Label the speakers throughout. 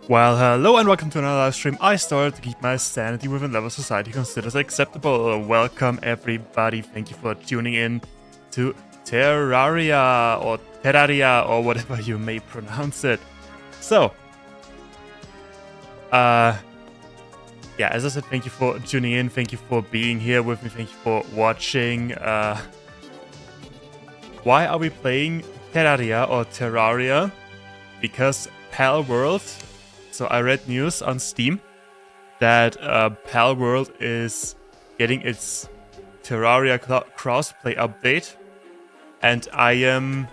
Speaker 1: Well, hello and welcome to another live stream. I started to keep my sanity within level society considers acceptable. Welcome everybody. Thank you for tuning in to Terraria or whatever you may pronounce it. So, yeah, as I said, thank you for tuning in. Thank you for being here with me. Thank you for watching. Why are we playing Terraria? Because Pal World. So I read news on Steam that Pal World is getting its Terraria crossplay update, and I am,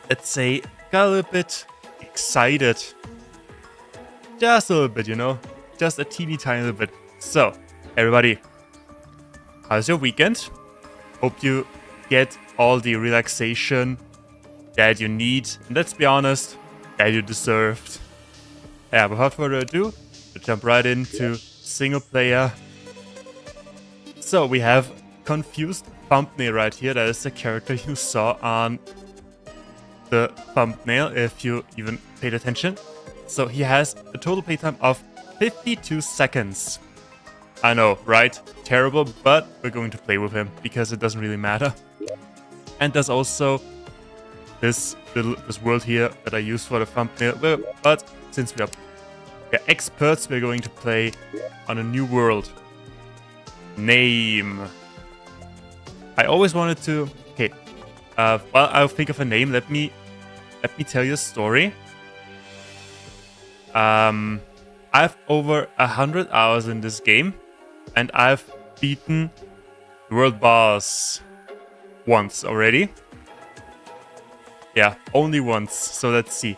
Speaker 1: let's say, got a little bit excited. Just a little bit, you know, just a teeny tiny little bit. So, everybody, how's your weekend? Hope you get all the relaxation that you need, and let's be honest, that you deserved. Yeah, without further ado, we'll jump right into single player. So we have confused thumbnail right here. That is the character you saw on the thumbnail, if you even paid attention. So he has a total playtime of 52 seconds. I know, right? Terrible, but we're going to play with him because it doesn't really matter. And there's also this world here that I use for the thumbnail, but since we are experts, we're going to play on a new world. Name. I always wanted to. Okay, well, I'll think of a name. Let me tell you a story. I've over 100 hours in this game, and I've beaten the world boss once already. Yeah, only once. So let's see.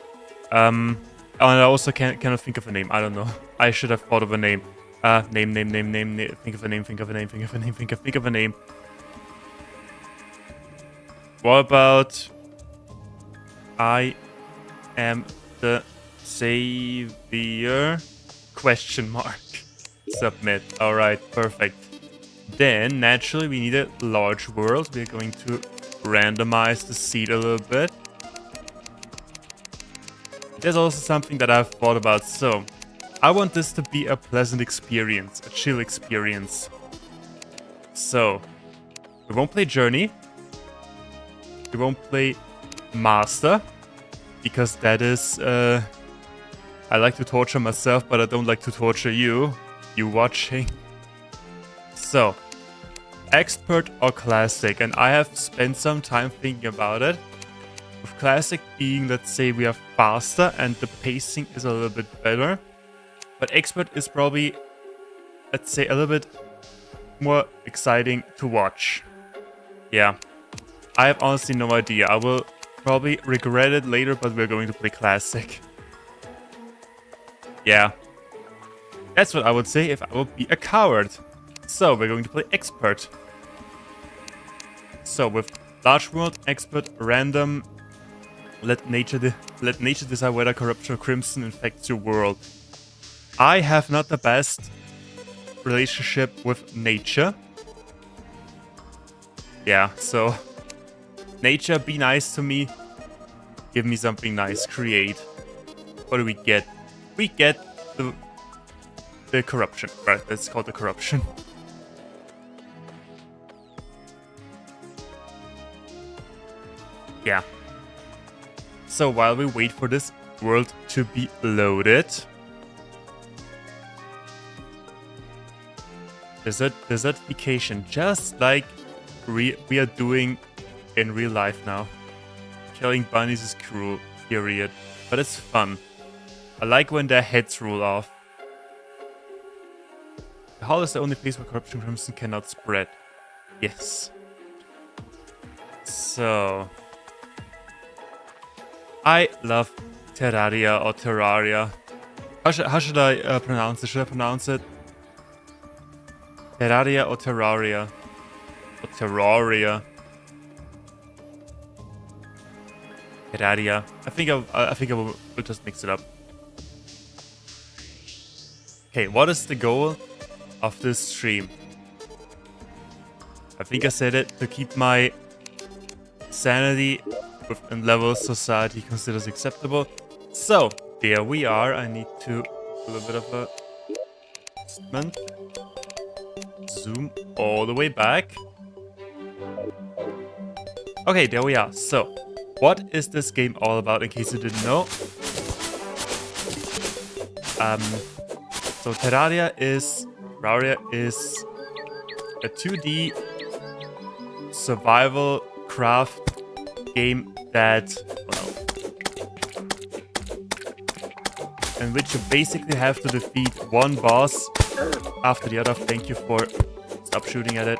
Speaker 1: And I also cannot think of a name. I don't know. I should have thought of a name. Name. Think of a name. Think of a name. What about I am the savior? Question mark. Submit. All right. Perfect. Then naturally we need a large world. We're going to randomize the seed a little bit. There's also something that I've thought about. So, I want this to be a pleasant experience, a chill experience. So, we won't play Journey. We won't play Master. Because that is, I like to torture myself, but I don't like to torture you watching. So, Expert or Classic. And I have spent some time thinking about it. With Classic being, let's say, we are faster and the pacing is a little bit better. But Expert is probably, let's say, a little bit more exciting to watch. Yeah. I have honestly no idea. I will probably regret it later, but we're going to play Classic. Yeah. That's what I would say if I would be a coward. So, we're going to play Expert. So, with Large World, Expert, Random... Let nature decide whether corruption or crimson infects your world. I have not the best relationship with nature. Yeah, so nature, be nice to me. Give me something nice. Create. What do we get? We get the corruption. Right, that's called the corruption. Yeah. So while we wait for this world to be loaded, desertification, just like we are doing in real life now. Killing bunnies is cruel, period. But it's fun. I like when their heads roll off. The hall is the only place where corruption crimson cannot spread. Yes. So... I love Terraria or Terraria. How should I pronounce it? Should I pronounce it Terraria or Terraria? Or Terraria? Terraria. I think I will just mix it up. Okay, what is the goal of this stream? I think I said it, to keep my sanity within level society considers acceptable. So, there we are. I need to do a bit of a adjustment. Zoom all the way back. Okay, there we are. So, what is this game all about, in case you didn't know? So Terraria is a 2D survival craft game that, in which you basically have to defeat one boss after the other. Thank you for stop shooting at it.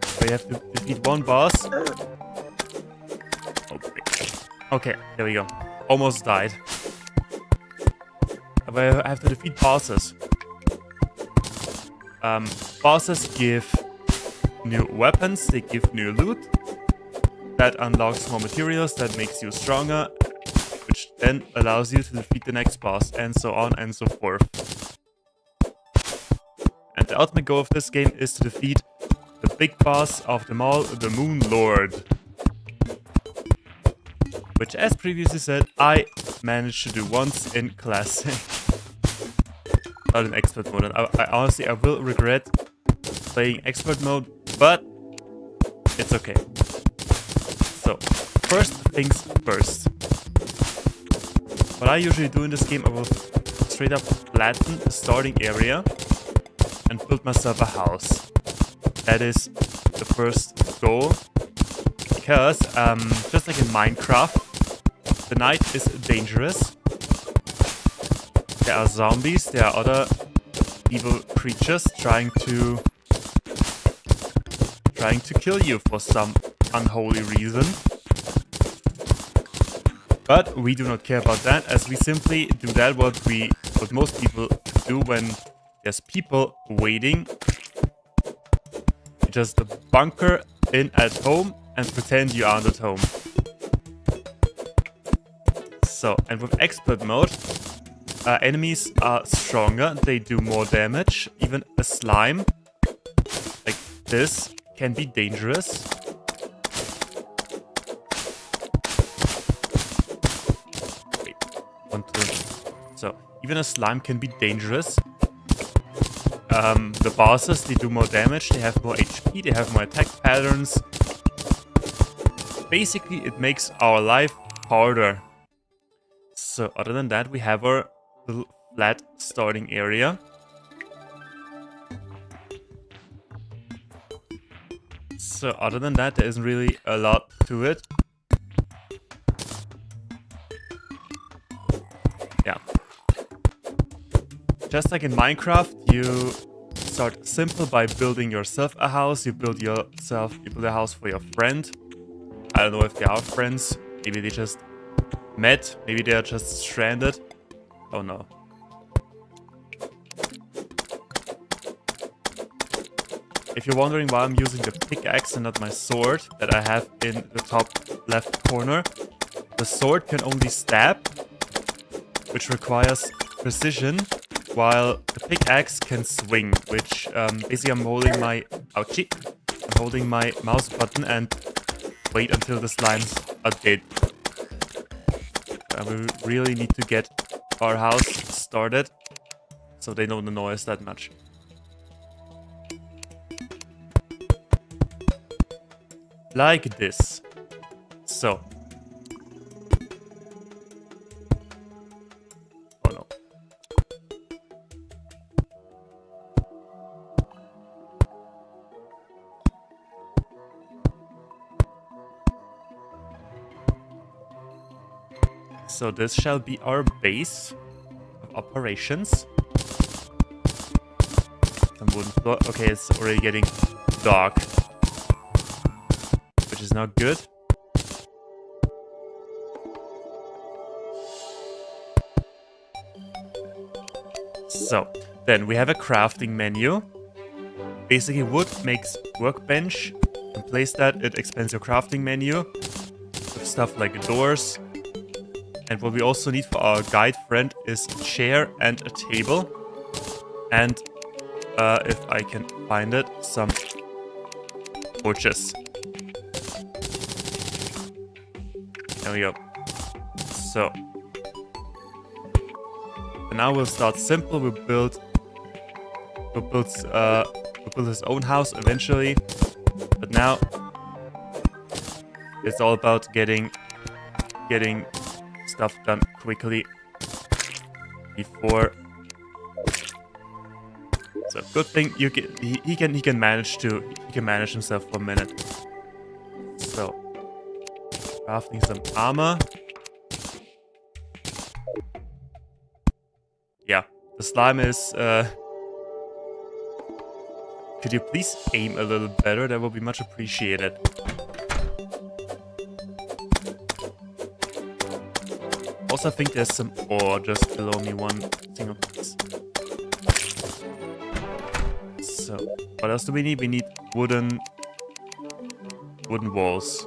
Speaker 1: So you have to defeat one boss. Okay, there we go. Almost died. But I have to defeat bosses. Bosses give new weapons, they give new loot. That unlocks more materials, that makes you stronger, which then allows you to defeat the next boss, and so on and so forth. And the ultimate goal of this game is to defeat the big boss of them all, the Moon Lord. Which, as previously said, I managed to do once in Classic. Not in Expert mode, and I honestly, I will regret playing Expert mode, but it's okay. So, first things first. What I usually do in this game, I will straight up flatten the starting area and build myself a house. That is the first goal. Because, just like in Minecraft, the night is dangerous. There are zombies, there are other evil creatures trying to kill you for some unholy reason. But we do not care about that, as we simply do that what most people do when there's people waiting. You just bunker in at home and pretend you aren't at home. So, and with expert mode, enemies are stronger, they do more damage. Even a slime like this can be dangerous. Wait, so, even a slime can be dangerous. The bosses, they do more damage, they have more HP, they have more attack patterns. Basically, it makes our life harder. So, other than that, we have our little flat starting area. So, other than that, there isn't really a lot to it. Yeah. Just like in Minecraft, you start simple by building yourself a house. You build a house for your friend. I don't know if they are friends. Maybe they just met. Maybe they are just stranded. Oh no. If you're wondering why I'm using the pickaxe and not my sword that I have in the top left corner, the sword can only stab, which requires precision, while the pickaxe can swing, which basically I'm holding my mouse button and wait until the slimes are dead. We really need to get our house started so they don't annoy us that much. Like this. So. Oh no. So this shall be our base of operations. Some wooden floor. Okay, it's already getting dark, which is not good. So, then we have a crafting menu. Basically, wood makes workbench. You can place that, it expands your crafting menu with stuff like doors. And what we also need for our guide friend is a chair and a table. And, if I can find it, some torches. There we go. So now we'll start simple. We'll build his own house eventually. But now it's all about getting stuff done quickly before. So good thing he can manage himself for a minute. So crafting some armor. Yeah, the slime is. Could you please aim a little better? That would be much appreciated. Also, I think there's some ore just below me. One single piece. So, what else do we need? We need wooden walls.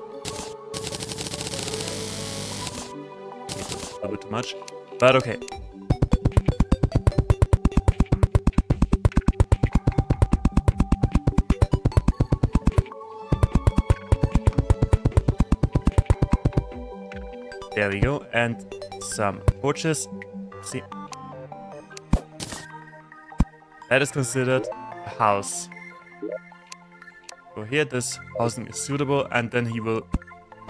Speaker 1: A little bit too much, but okay. There we go, and some torches. See, that is considered a house. So here, this housing is suitable, and then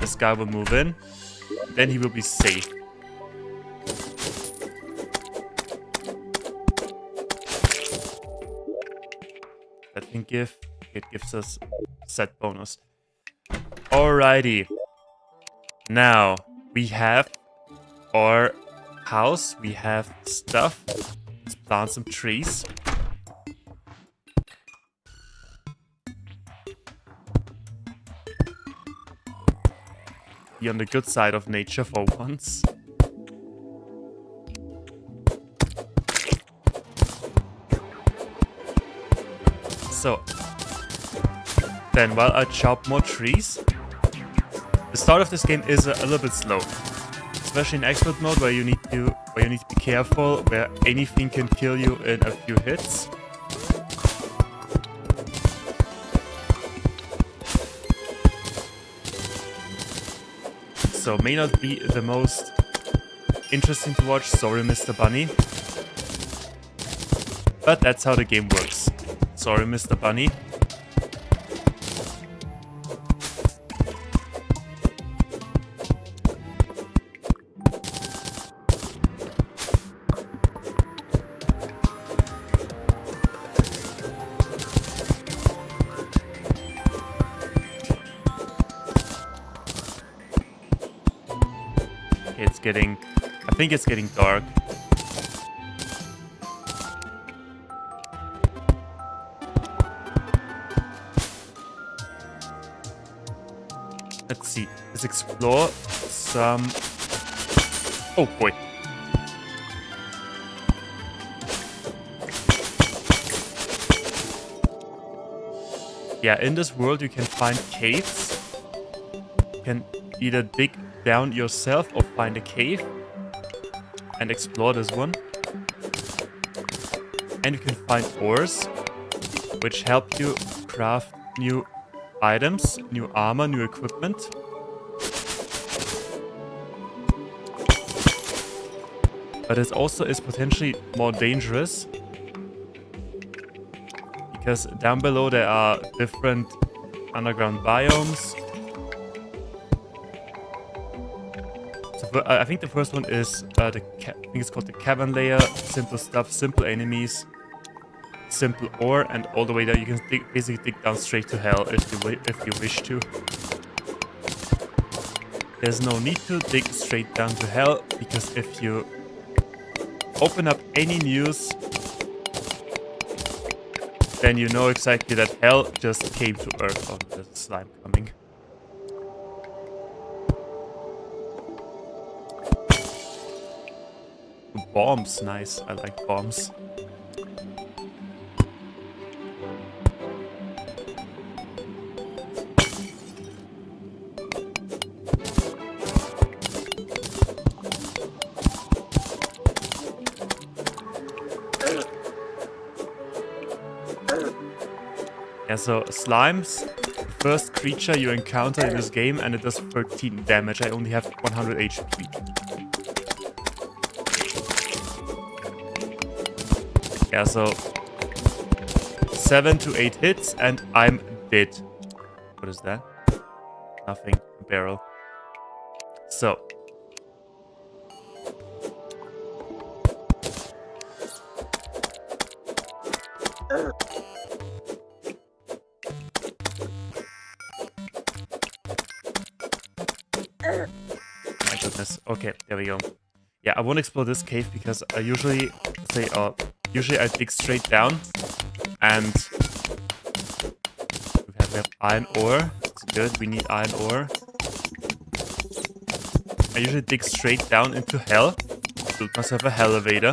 Speaker 1: this guy will move in. Then he will be safe. That can gives us set bonus. Alrighty. Now we have our house. We have stuff. Let's plant some trees. Be on the good side of nature for once. So then, while I chop more trees, the start of this game is a little bit slow, especially in expert mode, where you need to be careful, where anything can kill you in a few hits. So may not be the most interesting to watch. Sorry, Mr. Bunny, but that's how the game works. Sorry, Mr. Bunny. I think it's getting dark. Let's see. Let's explore some. Oh boy. Yeah, in this world you can find caves. You can either dig down yourself or find a cave and explore this one. And you can find ores, which help you craft new items, new armor, new equipment. But it also is potentially more dangerous, because down below there are different underground biomes. So I think the first one is I think it's called the cavern layer. Simple stuff, simple enemies, simple ore, and all the way there you can basically dig down straight to hell if you wish to. There's no need to dig straight down to hell, because if you open up any news, then you know exactly that hell just came to earth. Oh, there's a slime coming. Bombs, nice. I like bombs. Yeah, so slimes, first creature you encounter in this game, and it does 13 damage. I only have 100 HP. Yeah, so 7 to 8 hits and I'm dead. What is that? Nothing. A barrel. So. My goodness. Okay, there we go. Yeah, I won't explore this cave because I usually say, usually I dig straight down and we have iron ore. It's good. We need iron ore. I usually dig straight down into hell. Build myself a hell elevator.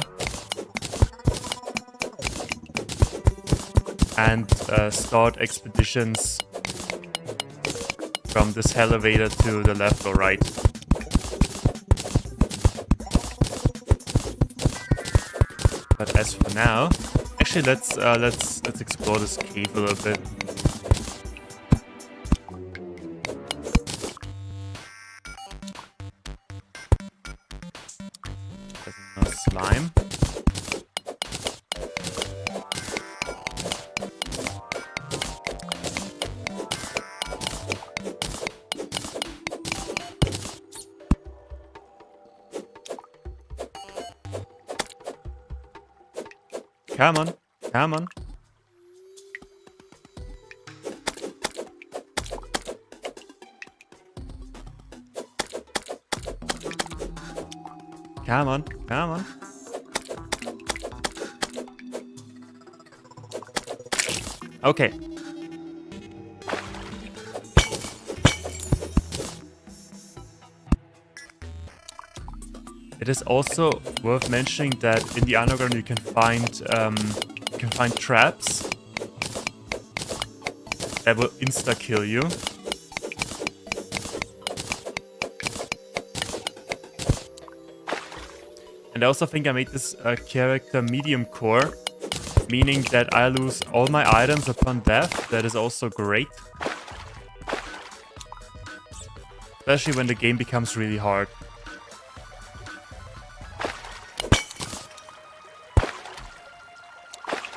Speaker 1: And start expeditions from this hell elevator to the left or right. But as for now, actually let's explore this cave a little bit. There's another slime. Come on, come on. Come on, come on. Okay. It is also worth mentioning that in the underground you can find traps that will insta-kill you. And I also think I made this character medium core, meaning that I lose all my items upon death. That is also great. Especially when the game becomes really hard.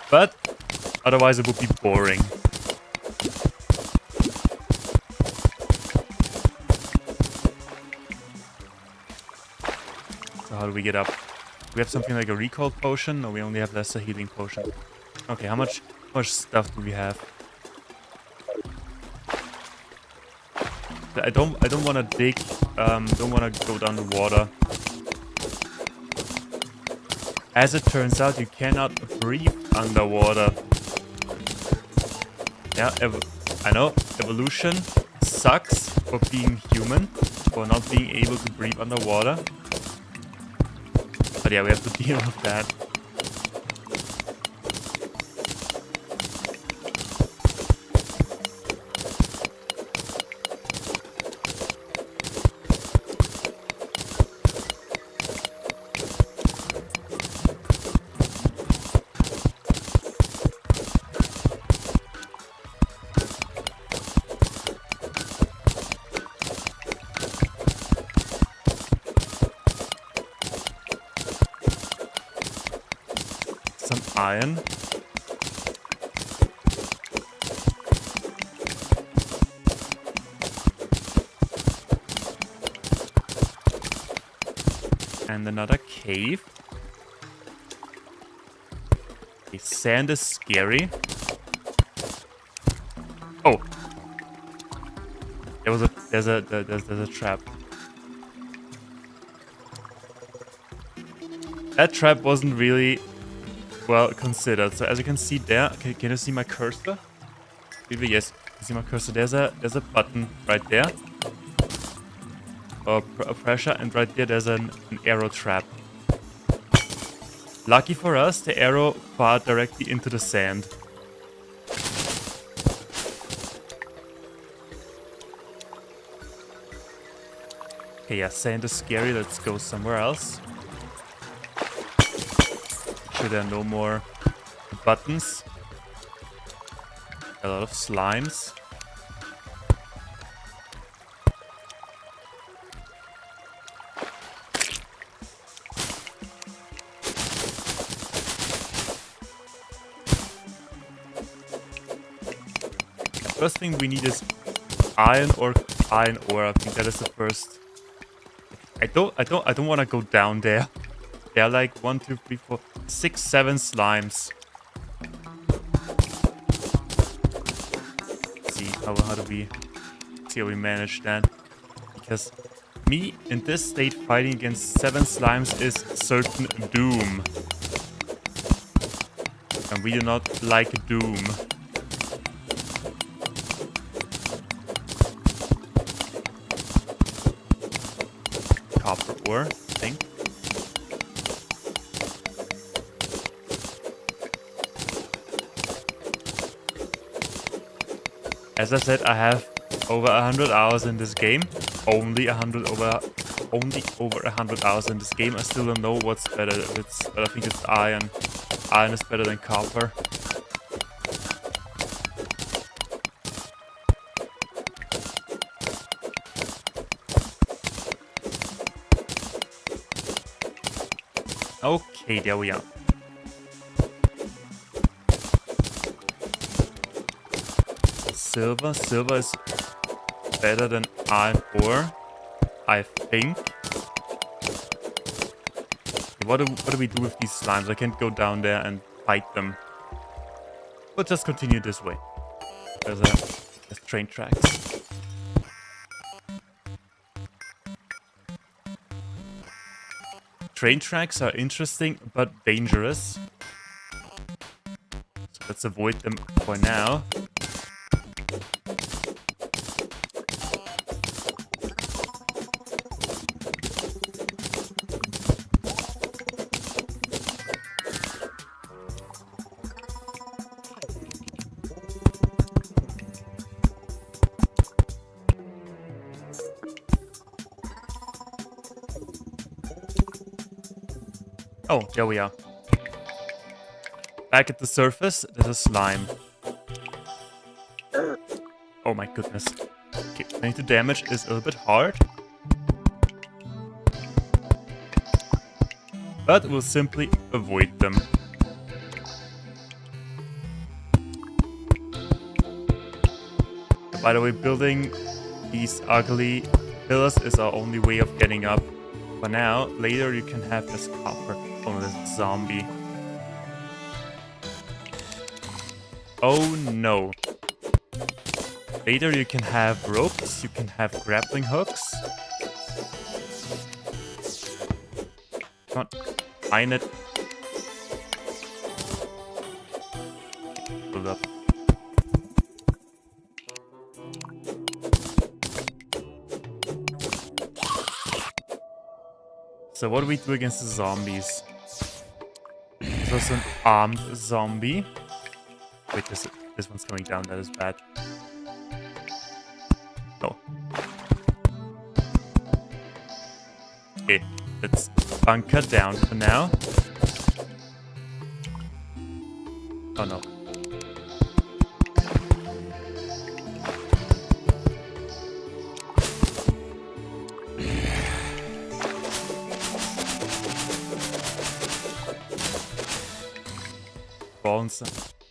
Speaker 1: But otherwise it would be boring. So how do we get up? We have something like a recall potion, or we only have lesser healing potion? Okay, how much stuff do we have? I don't want to dig. Don't want to go down the water. As it turns out, you cannot breathe underwater. Yeah, I know. Evolution sucks for being human, for not being able to breathe underwater. But yeah, we have to deal with that. Some iron. And another cave. Okay, sand is scary. Oh. There's a trap. That trap wasn't really well considered. So as you can see there, can you see my cursor? Maybe yes, you can see my cursor. There's a button right there. Or pressure, and right there there's an arrow trap. Lucky for us, the arrow fired directly into the sand. Okay, yeah, sand is scary. Let's go somewhere else. Sure there are no more buttons. A lot of slimes. first thing we need is iron ore. I think that is the first. I don't want to go down there. There are like 1, 2, 3, 4, 6, 7 slimes. Let's see how do we see how we manage that? Because me in this state fighting against 7 slimes is certain doom. And we do not like doom. Copper ore, I think. As I said, I have over 100 hours in this game. Only over 100 hours in this game. I still don't know what's better. But I think it's iron. Iron is better than copper. Okay, there we are. Silver. Silver is better than iron ore, I think. What do we do with these slimes? I can't go down there and fight them. We'll just continue this way. There's train tracks. Train tracks are interesting but dangerous. So let's avoid them for now. Oh, there we are. Back at the surface, there's a slime. Oh my goodness. Okay, 22 damage is a little bit hard. But we'll simply avoid them. By the way, building these ugly pillars is our only way of getting up. For now, later you can have this copper. Oh no, there's a zombie. Oh no. Later you can have ropes, you can have grappling hooks. Come on, find it. Build up. So what do we do against the zombies? There's also an armed zombie. Wait, this one's coming down. That is bad. No. Okay, let's bunker down for now. Oh no.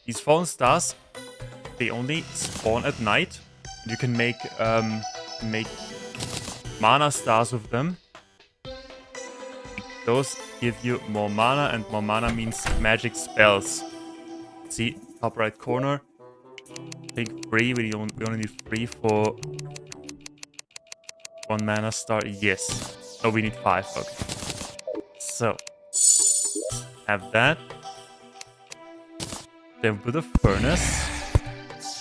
Speaker 1: These fallen stars, they only spawn at night. You can make mana stars with them. Those give you more mana, and more mana means magic spells. See, top right corner. Take 3. We only need 3 for 1 mana star. Yes. Oh, we need 5. Okay. So have that. Then with a furnace.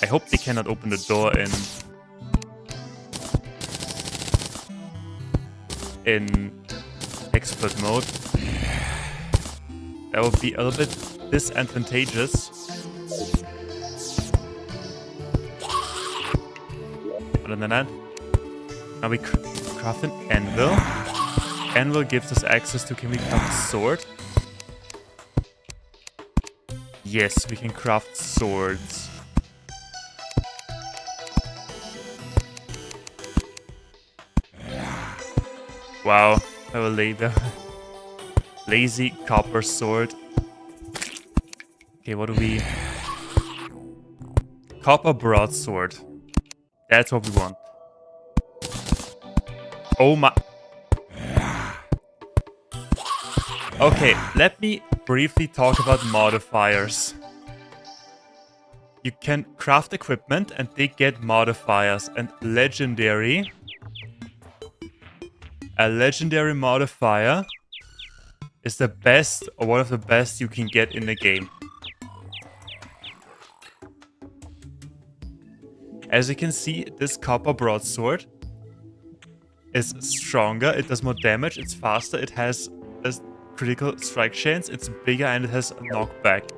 Speaker 1: I hope they cannot open the door in expert mode. That would be a little bit disadvantageous. Other than that, now we craft an anvil. Anvil gives us access to, can we craft a sword? Yes, we can craft swords. Wow, I will lay the lazy copper sword. Okay, what do we... Copper broadsword. That's what we want. Oh my... Okay, let me briefly talk about modifiers. You can craft equipment and they get modifiers, and legendary... A legendary modifier is the best, or one of the best you can get in the game. As you can see, this copper broadsword is stronger, it does more damage, it's faster, it has a critical strike chance, it's bigger, and it has a knockback.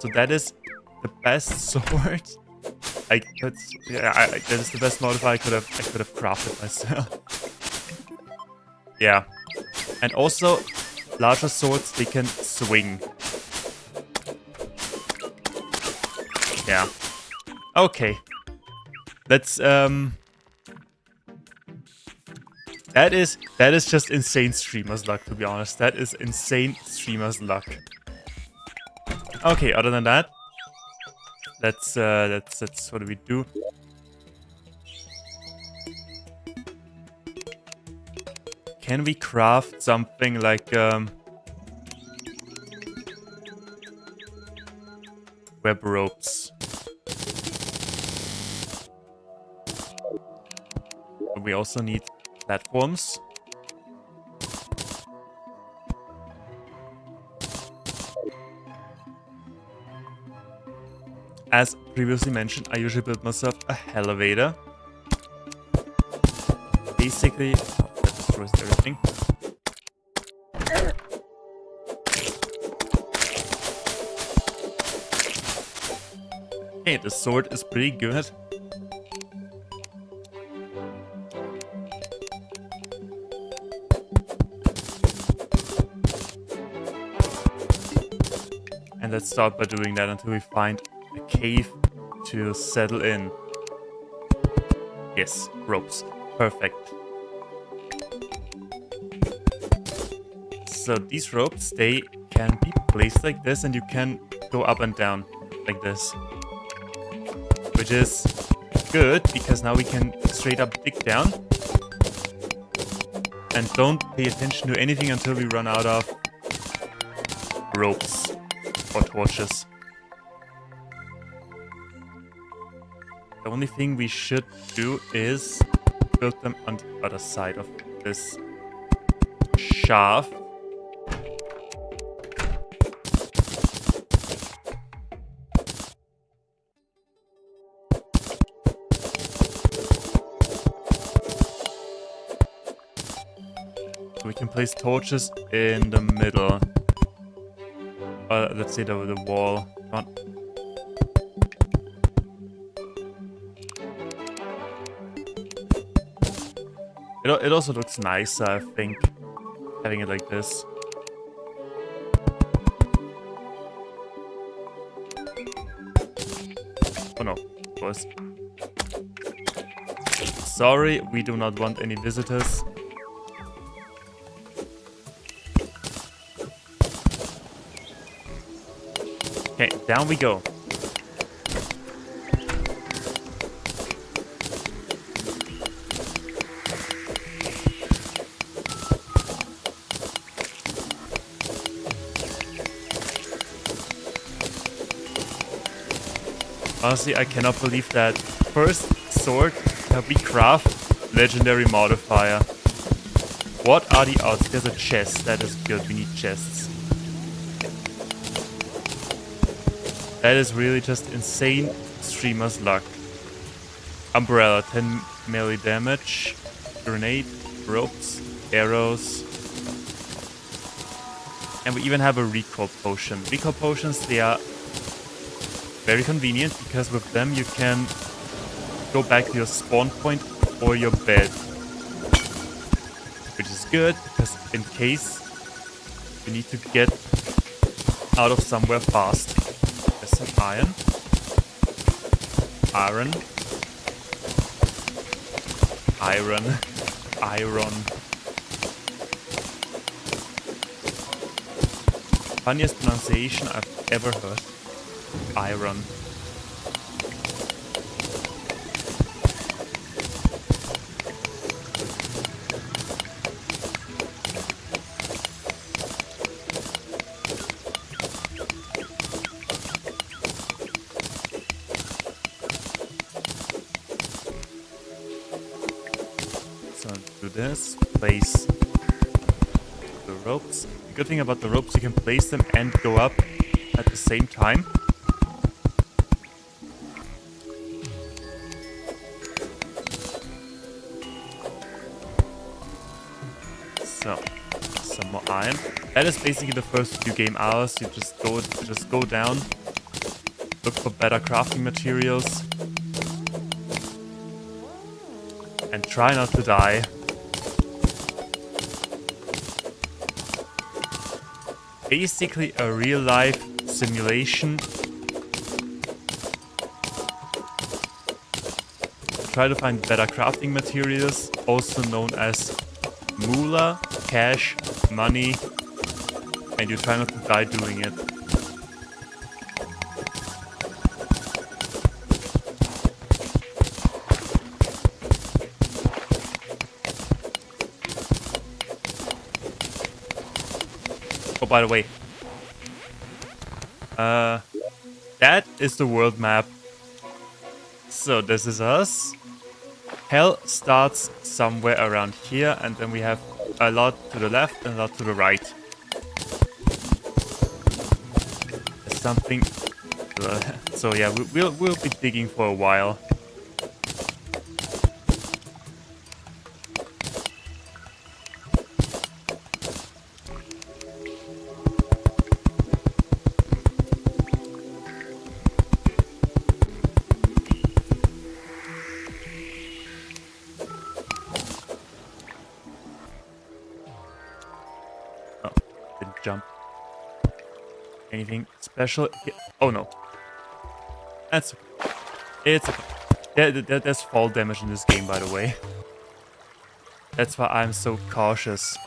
Speaker 1: So that is the best sword. That is the best modifier I could have crafted myself. Yeah. And also, larger swords, they can swing. Yeah. Okay. Let's, That is just insane streamer's luck, to be honest. That is insane streamer's luck. Okay, other than that, that's what do we do? Can we craft something like web ropes? We also need platforms. As previously mentioned, I usually build myself a elevator. Basically, oh, that destroys everything. Okay, the sword is pretty good. And let's start by doing that until we find a cave to settle in. Yes, ropes. Perfect. So these ropes, they can be placed like this, and you can go up and down like this. Which is good, because now we can straight up dig down. And don't pay attention to anything until we run out of ropes or torches. The only thing we should do is build them on the other side of this shaft. So we can place torches in the middle. Let's say the wall. Come on. It also looks nicer, I think, having it like this. Oh no, boys. Sorry, we do not want any visitors. Okay, down we go. Honestly, I cannot believe that first sword that we craft, legendary modifier. What are the odds? There's a chest. That is good. We need chests. That is really just insane streamer's luck. Umbrella, 10 melee damage. Grenade, ropes, arrows. And we even have a recall potion. Recall potions, they are very convenient, because with them you can go back to your spawn point or your bed. Which is good, because in case you need to get out of somewhere fast. There's some iron. Iron. Iron. Iron. Funniest pronunciation I've ever heard. Iron. do this. Place the ropes. The good thing about the ropes, you can place them and go up at the same time. So, some more iron. That is basically the first few game hours. You just go down, look for better crafting materials, and try not to die. Basically a real-life simulation. Try to find better crafting materials, also known as moolah, cash, money, and you try not to die doing it. Oh, by the way, that is the world map. So this is us. Hell starts somewhere around here, and then we have a lot to the left and a lot to the right. There's something. So yeah, we'll be digging for a while. Jump. Anything special? Oh no. That's okay. It's okay. There's fall damage in this game, by the way. That's why I'm so cautious.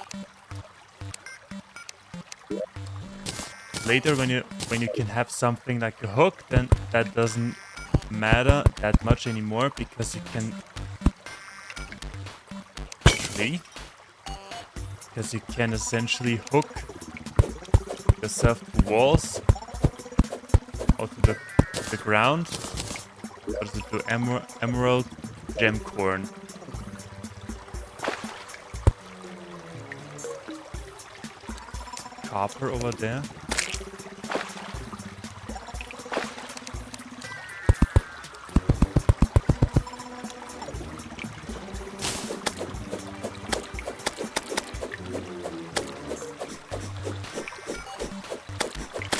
Speaker 1: Later, when you can have something like a hook, then that doesn't matter that much anymore, because you can essentially hook yourself to walls or to the ground, or to emerald gem corn. Copper over there.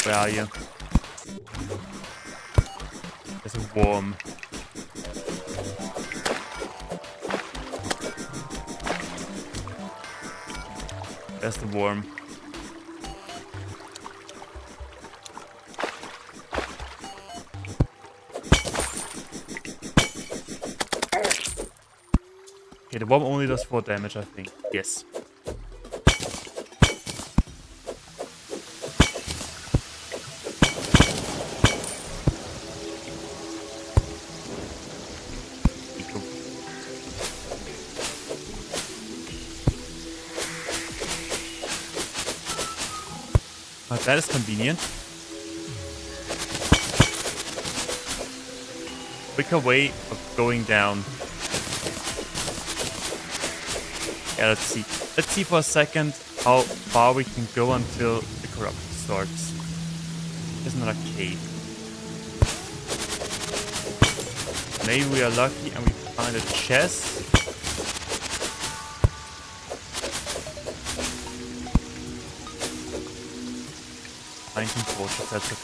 Speaker 1: Where are you? There's a worm. There's the worm. Okay, the worm only does 4 damage, I think. Yes. That is convenient. Quicker way of going down. Yeah, let's see. Let's see for a second how far we can go until the corruption starts. There's another cave. Maybe we are lucky and we find a chest. That's it.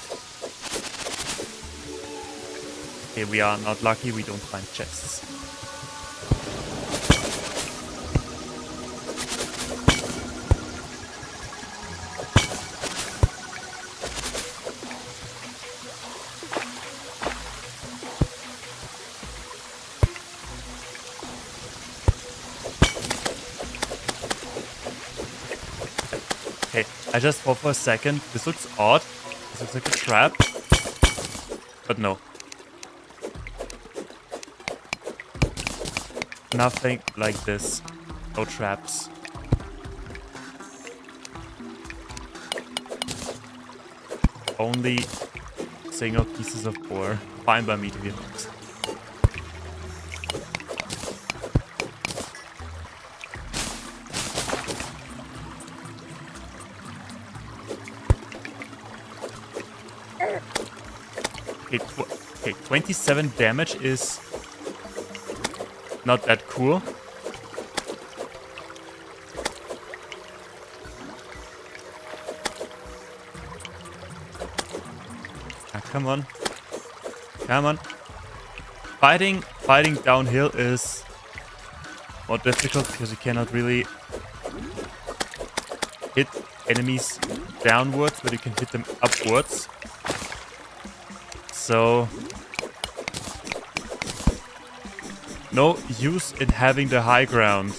Speaker 1: Okay, we are not lucky, we don't find chests. Okay, I just thought for a second, this looks odd. This looks like a trap. But no. Nothing like this. No traps. Only single pieces of ore. Fine by me, to be honest. Okay, okay, 27 damage is not that cool. Ah, come on. Come on. Fighting downhill is more difficult because you cannot really hit enemies downwards, but you can hit them upwards. So no use in having the high ground.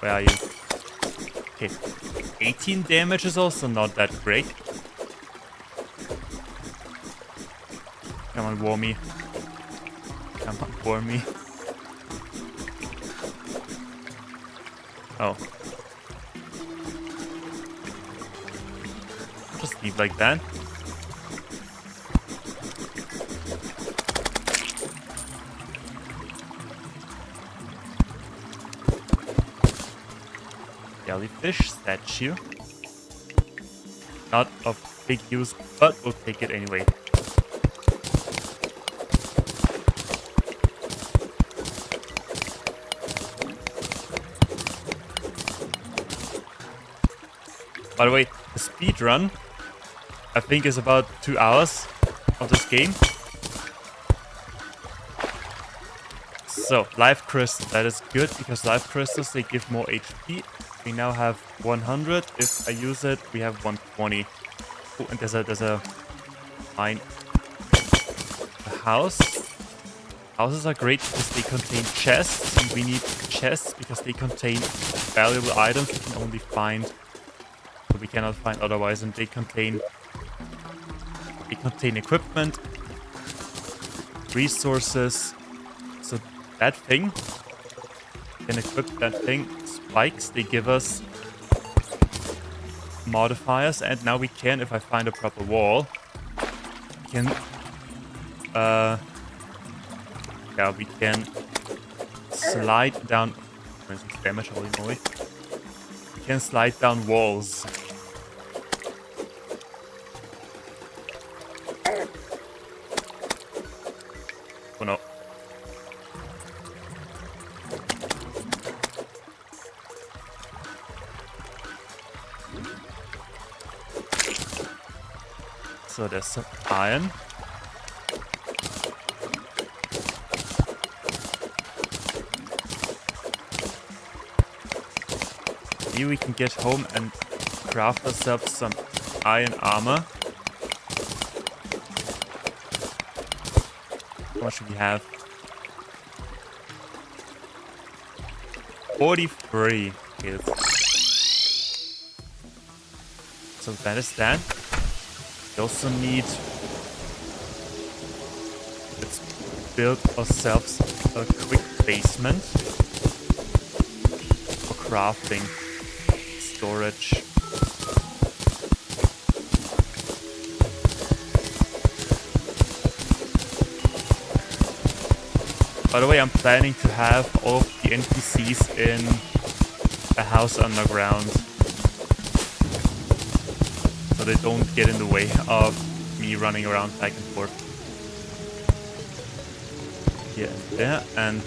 Speaker 1: Where are you? Okay. 18 damage is also not that great. Come on, war me. Come on, war me. Oh. Just leave like that. Jellyfish statue. Not of big use, but we'll take it anyway. By the way, the speed run, I think, is about 2 hours of this game. So, life crystals, that is good, because life crystals, they give more HP. We now have 100. If I use it, we have 120. Oh, and there's a mine. A house. Houses are great because they contain chests, and we need chests because they contain valuable items we can only find, or we cannot find otherwise, and they contain equipment, resources. So that thing, can equip that thing. Spikes, they give us modifiers, and now we can, if I find a proper wall, we can yeah, we can slide down. For instance, damage, holy moly. We can slide down walls. Oh no. So there's some iron. Maybe we can get home and craft ourselves some iron armor. How much do we have? 43. Okay, so that is that. We also need... Let's build ourselves a quick basement for crafting. Storage. By the way, I'm planning to have all of the NPCs in a house underground, so they don't get in the way of me running around back and forth. Here and there, and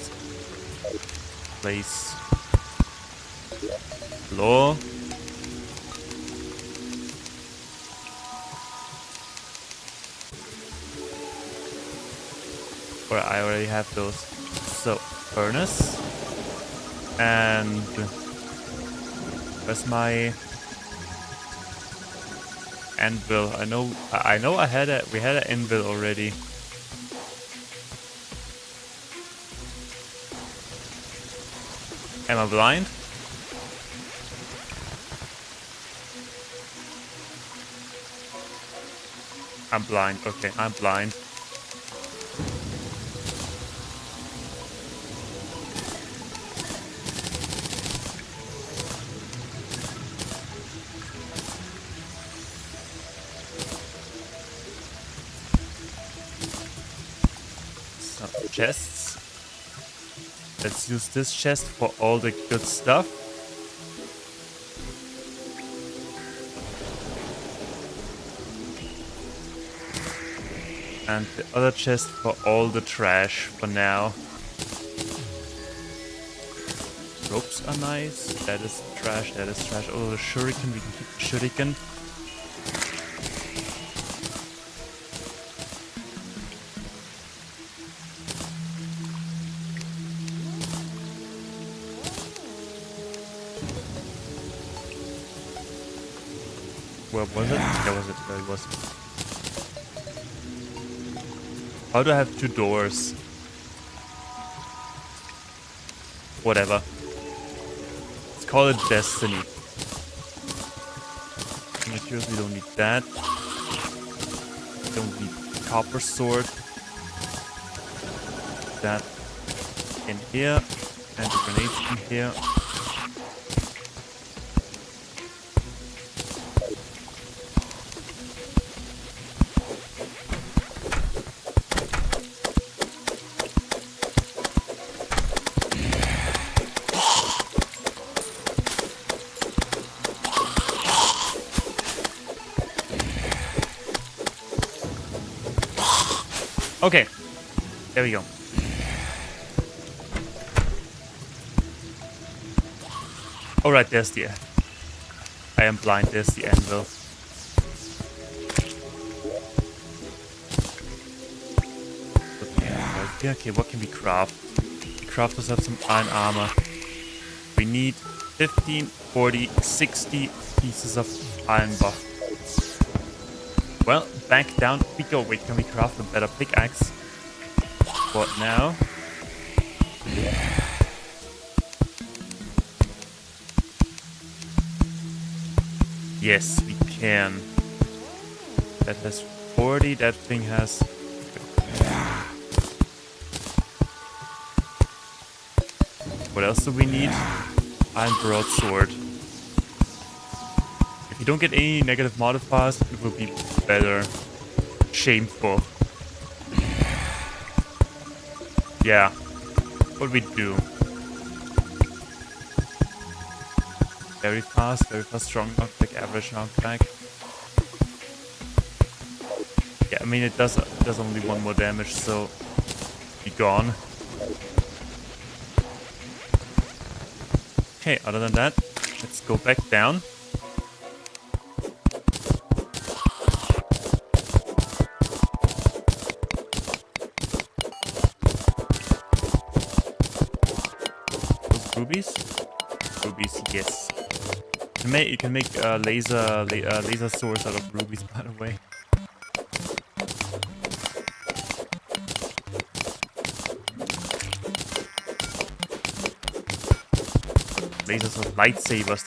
Speaker 1: place floor. Or I already have those. So, furnace. And where's my anvil? I know we had an anvil already. Am I blind? I'm blind. Okay, I'm blind. Chests. Let's use this chest for all the good stuff. And the other chest for all the trash for now. Ropes are nice. That is trash, that is trash. Oh, the shuriken, we can keep the shuriken. Where was it? There was it, there it was. How do I have 2 doors? Whatever. Let's call it destiny. Materials, we don't need that. We don't need copper sword. That in here. And the grenades in here. Okay, there we go. Alright, there's the... I am blind, there's the anvil. Yeah, okay, what can we craft? We craft ourselves some iron armor. We need 15, 40, 60 pieces of iron buff. Well, back down we go. Wait, can we craft a better pickaxe? What now? Yes, we can. That has 40, that thing has... What else do we need? Iron broadsword. If you don't get any negative modifiers, it will be better. Shameful. Yeah. What we do? Very fast, strong knockback, average knockback. Yeah, I mean it does only 1 more damage, so be gone. Okay, other than that, let's go back down. Those rubies? Rubies, yes. You can make laser swords out of rubies, by the way. Lasers of lightsabers.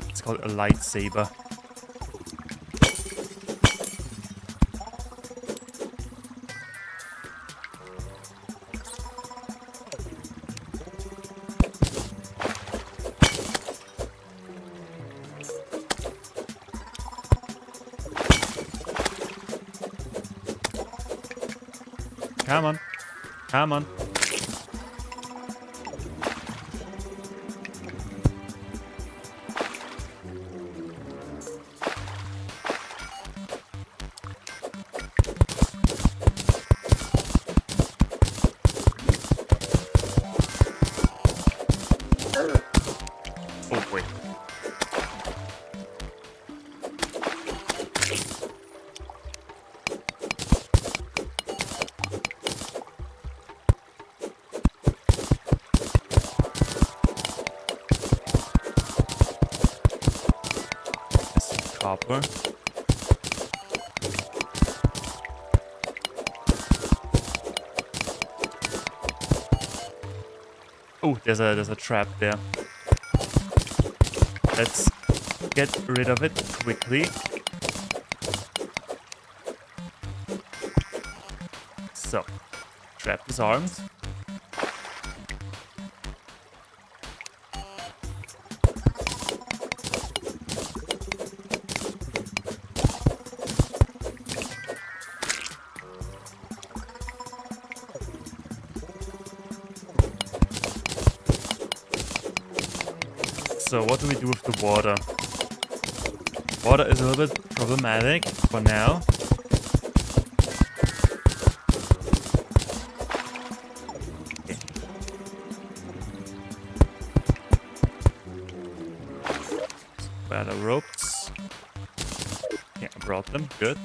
Speaker 1: It's called a lightsaber. Come on. Come on. Oh, wait. Copper. Oh, there's a trap there. Let's get rid of it quickly. So, trap is armed. So what do we do with the water? Water is a little bit problematic for now. Okay. Where are the ropes? Yeah, I brought them. Good.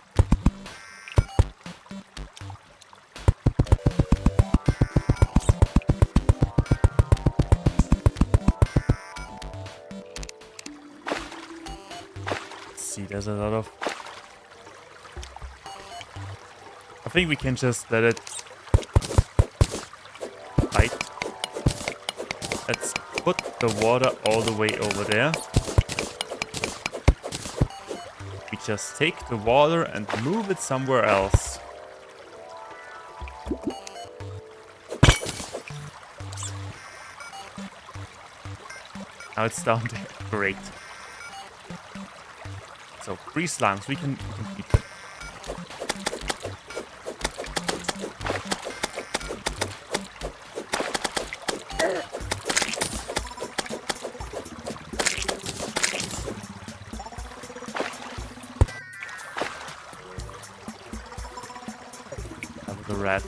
Speaker 1: See, there's a lot of... I think we can just let it fight. Let's put the water all the way over there. We just take the water and move it somewhere else. Now it's down there. Great. So 3 slimes, we can keep them. That was a rat.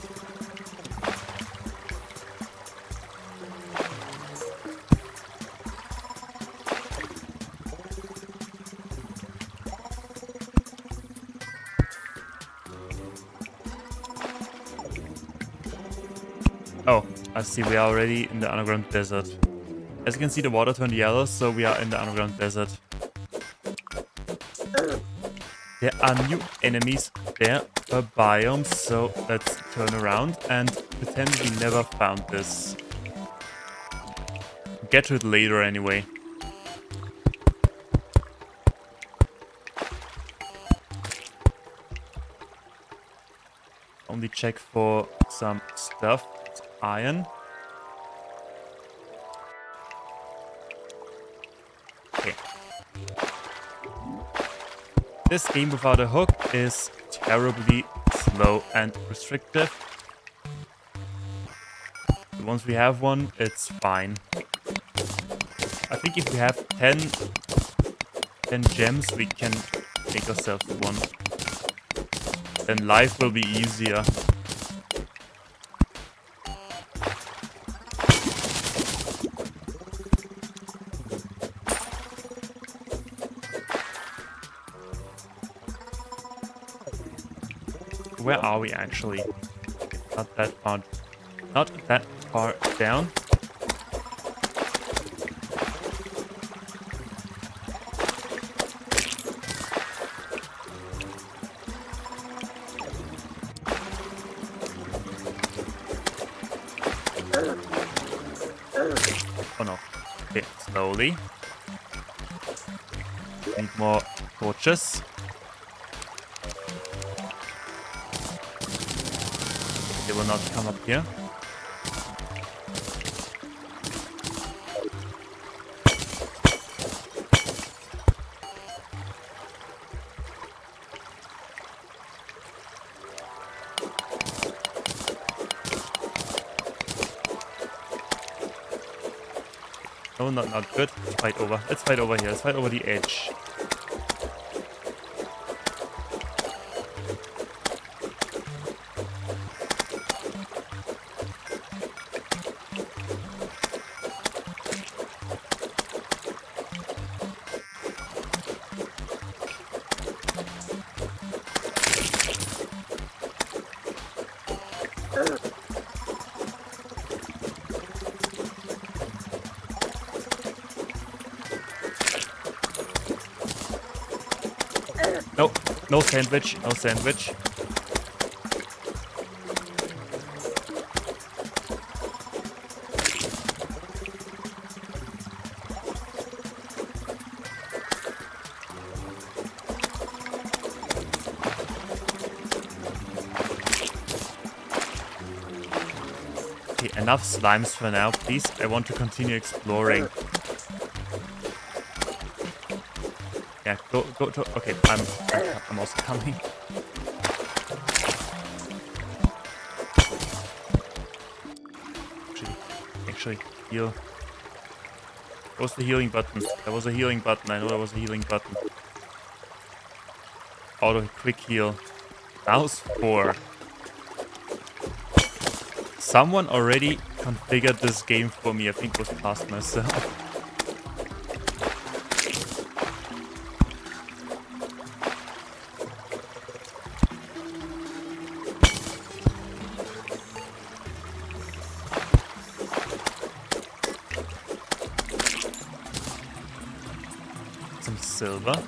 Speaker 1: Oh, I see, we are already in the underground desert. As you can see, the water turned yellow, so we are in the underground desert. There are new enemies there per biome, so let's turn around and pretend we never found this. Get to it later anyway. Only check for some stuff. It's iron. Okay. This game without a hook is terribly slow and restrictive. But once we have one, it's fine. I think if we have 10 gems, we can make ourselves one. Then life will be easier. Where are we actually? Not that far. Not that far down. Oh no. Okay, slowly. Need more torches. They will not come up here. No, not good. Let's fight over. Let's fight over here. Let's fight over the edge. No, no sandwich, no sandwich. Okay, enough slimes for now, please. I want to continue exploring. Yeah, go to... Okay, I'm also coming. Actually, heal. Where's the healing button? There was a healing button. I know there was a healing button. auto quick heal. Mouse 4. Someone already configured this game for me. I think it was past myself. Some silver.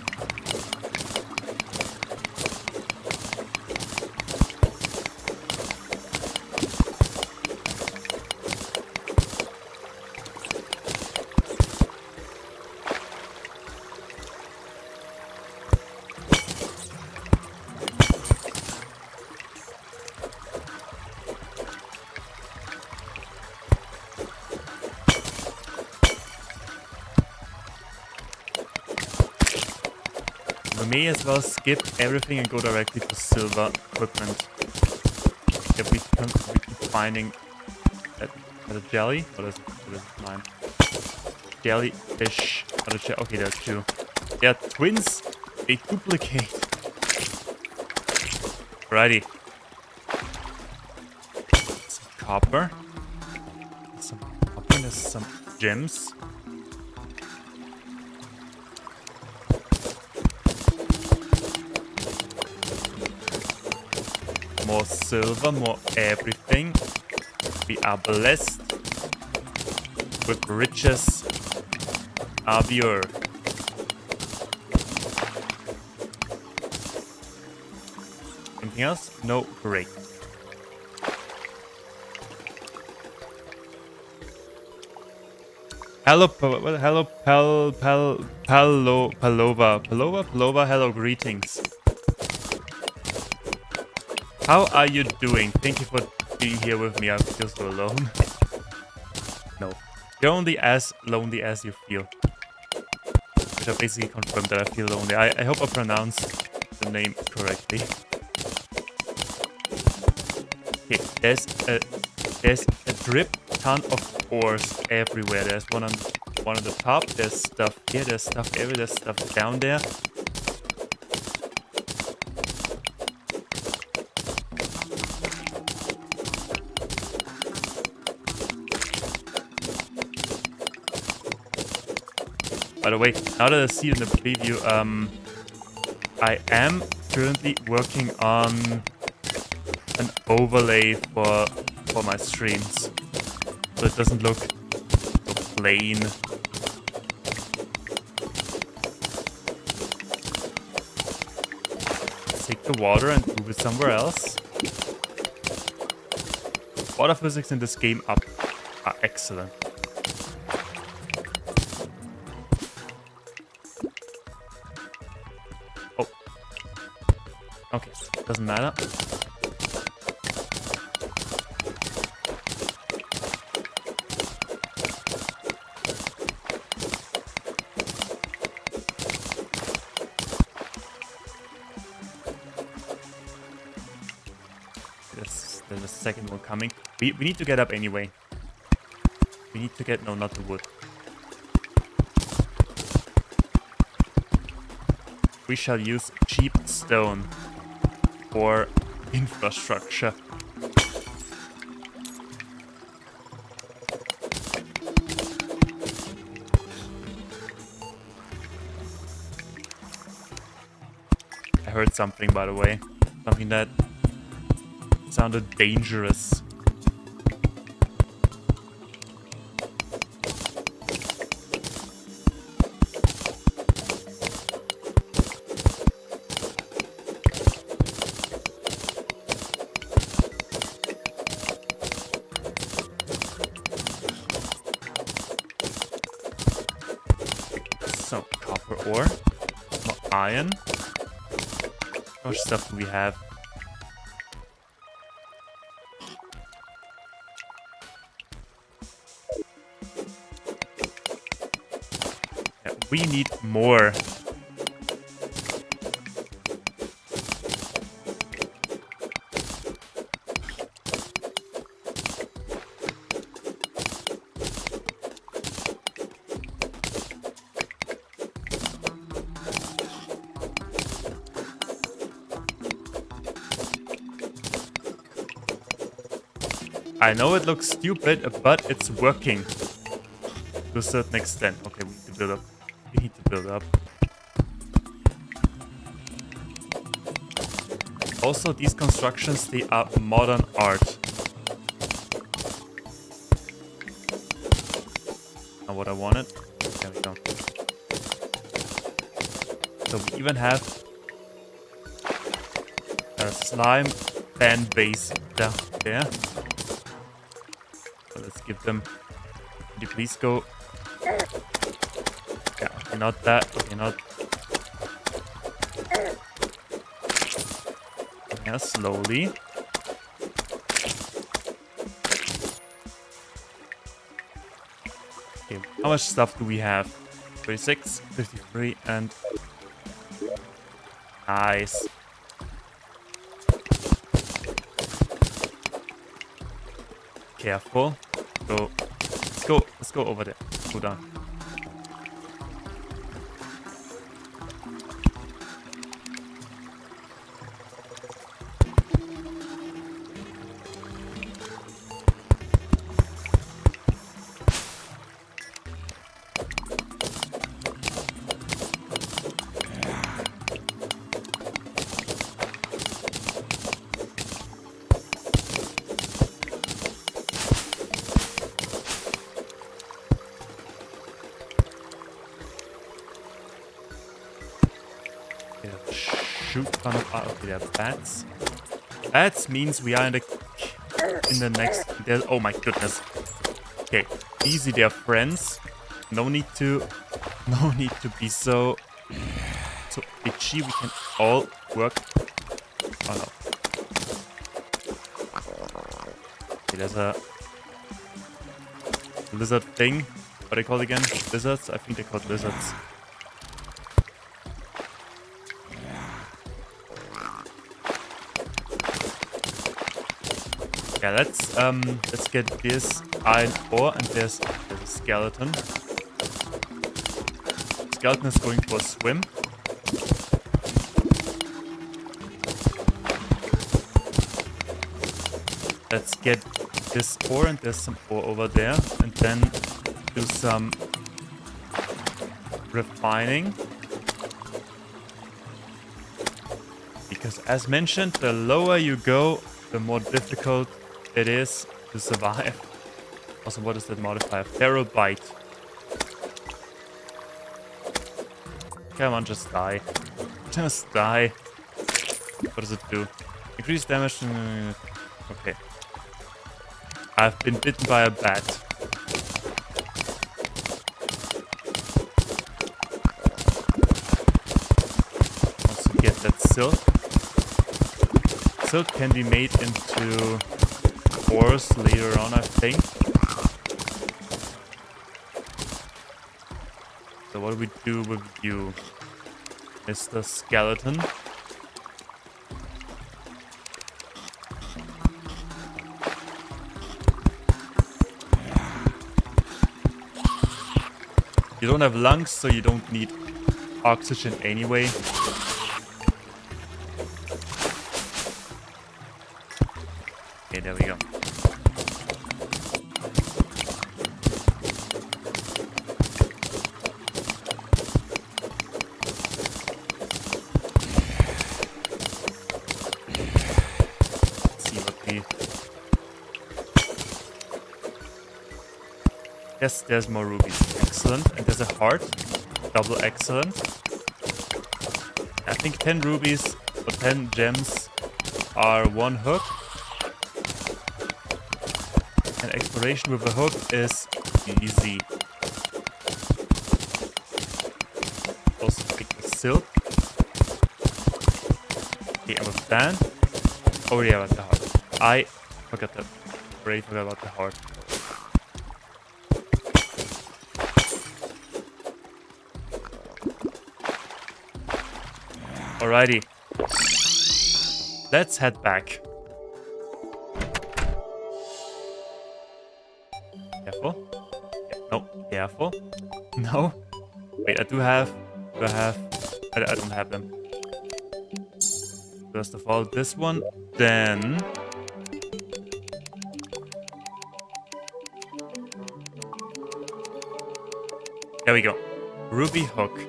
Speaker 1: We may as well skip everything and go directly to silver equipment. If we keep finding a jelly. What is mine? Jellyfish. Okay, there are 2. They are twins. They duplicate. Alrighty. Some copper. There's some gems. More silver, more everything. We are blessed with riches of the earth. Anything else? No, great. Hello, Palova, hello, greetings. How are you doing? Thank you for being here with me. I feel so alone. No. You're only as lonely as you feel. Which I basically confirmed that I feel lonely. I hope I pronounced the name correctly. Okay, there's a drip ton of ores everywhere. There's one on the top. There's stuff here. There's stuff everywhere. There's stuff down there. By the way, now that I see it in the preview, I am currently working on an overlay for my streams, so it doesn't look so plain. Let's take the water and move it somewhere else. Water physics in this game are excellent. Okay, doesn't matter. There's a second one coming. We need to get up anyway. We need to get... No, not the wood. We shall use cheap stone for infrastructure. I heard something, by the way. Something that sounded dangerous. So, copper ore, more iron. How much stuff do we have? Yeah, we need more. I know it looks stupid, but it's working to a certain extent. Okay, we need to build up. We need to build up. Also, these constructions, they are modern art. Not what I wanted. There we go. So we even have a slime fan base down there. So let's give them. Could you please go? Yeah, okay, not that. Okay, not. Yeah, slowly. Okay, how much stuff do we have? 36, 53, and nice. Careful. Go. Let's go. Let's go over there. Go down. Shoot ton of okay, there are bats. Bats means we are in the next. Oh my goodness. Okay, easy. They're friends. No need to be so itchy. We can all work. Oh no. Okay, there's a lizard thing. What they call again? Lizards? I think they're called lizards. Yeah, let's get this iron ore, and there's a skeleton. Skeleton is going for a swim. Let's get this ore, and there's some ore over there, and then do some refining. Because as mentioned, the lower you go, the more difficult it is to survive. Also, what is that modifier? Feral bite. Come on, just die. Just die. What does it do? Increase damage. Okay. I've been bitten by a bat. Also get that silk. Silk can be made into ores later on, I think. So what do we do with you, Mr. Skeleton? You don't have lungs, so you don't need oxygen anyway. Okay, there we go. Let's see what we... Yes, there's more rubies. Excellent. And there's a heart. Double excellent. I think 10 rubies or 10 gems are one hook. And exploration with a hook is easy. Also pick the silk. Okay, I'm a fan. Oh yeah, about the heart. I forgot that. Already forgot about the heart. Alrighty. Let's head back. Careful. Yeah, no, careful. No. Wait, I do have... I don't have them. First of all, this one. Then... There we go. Ruby hook.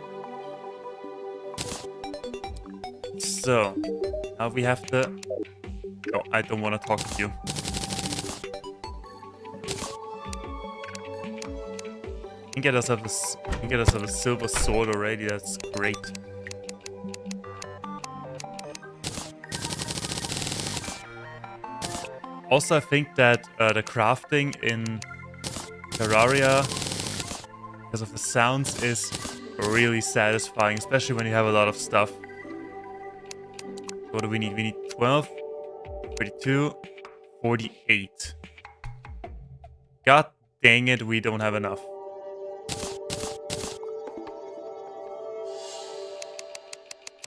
Speaker 1: So, now we have the... Oh, I don't want to talk to you. We can get ourselves a silver sword already. That's great. Also, I think that the crafting in Terraria, because of the sounds, is really satisfying, especially when you have a lot of stuff. What do we need? We need 12, 32, 48. God dang it, we don't have enough.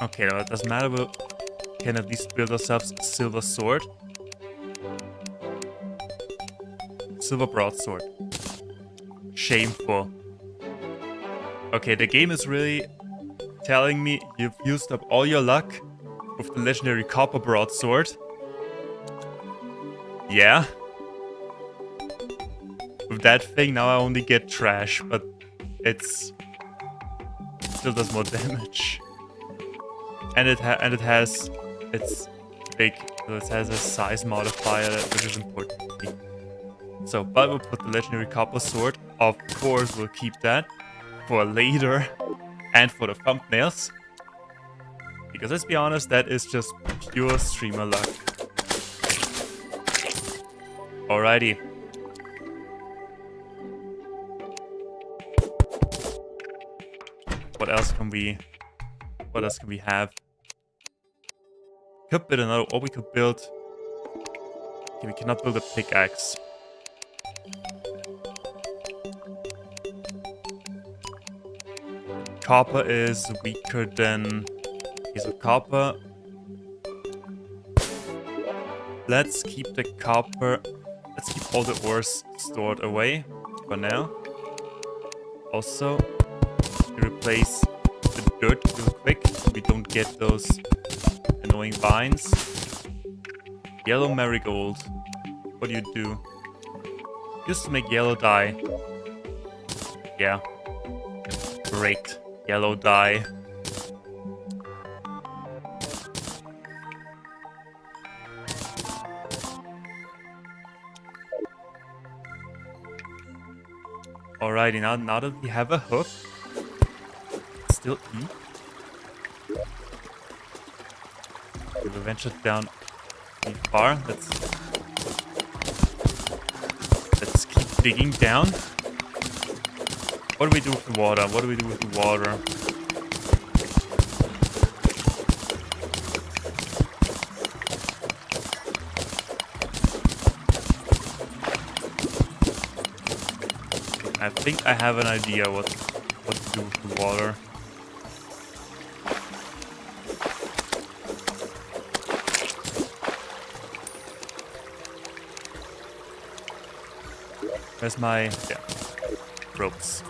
Speaker 1: Okay, no, it doesn't matter. We can at least build ourselves a silver sword. Silver broadsword. Shameful. Okay, the game is really telling me you've used up all your luck with the legendary copper broadsword. Yeah. With that thing, now I only get trash, but it still does more damage. And it's big, so it has a size modifier, which is important. So, but we'll put the legendary copper sword. Of course, we'll keep that for later and for the thumbnails. Because let's be honest, that is just pure streamer luck. Alrighty. What else can we have? Could build another, or we could build... Okay, we cannot build a pickaxe. Copper is weaker than... Okay, so copper... Let's keep the copper... Let's keep all the ores stored away for now. Also, replace the dirt real quick so we don't get those annoying vines. Yellow marigold. What do you do? Used to make yellow dye. Yeah. Great. Yellow dye. Alrighty, now that we have a hook, still eat. We've ventured down pretty far. Let's keep digging down. What do we do with the water? What do we do with the water? I think I have an idea what to do with the water. Where's my... yeah. Ropes.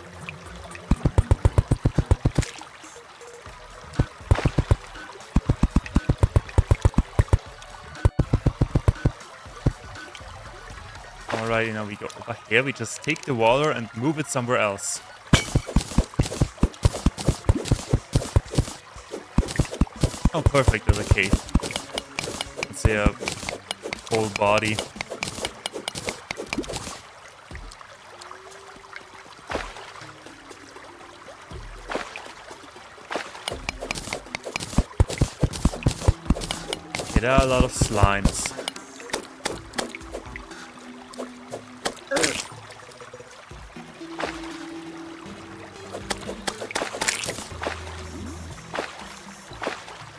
Speaker 1: Alrighty, now we go over here. We just take the water and move it somewhere else. Oh, perfect, there's a cave. Let's say a whole body. Okay, there are a lot of slimes.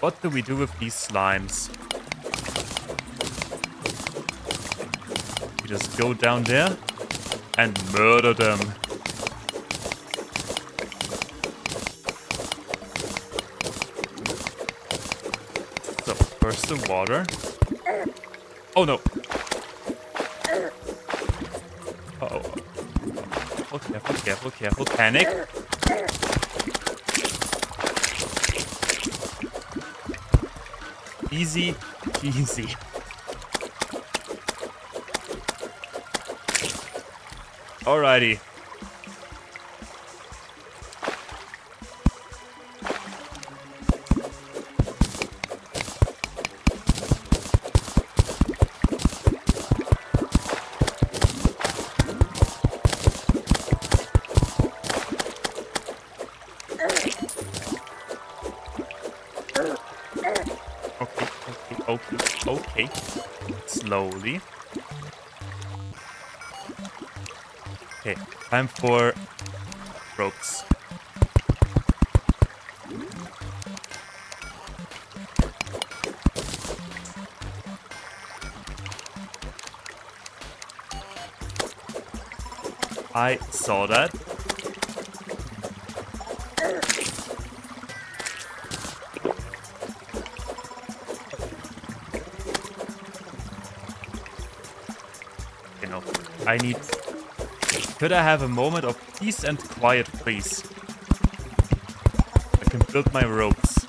Speaker 1: What do we do with these slimes? We just go down there and murder them. So, first the water. Oh no! Uh-oh. Oh, careful, careful, careful. Panic! Easy, easy. Alrighty. Okay, okay, okay, okay. Slowly. Okay, time for ropes. I saw that. You know, I need... Could I have a moment of peace and quiet, please? I can build my ropes.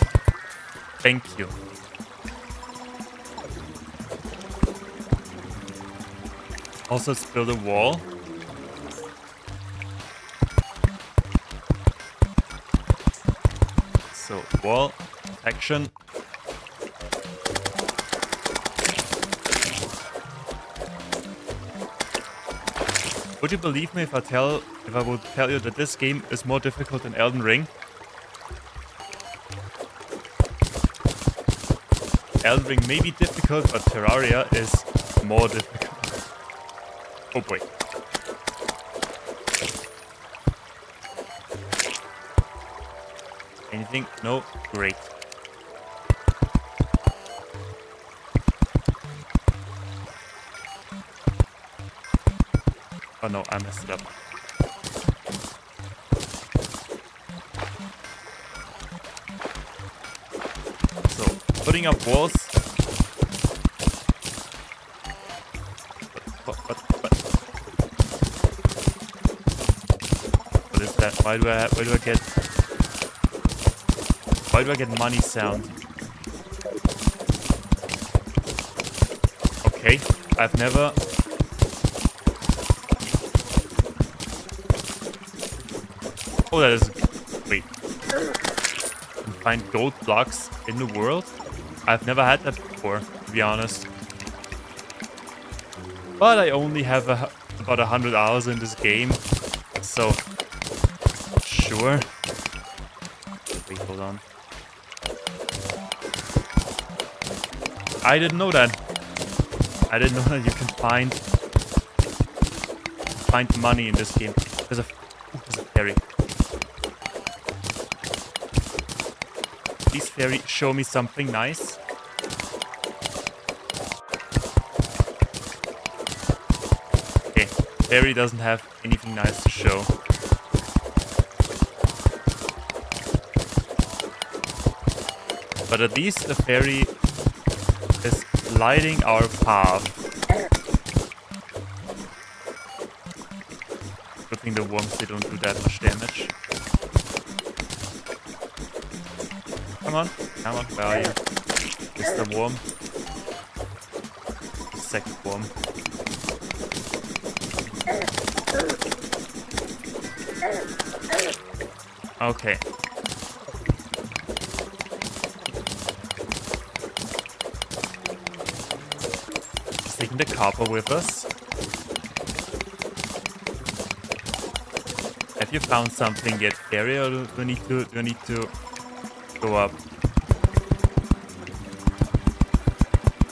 Speaker 1: Thank you. Also, let's build a wall. So, wall, action. Would you believe me if I would tell you that this game is more difficult than Elden Ring? Elden Ring may be difficult, but Terraria is more difficult. Oh boy. Anything? No? Great. Oh no, I messed it up. So, putting up walls. What is that? Why do I get money sound? Okay, I've never... Oh, that is... Wait. You can find gold blocks in the world? I've never had that before, to be honest. But I only have about 100 hours in this game, so... Sure. Wait, hold on. I didn't know that. I didn't know that you can find money in this game. There's a fairy. Please, fairy, show me something nice. Okay, fairy doesn't have anything nice to show. But at least the fairy is lighting our path. Good thing the worms, they don't do that much damage. Come on, where are you? Mr. Worm. The second worm. Okay. Taking the copper with us. Have you found something yet, fairy, or do I need to go up?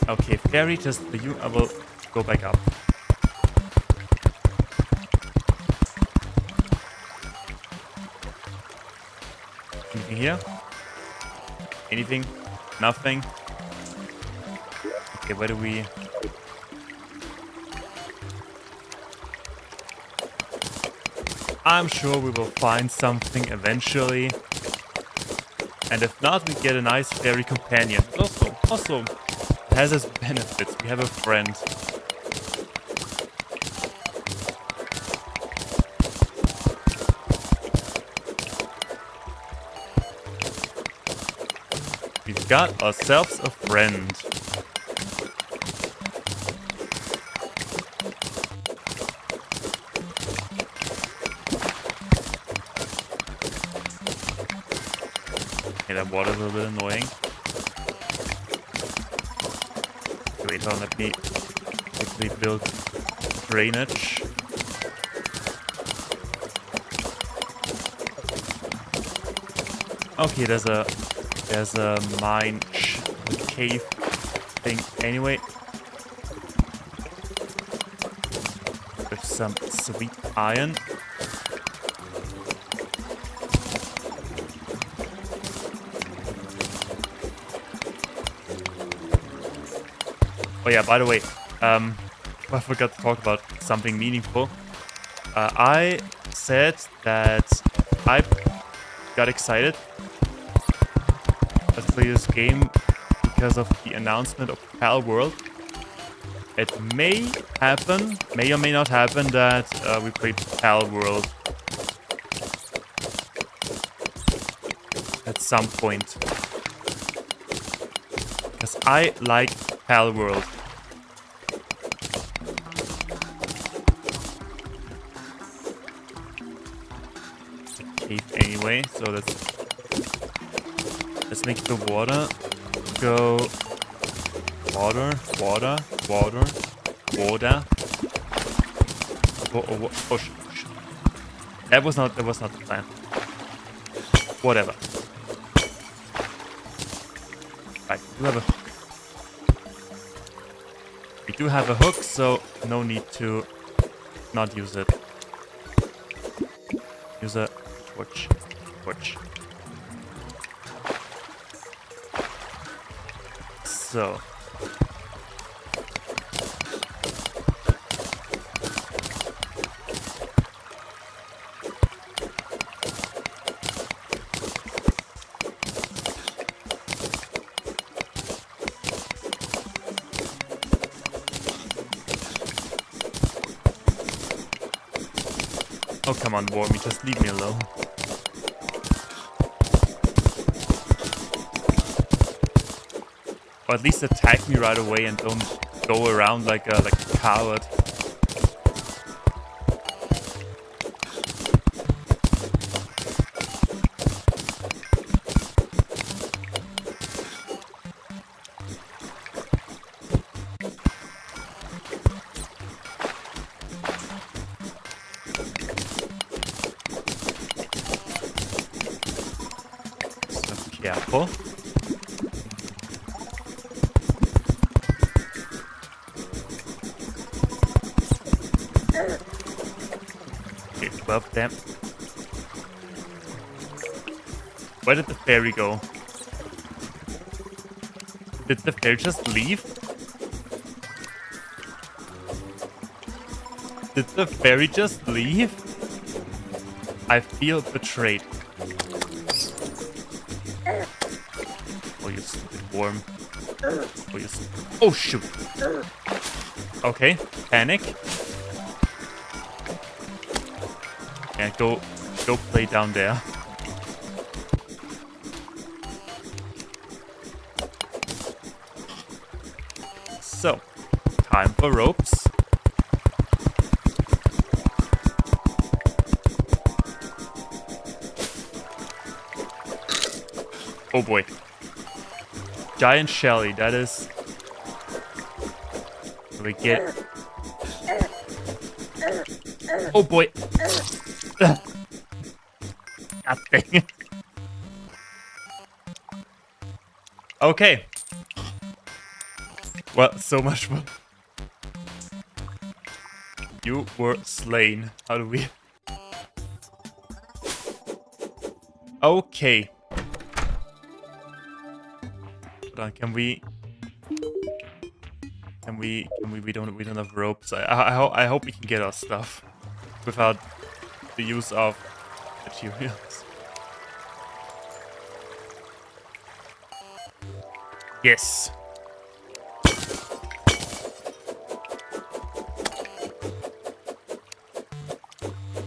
Speaker 1: Okay, fairy, just for you, I will go back up. Anything here? Anything? Nothing? Okay, where do we... I'm sure we will find something eventually. And if not, we get a nice fairy companion. Also, it has its benefits. We have a friend. We've got ourselves a friend. That water's a little bit annoying. Wait, hold on, let me quickly build drainage. Okay, there's a mine cave thing anyway. With some sweet iron. Oh yeah, by the way, I forgot to talk about something meaningful. I said that I got excited to play this game because of the announcement of Pal World. It may happen, may or may not happen, that we play Pal World at some point. Because I like Pal World. It's a cave anyway, so let's make the water go water. Oh, shit. That was not the plan. Whatever. Right, we do have a hook, so no need to not use it. Use a torch. So. Oh, come on, Wormy, just leave me alone. Or at least attack me right away and don't go around like a coward. Careful. Okay, 12 them. Where did the fairy go? Did the fairy just leave? Did the fairy just leave? I feel betrayed. Oh, you stupid worm. Oh, you oh, shoot. Okay, panic. Yeah, go play down there. So, time for ropes. Oh boy. Giant Shelly, that is... We get... Oh boy. God dang it. Okay. Well, so much fun. You were slain. How do we... Okay. Can we? We don't have ropes. I hope we can get our stuff without the use of materials. Yes.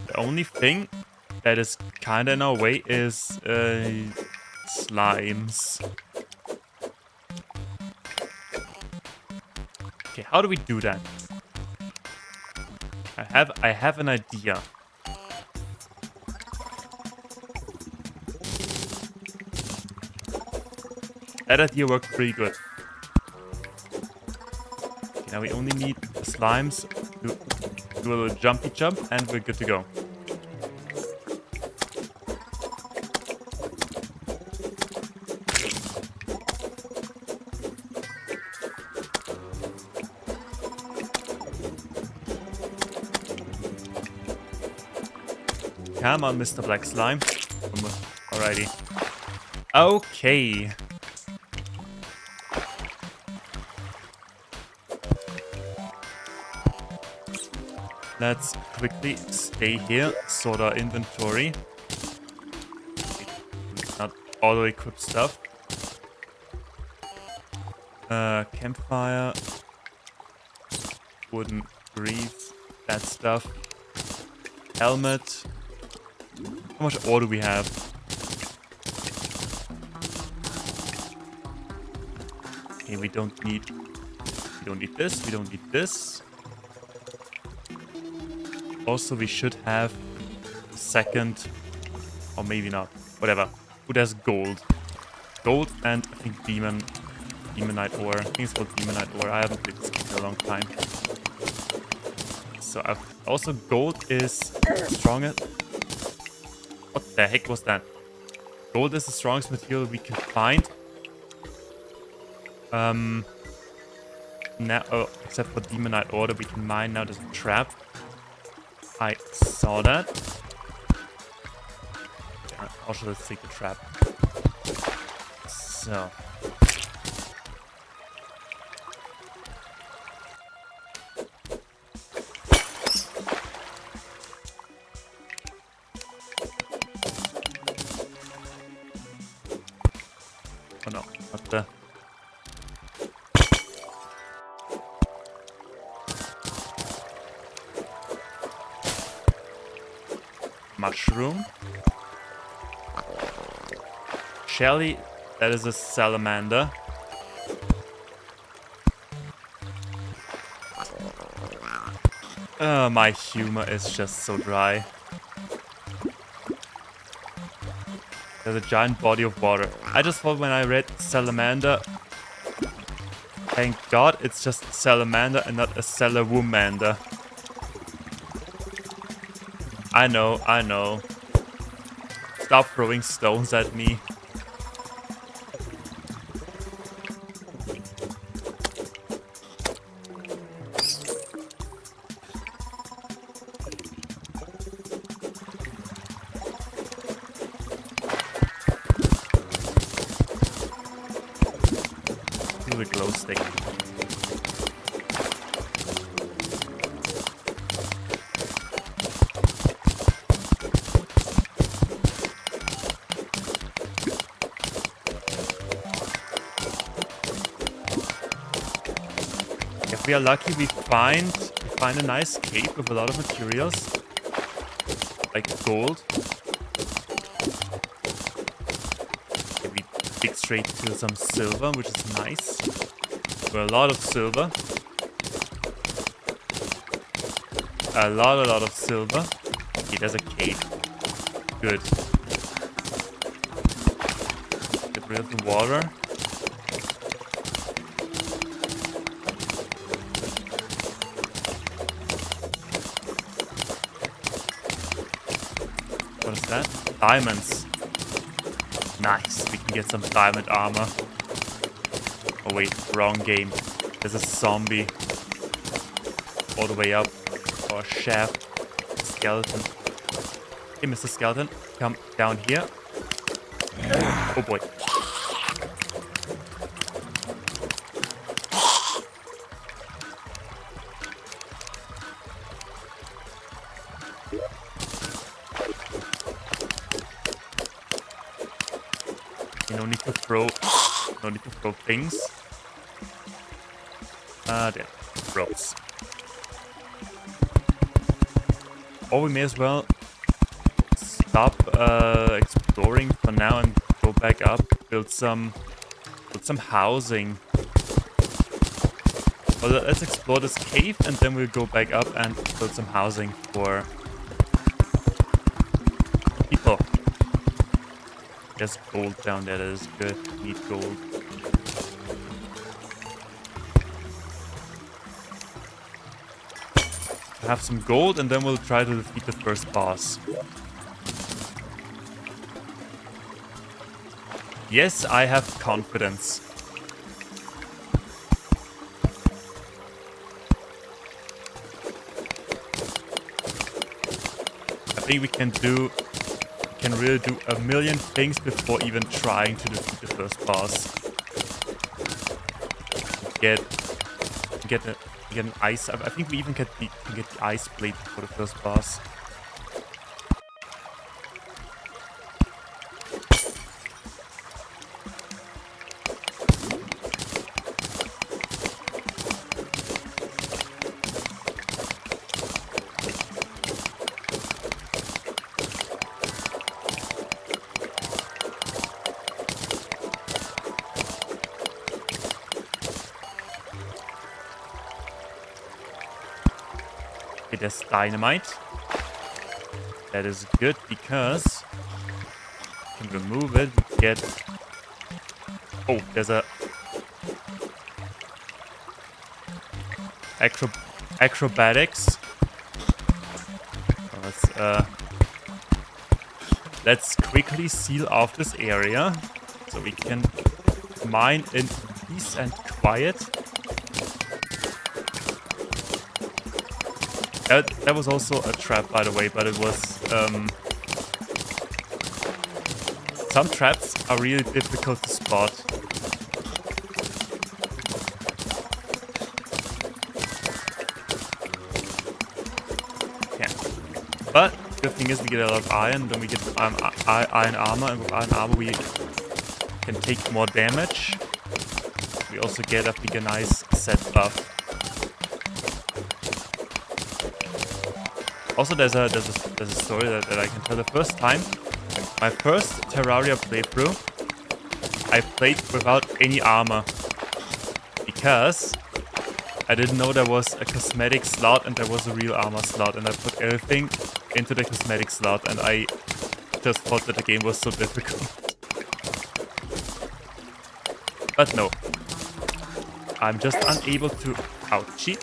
Speaker 1: The only thing that is kinda in our way is slimes. Okay, how do we do that? I have an idea. That idea worked pretty good. Okay, now we only need the slimes to do a little jumpy jump and we're good to go. Come on, Mr. Black Slime. Alrighty. Okay. Let's quickly stay here, sort our inventory. Not auto-equip stuff. Campfire. Wooden greaves. That stuff. Helmet. How much ore do we have? Okay, we don't need this, we don't need this. Also, we should have a second, or maybe not, whatever. Who has gold? Gold and I think demonite ore. I think it's called demonite ore. I haven't played this game in a long time. So also gold is strongest. What the heck was that? Gold is the strongest material we can find. Now, except for demonite ore that we can mine. Now there's a trap. I saw that. Yeah, also let's take the trap. So. Oh no, not the... Mushroom. Shelly, that is a salamander. My humor is just so dry. There's a giant body of water. I just thought when I read salamander, thank God it's just salamander and not a salawoomander. I know. Stop throwing stones at me. Do the glow stick. If we are lucky, we find a nice cave with a lot of materials, like gold. Okay, we dig straight to some silver, which is nice. For a lot of silver. A lot of silver. Okay, there's a cave. Good. Get rid of the water. What is that? Diamonds. Nice. We can get some diamond armor. Oh wait, wrong game. There's a zombie. All the way up. Or a shaft. Skeleton. Hey, Mr. Skeleton. Come down here. Oh boy. No need to throw things. There. Ropes. Or we may as well stop exploring for now and go back up. Build some housing. Well, let's explore this cave and then we'll go back up and build some housing for people. There's gold down there, that is good. Need gold. Have some gold and then we'll try to defeat the first boss. Yes, I have confidence. think we can really do a million things before even trying to defeat the first boss. Get an ice. I think we even can get the ice blade for the first boss. Okay, there's dynamite. That is good because we can remove it. We get. Oh, there's a acrobatics. Let's quickly seal off this area so we can mine in peace and quiet. That was also a trap, by the way, but it was... some traps are really difficult to spot. Yeah. But the good thing is we get a lot of iron, then we get iron armor, and with iron armor we can take more damage. We also get, I think, a nice set buff. Also, there's a story that I can tell. The first time, my first Terraria playthrough, I played without any armor because I didn't know there was a cosmetic slot and there was a real armor slot, and I put everything into the cosmetic slot, and I just thought that the game was so difficult. But no, I'm just unable to... Ouchie.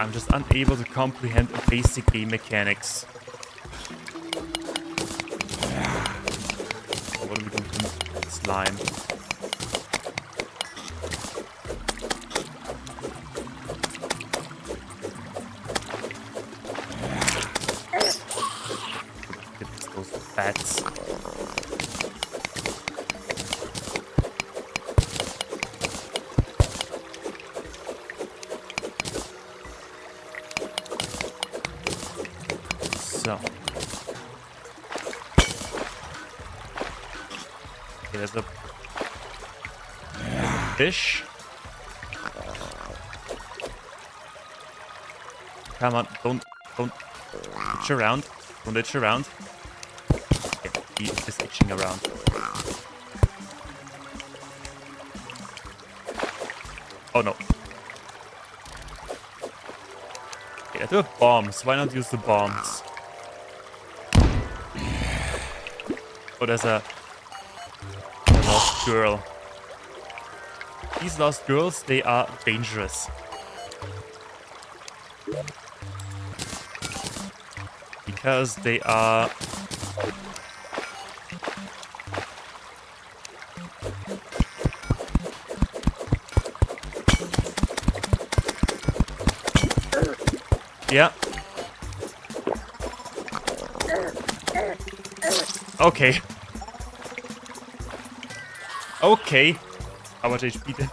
Speaker 1: I'm just unable to comprehend basic game mechanics. What do we do with slime? Get those bats. There's a fish. Come on, don't itch around. Don't itch around. Okay, he is itching around. Oh no. Okay, I do have bombs. Why not use the bombs? Oh, there's a lost girl. These lost girls, they are dangerous. Because they are... Yeah. Okay. Okay. How much HP then?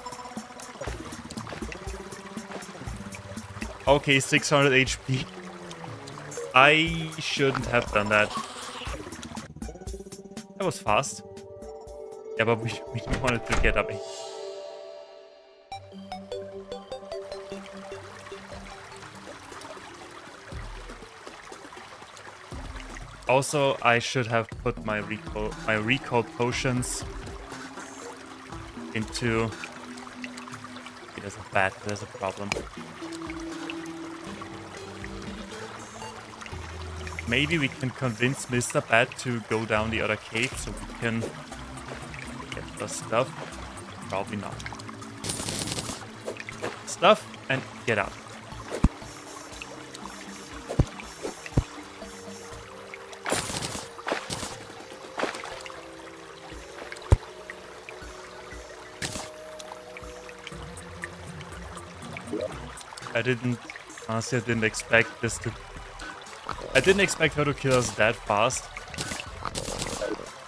Speaker 1: Okay, 600 HP. I shouldn't have done that. That was fast. Yeah, but we wanted to get up. Also, I should have put my recall potions into... Okay, there's a bat, there's a problem. Maybe we can convince Mr. Bat to go down the other cave so we can get the stuff. Probably not. Get the stuff and get out. Honestly, I didn't expect this to I didn't expect her to kill us that fast.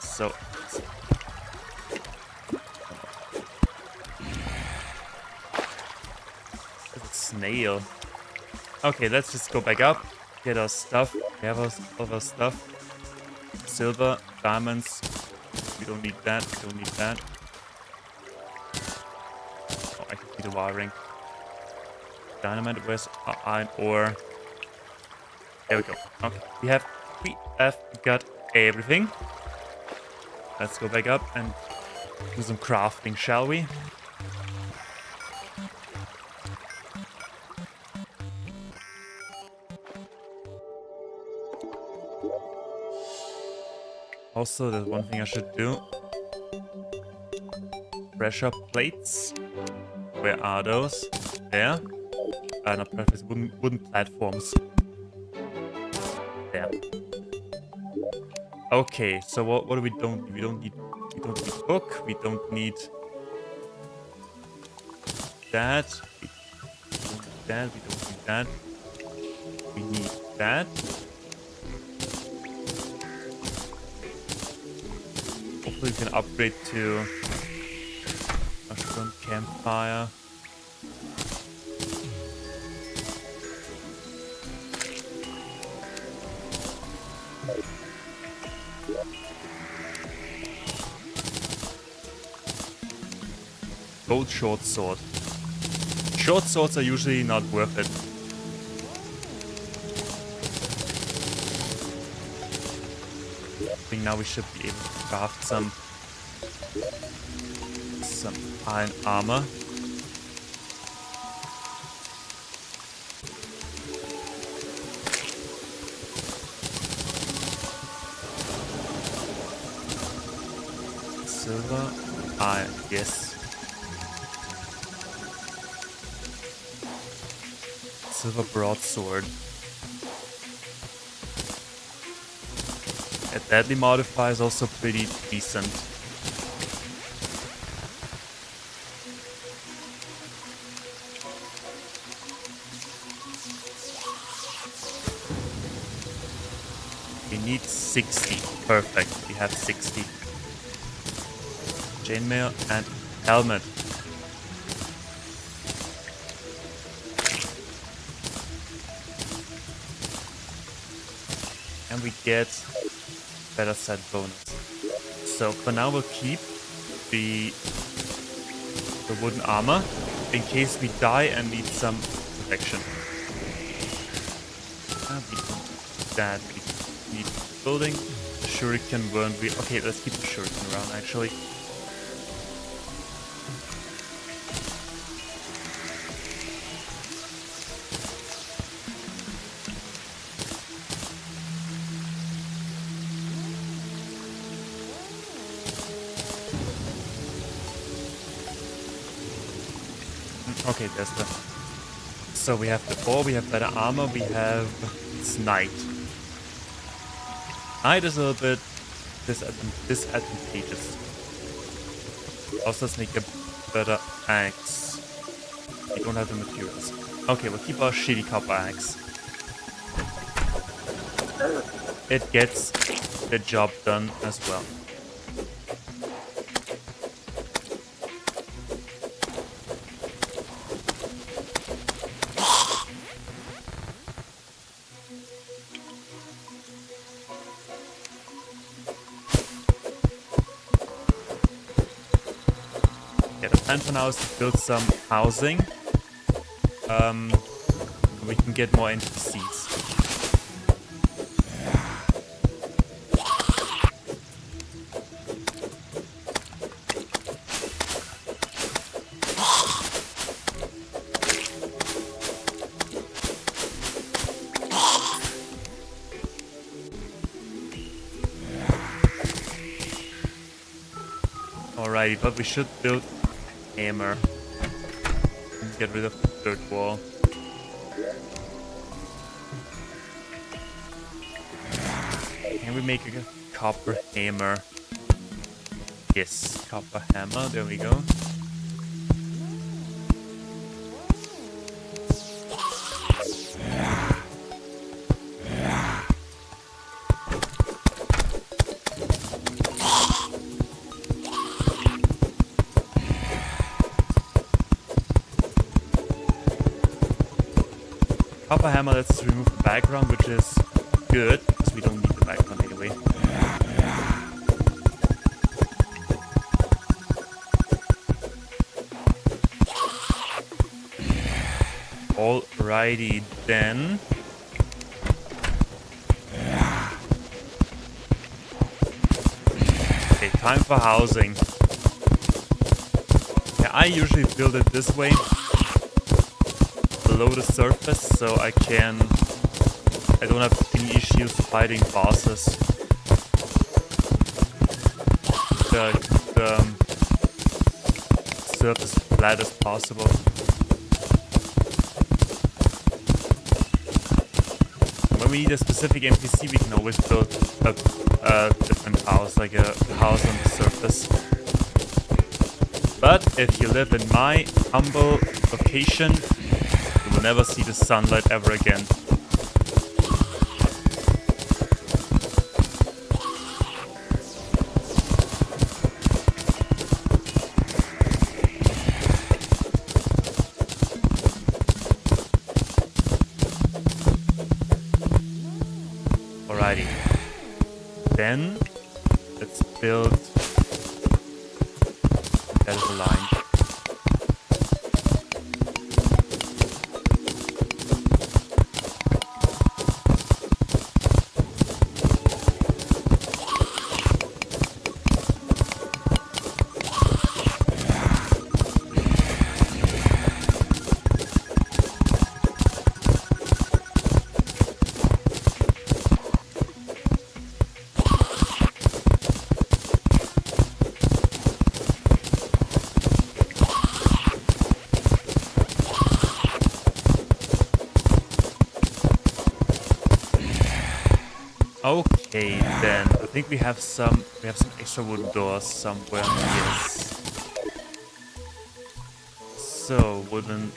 Speaker 1: So... It's a snail. Okay, let's just go back up. Get our stuff. We have all our stuff. Silver, diamonds. We don't need that. We don't need that. Oh, I can see the wiring. Dynamite, where's our iron ore? There we go. Okay, we have got everything. Let's go back up and do some crafting, shall we? Also, there's one thing I should do. Pressure plates. Where are those? There. Not perfect. Wooden platforms. There. Okay, so what do we don't need? We don't need book. We don't need that. We don't need that. We don't need that. We need that. Hopefully we can upgrade to mushroom campfire. Gold short sword. Short swords are usually not worth it. I think now we should be able to craft some iron armor. Silver, iron, yes. Silver broadsword. A deadly modifier is also pretty decent. We need 60. Perfect. We have 60. Chainmail and helmet. And we get better set bonus. So for now we'll keep the wooden armor in case we die and need some protection. We don't need that. We need building. The shuriken won't be... Okay, let's keep the shuriken around actually. Okay, there's the... So we have the ore, we have better armor, we have... It's night. Night is a little bit disadvantageous. Also, let's make a better axe. We don't have the materials. Okay, we'll keep our shitty copper axe. It gets the job done as well. Plan for now is to build some housing. We can get more NPCs. Alrighty, but we should build hammer. Get rid of the third wall. Can we make a copper hammer? Yes, copper hammer. There we go. Copper hammer lets us remove the background, which is good, because we don't need the background anyway. Alrighty then. Okay, time for housing. Yeah, I usually build it this way, below the surface, so I don't have any issues fighting bosses. The surface flat as possible. When we need a specific NPC, we can always build a different house, like a house on the surface. But if you live in my humble location, you will never see the sunlight ever again. Alrighty. Then let's build that is a line. Okay, then I think we have some extra wooden doors somewhere. Yes. So wooden.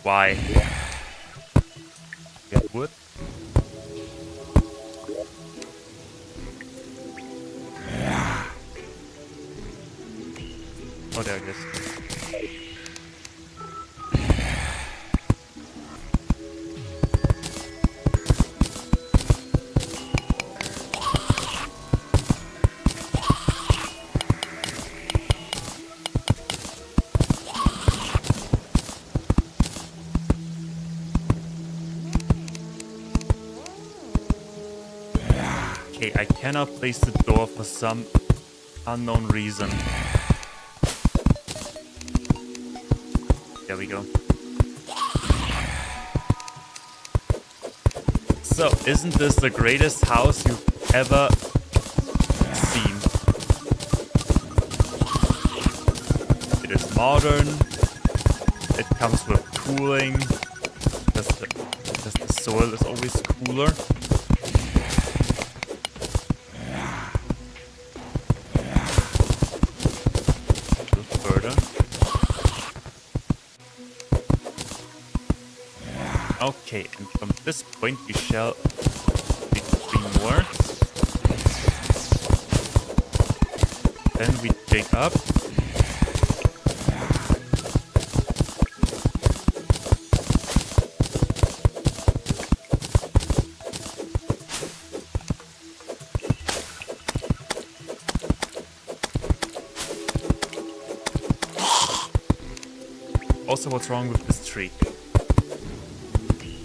Speaker 1: Why? Get wood. Oh, there it is. Okay, I cannot place the door for some unknown reason. There we go. So, isn't this the greatest house you've ever seen? It is modern. It comes with cooling. Because the soil is always cooler. Okay, and from this point we shall dig 3 more. Then we dig up. Also, what's wrong with this tree?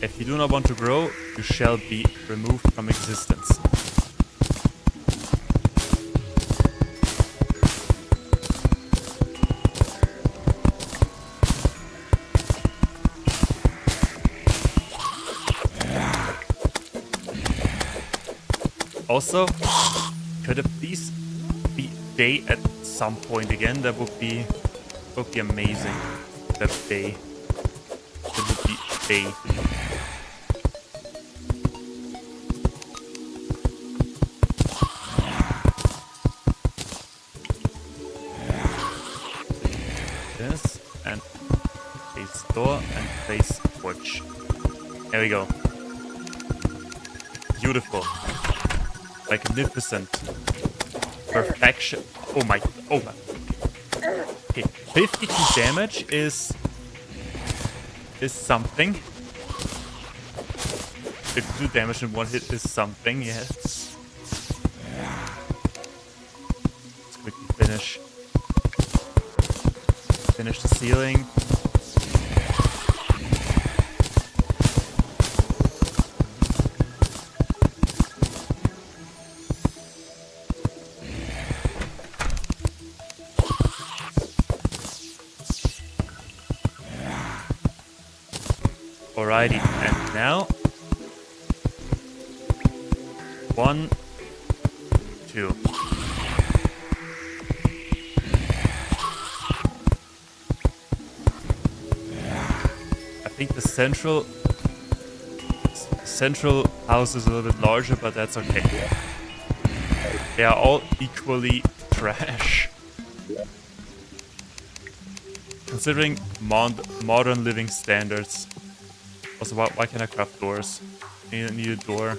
Speaker 1: If you do not want to grow, you shall be removed from existence. Also, could it please be day at some point again? That would be amazing. That day. It would be day. This and place door and place porch. There we go. Beautiful. Magnificent. Perfection. Oh my. Oh my. Okay, 52 damage is something. 52 damage in one hit is something, yes. Let's quickly finish the ceiling. Alrighty, and now 1, 2. I think the central house is a little bit larger, but that's okay. They are all equally trash. Considering modern living standards. Also, why can't I craft doors? Need a door.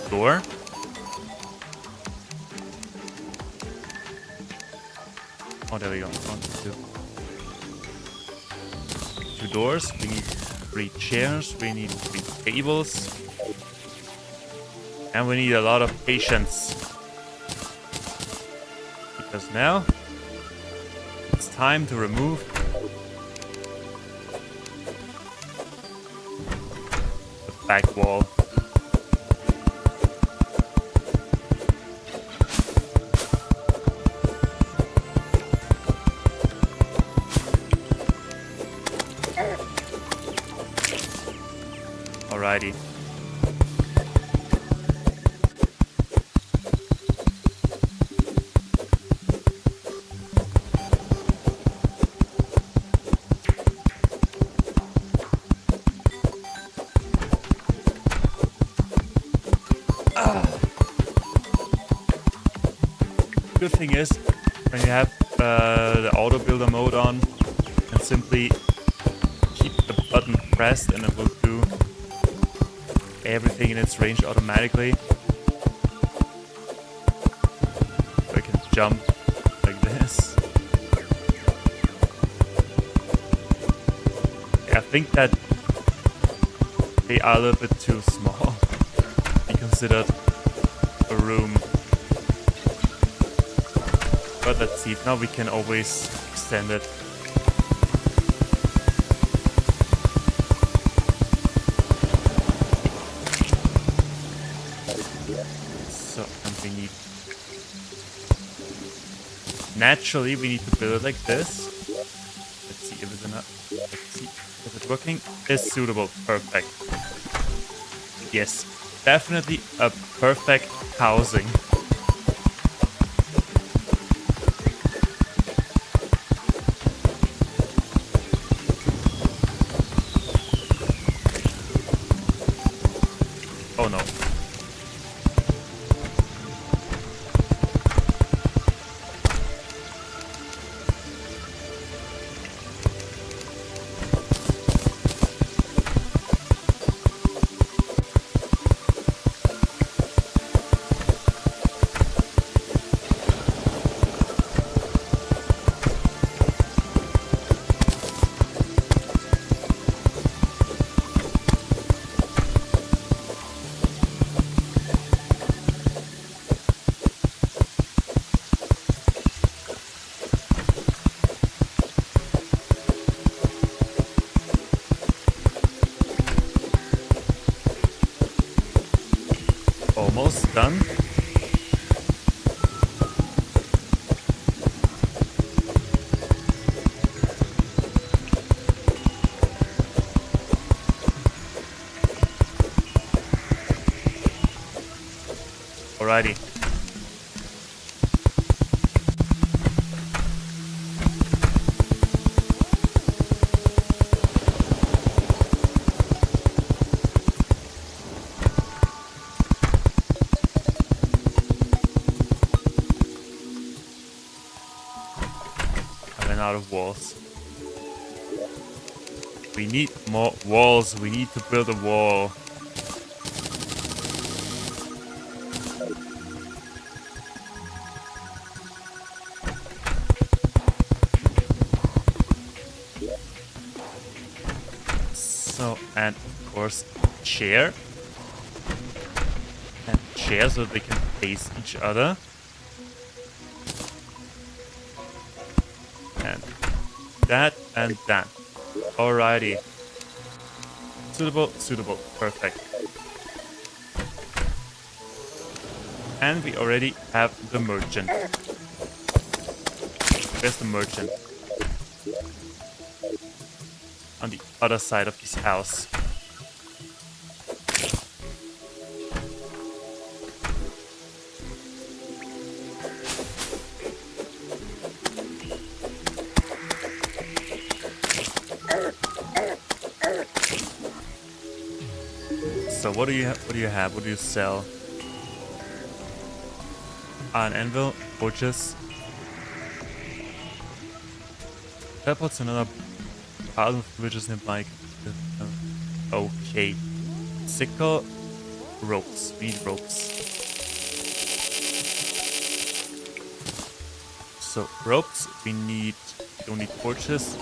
Speaker 1: Door? Oh, there we go. 1, 2. 2 doors. We need 3 chairs. We need 3 tables. And we need a lot of patience. Because now it's time to remove the back wall. Alrighty. Good thing is, when you have the auto builder mode on, you can simply keep the button pressed and it will do everything in its range automatically. So I can jump like this. Yeah, I think that they are a little bit too small to be considered a room. But let's see, now we can always extend it. So, and we need... Naturally, we need to build it like this. Let's see if it's enough. Let's see if it's working. It's suitable. Perfect. Yes, definitely a perfect housing. Oh no. Almost done. Alrighty. Out of walls. We need more walls. We need to build a wall. and of course chair. And chair so they can face each other. And that and that. Alrighty. Suitable, suitable, perfect. And we already have the merchant. Where's the merchant? On the other side of this house. So what do you have? What do you have? What do you sell? An anvil, torches. Teleports another pile of villages nearby. Okay. Sickle, ropes. We need ropes. So ropes. We need. We don't need torches.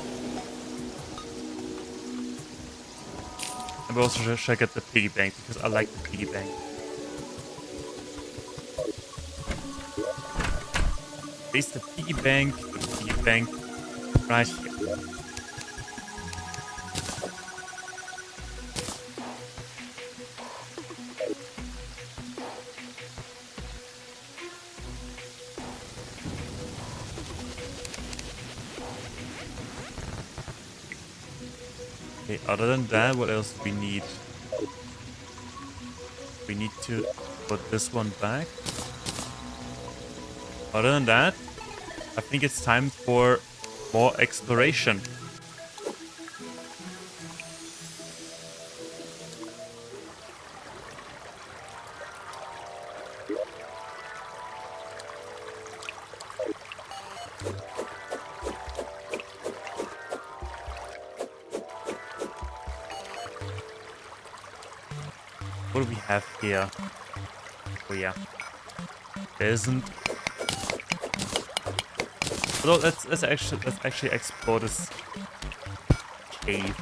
Speaker 1: And we also should get the piggy bank because I like the piggy bank. Place the piggy bank right here. Okay, other than that, what else do we need? We need to put this one back. Other than that, I think it's time for more exploration. What do we have here? Oh yeah. There isn't. Although let's actually explore this cave.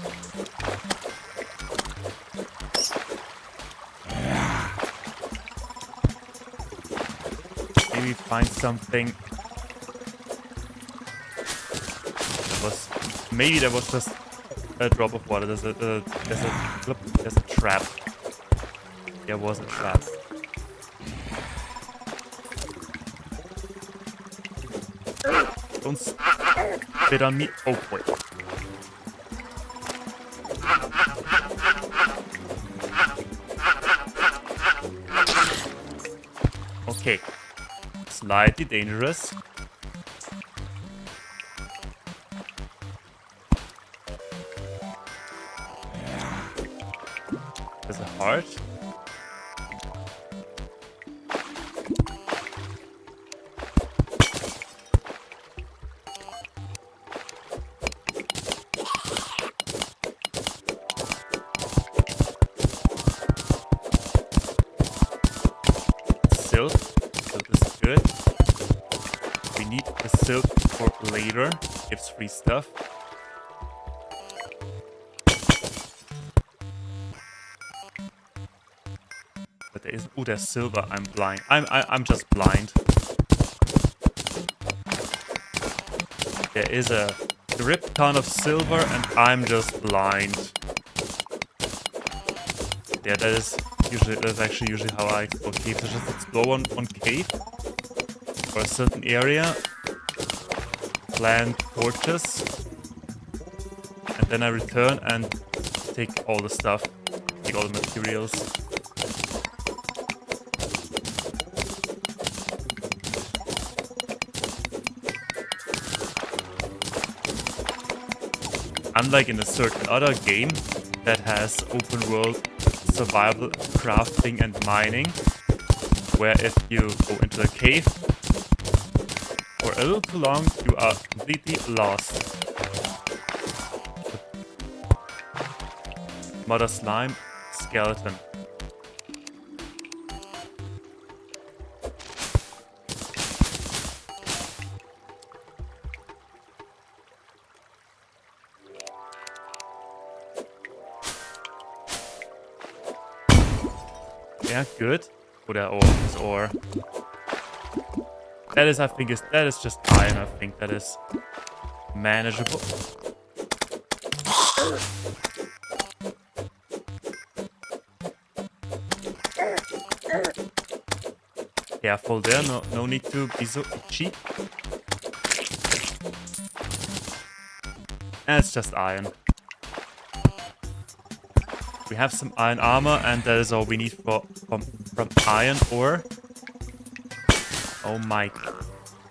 Speaker 1: Maybe find something. Maybe there was just a drop of water. There's a trap. There was a trap. Don't spit on me. Oh boy. Okay. Slightly dangerous. There's a heart. Silk. So this is good. We need the silk for later. Gives free stuff. But there isn't. Oh, there's silver. I'm blind. I'm just blind. There is a grip ton of silver, and I'm just blind. Yeah, that's actually usually how I explore caves. I just explore one cave for a certain area, plant torches, and then I return and take all the stuff, take all the materials. Unlike in a certain other game that has open world survival, crafting and mining, where if you go into a cave for a little too long, you are completely lost. Mother slime, skeleton. Yeah, good. Oder or. That is, I think, that is just iron. I think that is manageable. Careful there. No need to be so itchy. And it's just iron. We have some iron armor, and that is all we need from iron ore. Oh my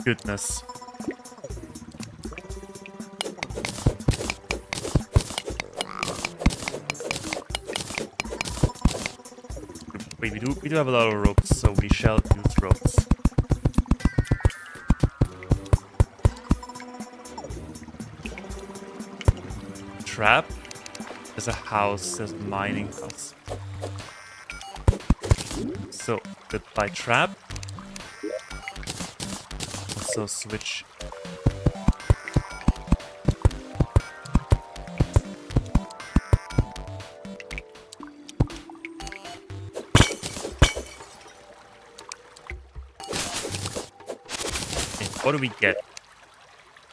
Speaker 1: goodness. Wait, we do have a lot of ropes, so we shall use ropes. Trap. There's a house. There's a mining house. So, goodbye trap. Also switch. And what do we get?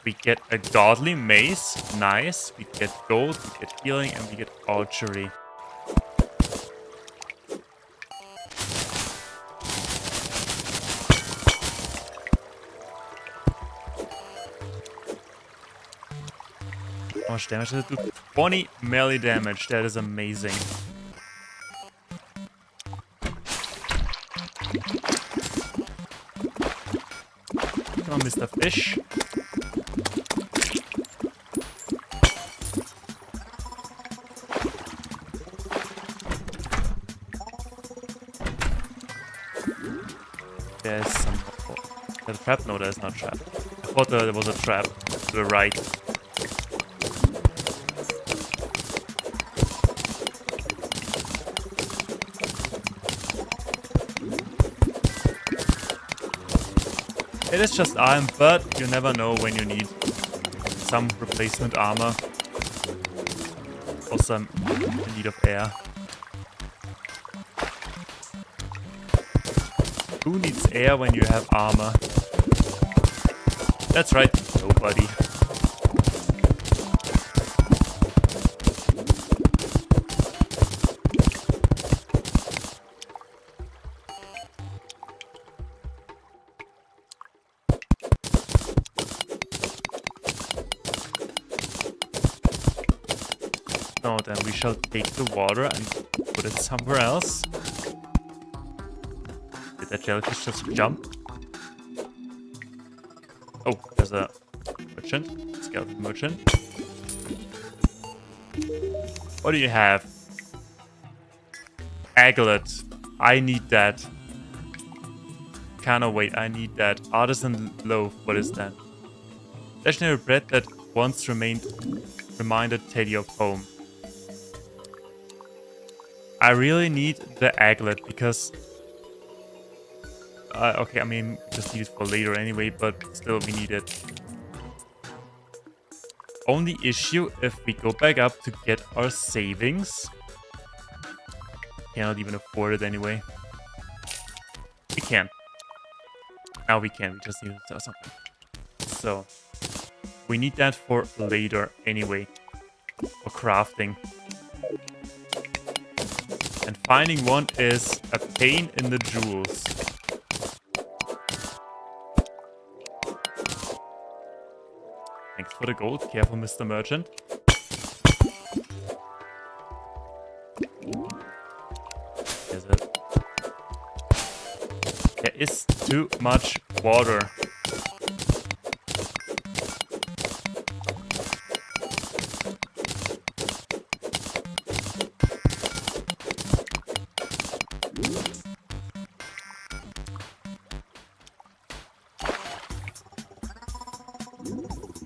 Speaker 1: We get a godly mace, nice. We get gold, we get healing, and we get archery. How much damage does it do? 20 melee damage, that is amazing. Come on, Mr. Fish. There's some... Is that a trap? No, there's not a trap. I thought there was a trap to the right. It is just iron, but you never know when you need some replacement armor. Also, I'm in need of air. Who needs air when you have armor? That's right, nobody. No, then we shall take the water and put it somewhere else. Did that jellyfish just jump? Oh, there's a merchant. Skeleton merchant. What do you have? Aglet. I need that. Cannot wait, I need that. Artisan loaf. What is that? Legendary bread that once reminded Teddy of home. I really need the aglet because... okay, I mean, just need it for later anyway, but still we need it. Only issue if we go back up to get our savings. Cannot even afford it anyway. We can. Now we can, we just need to sell something. So, we need that for later anyway. For crafting. And finding one is a pain in the jewels. Thanks for the gold. Careful, Mr. Merchant. There is too much water.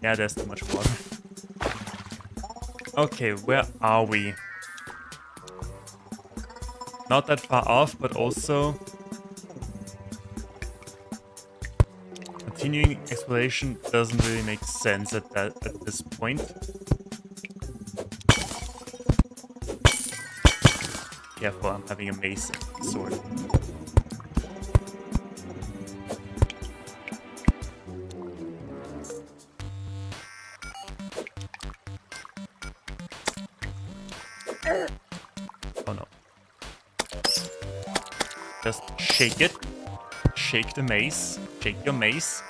Speaker 1: Yeah, there's too much water. Okay, where are we? Not that far off, but also... continuing exploration doesn't really make sense at this point. Careful, I'm having a mace sword. Oh no. Just shake it. Shake the mace. Shake your mace.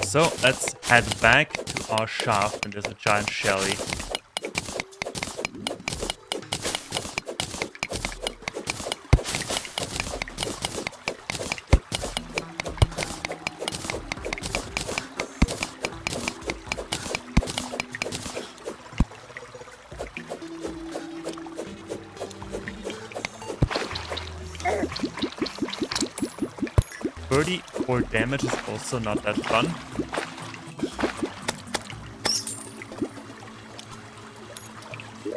Speaker 1: So let's head back to our shaft, and there's a giant shelly. For damage is also not that fun.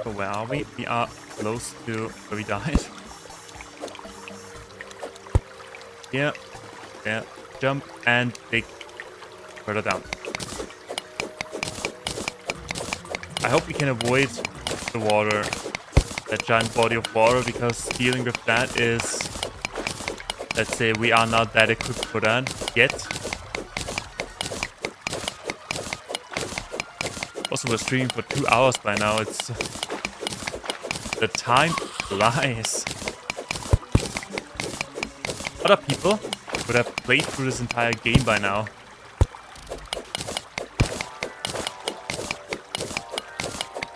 Speaker 1: So where are we? We are close to where we died. Here, there, jump and dig further down. I hope we can avoid the water, that giant body of water, because dealing with that is, let's say, we are not that equipped for that yet. Also, we're streaming for 2 hours by now. It's the time flies. Other people would have played through this entire game by now.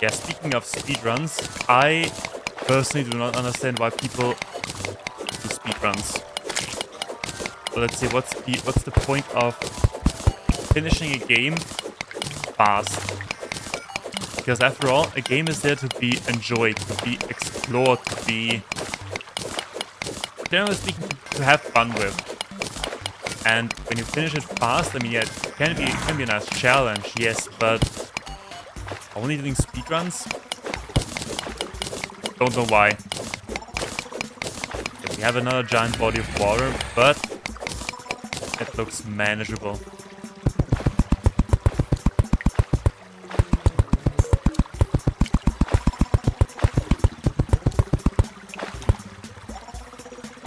Speaker 1: Yeah, speaking of speedruns, I personally do not understand why people do speedruns. So let's see, what's the point of finishing a game fast? Because after all, a game is there to be enjoyed, to be explored, to be, generally speaking, to have fun with. And when you finish it fast, I mean, yeah, it can be a nice challenge, yes, but only doing speedruns? Don't know why. Okay, we have another giant body of water, but it looks manageable.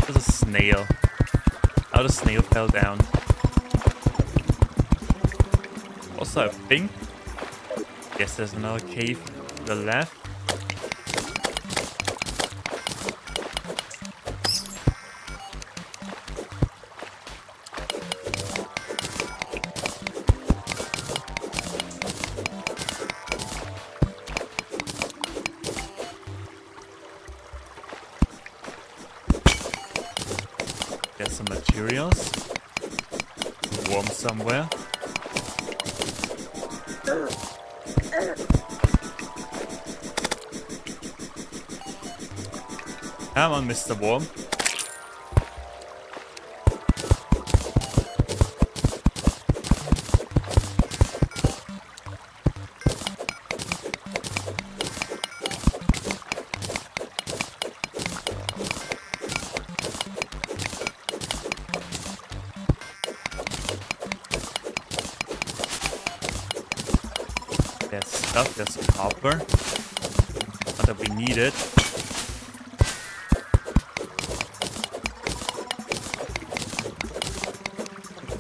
Speaker 1: There's a snail. How the snail fell down. Also, I think, yes, there's another cave to the left. There's some materials. Warm somewhere. Come on, Mr. Worm. There's stuff, there's copper. Not that we need it.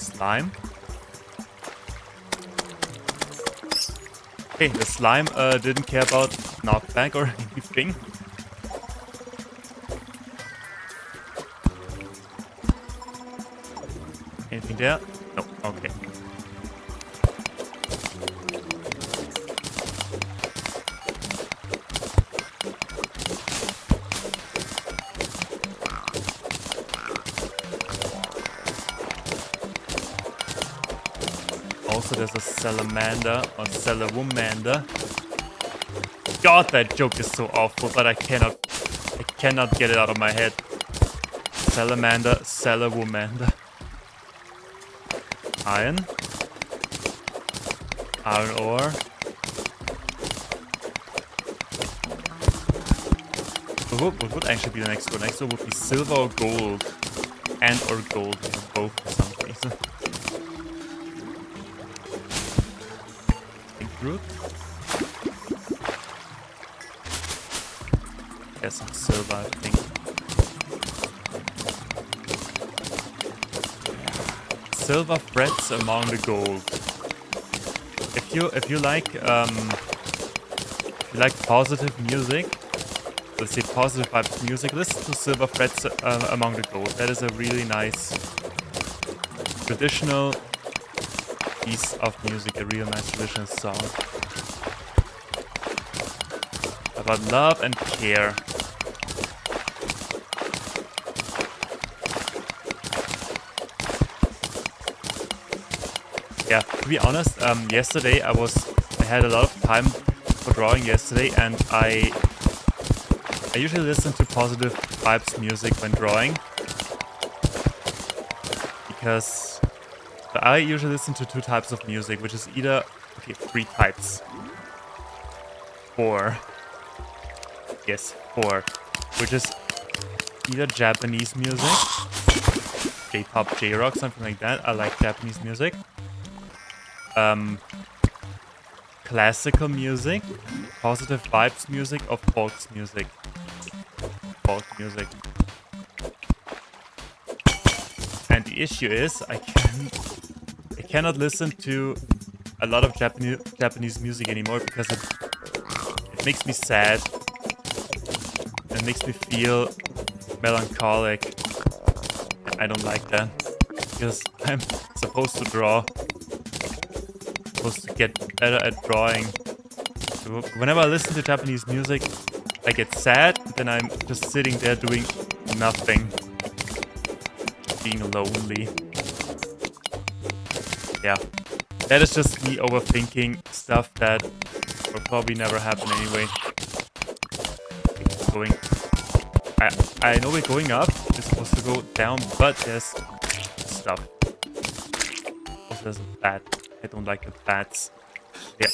Speaker 1: Slime. Okay, the slime didn't care about knockback or anything. Anything there? No, okay. Also, there's a salamander or salawoomander. God, that joke is so awful, but I cannot get it out of my head. Salamander, salawoomander. Iron. Iron ore. What would actually be the next one? Next one would be silver or gold. And or gold, both for some reason. beetroot. There's some silver, I think. Silver threads among the gold. If you like positive music, let's say positive vibes music, listen to Silver Threads Among the Gold. That is a really nice traditional piece of music, a real nice traditional song about love and care. Yeah, to be honest, yesterday I had a lot of time for drawing yesterday, and I usually listen to positive vibes music when drawing, because I usually listen to 2 types of music, which is either, okay, 3 types. 4. Yes, 4. Which is either Japanese music, J-pop, J-rock, something like that. I like Japanese music. Classical music, positive vibes music, or folk music. Folk music. And the issue is, I cannot listen to a lot of Japanese music anymore because it makes me sad. It makes me feel melancholic. I don't like that because I'm supposed to draw. Supposed to get better at drawing. So whenever I listen to Japanese music, I get sad, then I'm just sitting there doing nothing. Being lonely. Yeah. That is just me overthinking stuff that will probably never happen anyway. I know we're going up. It's supposed to go down, but there's stuff. Also, there's a bat. I don't like the bats. Yeah.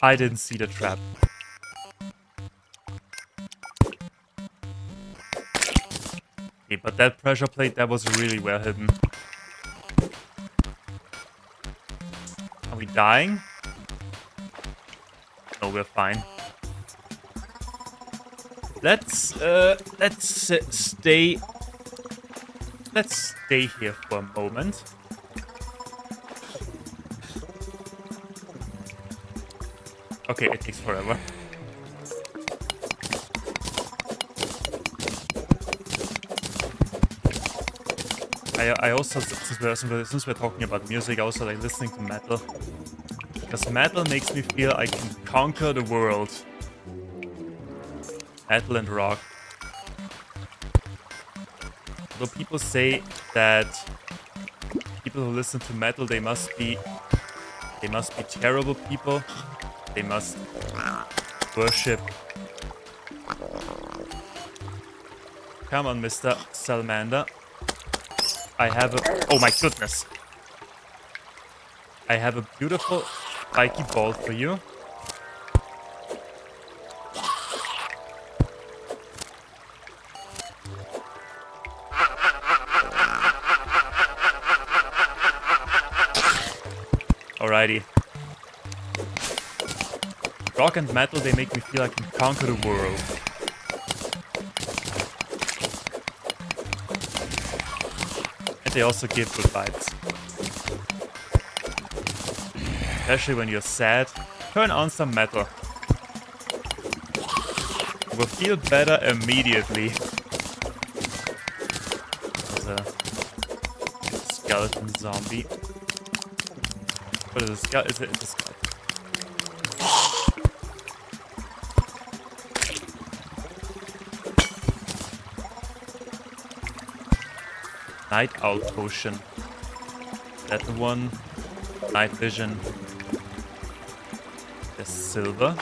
Speaker 1: I didn't see the trap. Okay, but that pressure plate, that was really well hidden. Are we dying? No, we're fine. Let's stay here for a moment. Okay, it takes forever. I also, since we're talking about music, I also like listening to metal. Because metal makes me feel I can conquer the world. Metal and rock. Although people say that people who listen to metal, they must be terrible people. They must worship. Come on, Mr. Salamander. I have a... Oh my goodness. I have a beautiful spiky ball for you. Alrighty. Rock and metal, they make me feel I can conquer the world. And they also give good vibes. Especially when you're sad, turn on some metal. You will feel better immediately. There's a skeleton zombie. What is a skeleton? It's a skeleton. Night Owl Potion. That the one. Night Vision. There's silver.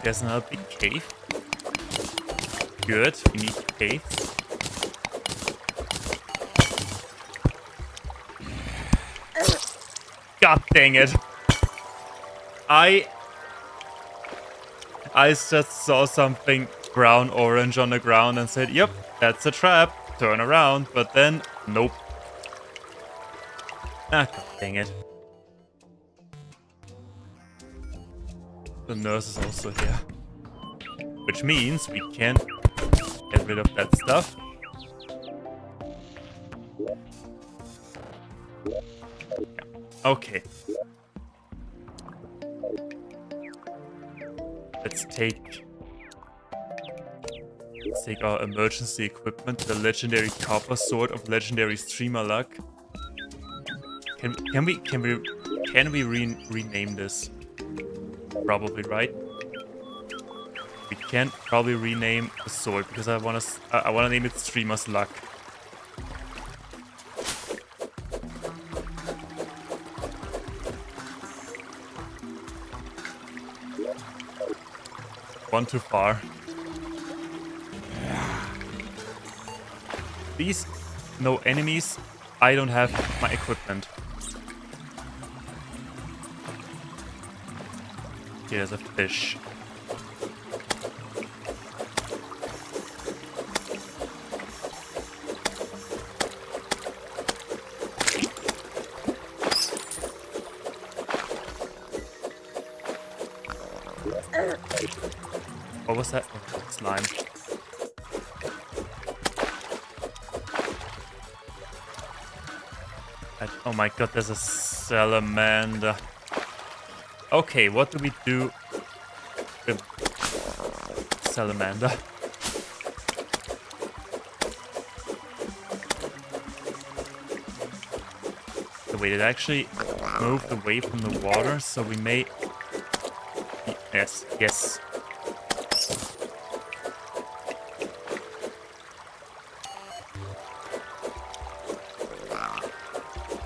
Speaker 1: there's another big cave. Good, we need caves. God dang it. I just saw something brown orange on the ground and said, yep, that's a trap. Turn around, but then, nope. Ah, god dang it. The nurse is also here. Which means we can get rid of that stuff. Yeah. Okay. Let's take our emergency equipment, the legendary copper sword of legendary streamer luck. Can we rename this? Probably, right? We can probably rename the sword because I wanna name it Streamer's Luck. One too far. Please, no enemies. I don't have my equipment. Here's a fish. What was that? Oh, slime. Oh my god, there's a salamander. Okay, what do we do with salamander? Wait, it actually moved away from the water, so we may... Yes, yes.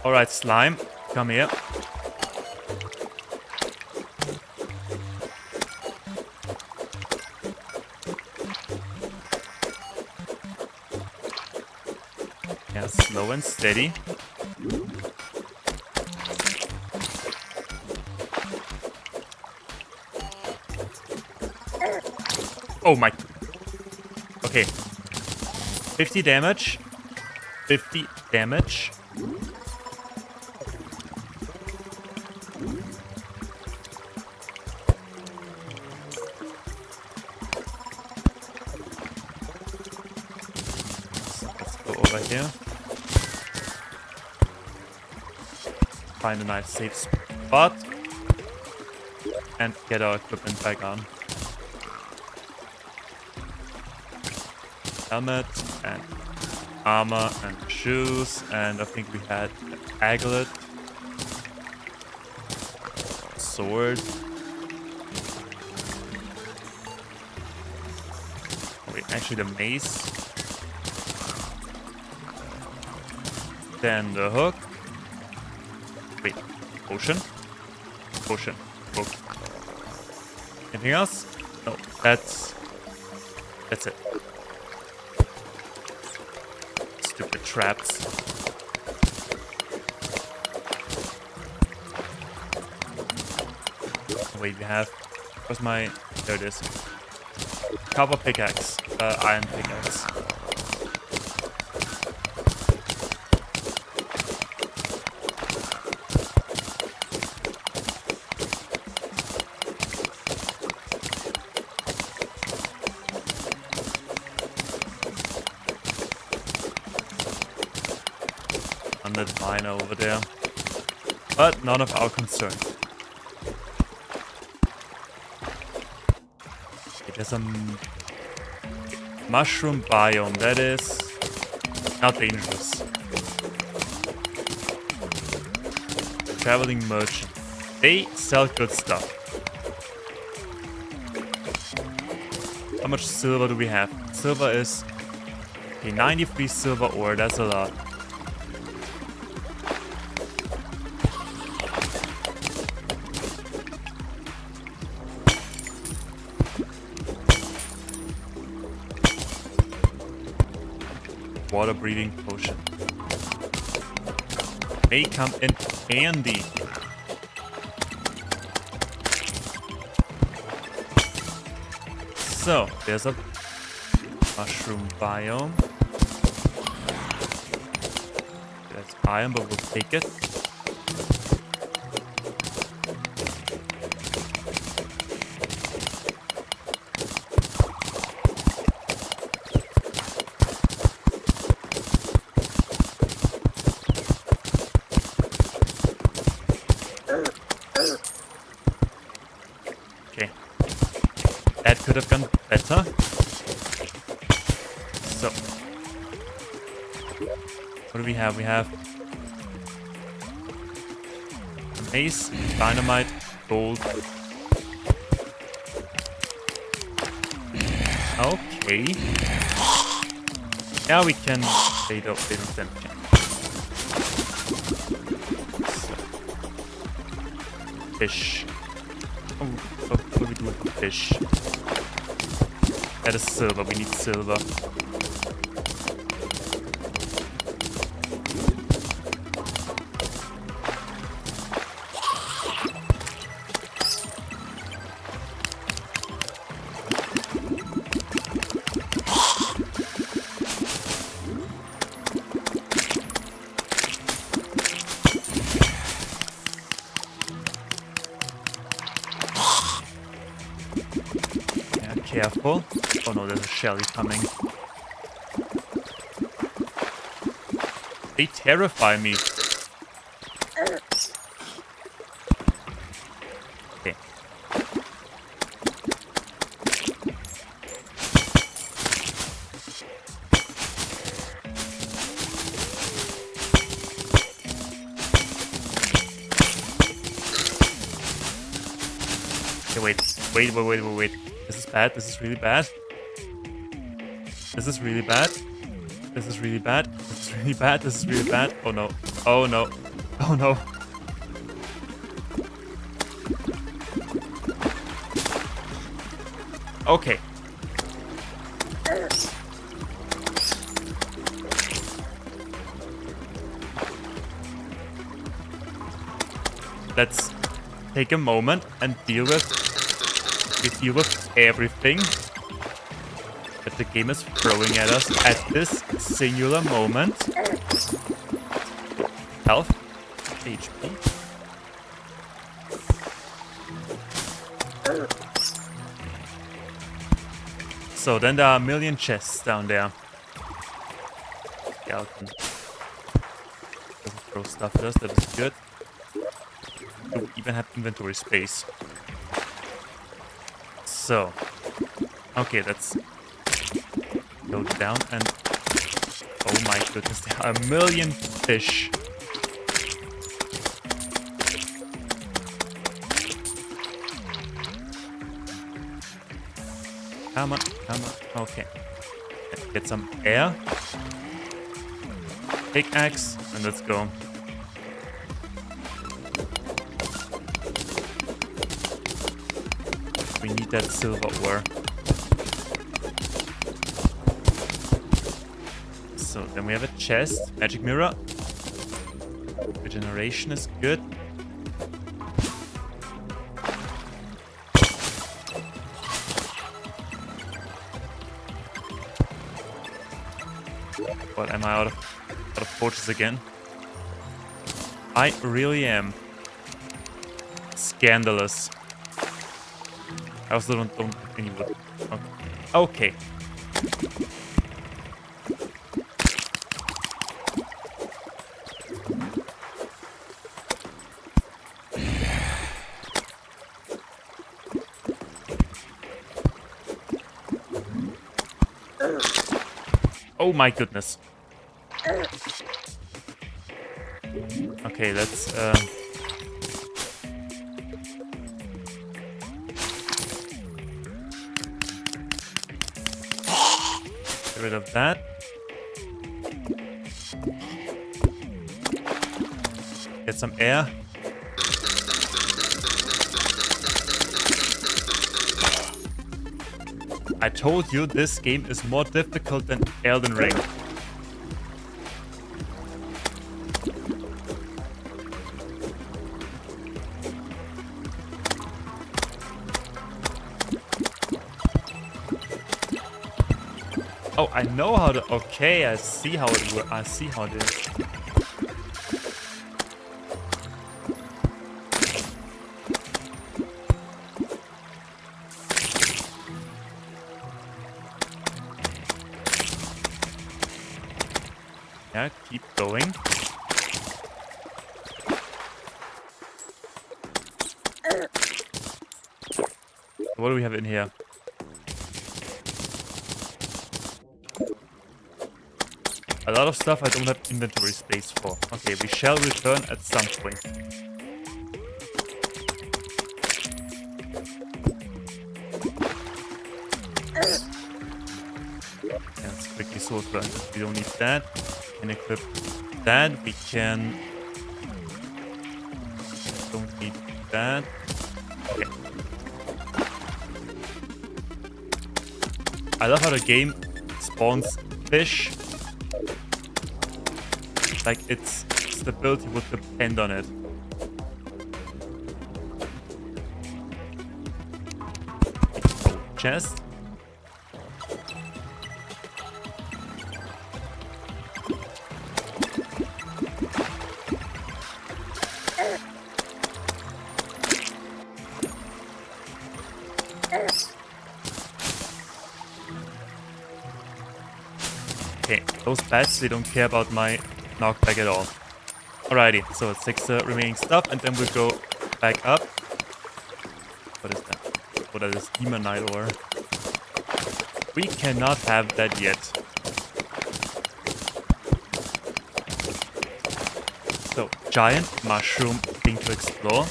Speaker 1: Alright, slime, come here. Yeah, slow and steady. Oh my... Okay. 50 damage. 50 damage. Let's go over here. Find a nice safe spot. And get our equipment back on. Helmet and armor and shoes, and I think we had an aglet, sword. Wait, actually the mace. Then the hook. Wait, potion? Potion. Hook. Anything else? No, that's it. Stupid traps. Wait, we have... Where's my... There it is. Copper pickaxe. Iron pickaxe. That mine over there, but none of our concern. There's a mushroom biome that is not dangerous. Traveling merchant. They sell good stuff. How much silver do we have? Silver is okay, 93 silver ore. That's a lot. water breathing potion. May come in handy. So, there's a mushroom biome. That's iron, but we'll take it. Okay. That could have gone better. So, what do we have? We have mace, dynamite, gold. Okay. Now we can. They don't stand a chance. So. Fish. Oh, what do we do with the fish? That is silver. We need silver. Careful. Oh no, there's a Shelly coming. They terrify me. Okay. Okay, wait. This is bad. This is really bad. This is really bad. This is really bad. This is really bad. This is really bad. Oh no. Oh no. Oh no. Okay. Let's take a moment and deal with everything that the game is throwing at us at this singular moment. Health, HP. So then there are a million chests down there. Skeleton. Doesn't throw stuff at us, that is good. We even have inventory space. So, okay, let's go down and... Oh my goodness, there are a million fish. Come on. Okay. Get some air. Pickaxe, and let's go. We need that silver ore. So then we have a chest, magic mirror. Regeneration is good. What, am I out of torches again? I really am. Scandalous. I also don't think you would. Okay. Oh my goodness. Okay, let's get rid of that. Get some air. I told you this game is more difficult than Elden Ring. Oh, I know how to... Okay, I see how it works. I see how it is. Yeah, keep going. What do we have in here? A lot of stuff I don't have inventory space for. Okay, we shall return at some point. Let's quickly sort run. We don't need that. We can equip that. We can... Don't need that. Okay. I love how the game spawns fish. Like its stability would depend on it. Chest. Okay, those bats, they don't care about my knockback at all. Alrighty, so let's take the remaining stuff and then we'll go back up. What is that? What is this? Demonite ore? We cannot have that yet. So, giant mushroom thing to explore.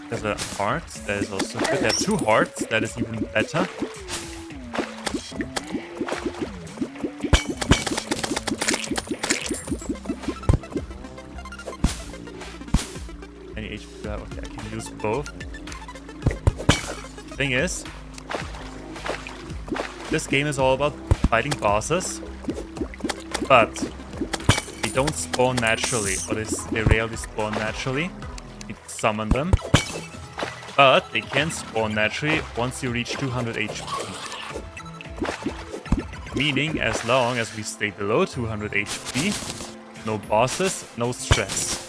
Speaker 1: There's a heart, that is also good. There are 2 hearts, that is even better. Any HP do I have? Okay, I can use both. Thing is, this game is all about fighting bosses, but they don't spawn naturally, or they rarely spawn naturally. You summon them. But they can spawn naturally once you reach 200 HP. Meaning, as long as we stay below 200 HP, no bosses, no stress.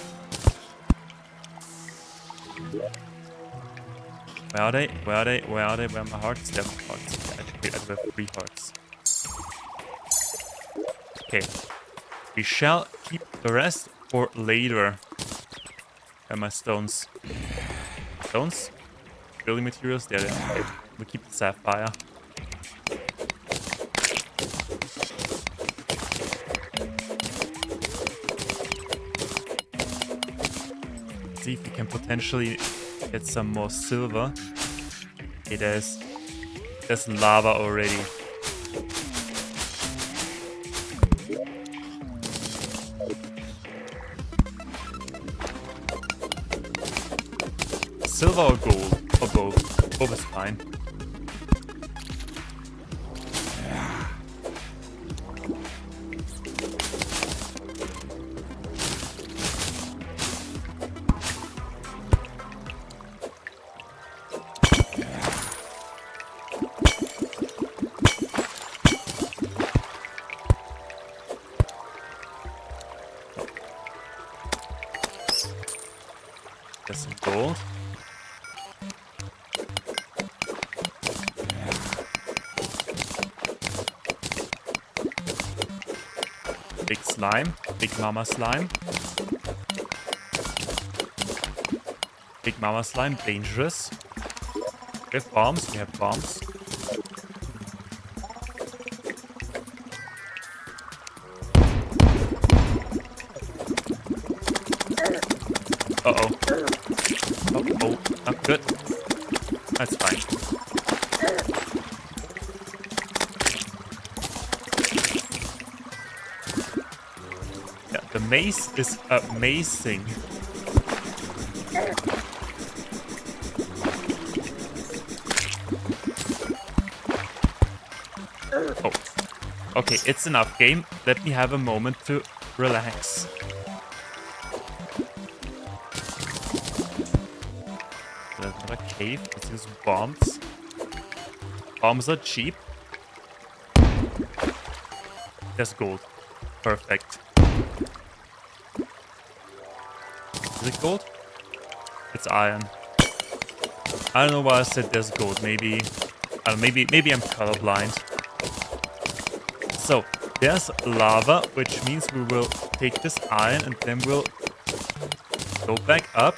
Speaker 1: Where are they? Where are they? Where are they? Where are my hearts? There are my hearts. Actually, I do have 3 hearts. Okay. We shall keep the rest for later. Where are my stones? Stones? Building materials? There they are. Okay. We keep the sapphire. See if we can potentially get some more silver. Okay, there's lava already. Silver or gold? Or both? Both is fine. There's some gold. Big slime. Big mama slime. Big mama slime. Dangerous. We have bombs. We have bombs. Uh-oh. Oh, not good. That's fine. Yeah, the maze is amazing. Oh. Okay, it's enough game. Let me have a moment to relax. Another cave. Let's use bombs. Bombs are cheap. There's gold. Perfect. Is it gold? It's iron. I don't know why I said there's gold. Maybe I'm colorblind. So there's lava, which means we will take this iron and then we'll go back up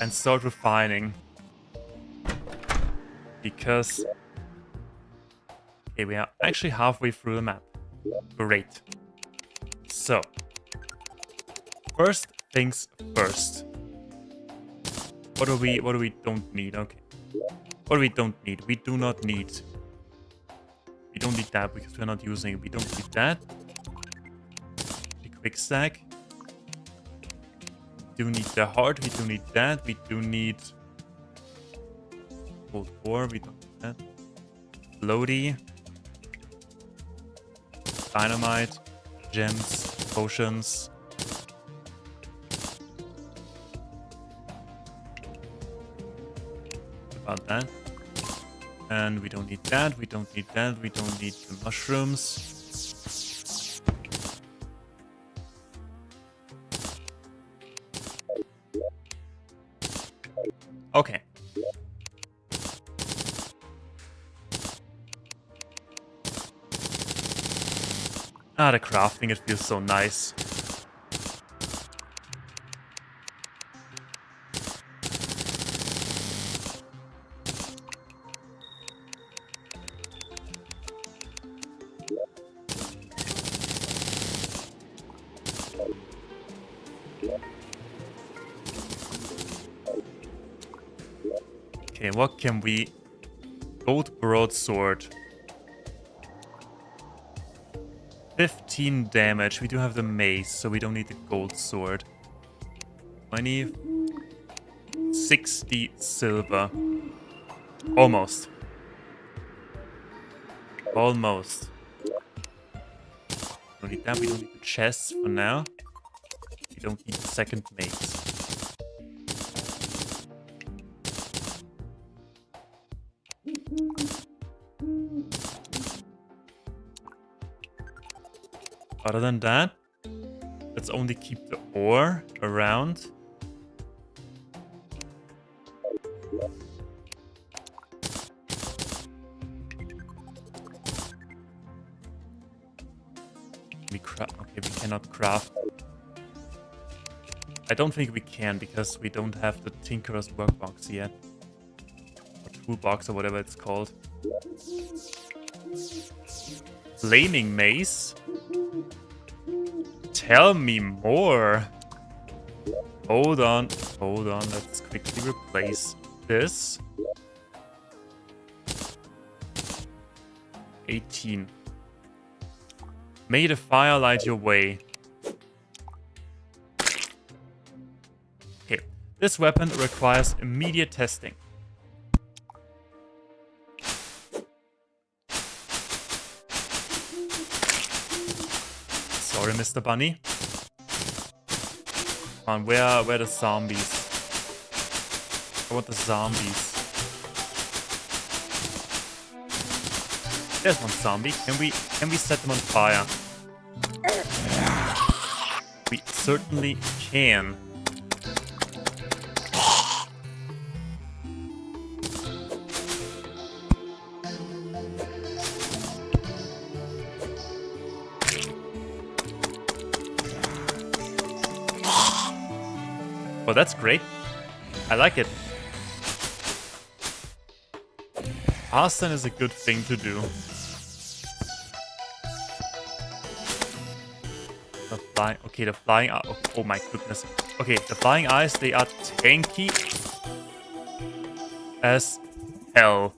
Speaker 1: and start refining. Because okay, we are actually halfway through the map. Great. So first things first. What do we don't need? Okay. What do we don't need? We do not need. We don't need that because we're not using it. We don't need that. The quick stack. We do need the heart. We do need that. We do need gold ore. We don't need that. Floaty. Dynamite. Gems. Potions. About that. And we don't need that, we don't need that, we don't need the mushrooms. Okay. Ah, the crafting, it feels so nice. Okay, what can we... Gold broadsword. 15 damage. We do have the mace, so we don't need the gold sword. 20... 60 silver. Almost. Almost. We don't need that. We don't need the chests for now. We don't need the second mace. Other than that, let's only keep the ore around. Okay, we cannot craft. I don't think we can because we don't have the Tinkerer's workbox yet. Or toolbox or whatever it's called. Flaming mace? Tell me more. Hold on. Let's quickly replace this. 18. May the fire light your way. Okay. This weapon requires immediate testing. Sorry, Mr. Bunny. Come on, where are the zombies? I want the zombies. There's one zombie. Can we set them on fire? We certainly can. Oh, that's great. I like it. Arson is a good thing to do. The flying... Okay, the flying... Oh my goodness. Okay, the flying eyes, they are tanky as hell.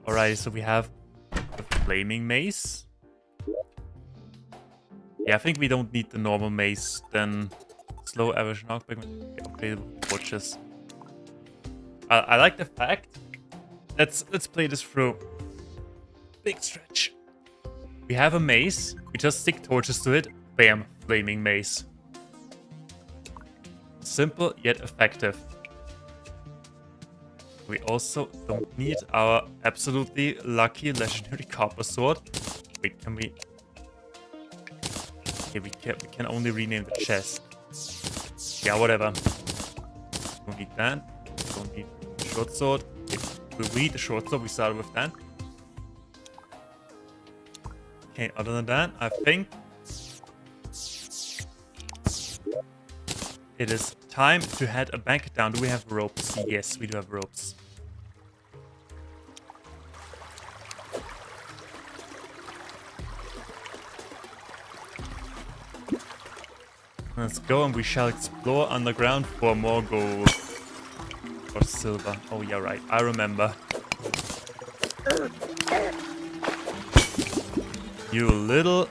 Speaker 1: Alright, so we have the flaming mace. Yeah, I think we don't need the normal mace. Then slow average knockback. Upgradable torches. I like the fact. Let's play this through. Big stretch. We have a mace. We just stick torches to it. Bam. flaming mace. Simple yet effective. We also don't need our absolutely lucky legendary copper sword. Wait, can we... Okay, we can only rename the chest. Yeah, whatever. Don't need that. Don't need the short sword. Okay, we need the short sword. We started with that. Okay, other than that, I think it is time to head back down. Do we have ropes? Yes, we do have ropes. Let's go and we shall explore underground for more gold. Or silver. Oh yeah, right. I remember. You little...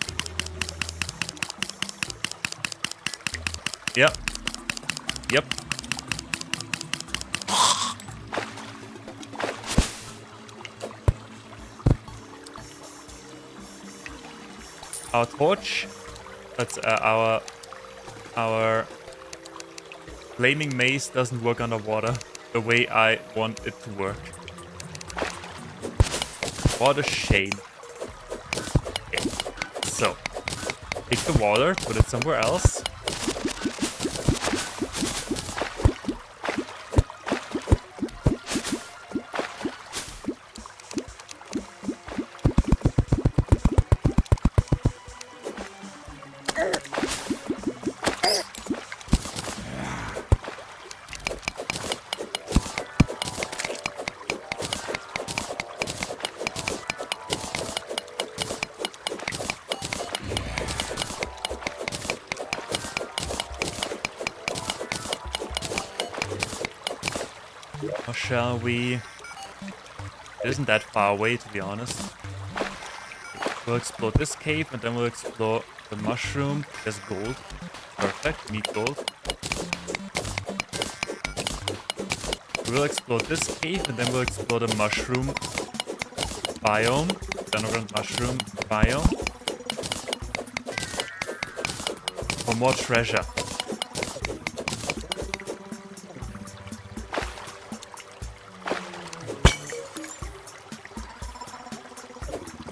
Speaker 1: Yep. Yep. Our torch. That's our flaming mace doesn't work underwater the way I want it to work. What a shame. Okay. So, take the water, put it somewhere else. Or shall we? It isn't that far away, to be honest. We'll explore this cave and then we'll explore the mushroom. There's gold. Perfect. Need gold. We'll explore this cave and then we'll explore the mushroom biome. The underground mushroom biome. For more treasure.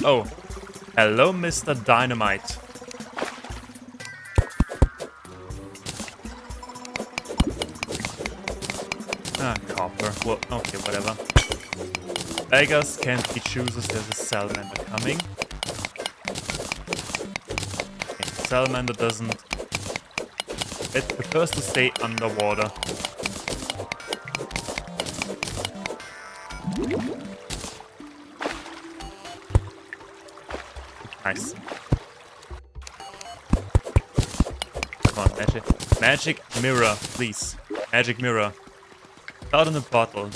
Speaker 1: Oh, hello, Mr. Dynamite. Ah, copper. Well, okay, whatever. Beggars can't be choosers. There's a salamander coming. Okay, salamander doesn't... It prefers to stay underwater. Nice. Come on, magic. Magic mirror, please. Magic mirror. Out in a bottle.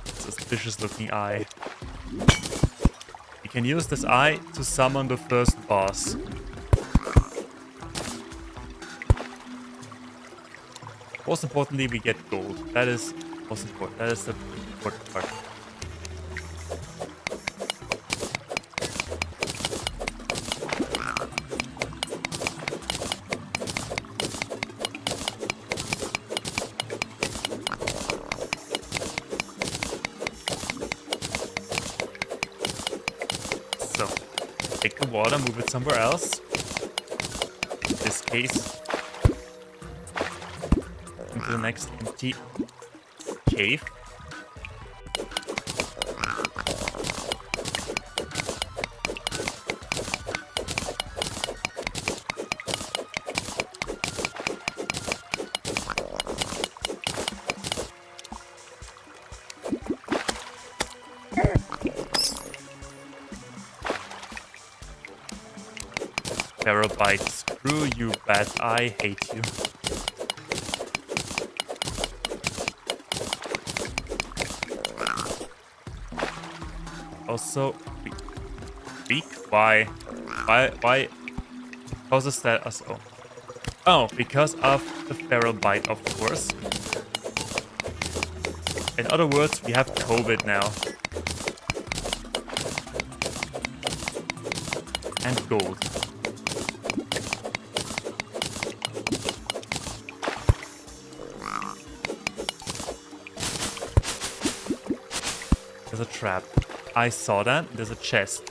Speaker 1: Suspicious looking eye. We can use this eye to summon the first boss. Most importantly, we get gold. That is most important. That is the important part. Take the water, move it somewhere else. In this case, into the next empty cave. Terabyte, screw you, bat. I hate you. Also, weak? Why? Causes that us? Oh, because of the feral bite, of course. In other words, we have COVID now. And gold. There's a trap. I saw that. There's a chest.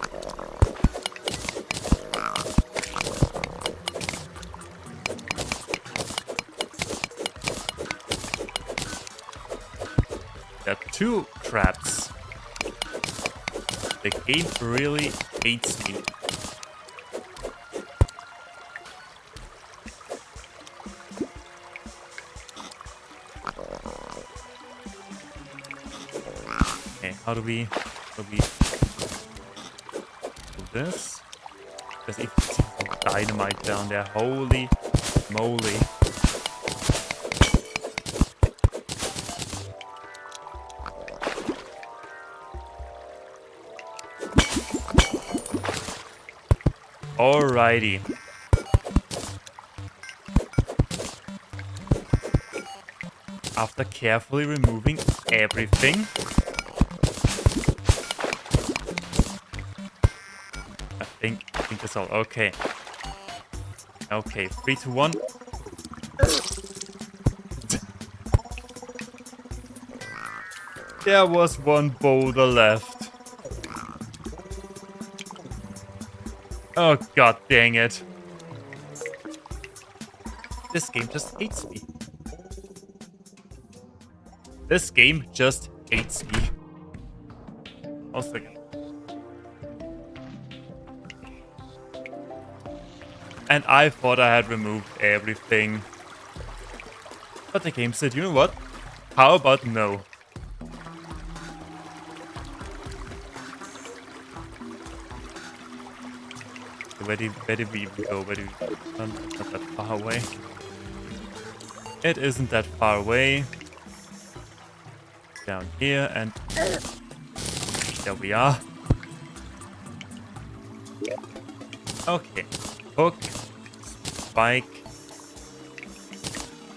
Speaker 1: There are 2 traps. The game really hates me. Okay, how do we do this? There's even dynamite down there. Holy moly. Alrighty. After carefully removing everything, I think that's all. Okay. Okay, 3, 2, 1. There was 1 boulder left. Oh god dang it. This game just hates me. This game just hates me. 1 second. And I thought I had removed everything. But the game said, you know what? How about no? Where did we even go? Where did we go? Not that far away. It isn't that far away. Down here and there we are. Okay. Hook, spike,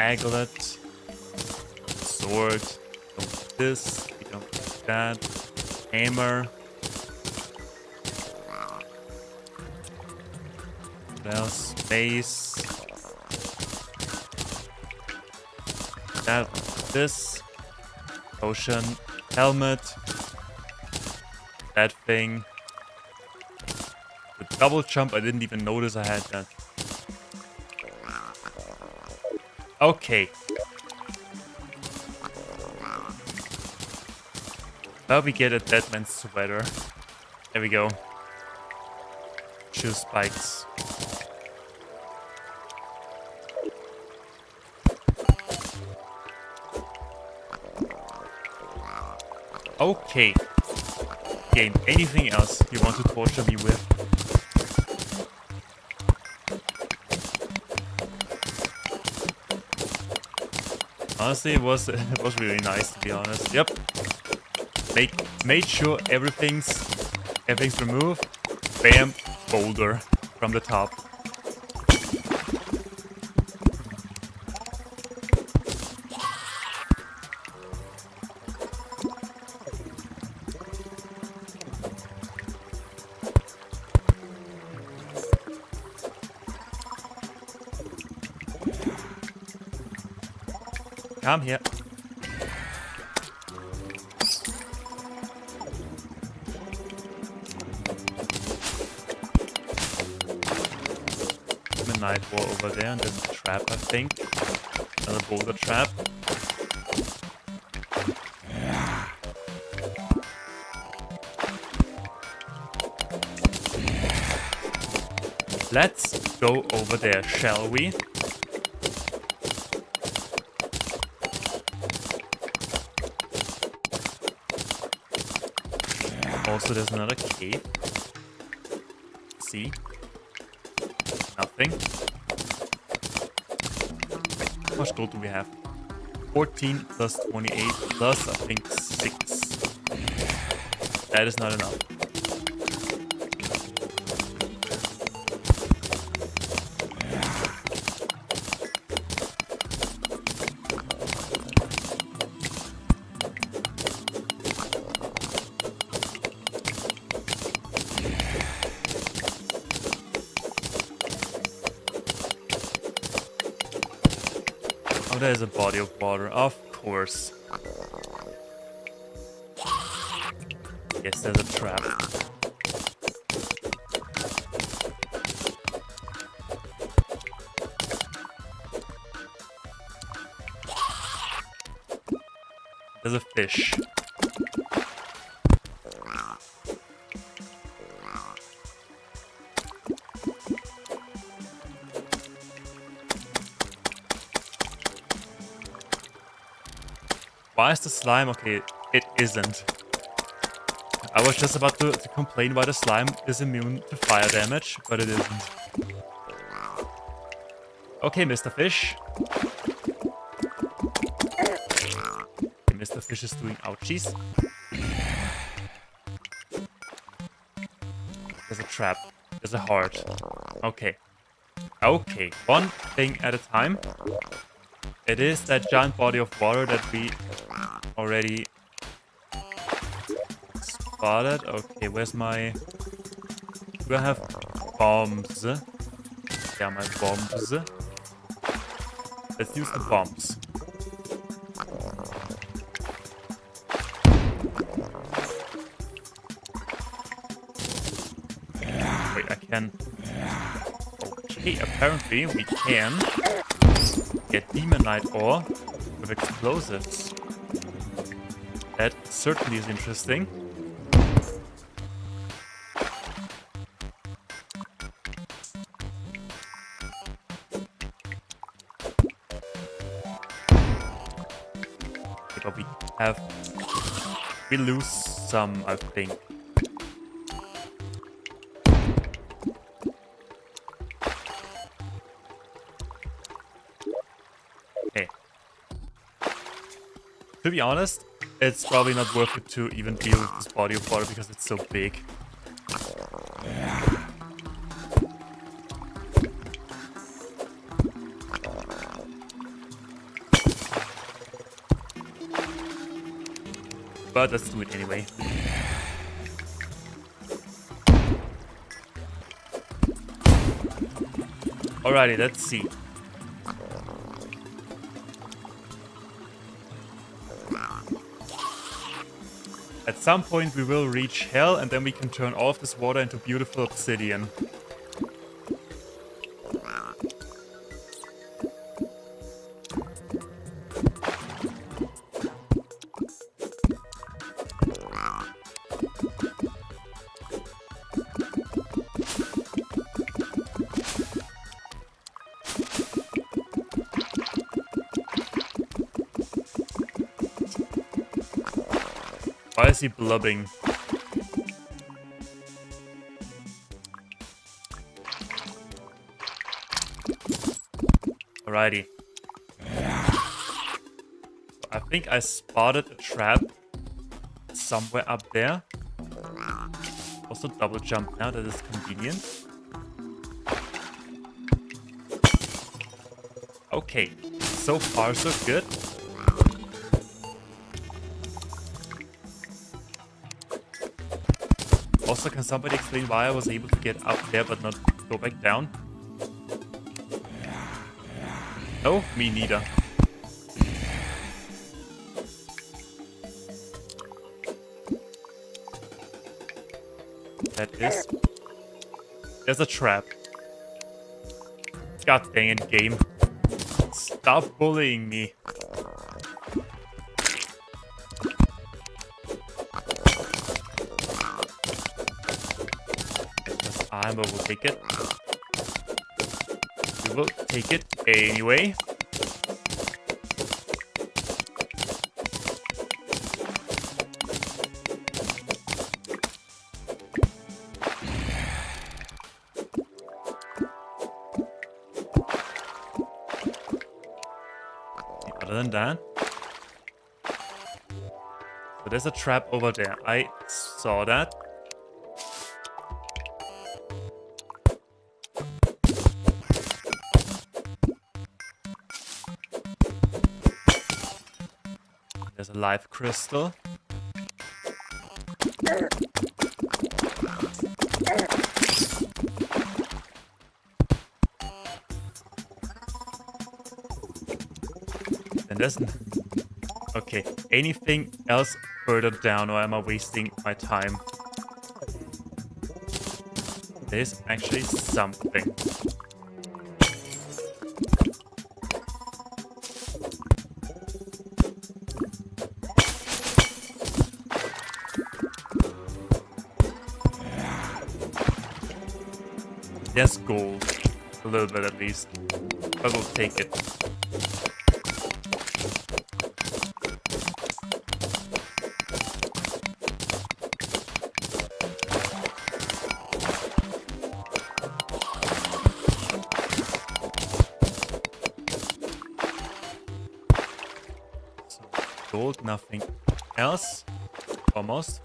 Speaker 1: aglet, sword. Don't do this. We don't do that. Hammer. Space. This. Potion. Helmet. That thing. The double jump, I didn't even notice I had that. Okay. Now we get a dead man's sweater. There we go. Shoe spikes. Okay. Game, anything else you want to torture me with? Honestly, it was really nice, to be honest. Yep. Made sure everything's removed. Bam, boulder from the top. Come here. Midnight wall over there, and there's a trap, I think. Another boulder trap. Let's go over there, shall we? Also, there's another cave. See? Nothing. How much gold do we have? 14 plus 28 plus, I think, 6. That is not enough. Oh, there's a body of water, of course. Yes, there's a trap. There's a fish. Why is the slime? Okay, it isn't. I was just about to complain why the slime is immune to fire damage, but it isn't. Okay, Mr. Fish. Okay, Mr. Fish is doing ouchies. There's a trap. There's a heart. Okay. Okay, one thing at a time. It is that giant body of water that we already spotted. Okay, where's my... Do I have bombs? Yeah, my bombs. Let's use the bombs. Wait, I can... Okay, apparently we can get demonite ore with explosives. That certainly is interesting. Okay, but we lose some, I think. Okay. To be honest, it's probably not worth it to even deal with this body of water because it's so big. But let's do it anyway. Alrighty, let's see. At some point we will reach hell and then we can turn all of this water into beautiful obsidian. Why is he blubbing? Alrighty. I think I spotted a trap somewhere up there. Also double jump now, that is convenient. Okay, so far so good. Also, can somebody explain why I was able to get up there but not go back down? No, me neither. That is... There's a trap. God dang it, game. Stop bullying me. But we'll take it. We will take it anyway. Other than that, so there's a trap over there. I saw that. There's a live crystal. And there's... Okay, anything else further down, or am I wasting my time? There's actually something. There's gold. A little bit at least. But we'll take it. So, gold, nothing else. Almost.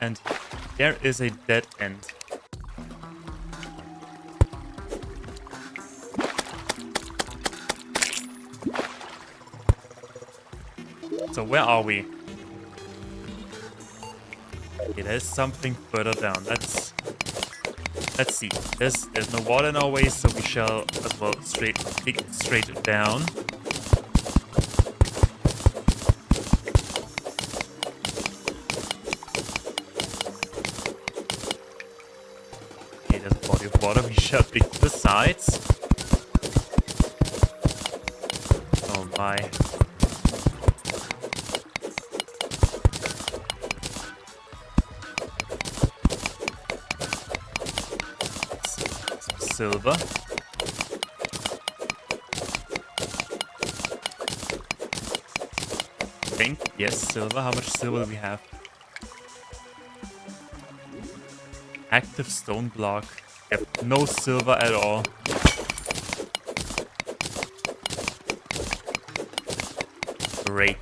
Speaker 1: And there is a dead end. So where are we? Okay, there's something further down. Let's see. There's no water in our way, so we shall as well dig straight down. Water, we shall dig to the sides. Oh my. Some silver. Yes, silver. How much silver do we have? Active stone block. Yep, no silver at all. Great.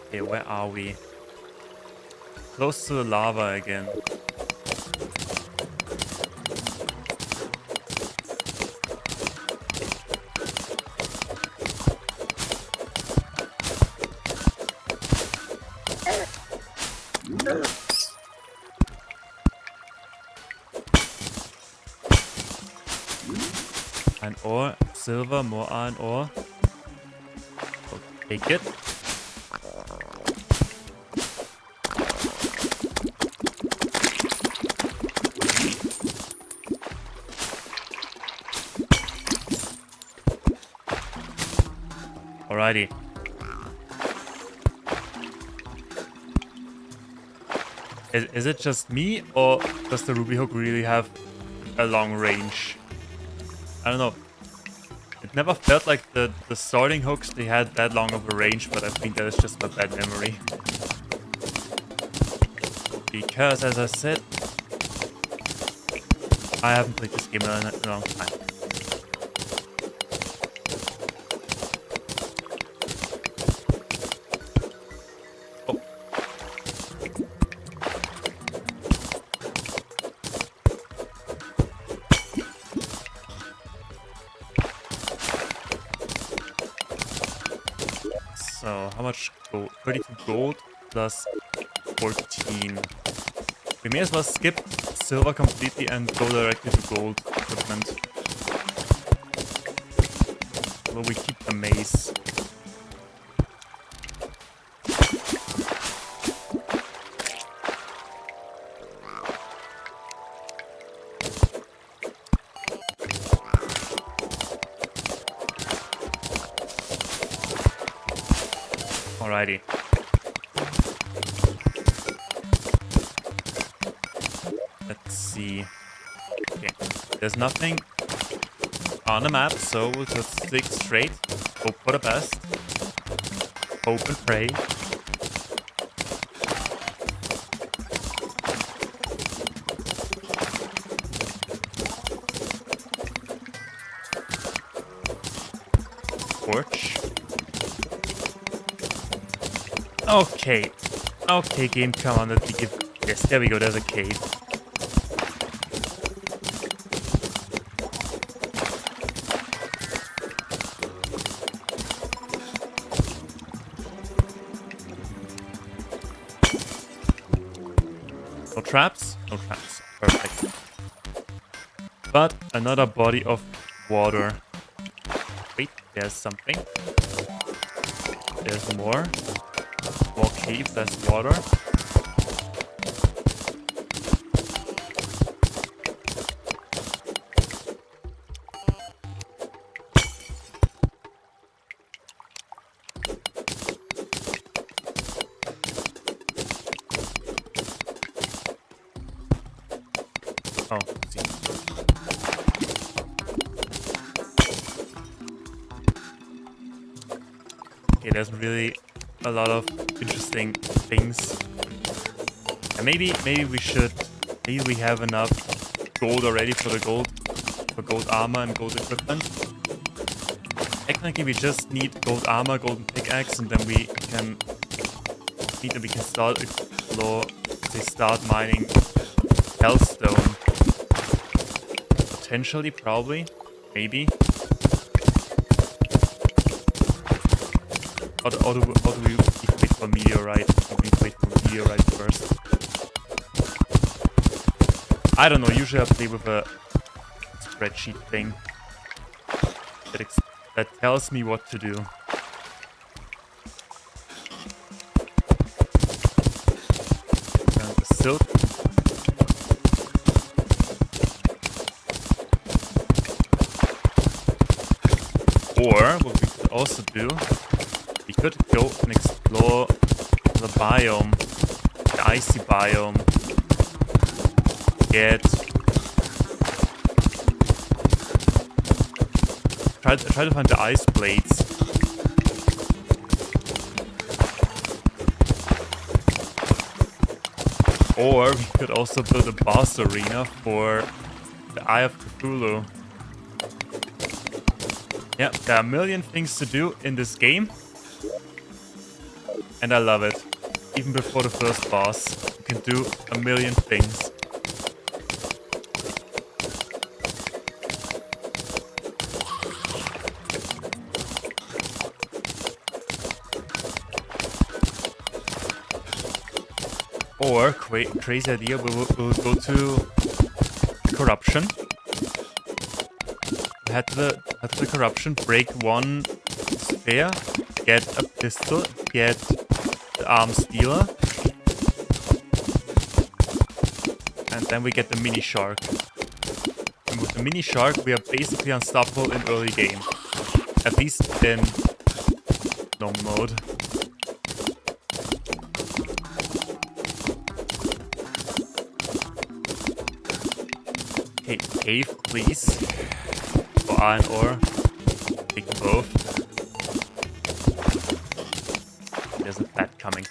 Speaker 1: Okay, where are we? Close to the lava again. Iron ore, silver, more iron ore. We'll take it. Alrighty. Is it just me, or does the ruby hook really have a long range? I don't know. It never felt like the starting hooks, they had that long of a range, but I think that is just my bad memory. Because, as I said, I haven't played this game in a long time. So, how much gold? 32 gold plus 14. We may as well skip silver completely and go directly to gold equipment. Will we keep the mace? Alrighty. Let's see. Okay. There's nothing on the map, so we'll just stick straight. Hope for the best. Hope and pray. torch. Okay. Okay, game, come on, let me give... Yes, there we go, there's a cave. No traps? No traps. Perfect. But another body of water. Wait, there's something. There's more. More cave, less water. Oh, see. Okay, there's really a lot of interesting things. And maybe we have enough gold already for the gold armor and gold equipment. Technically we just need gold armor, golden pickaxe, and then we can start mining hellstone. Potentially, probably, maybe. Or do we wait for meteorite? We wait for meteorite first. I don't know. Usually I play with a spreadsheet thing that tells me what to do. And the silk. Or what we could also do, we could go and explore the biome, the icy biome. Try to find the ice blades. Or we could also build a boss arena for the Eye of Cthulhu. Yeah, there are a million things to do in this game. And I love it. Even before the first boss, you can do a million things. Or, crazy idea, we'll go to corruption. Head to the corruption, break one sphere, get a pistol, get the arm stealer, and then we get the mini shark. And with the mini shark, we are basically unstoppable in early game, at least in gnome mode. Okay, cave, please. For iron ore. Take both. There's a bat coming.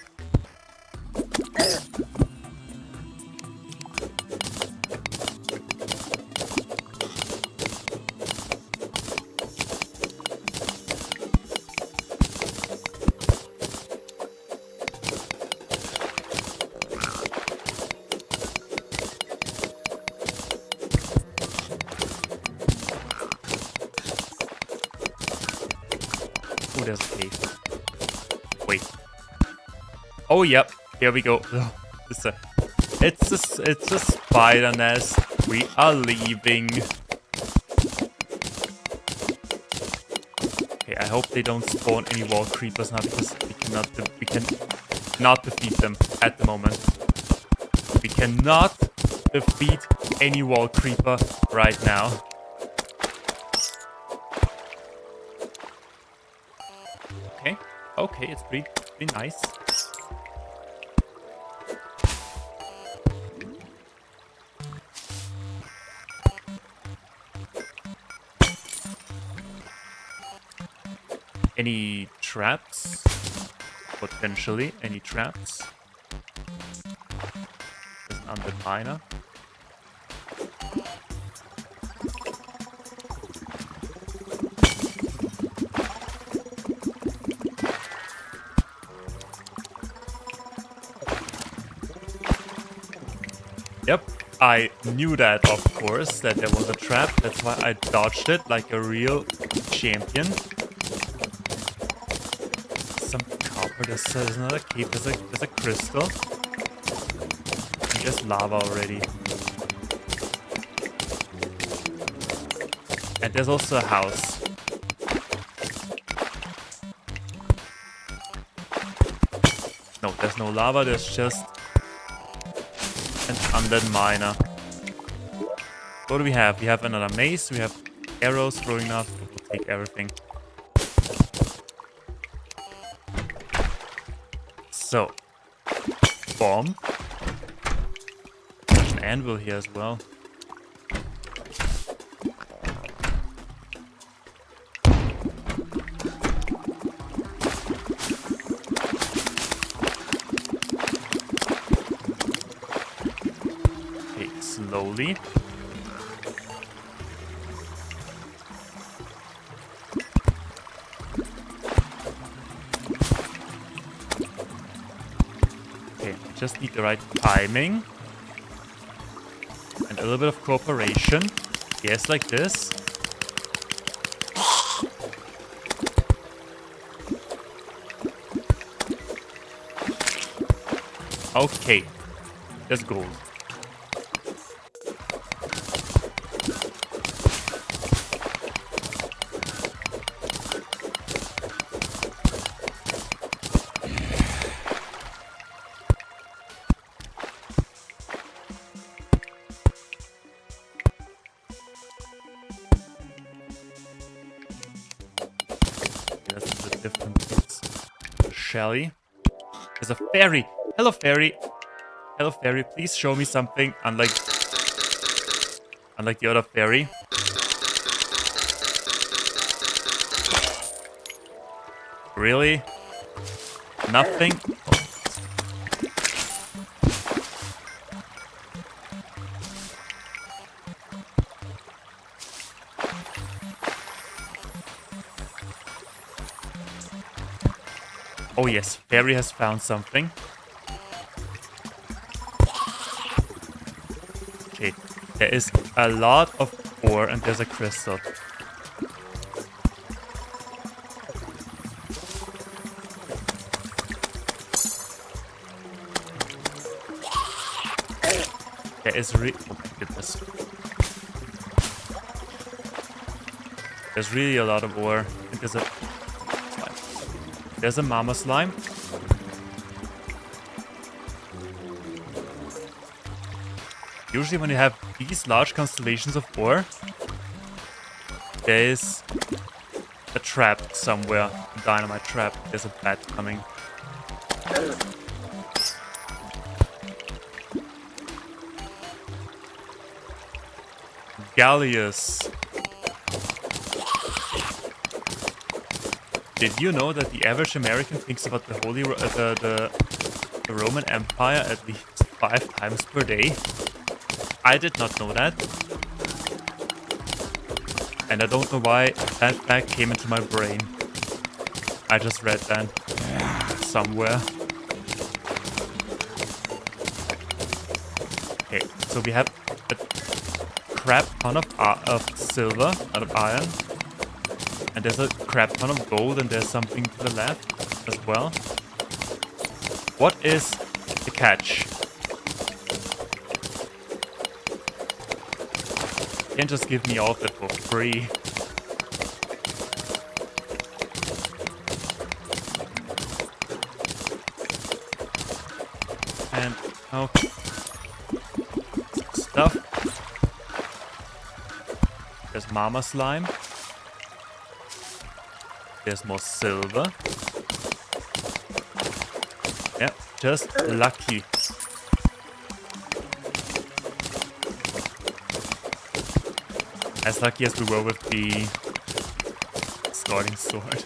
Speaker 1: Oh, there's a cave. Wait. Oh, yep. Here we go. It's a spider nest. We are leaving. Okay, I hope they don't spawn any wall creepers now because we cannot defeat them at the moment. We cannot defeat any wall creeper right now. Okay, it's pretty nice. Any traps? Potentially, any traps? There's an undead miner. I knew that, of course, that there was a trap. That's why I dodged it like a real champion. Some copper. There's another cape. There's a crystal. And there's lava already. And there's also a house. No, there's no lava. There's just an undead miner. What do we have? We have another mace. We have arrows, throwing knives. We'll take everything. So, bomb. There's an anvil here as well. Okay, slowly. Just need the right timing and a little bit of cooperation. Yes, like this. Okay, there's gold. Shelly. There's a fairy. Hello, fairy. Hello, fairy. Please show me something unlike the other fairy. Really? Nothing? Oh yes, fairy has found something. Okay, there is a lot of ore and there's a crystal. There is oh my goodness. There's really a lot of ore. And there's a mama slime. Usually when you have these large constellations of ore, there is a trap somewhere. A dynamite trap. There's a bat coming. Gallius. Did you know that the average American thinks about the Roman Empire at least 5 times per day? I did not know that. And I don't know why that fact came into my brain. I just read that somewhere. Okay, so we have a crap ton of silver out of iron. And there's a crap ton of gold, and there's something to the left as well. What is the catch? You can't just give me all of that for free. And okay. Stuff. There's mama slime. There's more silver. Yeah, just lucky. As lucky as we were with the starting sword.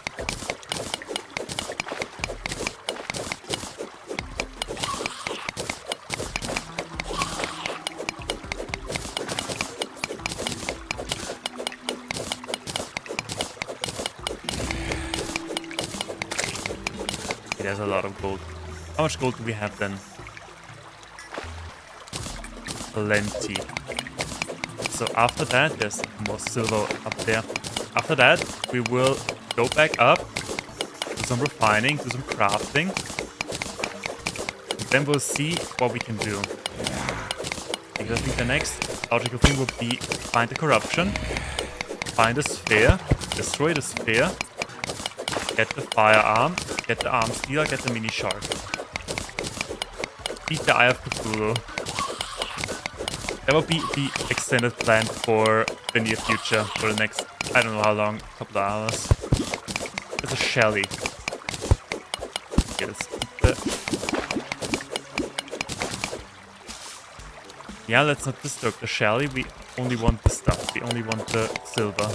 Speaker 1: There's a lot of gold. How much gold do we have then? A plenty. So after that, there's more silver up there. After that, we will go back up, do some refining, do some crafting. And then we'll see what we can do. Because I think the next logical thing would be find the corruption, find the sphere, destroy the sphere, get the firearm, get the arm stealer, get the mini shark. Beat the Eye of Cthulhu. That will be the extended plan for the near future, for the next, I don't know how long, couple of hours. There's a Shelly. Okay, let's keep the... Yeah, let's not disturb the Shelly, we only want the stuff, we only want the silver.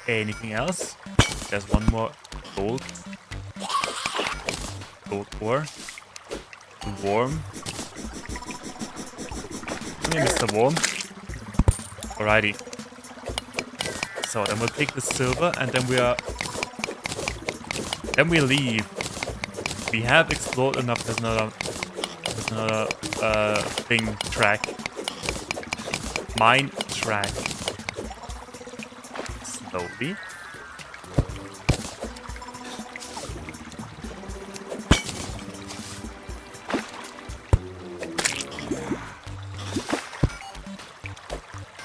Speaker 1: Anything else? There's one more gold. Gold ore. Worm. Hey, Mr. Worm. Alrighty. So then we'll take the silver and then then we leave. We have explored enough. There's another thing track. Mine track. Slowly.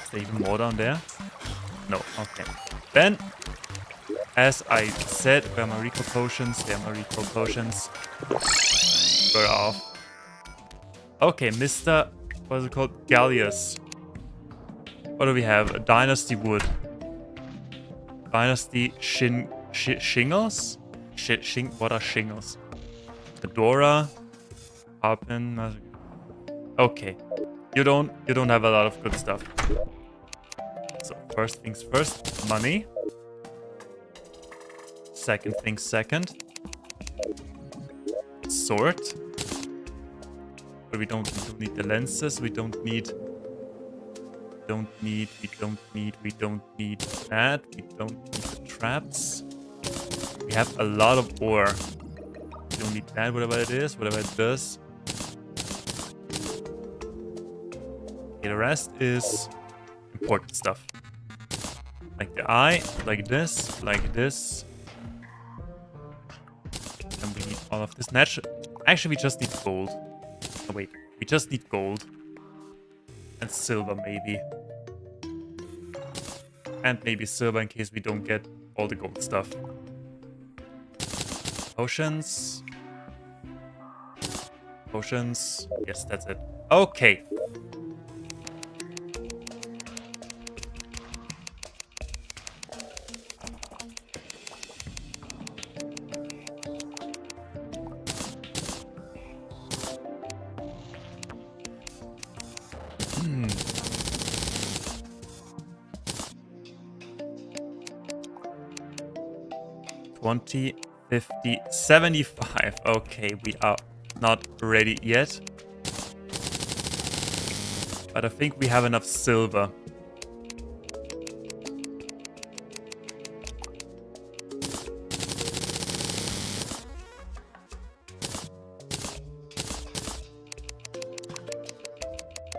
Speaker 1: Is there even more down there? No, okay. Then, as I said, where are my recall potions? There are my recall potions. We're off. Okay, Mr. What is it called? Gallius. What do we have? A Dynasty Wood. Dynasty Shingles? What are shingles? Fedora. Harpin. Okay. You don't have a lot of good stuff. So first things first, money. Second things second. Sword. But we don't need the lenses, we don't need that, we don't need the traps. We have a lot of ore. We don't need that, whatever it is, whatever it does. Okay, the rest is important stuff. Like the eye, like this. And we need all of this. Actually, we just need gold. Oh wait, we just need gold. And silver, maybe. And maybe silver in case we don't get all the gold stuff. Potions. Potions. Yes, that's it. Okay. Hmm. 20, 50, 75. Okay, we are not ready yet. But I think we have enough silver.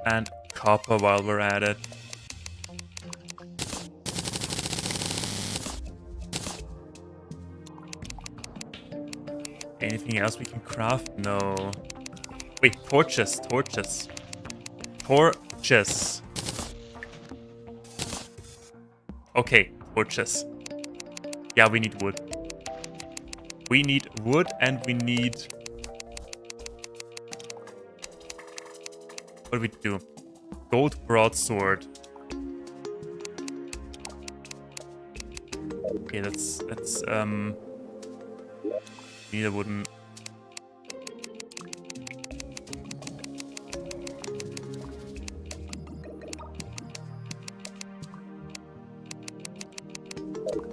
Speaker 1: And copper while we're at it. Anything else we can craft? No. Wait, torches. Okay, torches. Yeah, we need wood. We need wood and we need... What do we do? Gold broadsword. Okay, let's need a wooden.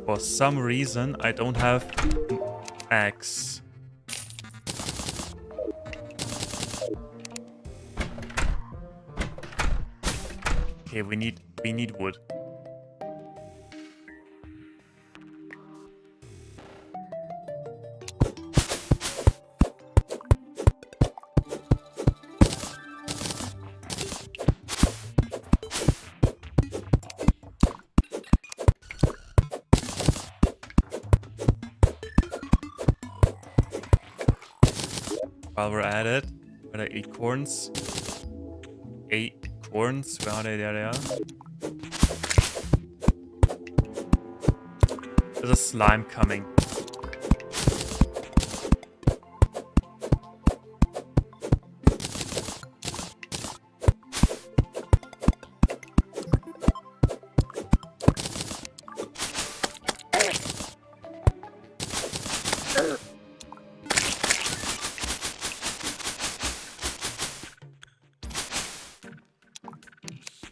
Speaker 1: For some reason, I don't have Axe. Okay, we need wood. While we're at it, where are the acorns? Acorns, where are they? There they are. There's a slime coming.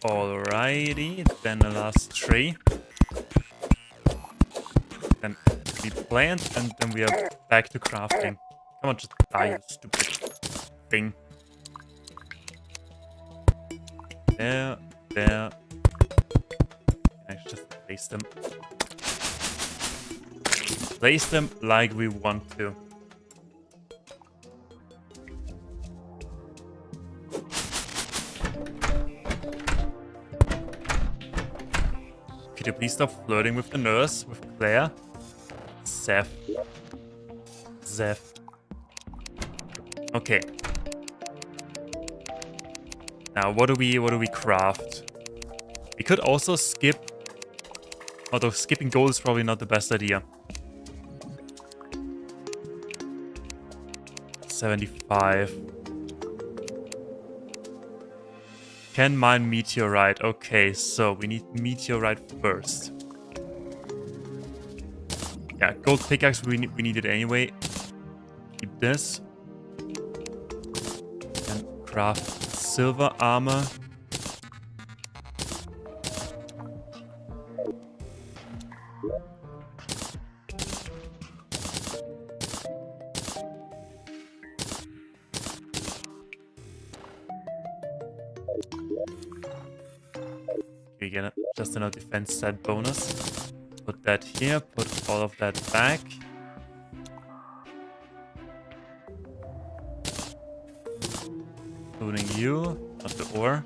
Speaker 1: Alrighty, then the last tree. Then we plant, and then we are back to crafting. Come on, just die, you stupid thing. There. I just place them. Place them like we want to. Could you please stop flirting with the nurse, with Claire? Zeph. Okay. Now, what do we craft? We could also skip. Although skipping gold is probably not the best idea. 75. Can mine meteorite. Okay, so we need meteorite first. Yeah, gold pickaxe, we need it anyway. Keep this. And craft silver armor. We get just another defense set bonus. Put that here, put all of that back. Including you, not the ore.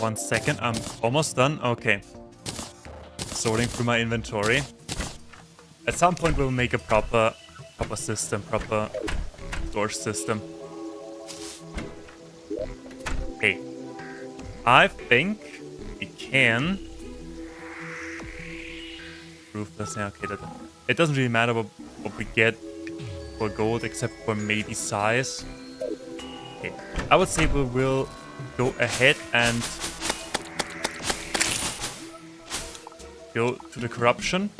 Speaker 1: One second, I'm almost done. Okay. Sorting through my inventory. At some point we'll make a proper system, proper storage system. Okay. I think we can prove this. Yeah, okay, it doesn't really matter what we get for gold except for maybe size. Okay. I would say we will go ahead and go to the corruption.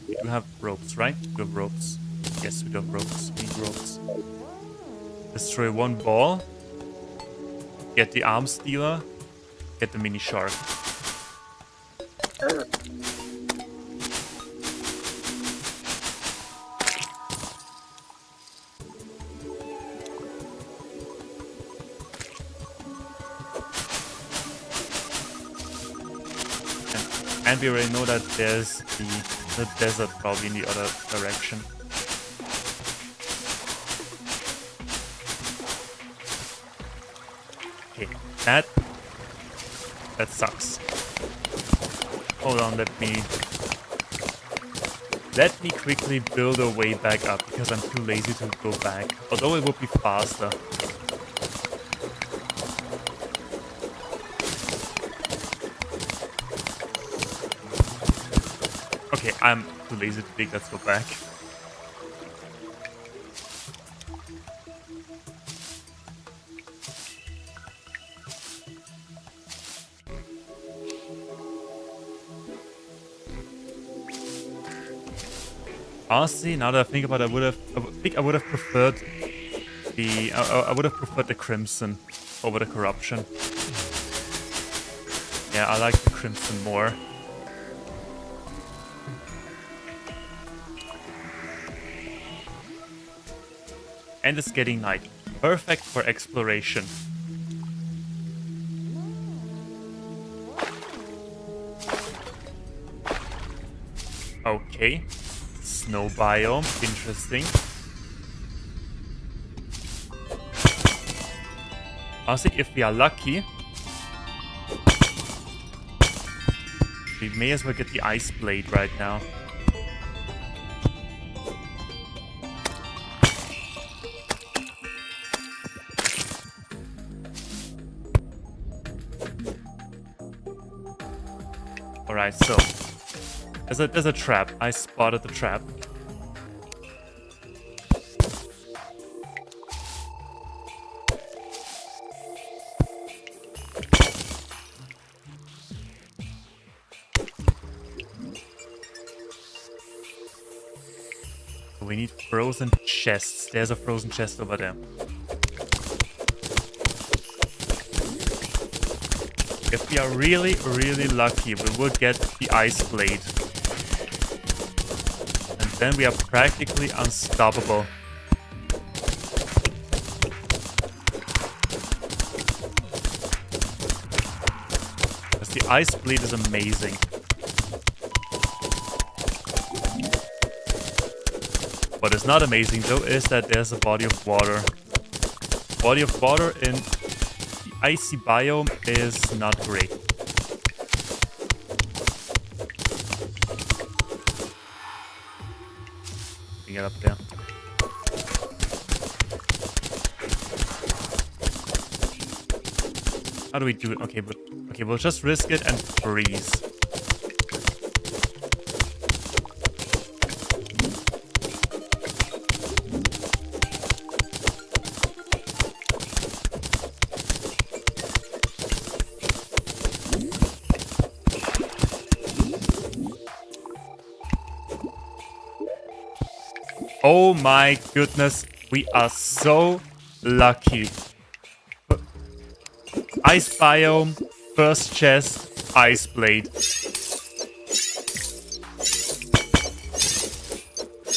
Speaker 1: We do have ropes, right? We have ropes. Yes, we do have ropes. We need ropes. Destroy one ball. Get the arms dealer. Get the mini shark. And we already know that there's the desert probably in the other direction. Okay, that sucks. Hold on, let me quickly build a way back up because I'm too lazy to go back. Although it would be faster. Okay, I'm too lazy to dig, let's go back. Honestly, now that I think about it, I would have preferred the crimson over the corruption. Yeah, I like the crimson more. And it's getting night. Perfect for exploration. Okay. Snow biome. Interesting. Honestly, if we are lucky, we may as well get the ice blade right now. Alright, so there's a trap. I spotted the trap. We need frozen chests. There's a frozen chest over there. If we are really, really lucky, we will get the ice blade. And then we are practically unstoppable. Because the ice blade is amazing. What is not amazing though is that there's a body of water. Body of water in the icy biome is not great. Get up there. How do we do it? Okay, we'll just risk it and freeze. Oh my goodness, we are so lucky. Ice biome, first chest, ice blade.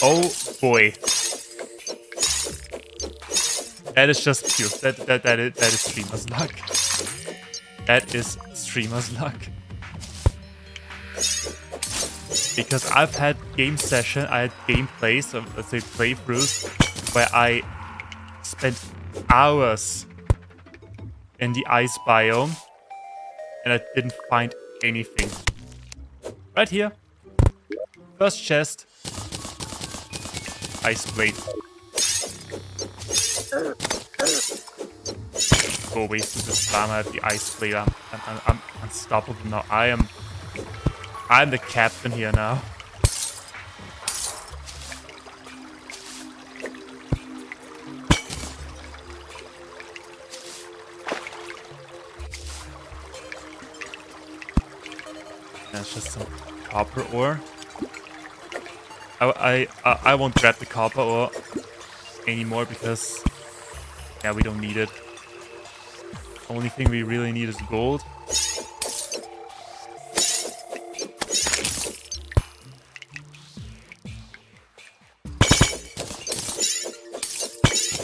Speaker 1: Oh boy. That is just pure. That is streamer's luck. That is streamer's luck. Because I've had game gameplays, so let's say playthroughs, where I spent hours in the ice biome and I didn't find anything. Right here. First chest. Ice blade. Go wasted the spam. I have the ice blade. I'm unstoppable now. I'm the captain here now. That's just some copper ore. I won't grab the copper ore anymore because yeah, we don't need it. Only thing we really need is gold.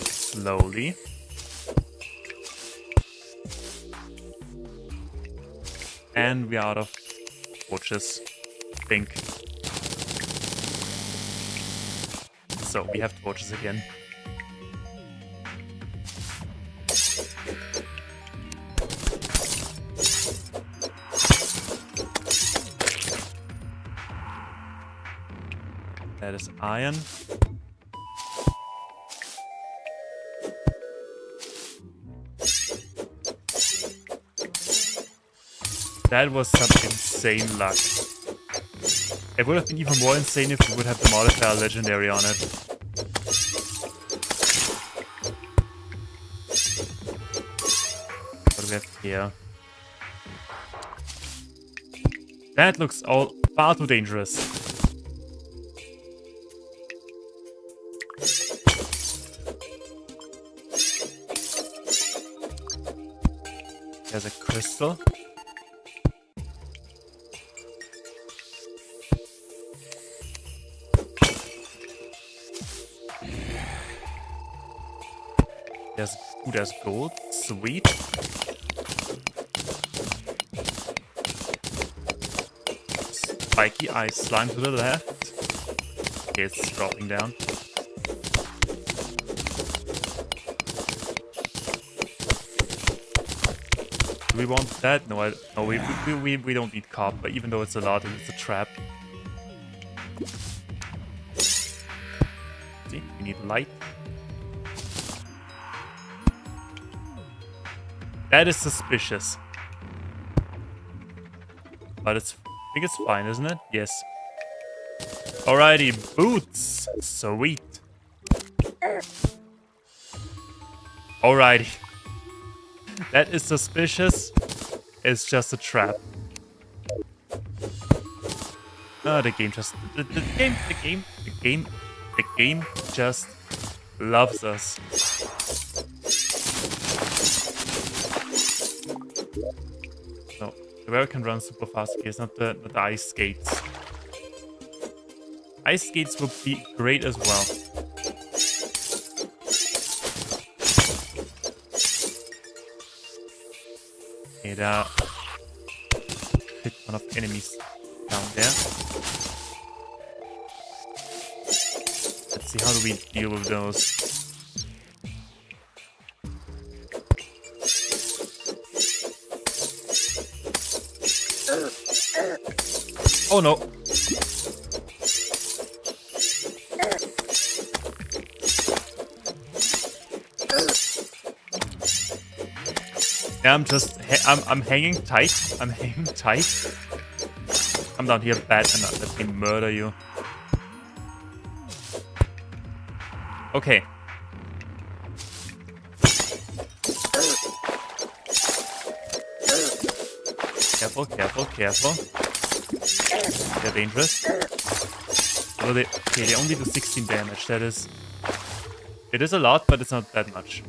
Speaker 1: Slowly. And we're out of torches, I think. So we have torches again. That is iron. That was some insane luck. It would have been even more insane if we would have the modifier legendary on it. What do we have here? That looks all far too dangerous. There's a crystal. There's gold. Sweet. Spiky ice slime to the left. Okay, it's dropping down. Do we want that? No, we don't need copper, even though it's a lot and it's a trap. See, we need light. That is suspicious. But I think it's fine, isn't it? Yes. Alrighty, boots. Sweet. Alrighty. That is suspicious. It's just a trap. The game just... The game just loves us. No, the bear can run super fast. Okay, it's not the ice skates. Ice skates would be great as well. Okay, there are a ton of enemies down there. Let's see, how do we deal with those? Oh no! Yeah, I'm hanging tight. I'm hanging tight. Come down here, bat, and let me murder you. Okay. Careful, careful, careful. They're dangerous. Although they only do 16 damage. That is... It is a lot, but it's not that much.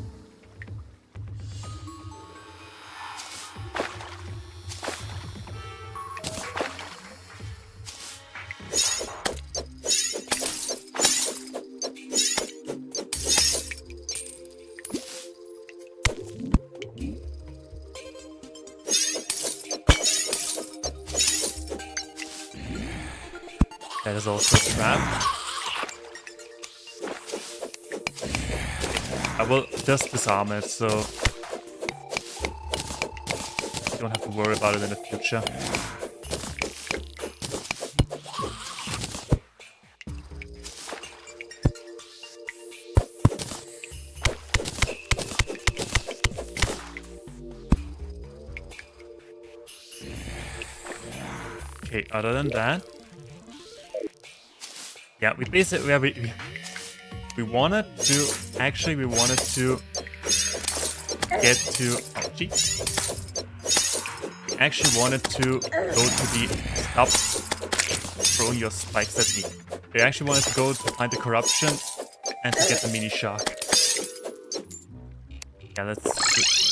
Speaker 1: That is also a trap. I will just disarm it, so you don't have to worry about it in the future. Okay, other than that, yeah, we basically we wanted to get to we actually wanted to go to the stop throwing your spikes at me. We actually wanted to go to find the corruption and to get the mini shark. Yeah, let's do.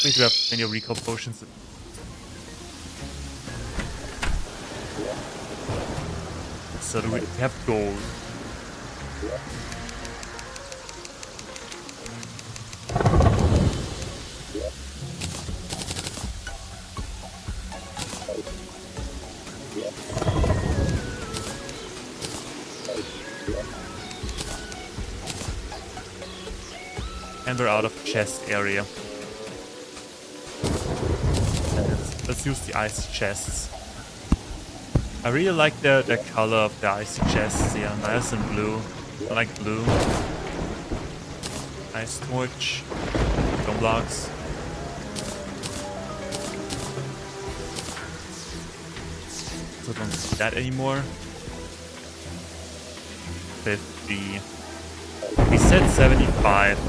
Speaker 1: We do have many recall potions. So we have gold. And we're out of chest area. Let's use the ice chests. I really like the color of the icy chests. Yeah, nice and blue. I like blue. Nice torch. Stone blocks. So don't see that anymore. 50. We said 75.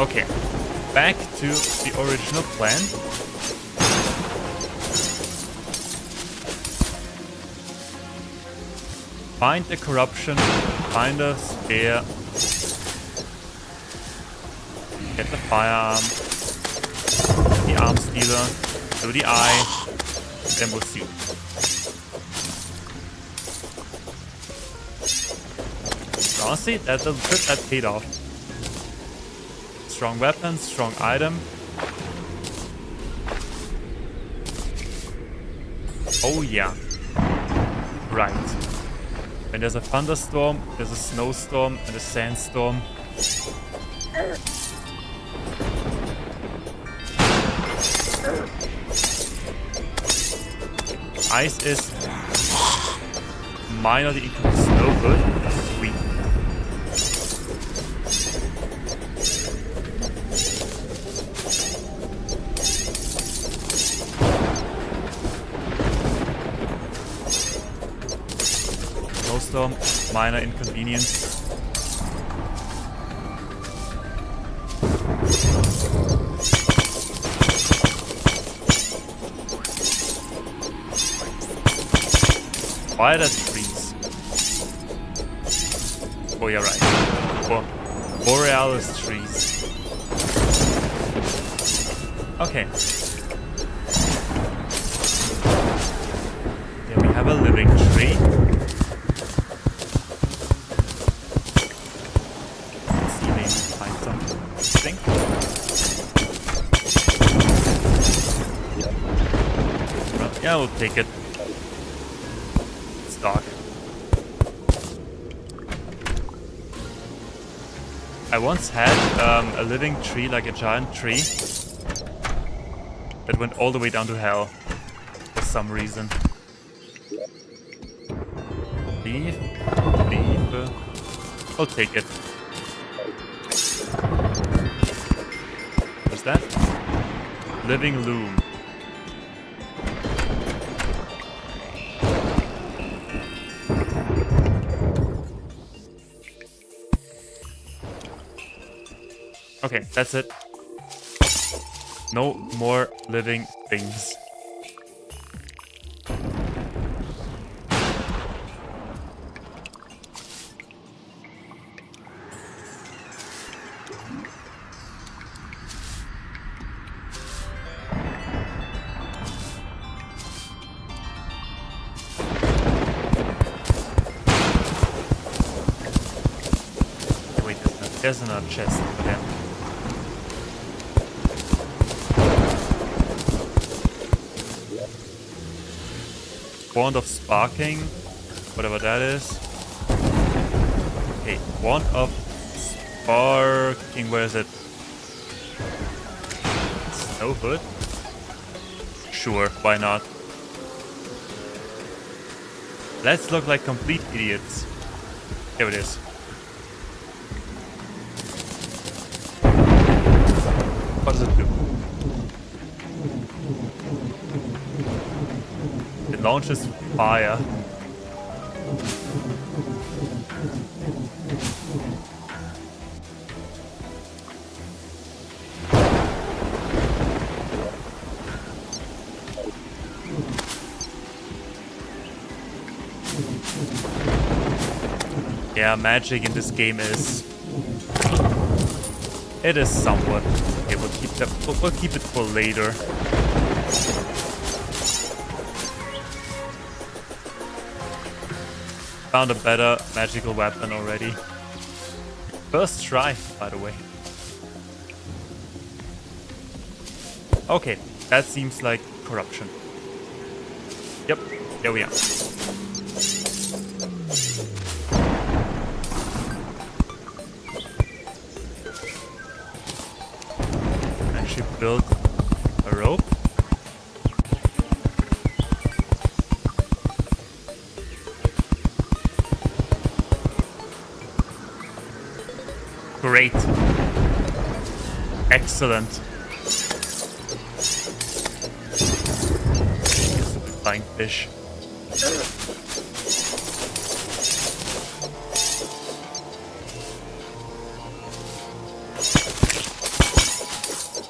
Speaker 1: Okay, back to the original plan. Find the corruption, find a spear, get the firearm, Arm Stealer. Do the eye. Then we'll see. Honestly, that little trip that paid off. Strong weapon, strong item. Oh yeah. Right. When there's a thunderstorm, there's a snowstorm and a sandstorm. Ice is minorly equal to snow. Good. Sweet. Snowstorm, minor inconvenience. Why are there trees? Oh, yeah, right. Borealis trees. Okay. Here we have a living tree. Let's see, maybe find something interesting. Yeah, we'll take it. Dark. I once had a living tree, like a giant tree, that went all the way down to hell for some reason. Leave. I'll take it. What's that? Living loom. Okay, that's it. No more living things. Wait, there's another chest over there. Wand of Sparking, whatever that is. Okay, Wand of Sparking, where is it? Snow Hood? Sure, why not? Let's look like complete idiots. Here it is. What does it do? It launches fire. Yeah, magic in this game is... It is somewhat... Okay, we'll keep that. We'll keep it for later. Found a better magical weapon already. First try, by the way. Okay, that seems like corruption. Yep, here we are. And she built a rope. Great. Excellent. Stupid flying fish.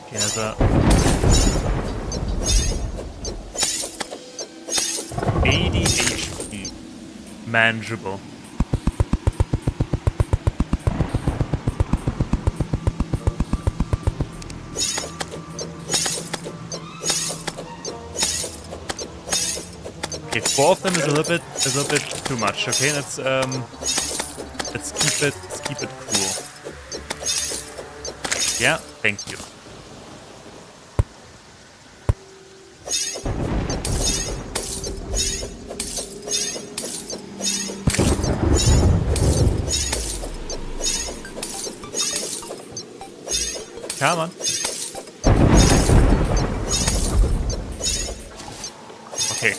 Speaker 1: Okay, there's a 80 HP. Manageable. 4 of them is a little bit too much. Okay, let's keep it cool. Yeah, thank you. Come on. Okay.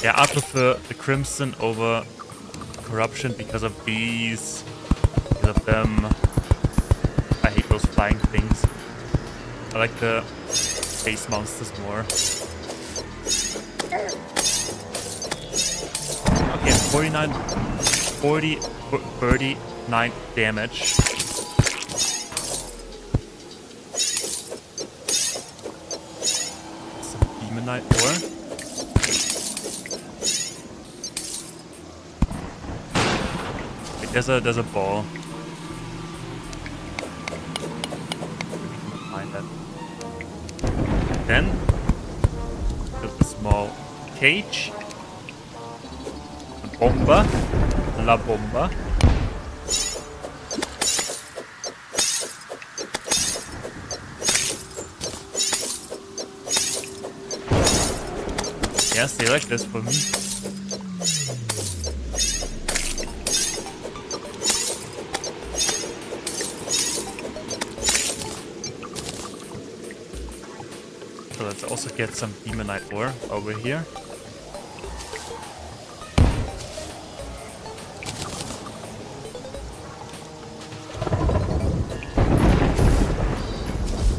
Speaker 1: Yeah, I prefer the Crimson over Corruption because of these. Because of them. I hate those flying things. I like the space monsters more. Okay, 39 damage. Some Demonite ore. Wait, there's a ball. We can find that. Then there's a small cage. A bomba. La bomba. Yes, they like this for me. So let's also get some Demonite ore over here.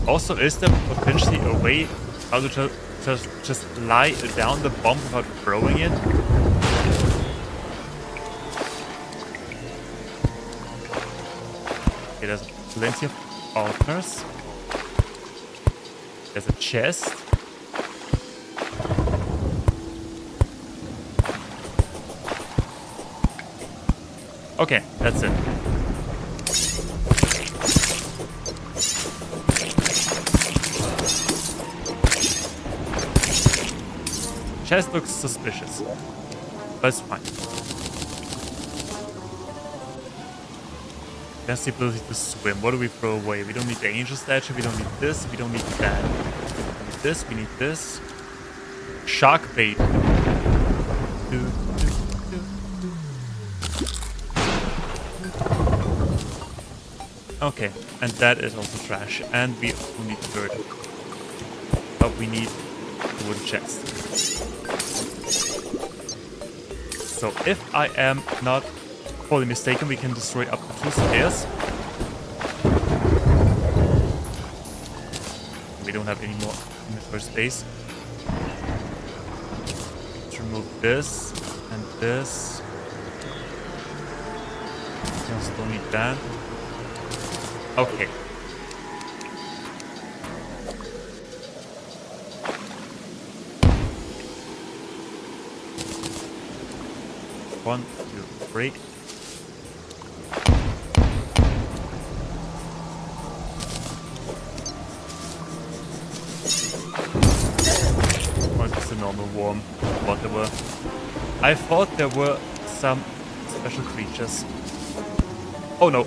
Speaker 1: Also, is there potentially a way how to just lie down the bomb without throwing it? Okay, there's plenty of altars. There's a chest. Okay, that's it. Chest looks suspicious, but it's fine. There's the ability to swim. What do we throw away? We don't need the angel statue. We don't need this. We don't need that. We need this. We need this. Shark bait. Okay, and that is also trash. And we also need dirt. But we need a wooden chest. So if I am not wholly mistaken, we can destroy up to 2 stairs. We don't have any more in the first base. Let's remove this and this. I still need that. Okay. One, two, three. Or just a normal worm, whatever. I thought there were some special creatures. Oh no.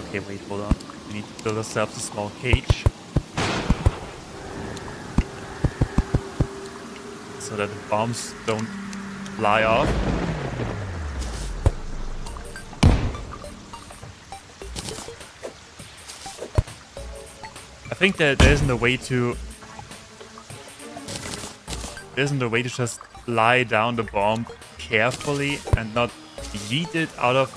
Speaker 1: Okay, wait, hold on. We need to build ourselves a small cage. So that the bombs don't fly off. I think that there isn't a way to just lie down the bomb carefully and not yeet it out of,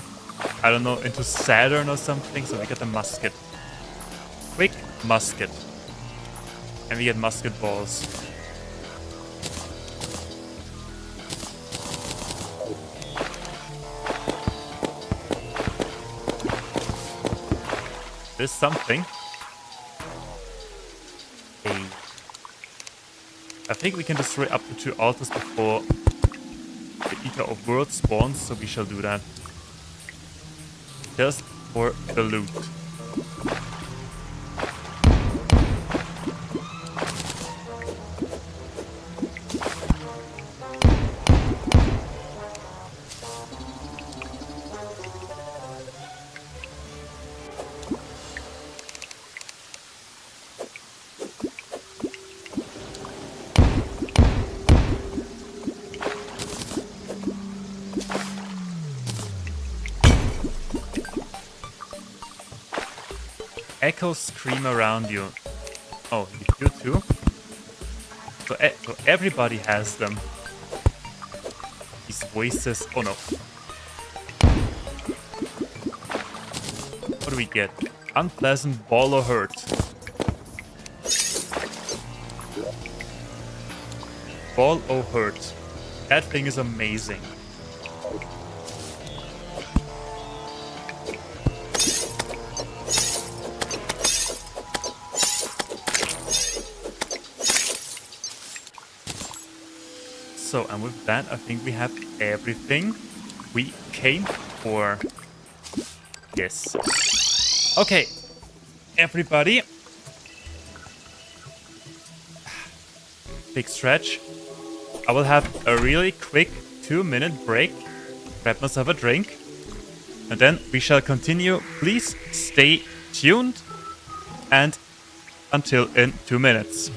Speaker 1: I don't know, into Saturn or something. So we get a musket. Quick musket. And we get musket balls. There's something. Hey. I think we can destroy up to 2 altars before the Eater of Worlds spawns, so we shall do that. Just for the loot. echoes scream around you. Oh, you too? So everybody has them. These voices. Oh no. What do we get? Unpleasant ball or hurt. Ball or hurt. That thing is amazing. So, and with that, I think we have everything we came for. Yes. Okay, everybody. Big stretch. I will have a really quick 2-minute break. Grab myself a drink. And then we shall continue. Please stay tuned. And until in 2 minutes.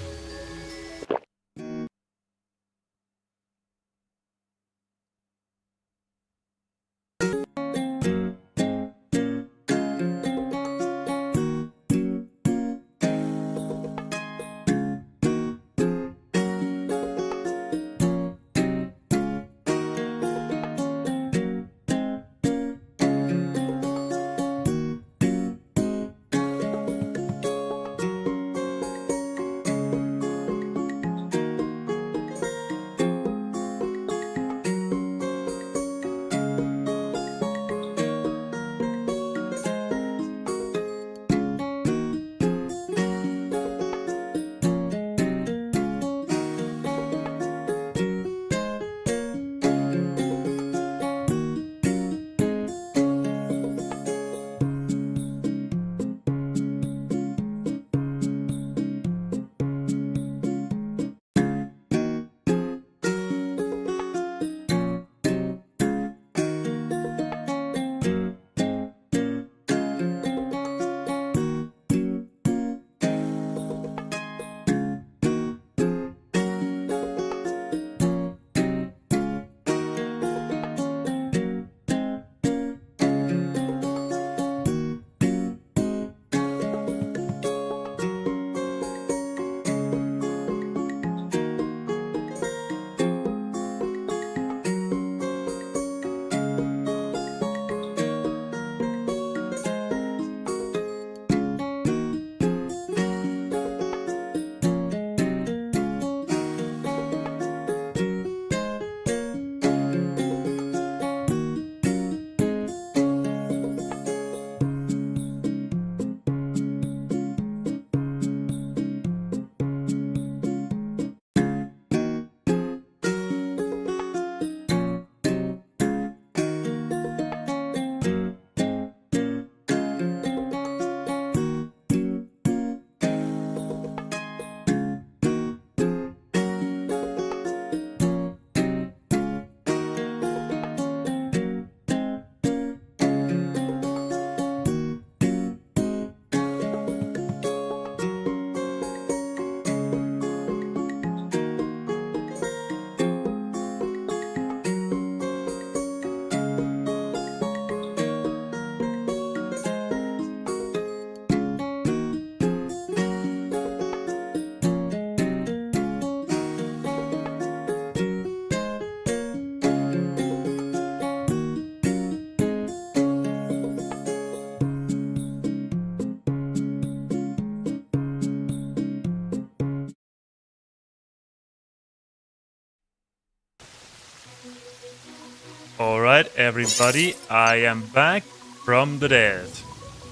Speaker 1: Alright, everybody, I am back from the dead.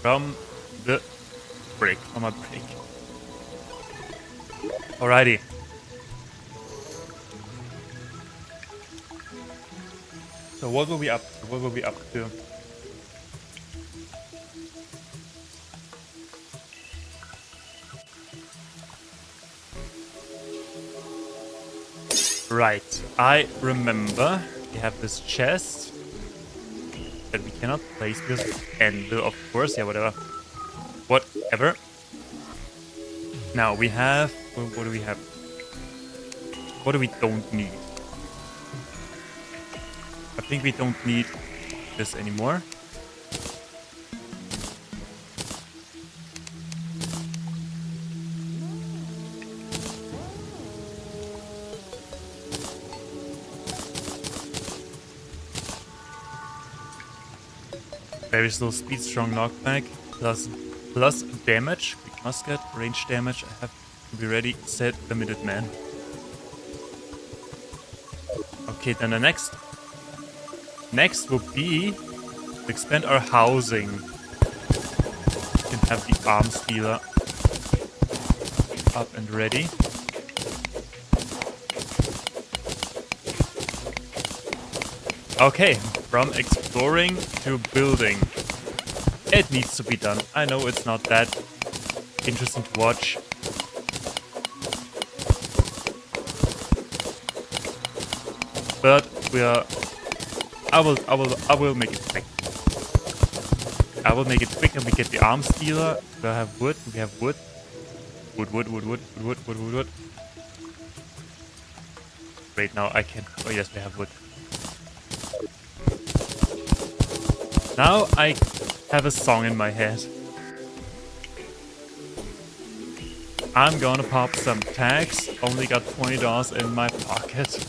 Speaker 1: From the break. From a break. Alrighty. So what were we up to? What were we up to? Right, I remember we have this chest that we cannot place because Ender, of course, yeah, whatever. Whatever. Now we have, what do we have? What do we don't need? I think we don't need this anymore. Very slow speed, strong knockback, plus damage. Quick musket, range damage. I have to be ready, set the Minuteman. Okay, then the next would be to expand our housing. We can have the arms dealer up and ready. Okay, from exploring to building. It needs to be done. I know it's not that interesting to watch. But we are... I will make it quick. I will make it quick and we get the arms dealer. We have wood. We have wood. Wood. Wait, now I can... Oh yes, we have wood. Now I have a song in my head. I'm gonna pop some tags. Only got $20 in my pocket.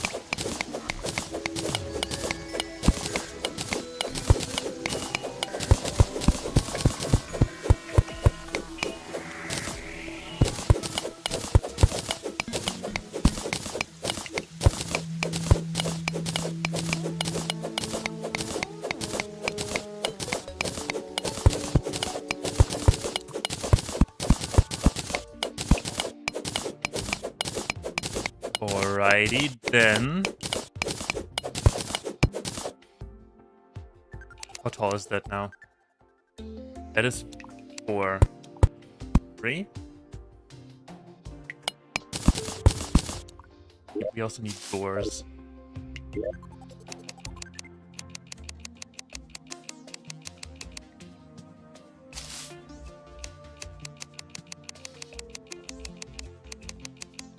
Speaker 1: Alrighty then. How tall is that now? That is 4. 3? We also need doors.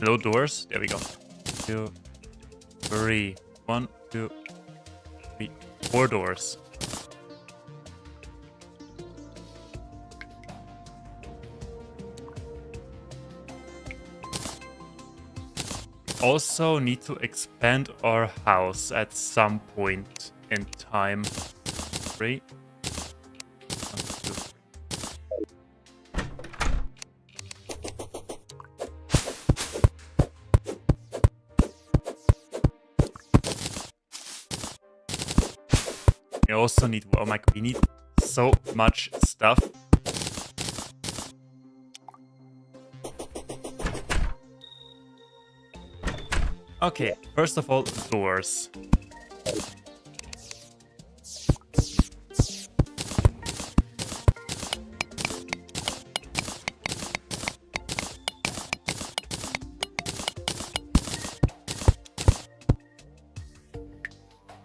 Speaker 1: No doors? There we go. 2, 3. 1, 2, 3. 4 doors. Also need to expand our house at some point in time. 3. 1, 2. We also need... Oh my god, we need so much stuff. Okay, first of all, doors.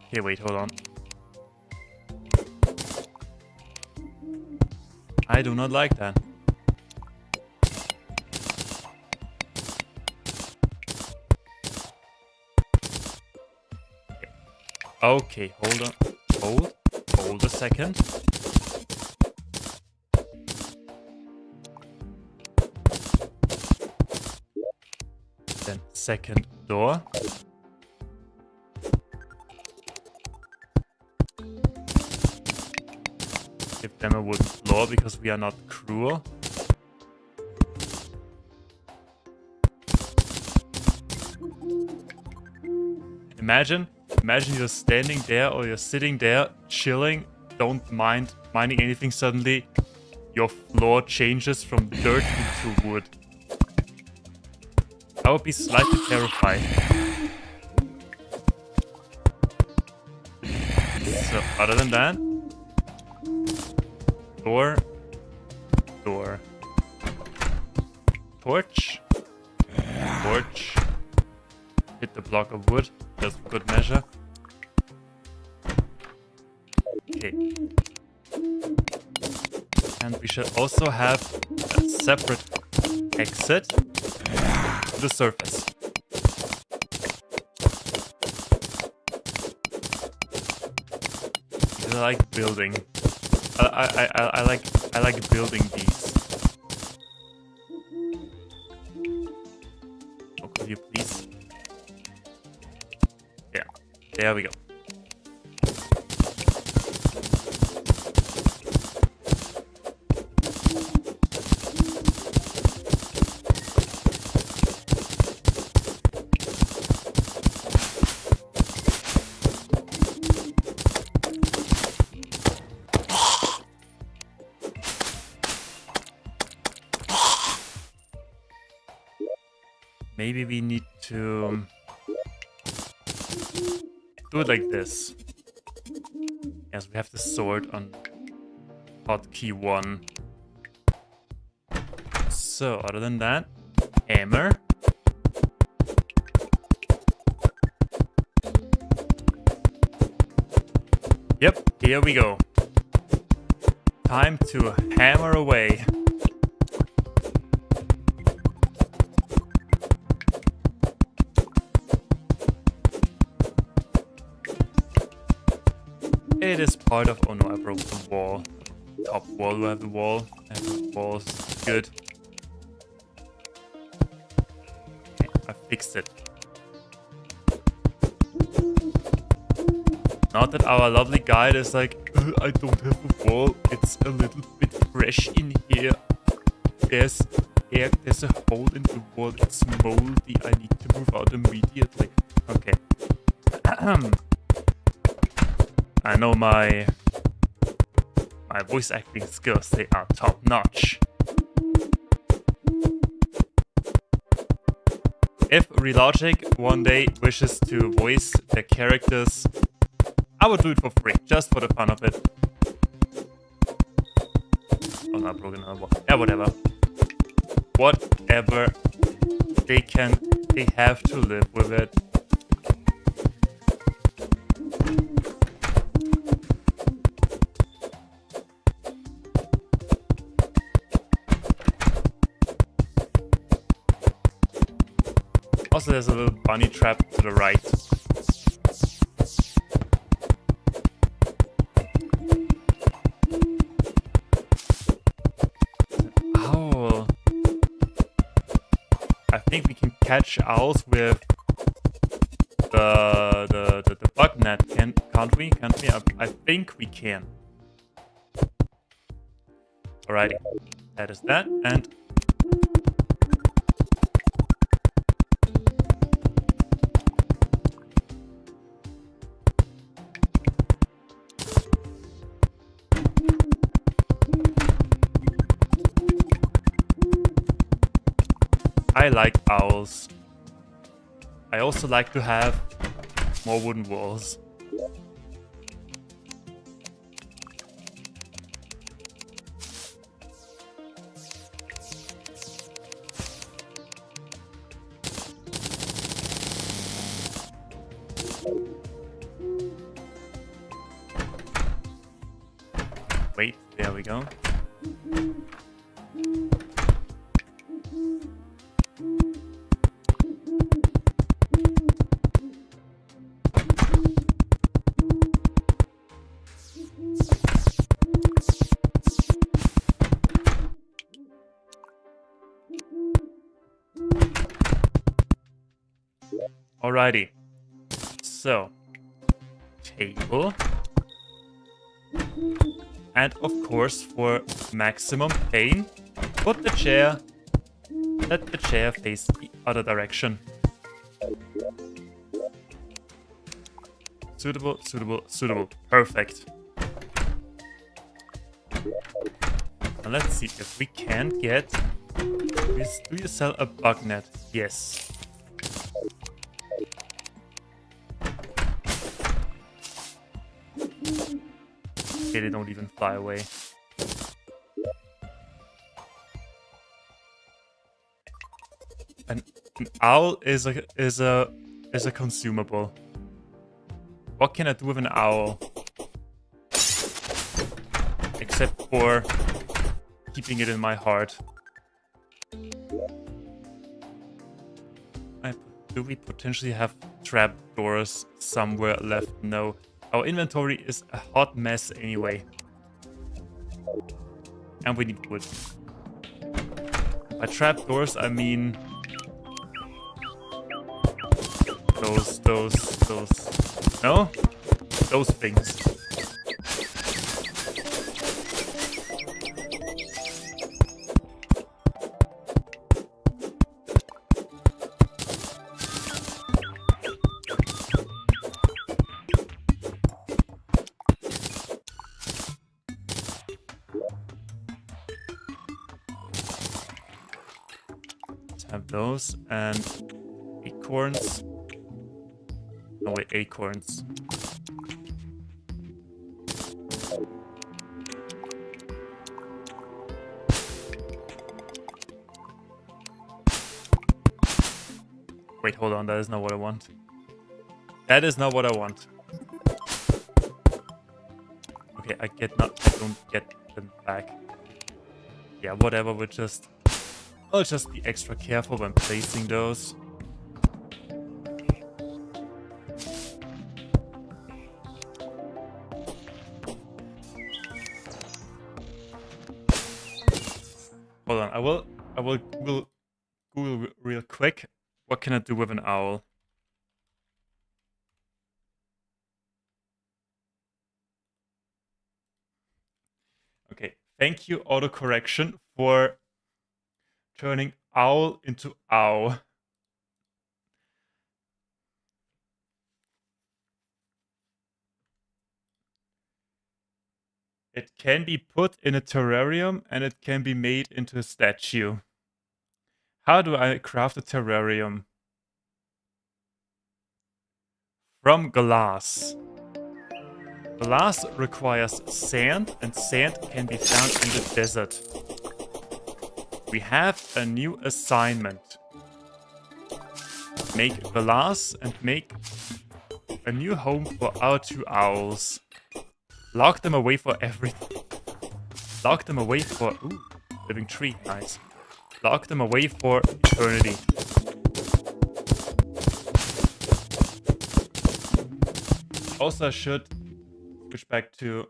Speaker 1: Okay, wait, hold on. I do not like that. Okay, hold on. Hold a second. Then second door. Give them a wooden floor because we are not cruel. Imagine you're standing there or you're sitting there chilling, don't minding anything, suddenly your floor changes from dirt into wood. I would be slightly terrified. So other than that, door, torch, hit the block of wood, that's good measure. Okay. And we should also have a separate exit to the surface. I like building. I like building these. Oh, could you please? Yeah, there we go. Maybe we need to do it like this. Yes, we have the sword on hotkey 1. So, other than that, hammer. Yep, here we go. Time to hammer away. It is part of... Oh no, I broke the wall. Top wall, do I have the wall? I have the walls. Good. Okay, I fixed it. Not that our lovely guide is like, I don't have a wall. It's a little bit fresh in here. There's a hole in the wall. It's moldy. I need to move out immediately. Okay. I know my voice acting skills, they are top notch. If Relogic one day wishes to voice the characters, I would do it for free, just for the fun of it. Oh no, I broke another wall. Yeah, whatever. Whatever. They have to live with it. Also, there's a little bunny trap to the right. Owl. I think we can catch owls with the bug net, can't we? Can't we? I think we can. Alrighty, that is that, and I like owls. I also like to have more wooden walls. Wait, there we go. Alrighty, so table, and of course for maximum pain, let the chair face the other direction. Suitable, suitable, suitable, perfect. Now let's see if we can get. Do you sell a bug net? Yes. They don't even fly away. An owl is a consumable. What can I do with an owl? Except for keeping it in my heart. Do we potentially have trapdoors somewhere left? No. Our inventory is a hot mess anyway. And we need wood. By trapdoors, I mean those, no? Those things. those and acorns. No, wait, acorns. Wait, hold on, that is not what I want. That is not what I want. Okay, I don't get them back. Yeah, whatever, I'll just be extra careful when placing those. Hold on, I will Google real quick. What can I do with an owl? Okay, thank you, autocorrection, for turning owl into ow. It can be put in a terrarium and it can be made into a statue. How do I craft a terrarium? From glass. Glass requires sand, and sand can be found in the desert. We have a new assignment. Make glass and make a new home for our 2 owls. Lock them away for everything. Lock them away for... Ooh, living tree, nice. Lock them away for eternity. Also, I should switch back to...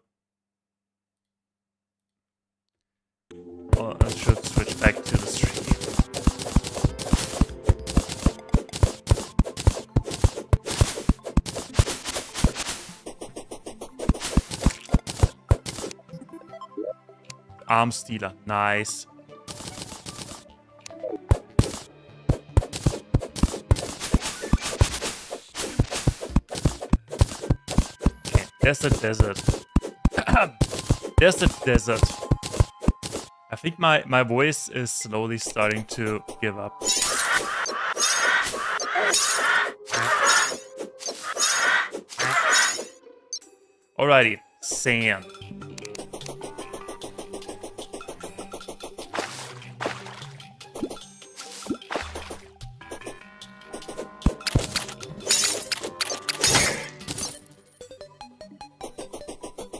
Speaker 1: I should switch back to the stream. Arm stealer, nice. Okay, there's the desert. There's the desert. I think my voice is slowly starting to give up. Alrighty, sand.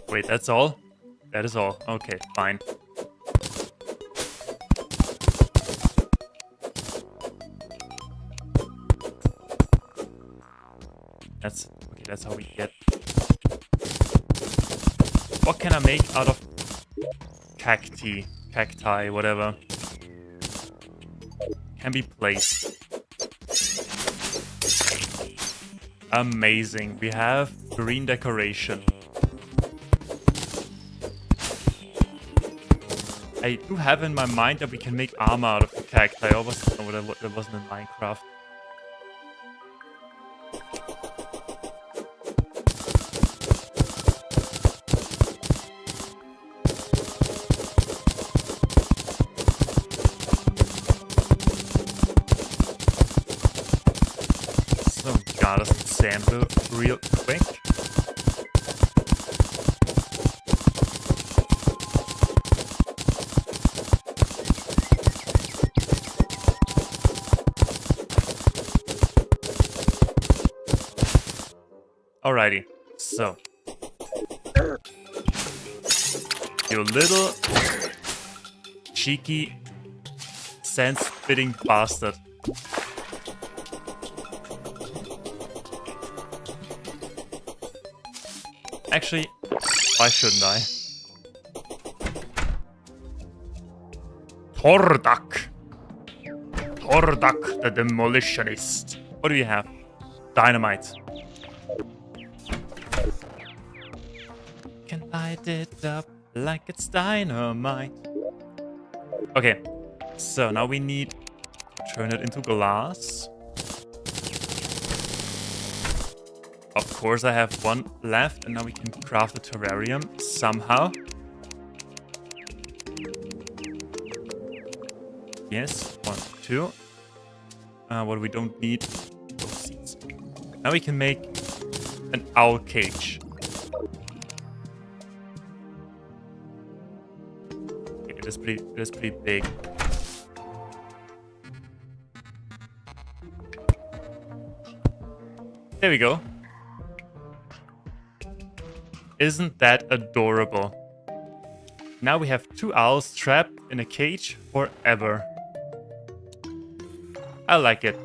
Speaker 1: Wait, that's all? That is all. Okay, fine. That's how we get. What can I make out of cacti, whatever? Can be placed. Amazing. We have green decoration. I do have in my mind that we can make armor out of the cacti. I always know that wasn't in Minecraft. So, got us sample real quick. Alrighty, so you little cheeky sand-spitting bastard. Actually, why shouldn't I? Tordak the demolitionist. What do you have? Dynamite. Can light it up like it's dynamite. Okay, so now we need to turn it into glass. Of course, I have one left, and now we can craft a terrarium somehow. Yes, 1, 2. What we don't need, those seeds. Now we can make an owl cage. Okay, it is pretty big. There we go. Isn't that adorable? Now we have 2 owls trapped in a cage forever. I like it.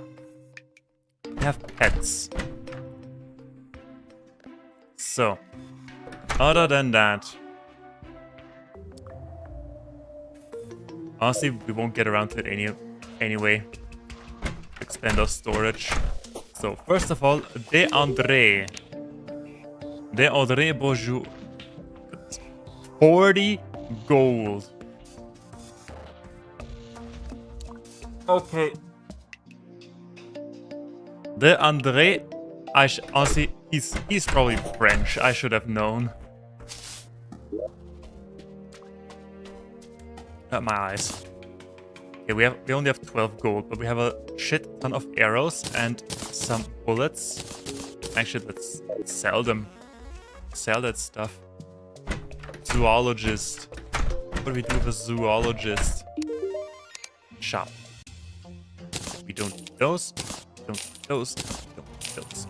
Speaker 1: We have pets. So, other than that, honestly, we won't get around to it anyway. Expand our storage. So, first of all, De André Bonjour. 40 gold. Okay. De André, honestly, he's probably French. I should have known. My eyes. Okay, we only have 12 gold, but we have a shit ton of arrows and some bullets. Actually, let's sell them. Sell that stuff. Zoologist. What do we do with a zoologist? Shop. We don't need those. Don't need those. Don't need those.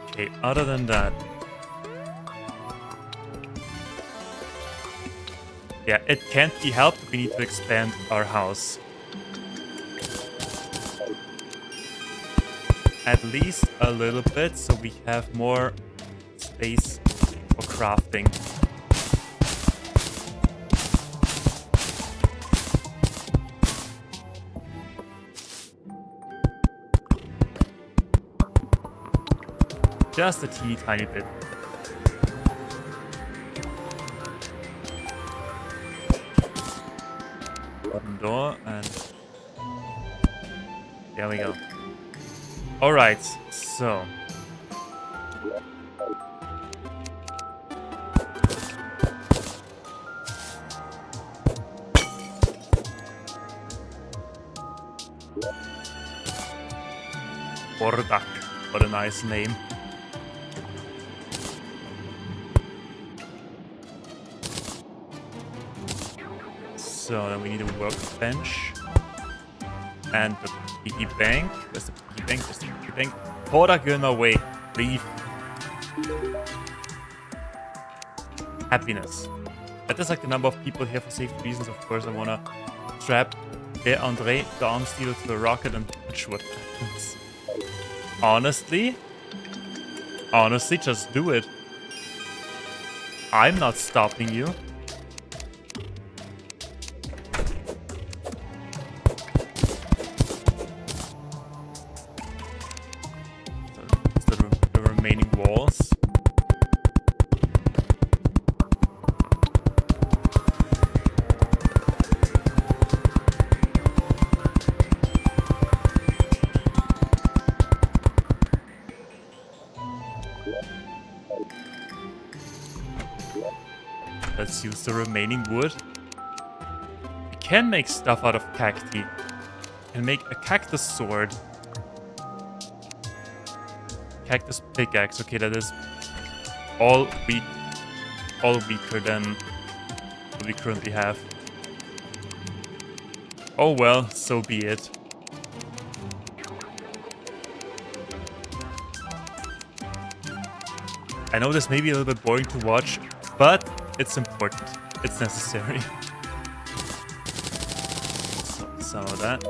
Speaker 1: Okay, other than that. Yeah, it can't be helped. We need to expand our house. At least a little bit, so we have more space for crafting. Just a teeny tiny bit. Bottom door, and there we go. Alright, so. Bordak, what a nice name. So then we need a workbench. And the piggy bank. There's the piggy bank, there's the piggy bank. Bordak, go away. Leave. Happiness. That is like the number of people here for safety reasons. Of course, I wanna strap De André, the arm stealer, to the rocket and watch what happens. Honestly, just do it. I'm not stopping you. The remaining walls. Let's use the remaining wood. We can make stuff out of cacti. And make a cactus sword. Cactus pickaxe. Okay, that is all weaker than what we currently have. Oh well, so be it. I know this may be a little bit boring to watch, but it's important. It's necessary. So, some of that.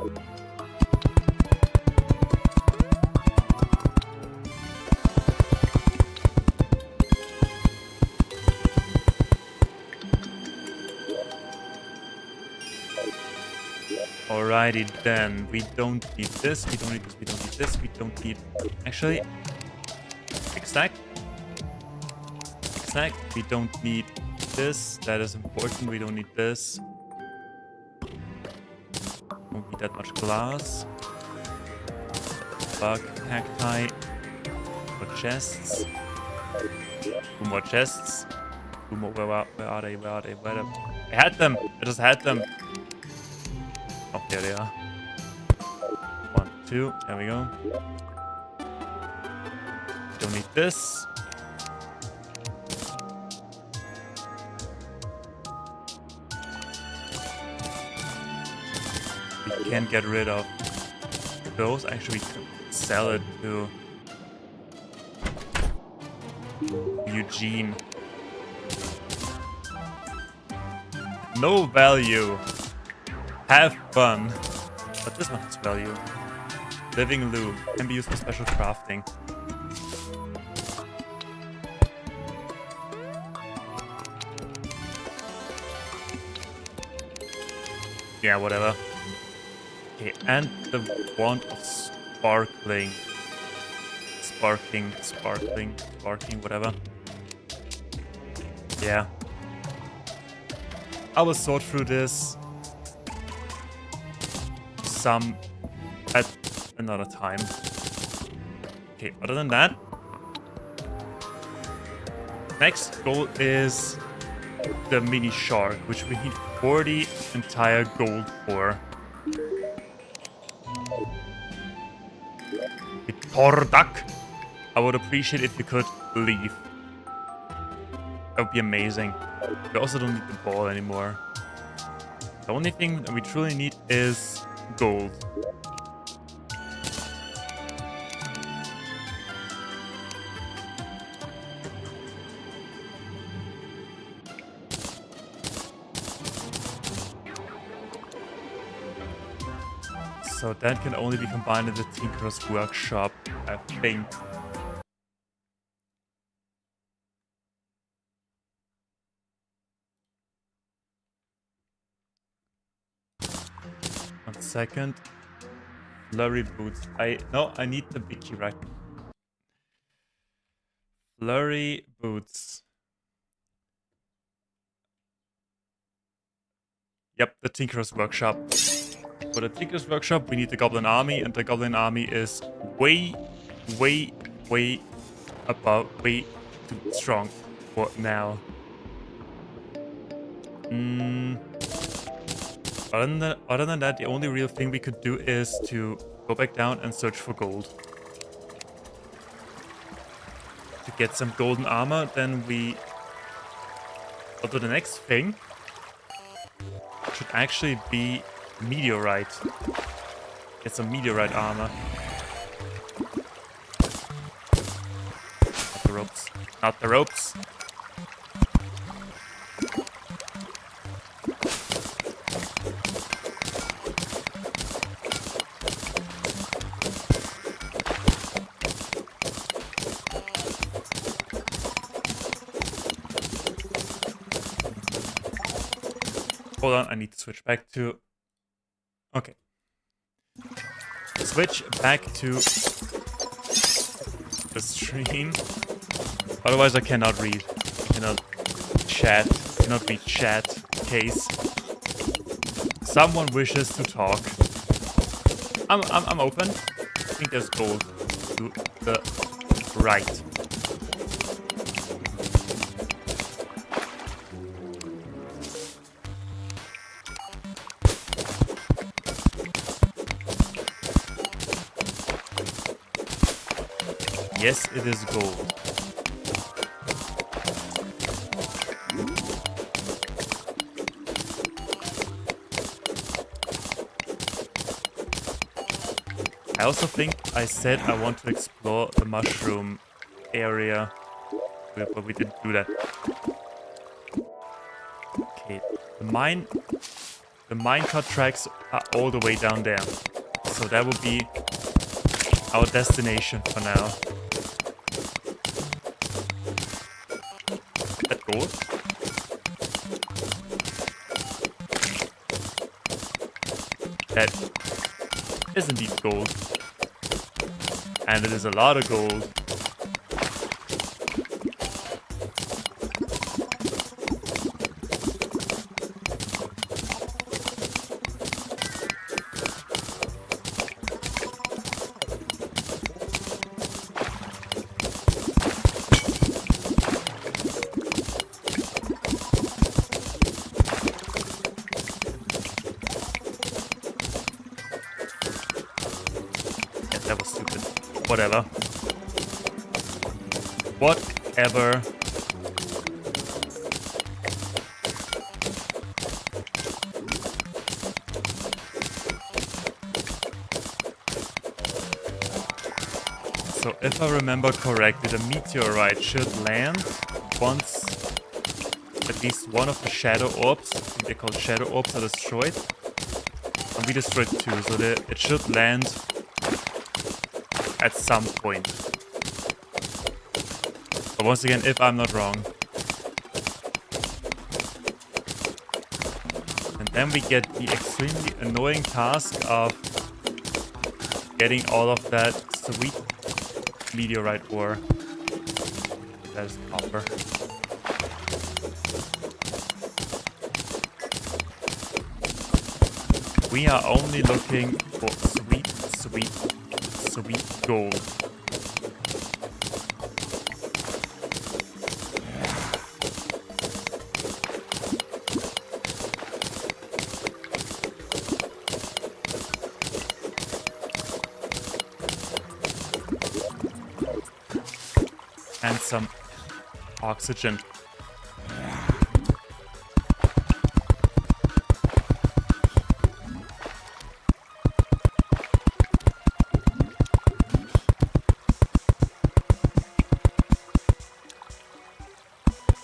Speaker 1: Alrighty then. We don't need this. We don't need this. We don't need this. We don't need. Actually, exact. We don't need this. That is important. We don't need this. Don't need that much glass. Bug cacti. More chests. 2 more chests. 2 more. Where are they? Where are they? Where are they? I had them. I just had them. Oh, there they are. 1, 2. There we go. Don't need this. We can get rid of those. Actually, we can sell it to Eugene. No value. Have fun. But this one has value. Living loom. Can be used for special crafting. Yeah, whatever. Okay, and the wand of sparkling. Sparking, whatever. Yeah. I will sort through this some at another time. Okay, other than that, next goal is the mini shark, which we need 40 entire gold for. Tordak! I would appreciate if you could leave. That would be amazing. We also don't need the ball anymore. The only thing that we truly need is gold. So that can only be combined in the Tinker's Workshop, I think. One second. Flurry boots. I need the Vicky right. Flurry boots. Yep, the Tinker's Workshop. For the Tinker's Workshop, we need the Goblin Army, and the Goblin Army is way above, way too strong for now. Other than that, the only real thing we could do is to go back down and search for gold. To get some golden armor, then we... Although the next thing should actually be meteorite. Get some meteorite armor. Not the ropes. Not the ropes. Hold on, I need to switch back to... Okay. Switch back to the stream. Otherwise I cannot read. Cannot read chat in case someone wishes to talk. I'm open. I think there's gold to the right. Yes, it is gold. I also think I said I want to explore the mushroom area, but we didn't do that. Okay, the minecart tracks are all the way down there, so that will be our destination for now. That gold? That is indeed gold. And it is a lot of gold. Whatever. Whatever. So if I remember correctly, the meteorite should land once at least one of the shadow orbs, I think they're called shadow orbs, are destroyed. And we destroyed 2, so it should land at some point. But once again, if I'm not wrong. And then we get the extremely annoying task of getting all of that sweet meteorite ore. That is copper. We are only looking for sweet, sweet, sweet gold. And some oxygen.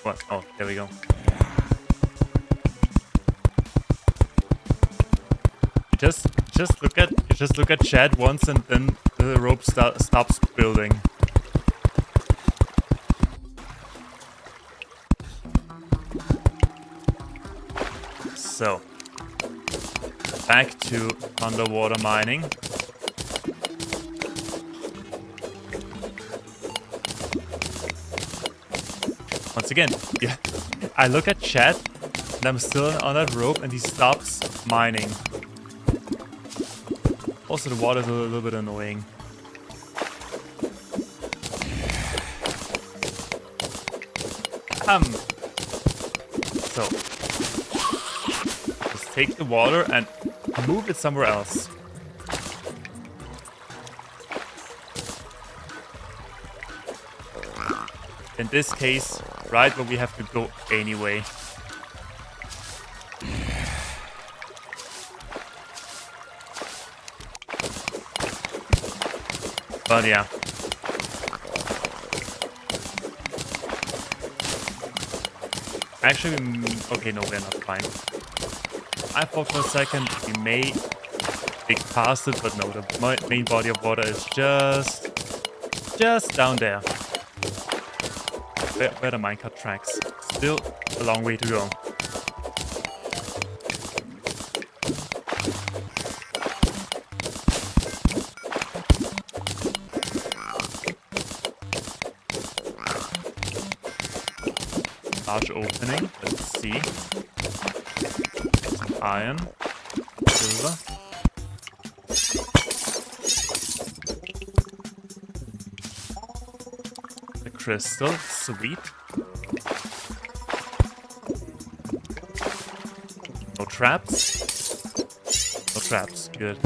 Speaker 1: What? Oh, there we go. You just look at chat once and then the rope stops building. So, back to underwater mining. Once again, yeah, I look at chat and I'm still on that rope and he stops mining. Also, the water is a little bit annoying. So, just take the water and move it somewhere else. In this case, right where we have to go anyway. But yeah. Actually, okay, no, we're not fine. I thought for a second we may dig past it, but no, the main body of water is just down there. Where the minecart tracks. Still a long way to go. Large opening. Let's see. Some iron. Silver. The crystal. Sweet. No traps. No traps. Good.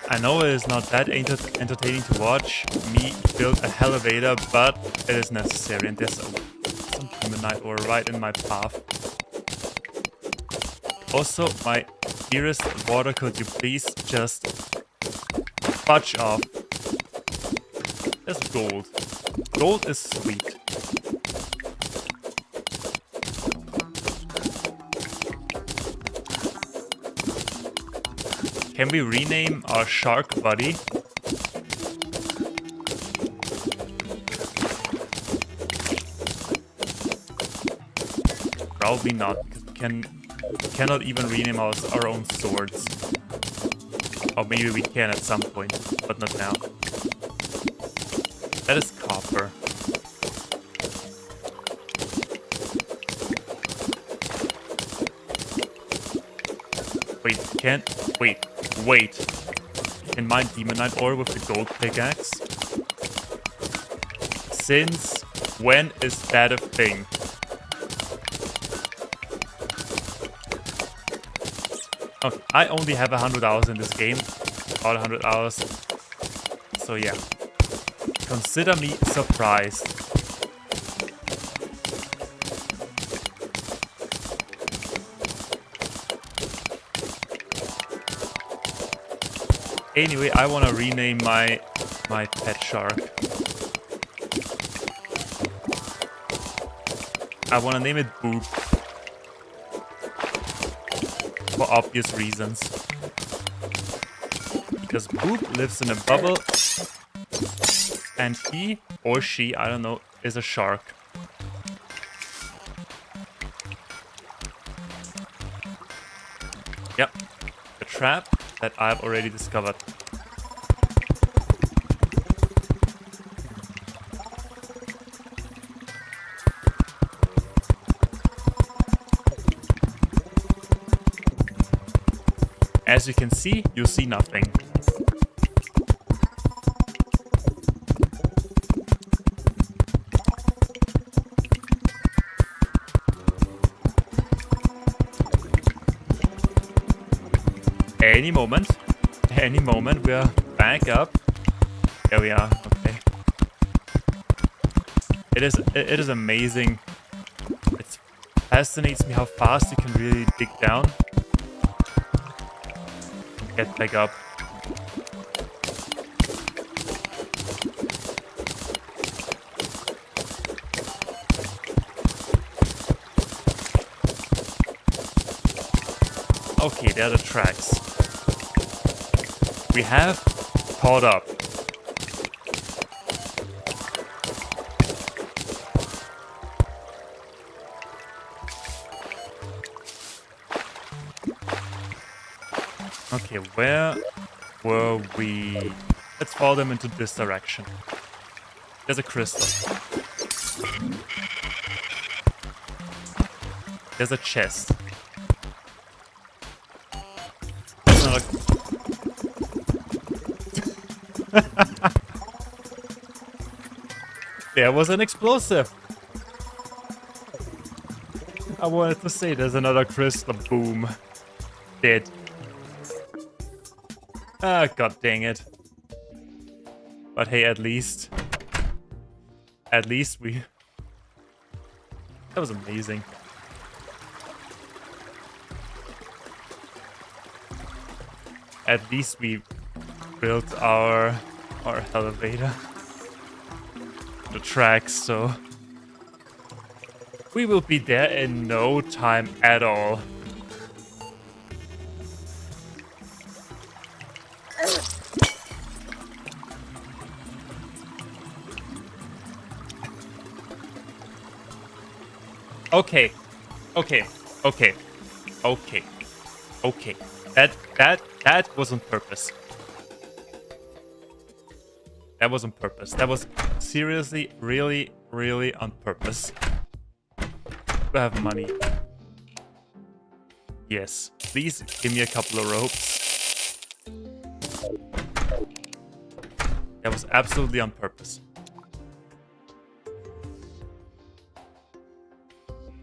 Speaker 1: I know it is not that entertaining to watch me build a elevator, but it is necessary, and there's some midnight ore right in my path. Also, my dearest water, could you please just fudge off? There's gold. Gold is sweet. Can we rename our shark buddy? Probably not, because we cannot even rename our own swords. Or maybe we can at some point, but not now. That is copper. Wait, wait. Can mine Demonite ore with the gold pickaxe? Since when is that a thing? Okay, I only have 100 hours in this game. About 100 hours. So yeah. Consider me surprised. Anyway, I want to rename my pet shark. I want to name it Boop. For obvious reasons. Because Boop lives in a bubble. And he, or she, I don't know, is a shark. Yep. A trap that I've already discovered. As you can see, you see nothing. Any moment, we are back up. There we are, okay. It is amazing. It fascinates me how fast you can really dig down. Get back up. Okay, there are the tracks. We have caught up. Okay, where were we? Let's follow them into this direction. There's a crystal. There's a chest. There's another... There was an explosive. I wanted to say there's another crystal. Boom. Dead. Ah, god dang it. But hey, at least we... That was amazing. At least we built our elevator. The tracks, so... We will be there in no time at all. Okay. That was on purpose. That was on purpose. That was seriously, really, really on purpose. Do I have money? Yes. Please give me a couple of ropes. That was absolutely on purpose.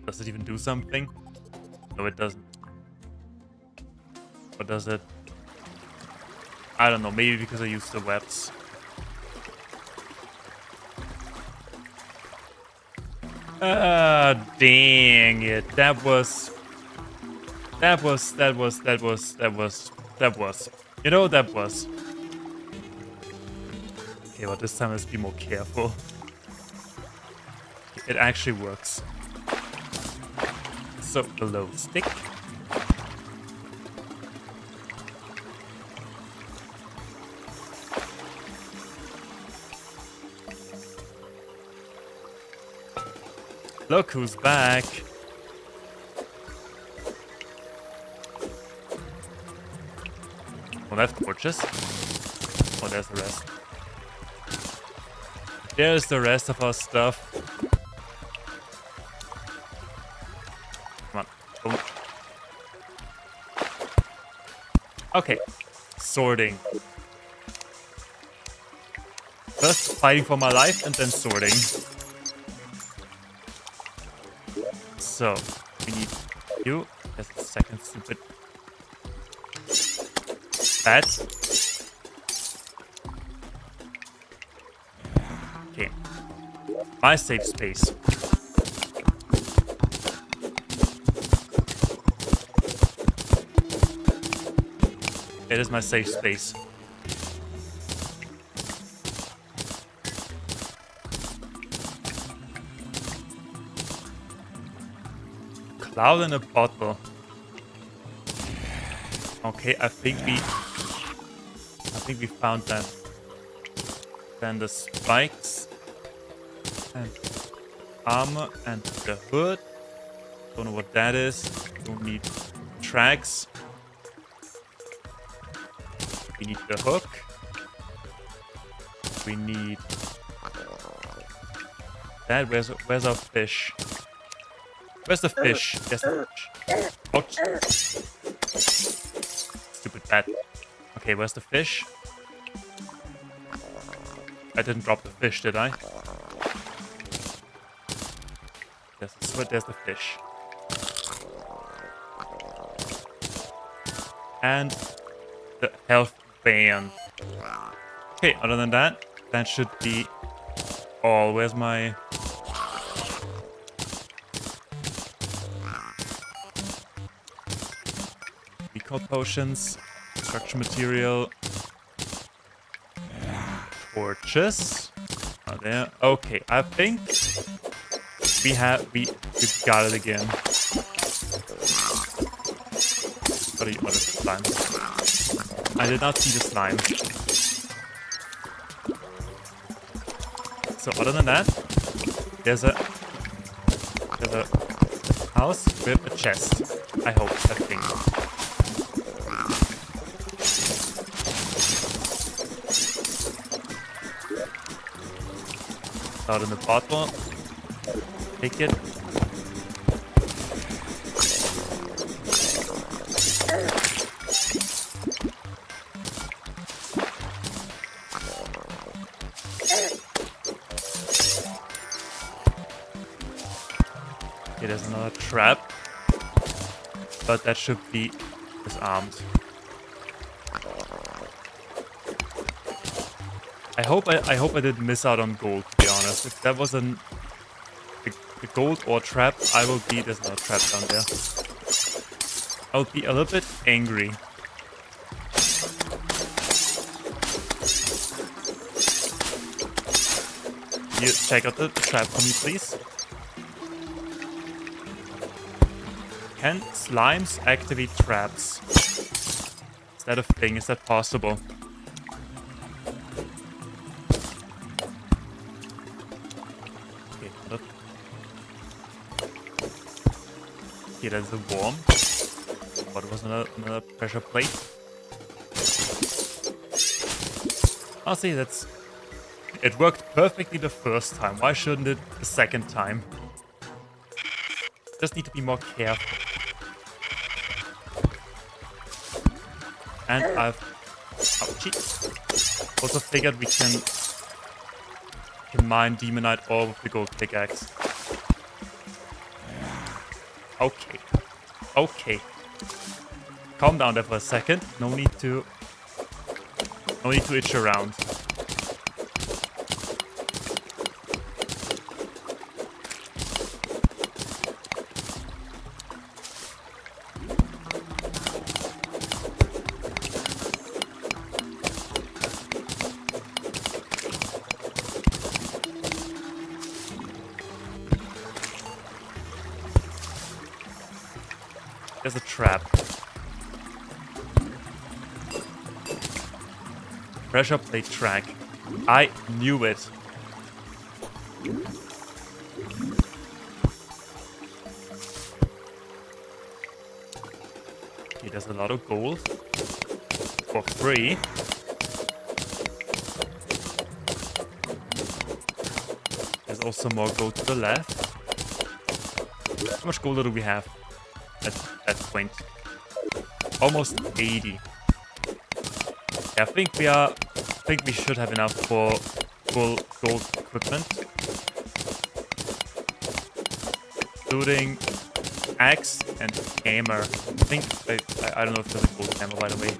Speaker 1: Does it even do something? No, it doesn't. What does it? I don't know, maybe because I used the webs. Dang it. That was. You know, that was. Okay, well, this time let's be more careful. It actually works. So, the low stick. Look who's back. Oh, that's gorgeous. Oh, there's the rest. There's the rest of our stuff. Come on. Boom. Okay, sorting. First fighting for my life and then sorting. So, we need you. There's a second stupid bat. Okay. My safe space. It is my safe space. Cloud in a bottle. Okay, I think we found that. Then the spikes and armor and the hood. Don't know what that is. Don't need tracks. We need the hook. We need that. Where's our fish? Where's the fish? There's the fish. Ouch. Stupid bat. Okay, where's the fish? I didn't drop the fish, did I? There's the squid, there's the fish. And the health band. Okay, other than that, that should be all. Where's my... recall potions, construction material, torches. Oh, there. Okay, I think we got it again. What is slime? I did not see the slime. So other than that, there's a house with a chest. I hope, I think. Out in the bottle. Take it. Okay, there's another trap. But that should be disarmed. I hope I didn't miss out on gold, to be honest. If that was a gold or trap, I will be... There's another trap down there. I'll be a little bit angry. You check out the trap for me, please. Can slimes activate traps? Is that a thing? Is that possible? Okay, that's a worm. What was another pressure plate? I'll see, that's... It worked perfectly the first time. Why shouldn't it the second time? Just need to be more careful. And I've... Ouchie. Also figured we can mine demonite ore with the gold pickaxe. Okay. Okay. Calm down there for a second. No need to itch around. There's a trap. Pressure plate track. I knew it. Okay, there's a lot of gold. For free. There's also more gold to the left. How much gold do we have? At that point. Almost 80. Yeah, I think we should have enough for full gold equipment. Including axe and hammer. I think I don't know if there's a gold hammer, by the way.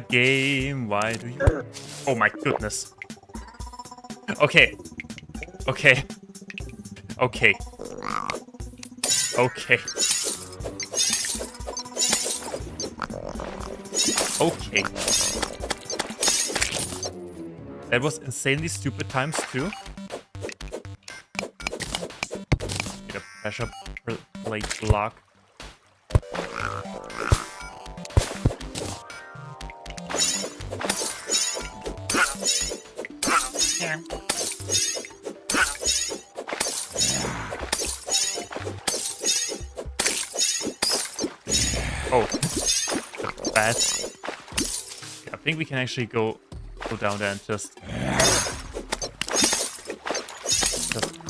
Speaker 1: Game, why do you... Oh my goodness. Okay. Okay. Okay. Okay. Okay. That was insanely stupid times two. Get a pressure plate block. Oh, bad. Yeah, I think we can actually go down there and just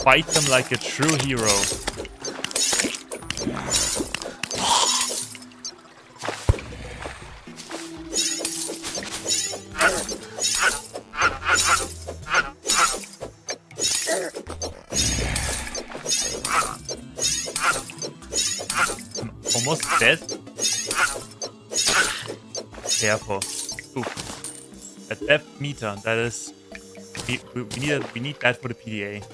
Speaker 1: fight them like a true hero. I'm almost dead. Careful. Ooh. A depth meter. That is. We need that for the PDA. I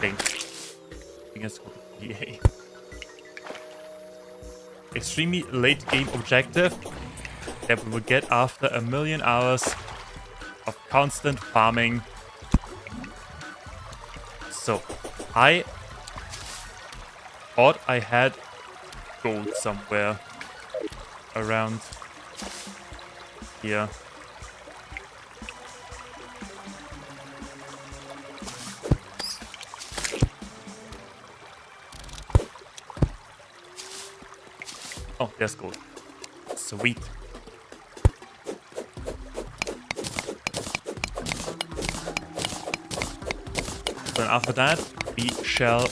Speaker 1: think it's for the PDA. Extremely late game objective that we will get after 1,000,000 hours of constant farming. So, I thought I had gold somewhere around here. Oh, there's gold. Sweet. Then after that, we shall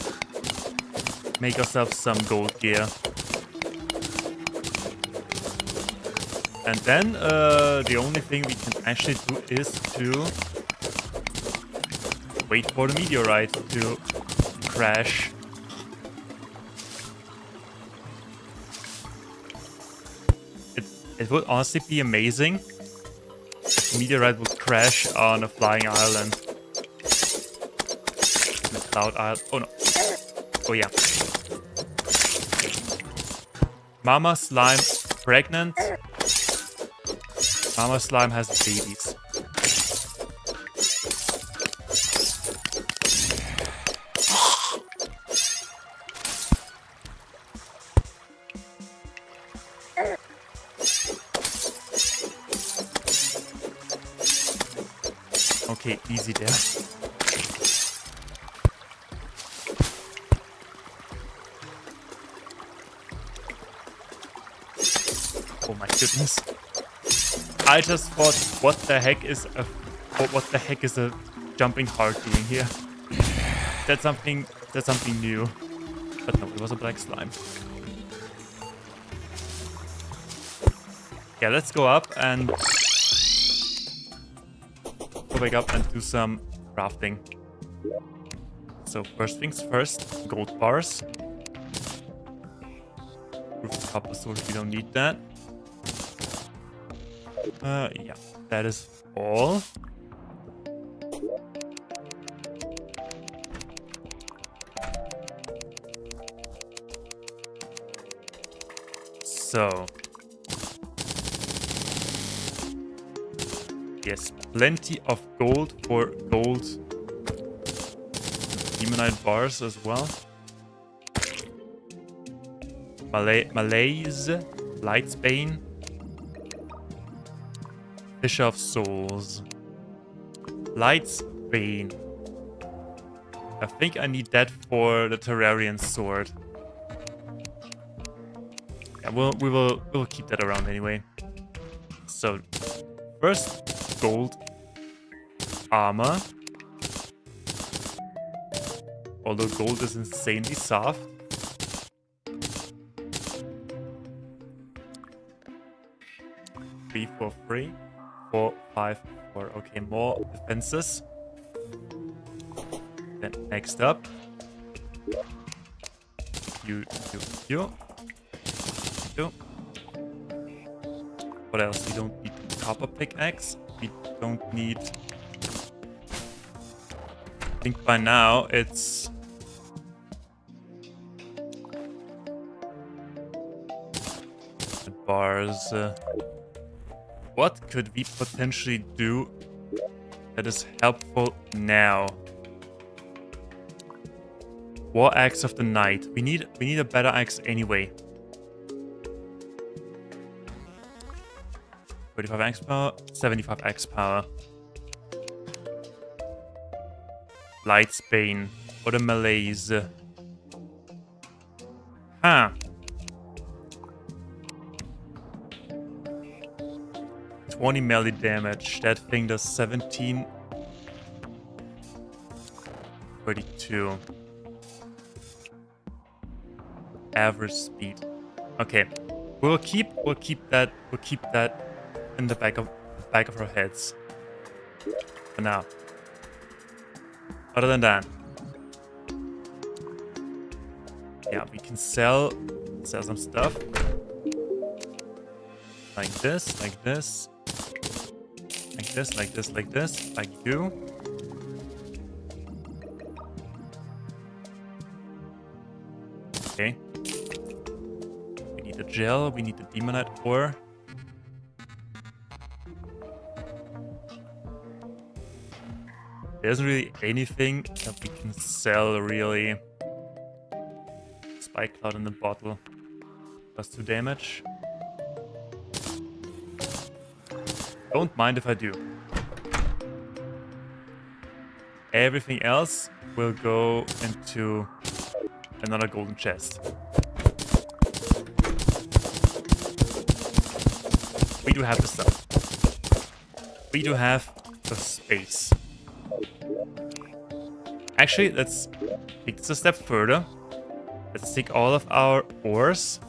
Speaker 1: make ourselves some gold gear. And then the only thing we can actually do is to wait for the meteorite to crash. It would honestly be amazing if the meteorite would crash on a flying island. The cloud island. Oh no. Oh yeah. Mama slime pregnant. Mama slime has babies. Okay, easy there. Oh my goodness. I just thought, what the heck is a jumping heart doing here? That's something new. But no, it was a black slime. Yeah, let's go up and go back up and do some crafting. So first things first, gold bars. Proof copper sword, we don't need that. Yeah, that is all. So Yes, plenty of gold for gold demonite bars as well. Malaise, Lightsbane, Fish of Souls, Lightsbane. I think I need that for the Terrarian sword. Yeah, we'll keep that around anyway. So first, gold armor. Although gold is insanely soft. Three for free. 4, 5, 4. Okay, more defenses. Then next up. You. What else? We don't need copper pickaxe. We don't need... I think by now it's... the bars. What could we potentially do that is helpful now? War Axe of the Night. We need a better axe anyway. 35 axe power, 75 axe power. Lightsbane or the Malaise. Huh. 20 melee damage. That thing does 17. 32. Average speed. Okay. We'll keep that in the back of our heads. For now. Other than that. Yeah, we can sell some stuff. Like this, like this. Like this, like this, like this. Like you. Okay. We need the gel, we need the demonite ore. There isn't really anything that we can sell, really. Spike cloud in the bottle. Plus 2 damage. Don't mind if I do. Everything else will go into another golden chest. We do have the stuff. We do have the space. Actually, let's take this a step further. Let's take all of our ores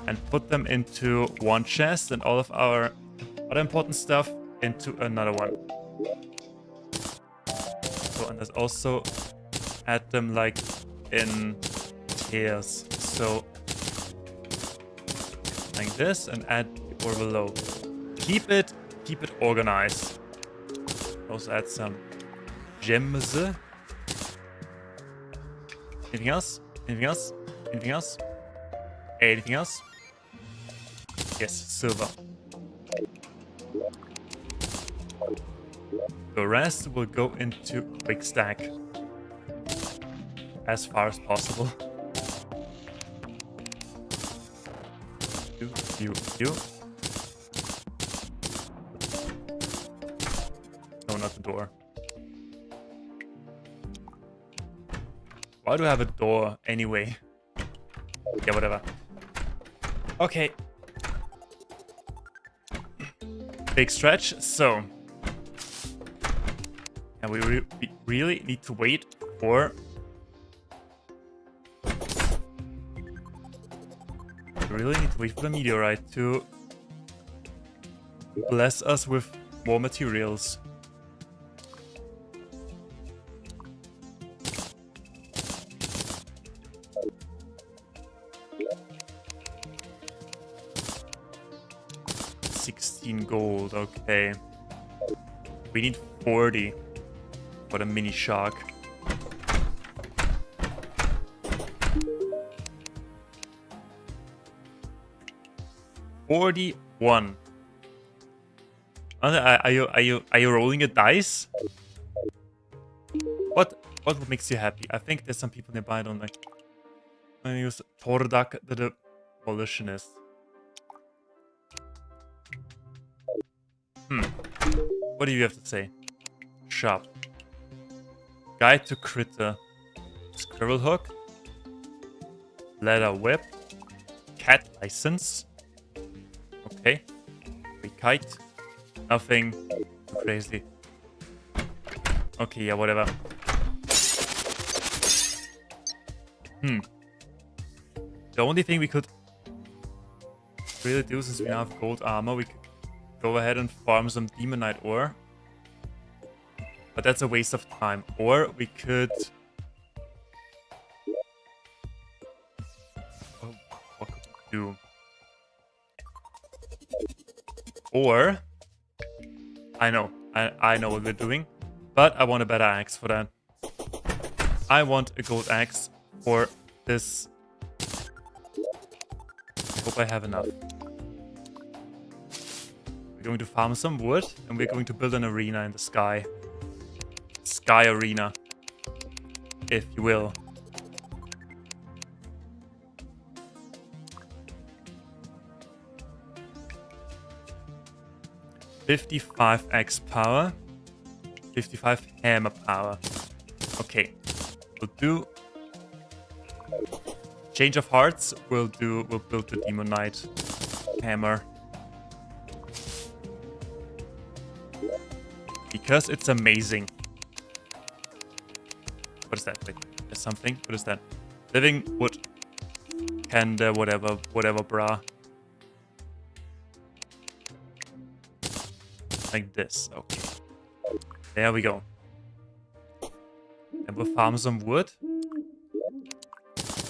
Speaker 1: and put them into one chest and all of our other important stuff into another one. So, and let's also add them like in tiers. So, like this, and add the ore below. Keep it organized. Also add some gems. Anything else? Anything else? Anything else? Anything else? Yes, silver. The rest will go into quick stack. As far as possible. You. No, not the door. Why do I have a door anyway? Yeah, whatever. Okay. Big stretch. So. And we really need to wait for... We really need to wait for the meteorite to bless us with more materials. Gold, okay. We need 40 for the mini shark. $41. Are you rolling a dice? What makes you happy? I think there's some people nearby I don't like. I'm gonna use Tordak the abolitionist. What do you have to say? Sharp. Guide to critter. Squirrel hook. Leather whip. Cat license. Okay. Free kite. Nothing too crazy. Okay, yeah, whatever. The only thing we could really do, since we now have gold armor, we could go ahead and farm some demonite ore. But that's a waste of time. Or we could... Oh, what could we do? Or... I know what we're doing. But I want a better axe for that. I want a gold axe for this. I hope I have enough. We're going to farm some wood, and we're going to build an arena in the sky. Sky arena, if you will. $55x power. 55 hammer power. Okay. We'll do... Change of Hearts. We'll build the Demonite hammer. Because it's amazing. What is that? Wait, there's something. What is that? Living wood. Kanda, whatever, brah. Like this. Okay. There we go. And we'll farm some wood.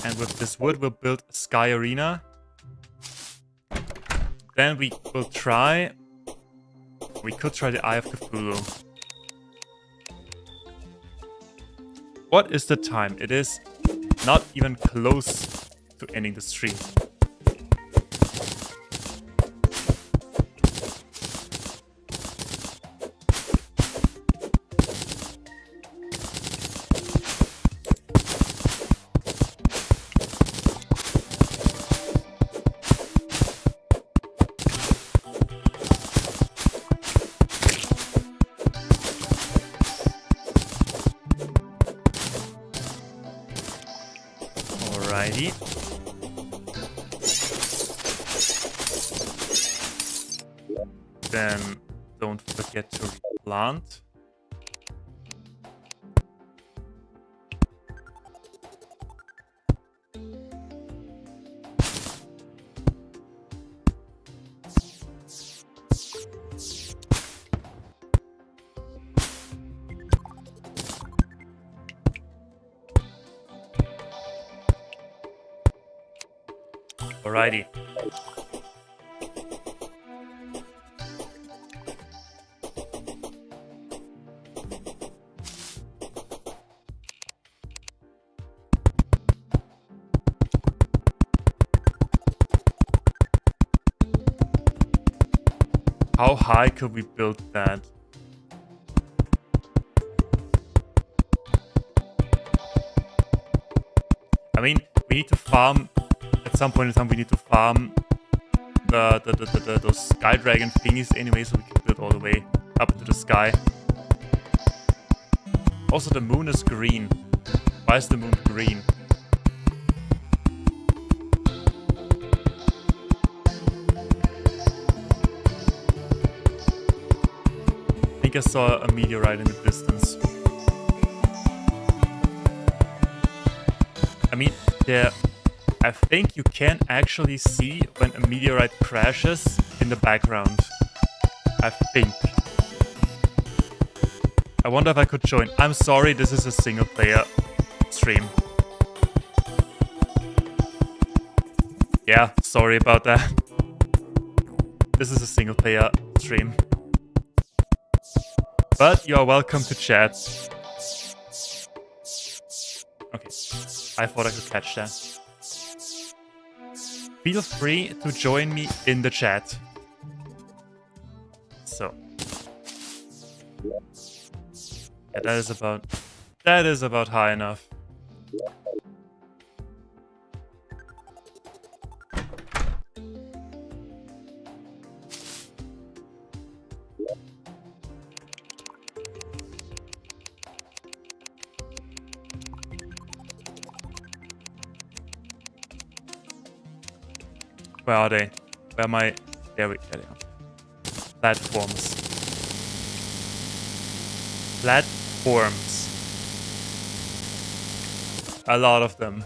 Speaker 1: And with this wood, we'll build a sky arena. Then we will try... We could try the Eye of Cthulhu. What is the time? It is not even close to ending the stream. Then don't forget to replant. Alrighty. How high could we build that? I mean, we need to farm. At some point in time, we need to farm those sky dragon thingies anyway, so we can build all the way up into the sky. Also, the moon is green. Why is the moon green? I think I saw a meteorite in the distance. I mean, I think you can actually see when a meteorite crashes in the background. I think. I wonder if I could join. I'm sorry, this is a single player stream. Yeah, sorry about that. This is a single player stream. But you are welcome to chat. Okay, I thought I could catch that. Feel free to join me in the chat. So, Yeah, that is about high enough. Where are they? Where am I? There they are. Platforms. Platforms. A lot of them.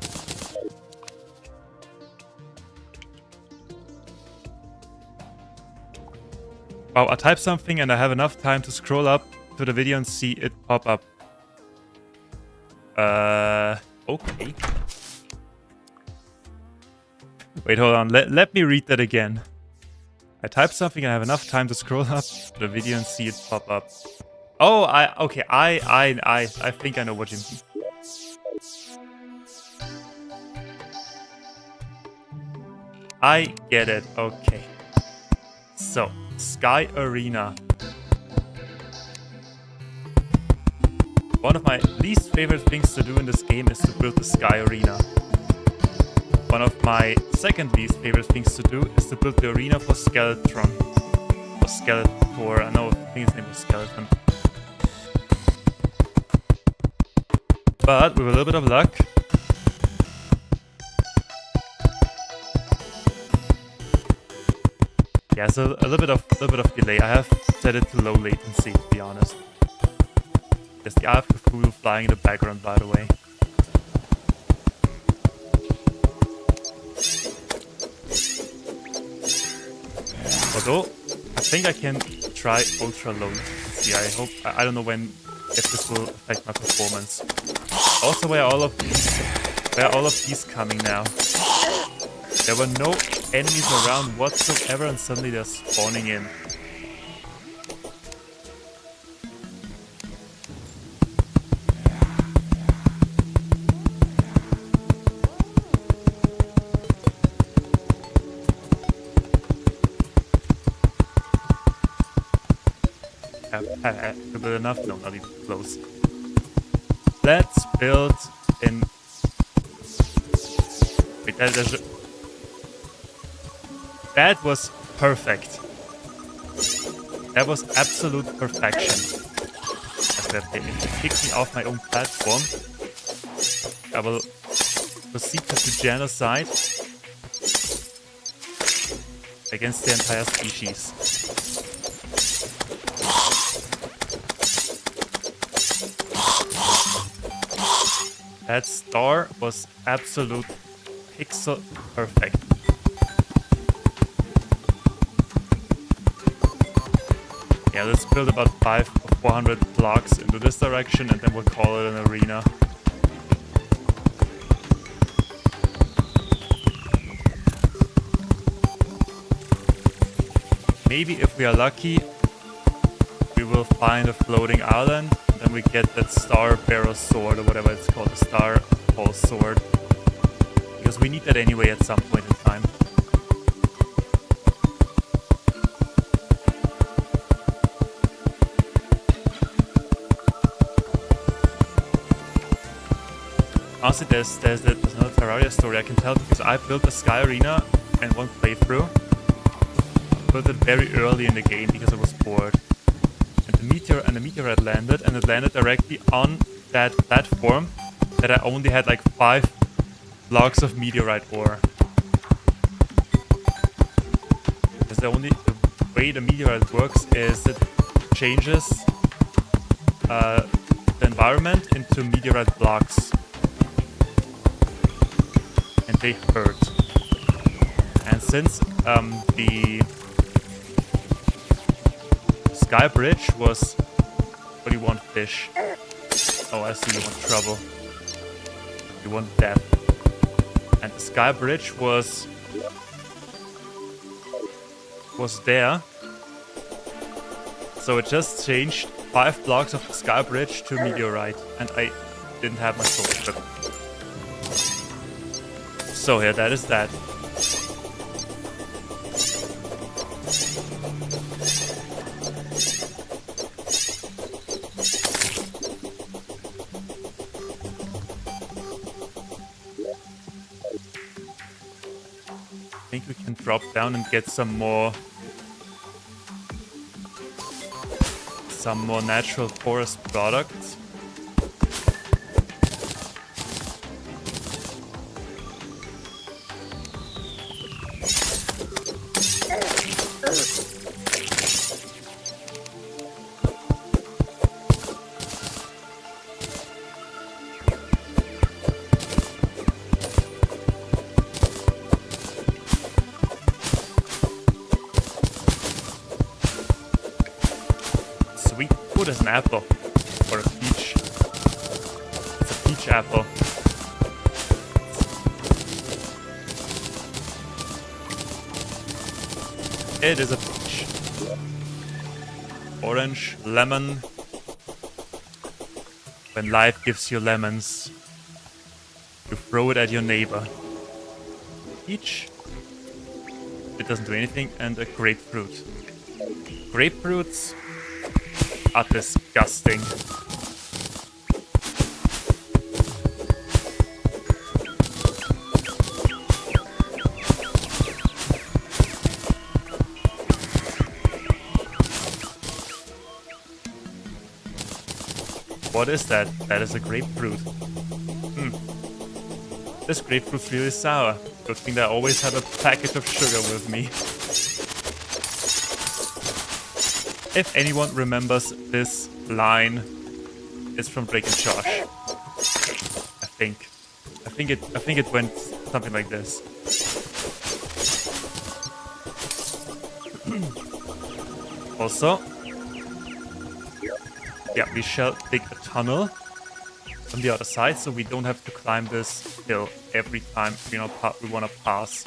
Speaker 1: Wow, I type something and I have enough time to scroll up to the video and see it pop up. Okay. Wait, hold on. Let me read that again. I type something and I have enough time to scroll up to the video and see it pop up. Oh, okay. I think I know what you mean. I get it. Okay. So, Sky Arena. One of my least favorite things to do in this game is to build the Sky Arena. One of my second least favorite things to do is to build the arena for Skeletron. Or Skeletor, I think his name was Skeleton. But with a little bit of luck, yeah, so a little bit of delay. I have set it to low latency, to be honest. There's the Eye of Cthulhu flying in the background, by the way. Although, I think I can try ultra low latency. I don't know if this will affect my performance. Also, where are all of these coming now? There were no enemies around whatsoever and suddenly they're spawning in. Good enough? No, not even close. Let's build in... Wait, that was perfect. That was absolute perfection. If you kick me off my own platform, I will proceed to genocide against the entire species. That star was absolute pixel perfect. Yeah, let's build about 400 blocks into this direction and then we'll call it an arena. Maybe if we are lucky, we will find a floating island. Then we get that Star Bearer sword or whatever it's called, the Star Pole sword. Because we need that anyway at some point in time. Honestly, there's another Terraria story I can tell because I built the Sky Arena in one playthrough. I built it very early in the game because I was bored. The meteorite landed, and it landed directly on that platform that I only had like 5 blocks of meteorite ore. Because the way the meteorite works is it changes the environment into meteorite blocks. And they hurt. And since the Sky Bridge was... What do you want, fish? Oh, I see, you want trouble. You want death. And the Sky Bridge was there. So it just changed 5 blocks of the Sky Bridge to meteorite. And I didn't have my sword equipped. So yeah, that is that. think we can drop down and get some more natural forest products. Sweet. Oh, there's an apple. Or a peach. It's a peach apple. It is a peach. Orange, lemon. When life gives you lemons, you throw it at your neighbor. Peach. It doesn't do anything. And a grapefruit. Grapefruits are disgusting. What is that? That is a grapefruit. This grapefruit's really sour. Good thing that I always have a package of sugar with me. If anyone remembers this line, it's from Drake and Josh. I think it went something like this. Also, yeah, we shall dig a tunnel on the other side, so we don't have to climb this hill every time we want to pass.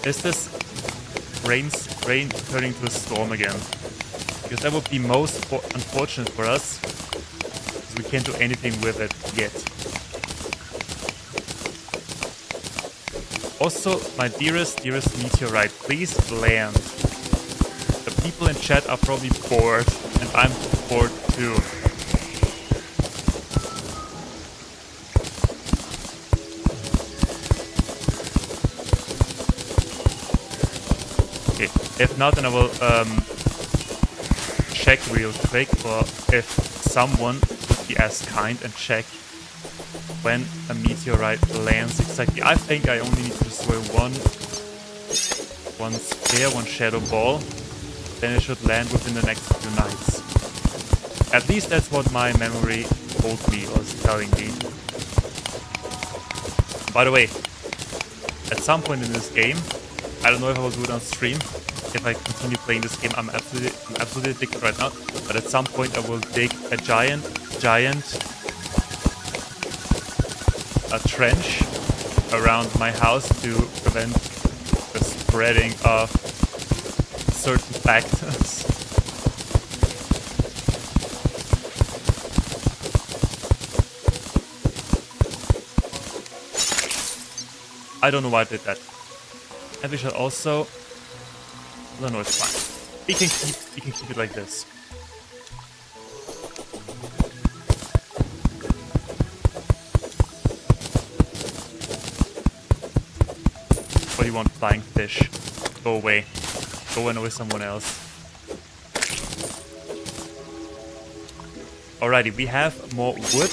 Speaker 1: Is this rain turning to a storm again? Because that would be most unfortunate for us, because we can't do anything with it yet. Also, my dearest meteorite, please land. The people in chat are probably bored, and I'm bored too. If not, then I will check real quick, or if someone would be as kind and check when a meteorite lands exactly. I think I only need to destroy one sphere, one shadow ball, then it should land within the next few nights. At least that's what my memory told me, or was telling me. By the way, at some point in this game, I don't know if I will do it on stream. If I continue playing this game, I'm absolutely addicted right now. But at some point, I will dig a giant trench around my house to prevent the spreading of certain factors. I don't know why I did that. And we shall also... No, no, it's fine. We can keep it like this. What do you want, flying fish? Go away. Go and with someone else. Alrighty, we have more wood.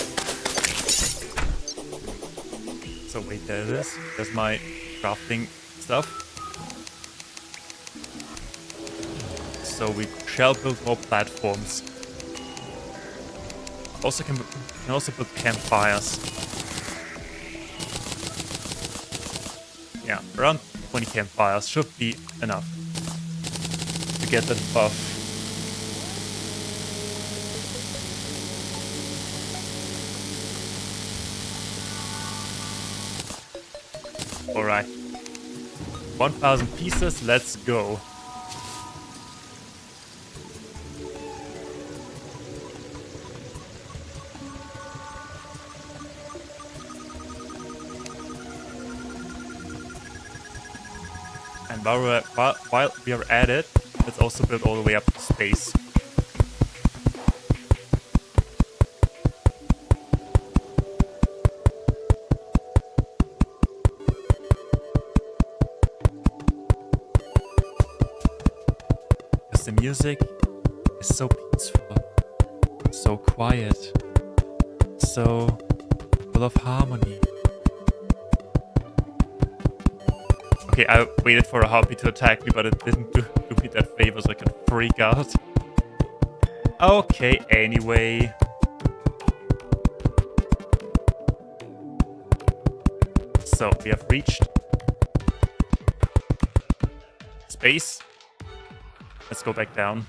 Speaker 1: So wait, there it is. There's my crafting stuff. So we shall build more platforms. Also can also build campfires. Yeah, around 20 campfires should be enough to get that buff. Alright. 1,000 pieces, let's go. And while we are at it, let's also build all the way up to space. Because the music is so peaceful, so quiet, so full of harmony. Okay, I waited for a harpy to attack me, but it didn't do me that favor, so I can freak out. Okay, anyway. So, we have reached space. Let's go back down.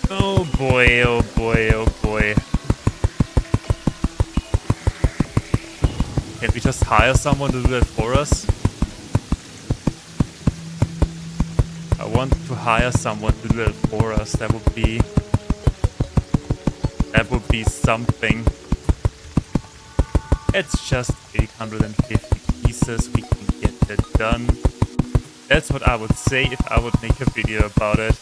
Speaker 1: Oh boy, oh boy, oh boy. Can't we just hire someone to do that for us? I want to hire someone to do that for us. That would be something. It's just 850 pieces. We can get that done. That's what I would say if I would make a video about it.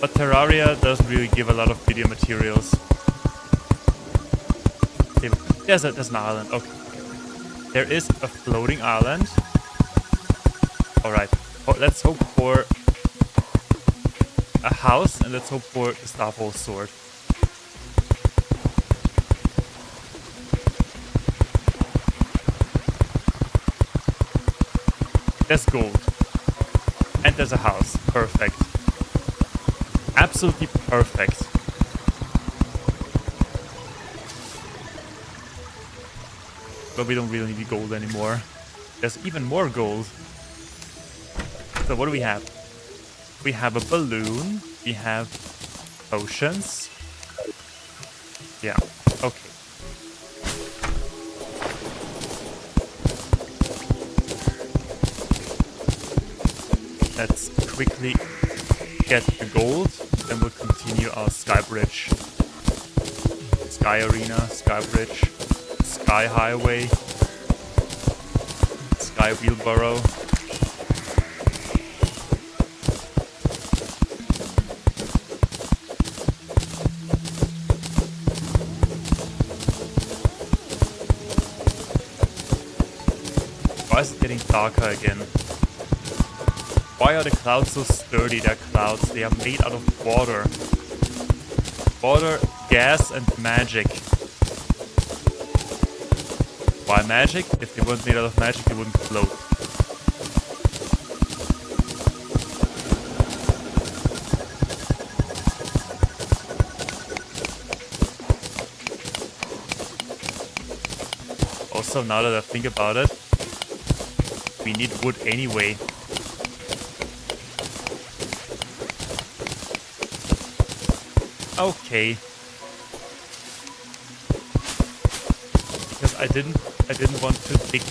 Speaker 1: But Terraria doesn't really give a lot of video materials. There's an island. Okay. There is a floating island. Alright. Let's hope for a house, and let's hope for the Starfall sword. There's gold. And there's a house. Perfect. Absolutely perfect. But we don't really need gold anymore. There's even more gold. So what do we have? We have a balloon. We have potions. Yeah, okay. Let's quickly get the gold. Then we'll continue our sky bridge. Sky arena, sky bridge, sky highway, sky wheelbarrow. Why is it getting darker again? Why are the clouds so sturdy? They're clouds. They are made out of water. Water, gas, and magic. Why magic? If they weren't made out of magic, they wouldn't float. Also, now that I think about it, we need wood anyway. Okay. Because I didn't want to dig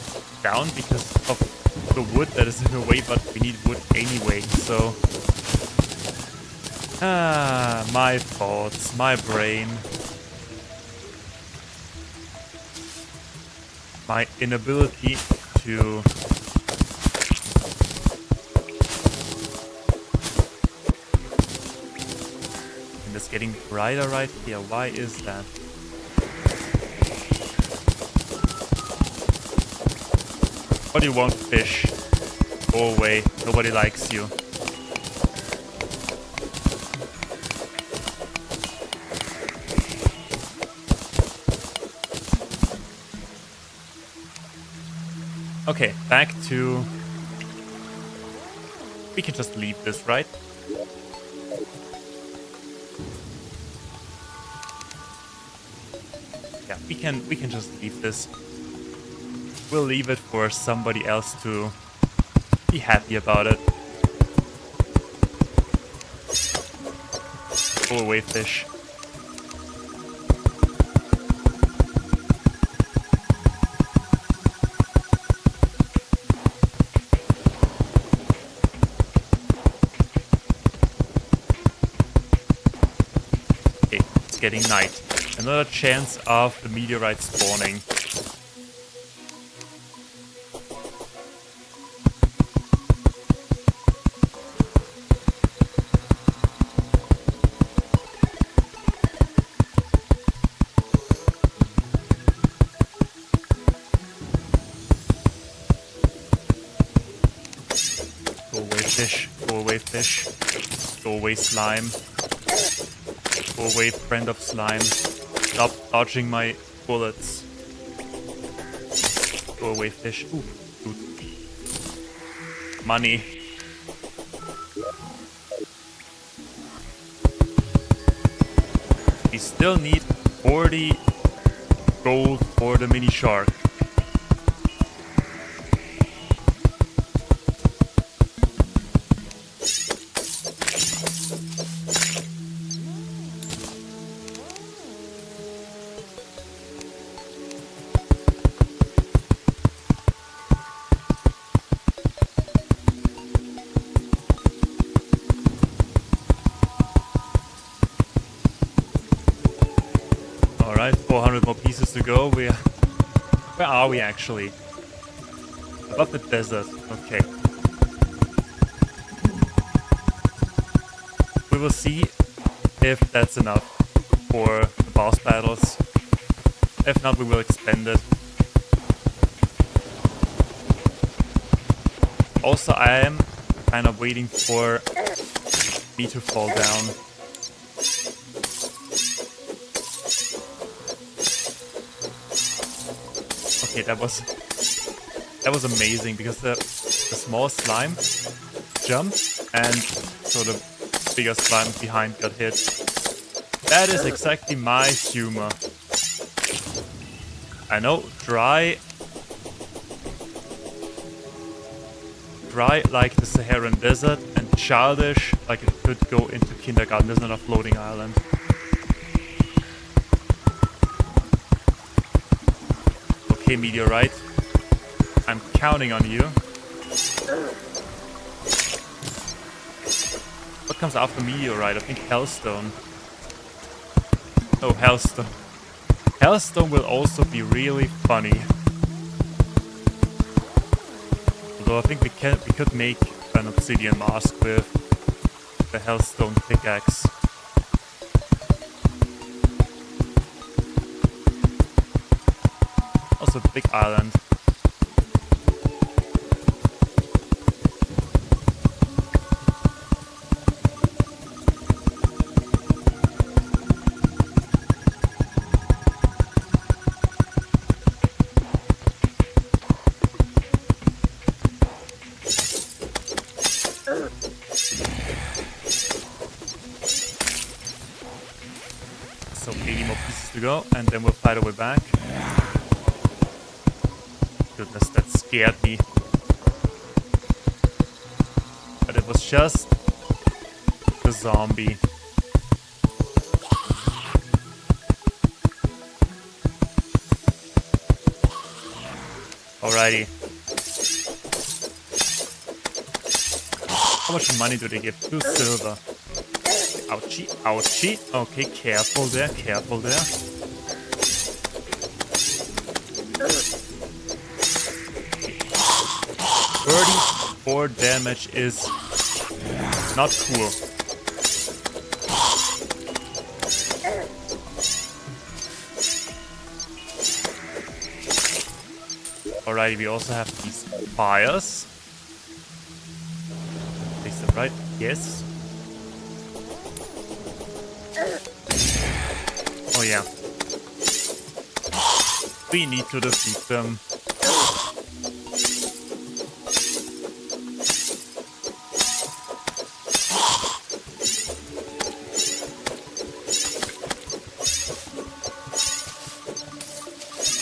Speaker 1: down because of the wood that is in the way, but we need wood anyway, so... my thoughts, my brain. My inability to... It's getting brighter right here. Why is that? What do you want, fish? Go away. Nobody likes you. Okay, back to... We can just leave this, right? Yeah, we can just leave this. We'll leave it for somebody else to be happy about it. Go away, fish. Okay, it's getting night. Another chance of the meteorite spawning. Go away, fish. Go away, fish. Go away, slime. Go away, friend of slime. Stop dodging my bullets. Go away, fish. Ooh, dude. Money. We still need 40 gold for the mini shark. Alright, 400 more pieces to go. Where are we actually? Above the desert. Okay. We will see if that's enough for the boss battles. If not, we will expand it. Also, I am kind of waiting for me to fall down. Okay, that was amazing because the small slime jumped and so the bigger slime behind got hit. That is exactly my humor. I know, dry like the Saharan desert and childish like it could go into kindergarten. There's not a floating island. Okay, meteorite. I'm counting on you. What comes after meteorite? I think hellstone. Oh, hellstone. Hellstone will also be really funny. Although I think we could make an obsidian mask with the hellstone pickaxe. Also big island. So 80 more pieces to go, and then we'll fight our way back. Goodness, that scared me. But it was just the zombie. Alrighty. How much money do they give? 2 silver. Ouchie, ouchie. Okay, careful there, careful there. 34 damage is not cool. Alrighty, we also have these fires. Is that right? Yes. Oh yeah. We need to defeat them.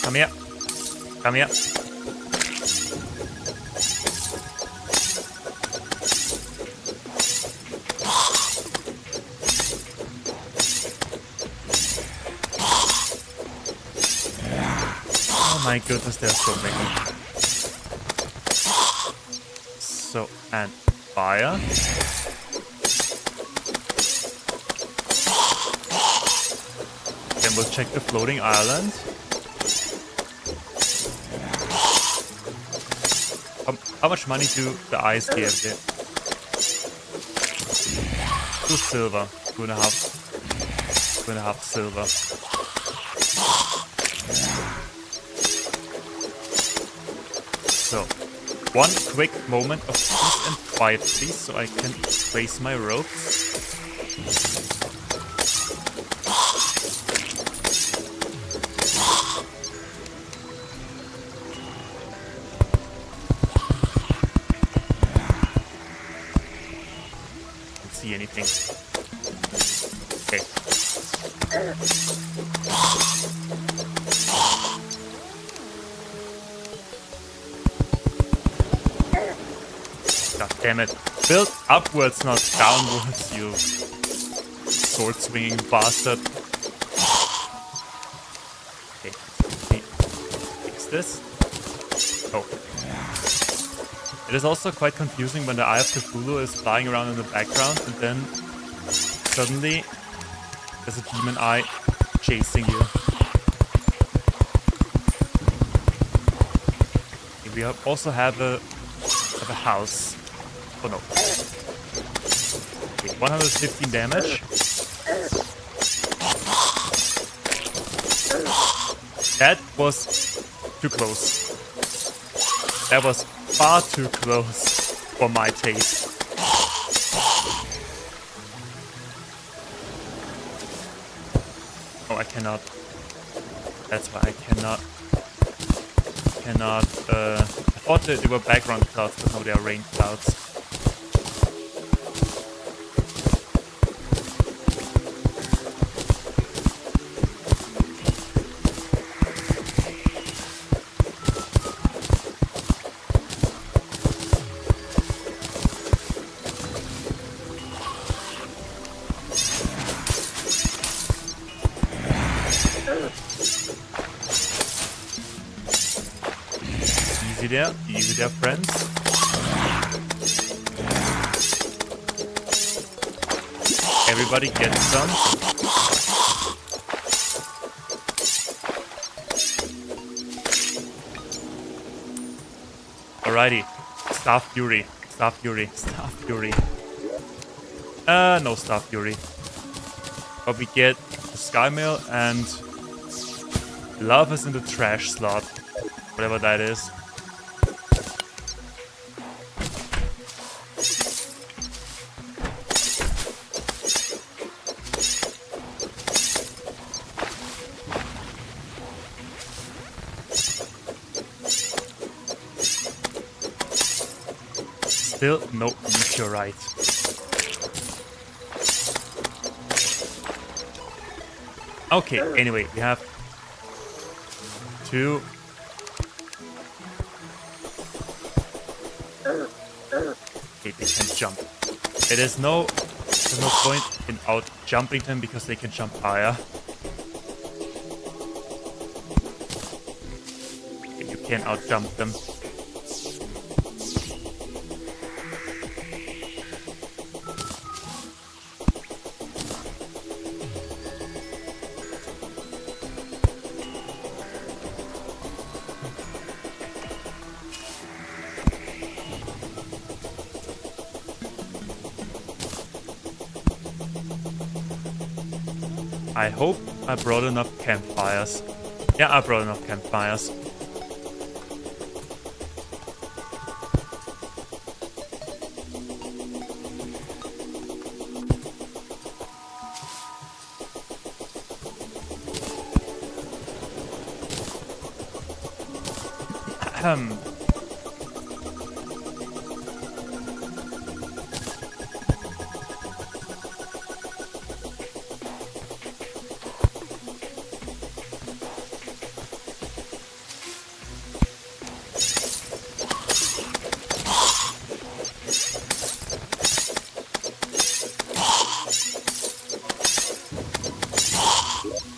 Speaker 1: Come here. Come here. my goodness, there's so many. So, and fire. Then we'll check the floating island. How much money do the eyes give there? 2 silver. 2.5 silver. So, one quick moment of peace and quiet, please, so I can place my ropes. Don't see anything. Okay. God damn it. Build upwards, not downwards, you sword swinging bastard. Okay, let me fix this. Oh. It is also quite confusing when the Eye of Cthulhu is flying around in the background and then suddenly there's a demon eye chasing you. Okay, we also have a house. Oh no. Okay, 115 damage. That was too close. That was far too close for my taste. Oh, I cannot. That's why I cannot. I thought that they were background clouds, but no, they are rain clouds. Easy there, friends. Everybody gets some. Alrighty. Staff Fury. No Staff Fury. But we get the Sky Mail and Love is in the trash slot. Whatever that is. Still no meteorite. Okay, anyway, we have 2. Okay, they can jump. There's no point in out jumping them because they can jump higher. Okay, you can't out jump them. I hope I brought enough campfires. Yeah, I brought enough campfires.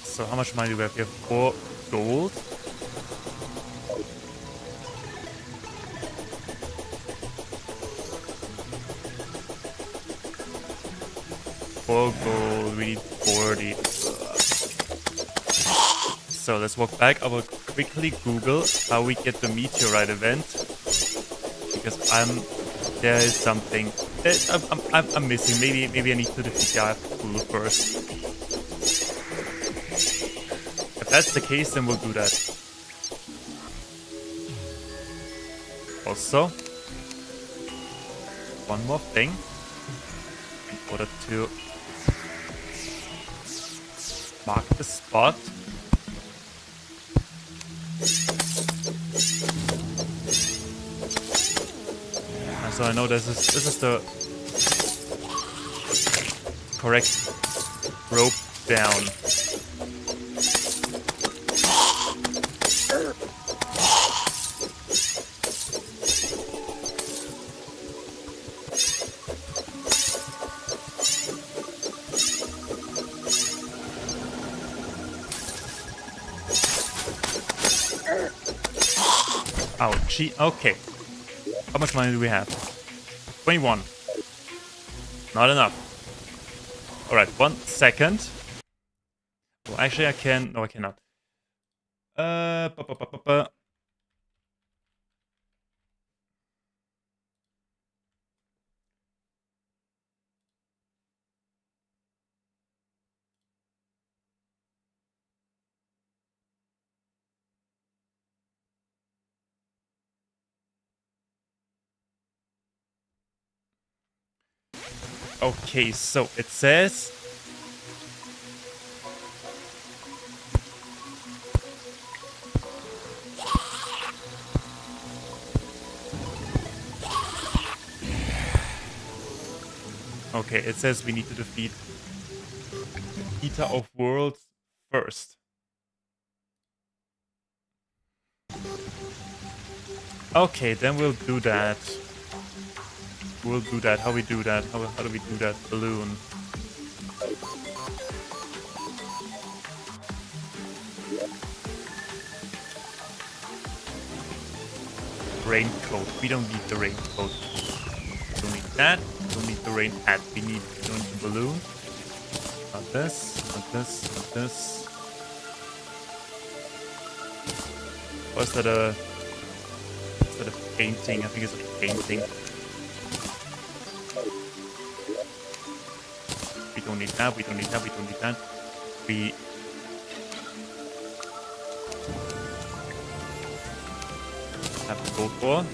Speaker 1: So how much money do we have? We have 4 gold. 4 gold, we need 40. So let's walk back. I will quickly Google how we get the meteorite event. Because there is something I'm missing. Maybe I need to defeat the Eye of Cthulhu first. If that's the case, then we'll do that. Also, one more thing in order to mark the spot. And so I know this is the correct rope down. Ouchie. Okay. How much money do we have? 21. Not enough. Alright, 1 second. Well, actually I can... No, I cannot. Okay, so it says... Okay, it says we need to defeat the Eater of Worlds first. Okay, then we'll do that. We'll do that. How we do that? How do we do that? Balloon. Raincoat. We don't need the raincoat. We don't need that. We don't need the rain hat. We need the balloon. Not this. Not this. Not this. Or is that a... Is that a painting? I think it's a painting. We don't need that. We don't need that. We don't need that. We... have to go for.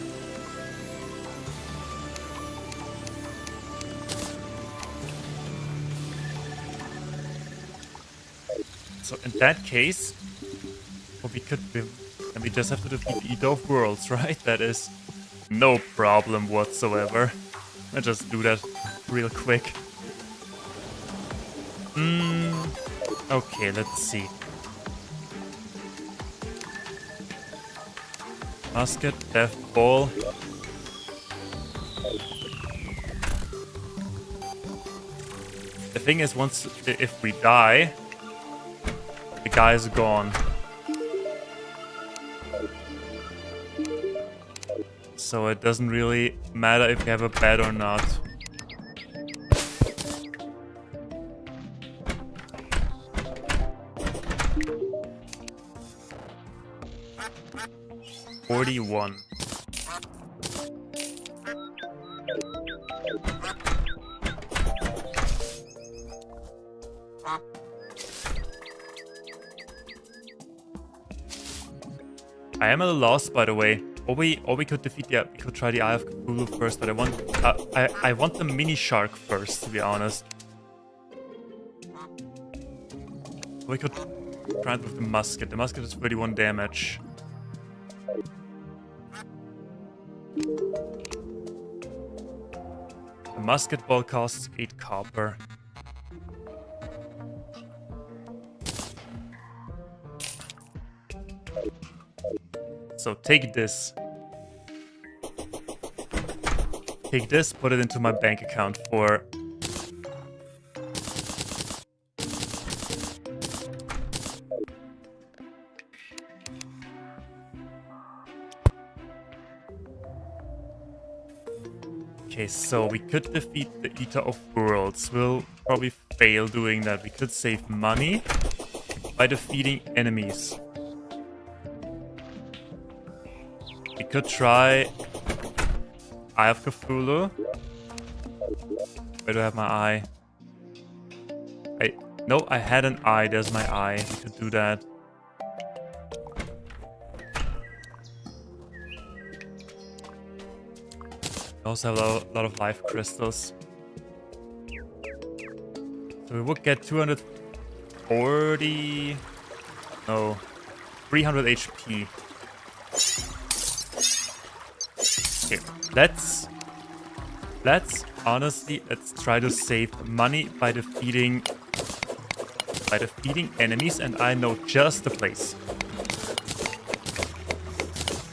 Speaker 1: So in that case, what we could do, and we just have to defeat the Eater of Worlds, right? That is no problem whatsoever. I'll just do that real quick. Okay, let's see. Musket, death ball. The thing is, if we die, the guy is gone. So it doesn't really matter if you have a bed or not. $41. I am a little lost, by the way. Or we could defeat we could try the Eye of Cthulhu first, but I want the mini shark first, to be honest. We could try it with the musket. The musket is 31 damage. The musket ball costs 8 copper. So take this. Take this, put it into my bank account for... Okay, so we could defeat the Eater of Worlds. We'll probably fail doing that. We could save money by defeating enemies. We could try Eye of Cthulhu. Where do I have my eye? No, I had an eye. There's my eye. We could do that. We also have a lot of life crystals. So we would get 240... No. 300 HP. Okay, let's try to save money by defeating enemies, and I know just the place.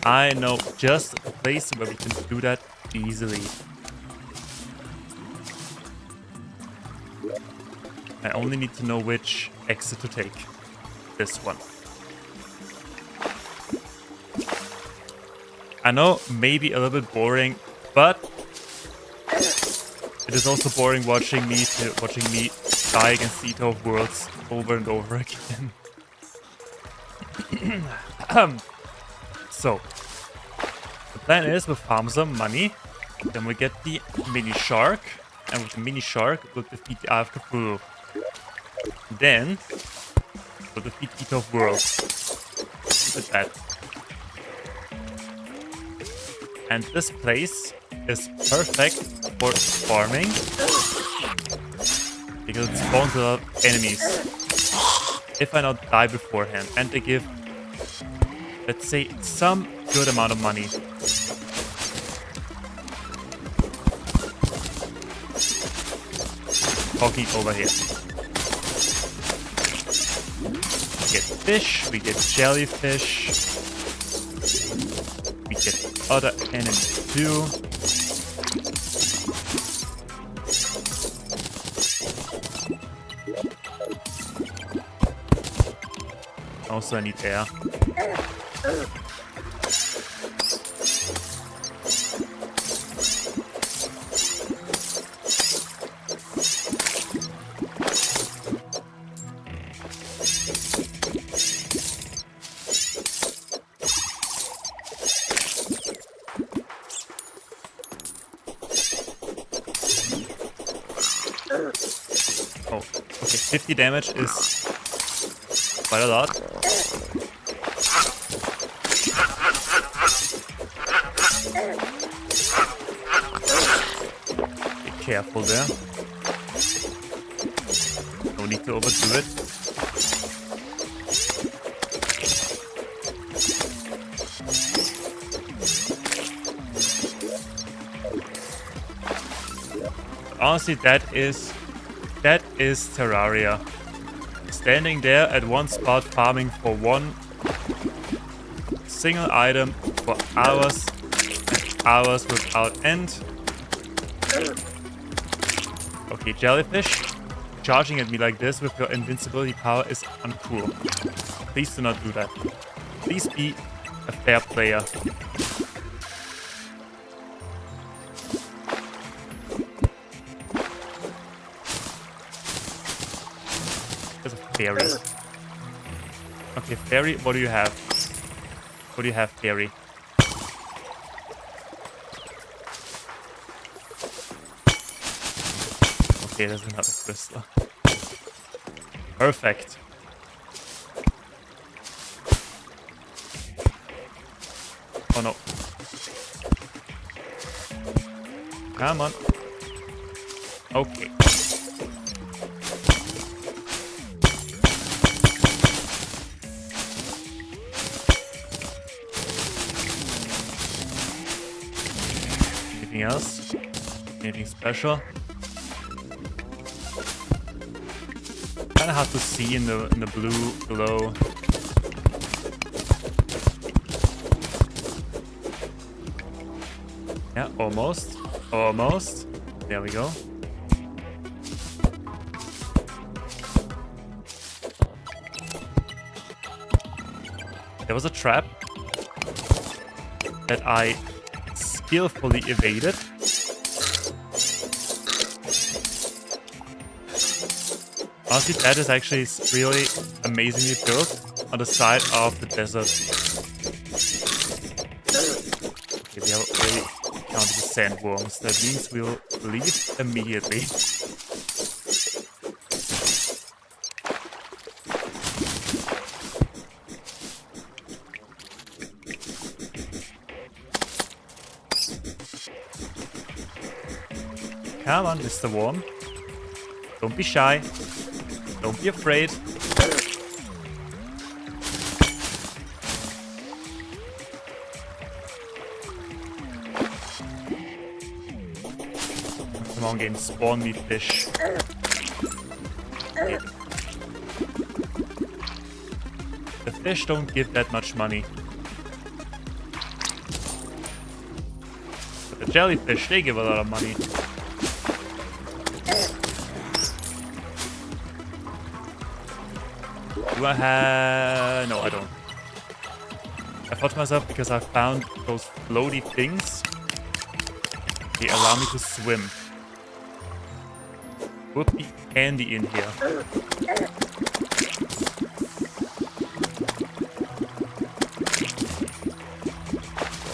Speaker 1: I know just the place where we can do that easily. I only need to know which exit to take. This one. I know, maybe a little bit boring, but it is also boring watching me die against the Eater of Worlds over and over again. So, the plan is we'll farm some money, then we get the mini shark, and with the mini shark we'll defeat the Eye of Cthulhu. Then we'll defeat Eater of Worlds with that. And this place is perfect for farming because it spawns a lot of enemies. If I not die beforehand, and they give, let's say, some good amount of money. Talking over here. We get fish, we get jellyfish. We get other enemies too. Also, I need air. Oh, okay, 50 damage is quite a lot. Be careful there. No need to overdo it. Honestly, that is Terraria. Standing there at one spot farming for one single item for hours and hours without end. Okay, jellyfish. Charging at me like this with your invincibility power is uncool. Please do not do that. Please be a fair player. There's a fairy. Okay, fairy, what do you have? What do you have, fairy? Okay, there's another crystal. Perfect. Oh no. Come on. Okay. Anything else? Anything special? Kinda hard to see in the blue below. Yeah, almost. Almost. There we go. There was a trap that I skillfully evaded. Honestly, that is actually really amazingly built on the side of the desert. Okay, we have already counted the sandworms. That means we'll leave immediately. Come on, Mr. Worm. Don't be shy. Don't be afraid. Come on, game. Spawn me fish. Okay. The fish don't give that much money. But the jellyfish, they give a lot of money. Do I have... No, I don't. I thought to myself, because I found those floaty things, they allow me to swim. Would be handy in here.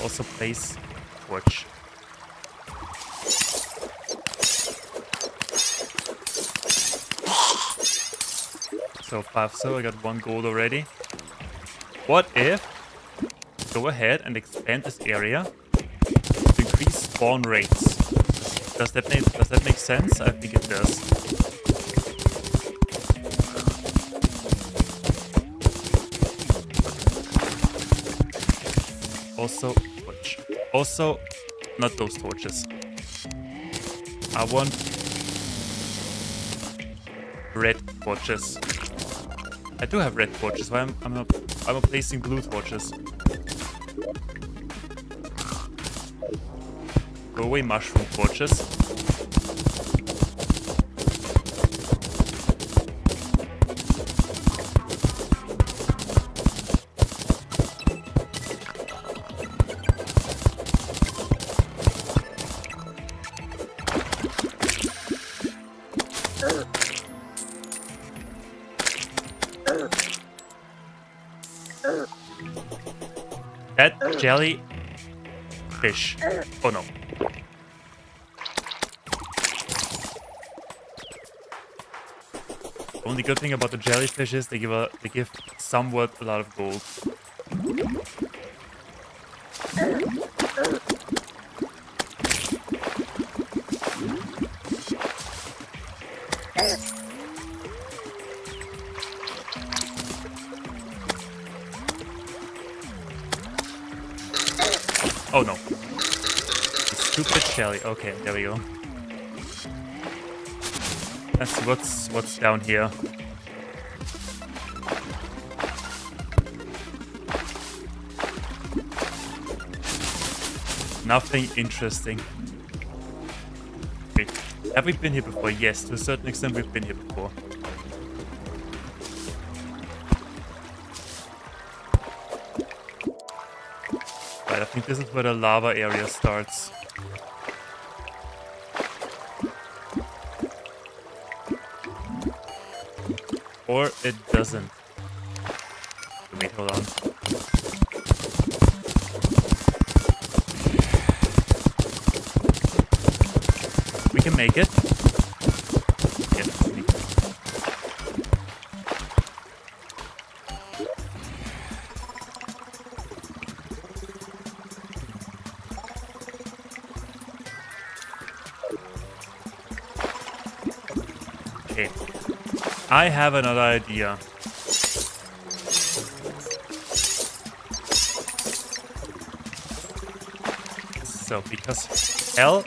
Speaker 1: Also place torch. So 5 silver, I got 1 gold already. What if go ahead and expand this area to increase spawn rates? Does that make sense? I think it does. Also, torch. Also, not those torches. I want red torches. I do have red torches. Why I'm not placing blue torches? Go away, mushroom torches. That jelly fish. Oh no. The only good thing about the jellyfish is they give somewhat a lot of gold. Oh no. Stupid jelly. Okay, there we go. Let's see what's down here. Nothing interesting. Wait, have we been here before? Yes, to a certain extent we've been here before. Right, I think this is where the lava area starts. Or it doesn't. Wait, hold on. We can make it. Yes, we can. Okay. I have another idea. So, because hell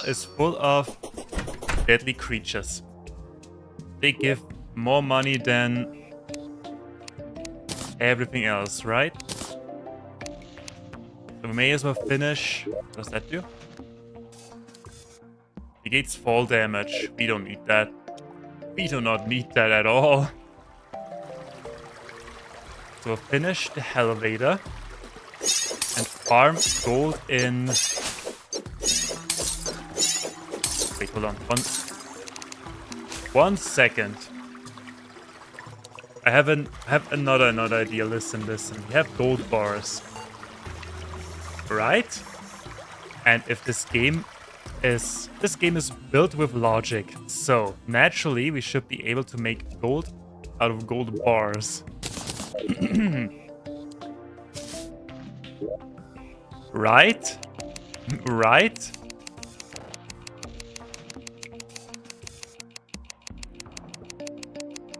Speaker 1: is full of deadly creatures. They give more money than everything else, right? So we may as well finish. What does that do? Negates fall damage. We don't need that. We do not need that at all. So we'll finish the elevator and farm gold in... Wait, hold on. 1 second. I have another idea. Listen. We have gold bars, right? And if this game is built with logic, so naturally we should be able to make gold out of gold bars. Right? Right?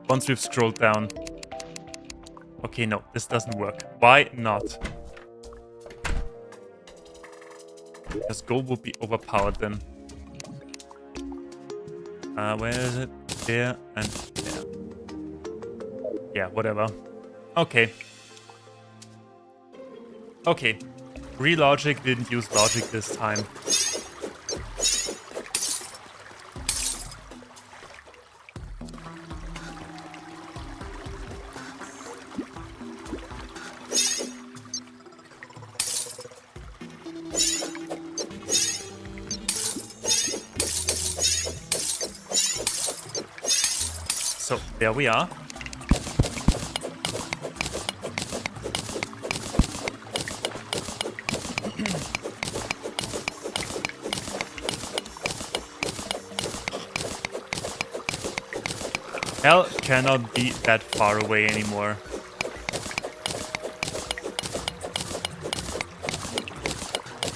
Speaker 1: Once we've scrolled down. Okay, no, this doesn't work. Why not? Because gold would be overpowered then. Where is it? There and there. Yeah, whatever. Okay. Okay. Relogic didn't use logic this time. So, there we are. Hell cannot be that far away anymore.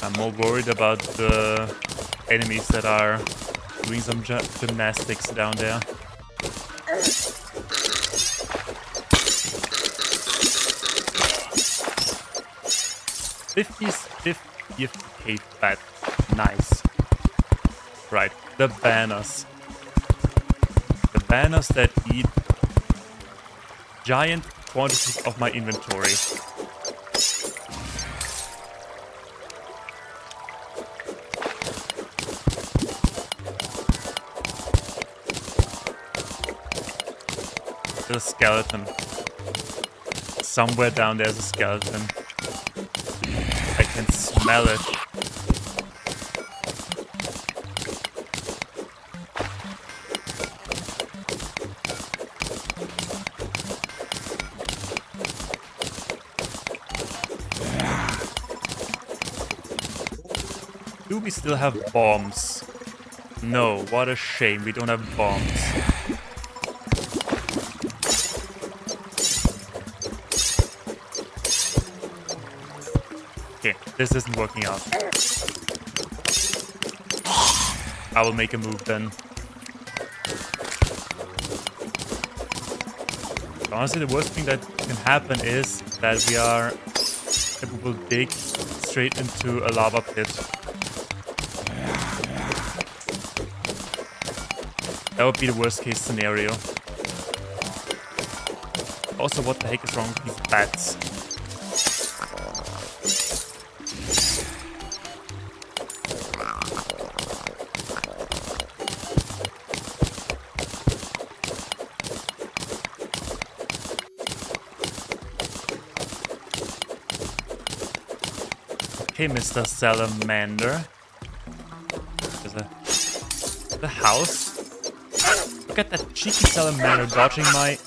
Speaker 1: I'm more worried about the enemies that are doing some gymnastics down there. Fiftieth cave bat. Nice. Right, the banners. The banners that eat giant quantities of my inventory. There's a skeleton. Somewhere down there's a skeleton. I can smell it. Do we still have bombs? No, what a shame we don't have bombs. Okay, this isn't working out. I will make a move then. Honestly, the worst thing that can happen is that we will dig straight into a lava pit. That would be the worst case scenario. Also, what the heck is wrong with these bats? Okay, Mr. Salamander. There's the house. Look at that cheeky salamander dodging my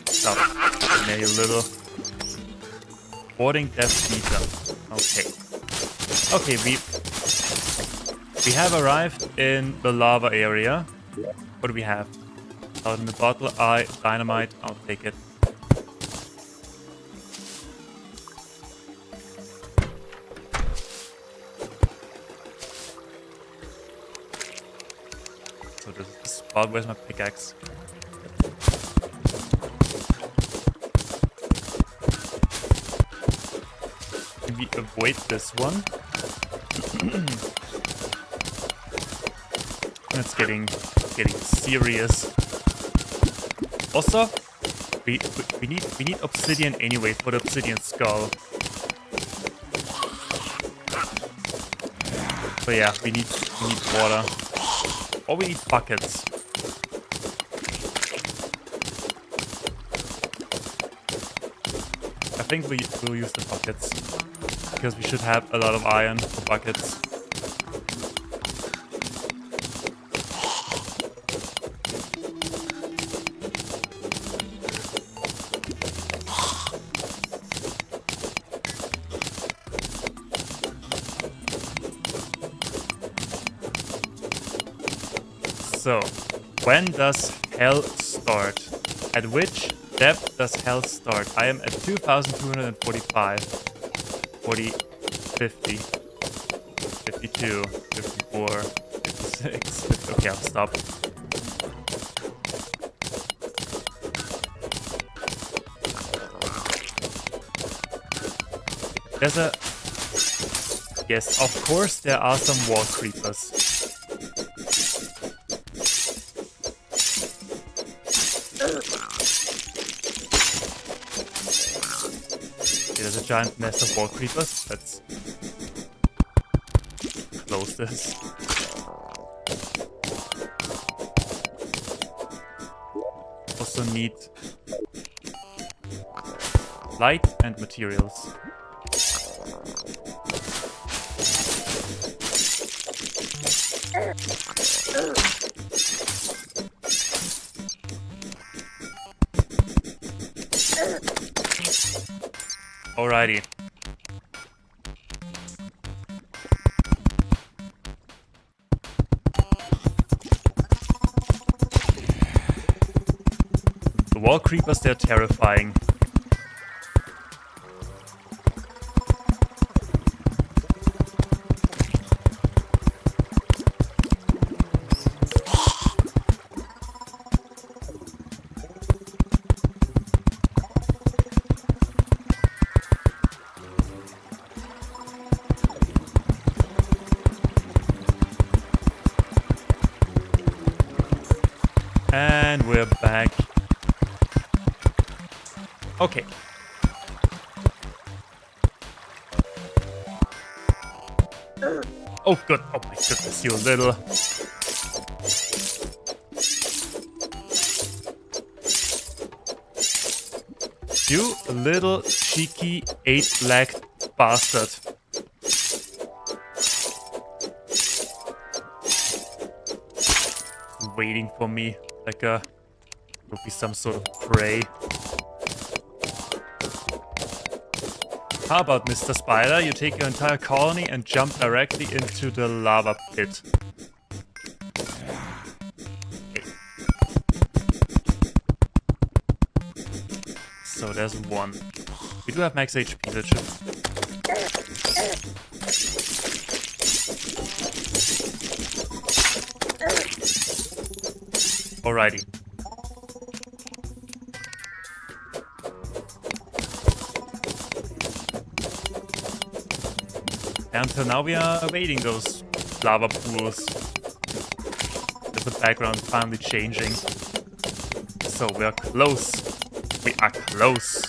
Speaker 1: stuff. Come here, you little boarding death meter. Okay. Okay, we have arrived in the lava area. What do we have? Out in the bottle, dynamite. I'll take it. So this is the spot. Where's my pickaxe? Can we avoid this one? It's getting serious. Also, we need obsidian anyway for the obsidian skull. So yeah, we need water. Or we need buckets. I think we'll use the buckets. Because we should have a lot of iron for buckets. So, when does hell start? At which depth does hell start? I am at 2,245. 40, 50, 52, 54, 56. Okay, I'll stop. There's a... Yes, of course there are some wall creepers. Okay, there's a giant nest of wall creepers. Let's close this. Also need light and materials. Alrighty. The wall creepers, they're terrifying. And we're back. Okay. Oh, good. Oh my goodness, you little... You little cheeky 8-legged bastard. Waiting for me like a... Would be some sort of prey. How about Mr. Spider? You take your entire colony and jump directly into the lava pit. Okay. So there's one. We do have max HP, that should... Alrighty. Until now we are awaiting those lava pools. With the background finally changing. So we are close. We are close.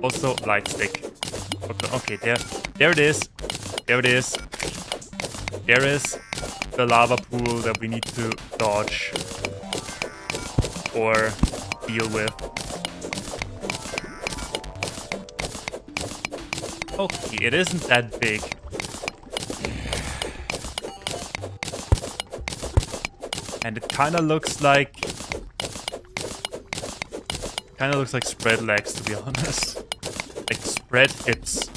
Speaker 1: Also light stick. Okay, there it is. There it is. There is the lava pool that we need to dodge. Or deal with. Okay, it isn't that big. And it kinda looks like... Kinda looks like spread legs, to be honest. Like spread hips.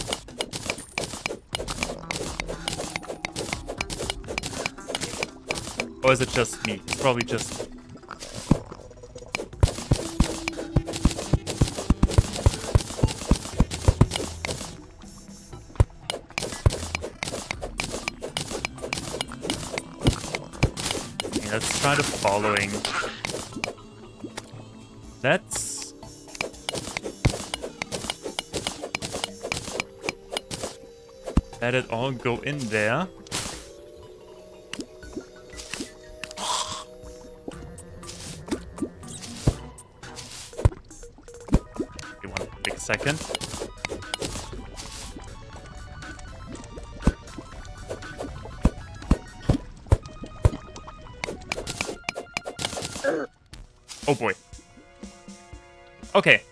Speaker 1: Or is it just me? It's probably just... Let's try the following. Let's... Let it all go in there. Give one quick second. Oh boy. Okay.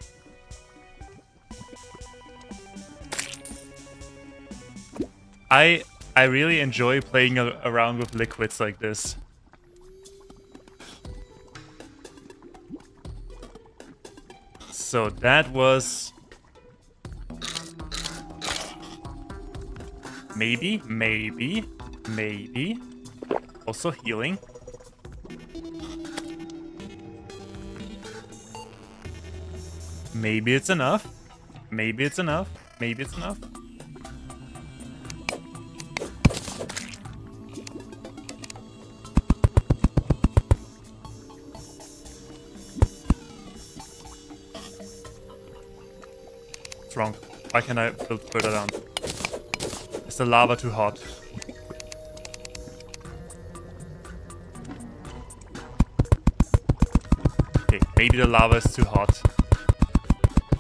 Speaker 1: I really enjoy playing around with liquids like this. So that was Maybe. Also healing. Maybe it's enough. Maybe it's enough. What's wrong? Why can't I build further down? Is the lava too hot? Okay, maybe the lava is too hot.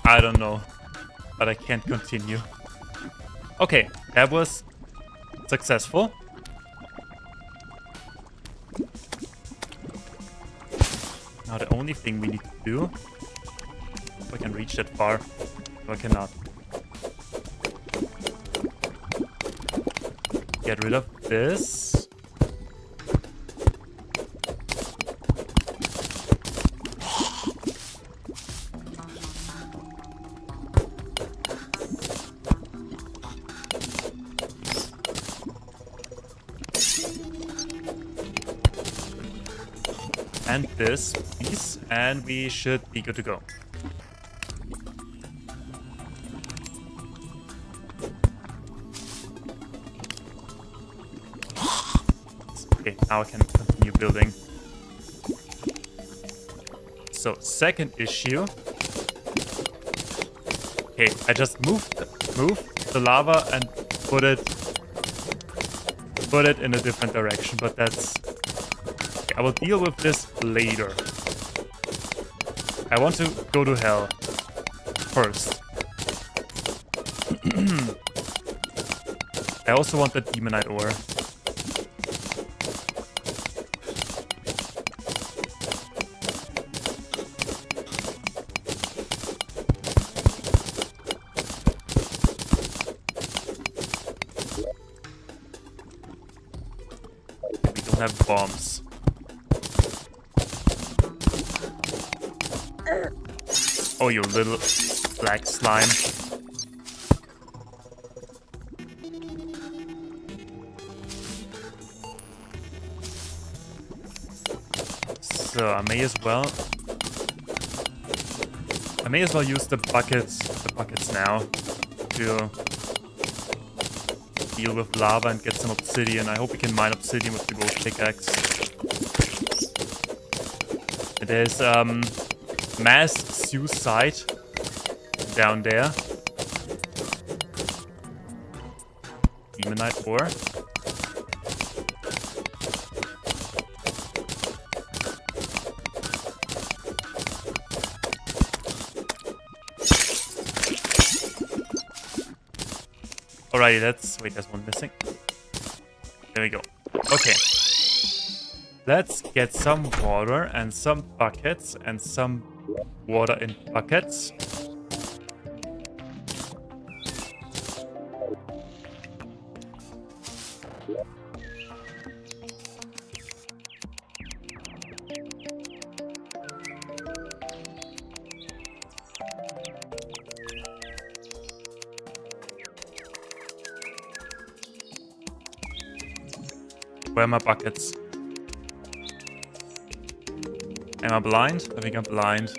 Speaker 1: I don't know. But I can't continue. Okay, that was successful. Now the only thing we need to do... If I can reach that far. No, I cannot. Get rid of this. And this piece, and we should be good to go. Okay, now I can continue building. So, second issue. Okay, I just moved the lava and put it in a different direction, but that's... Okay, I will deal with this later. I want to go to hell first. I also want the demonite ore. We don't have bombs. Oh, you little black slime. So I may as well use the buckets now to deal with lava and get some obsidian. I hope we can mine obsidian with the gold pickaxe. There's mass suicide down there. Demonite ore. Alrighty, wait, there's one missing. There we go. Okay. Let's get some water and some buckets and some water in buckets. Where are my buckets? Am I blind? I think I'm blind.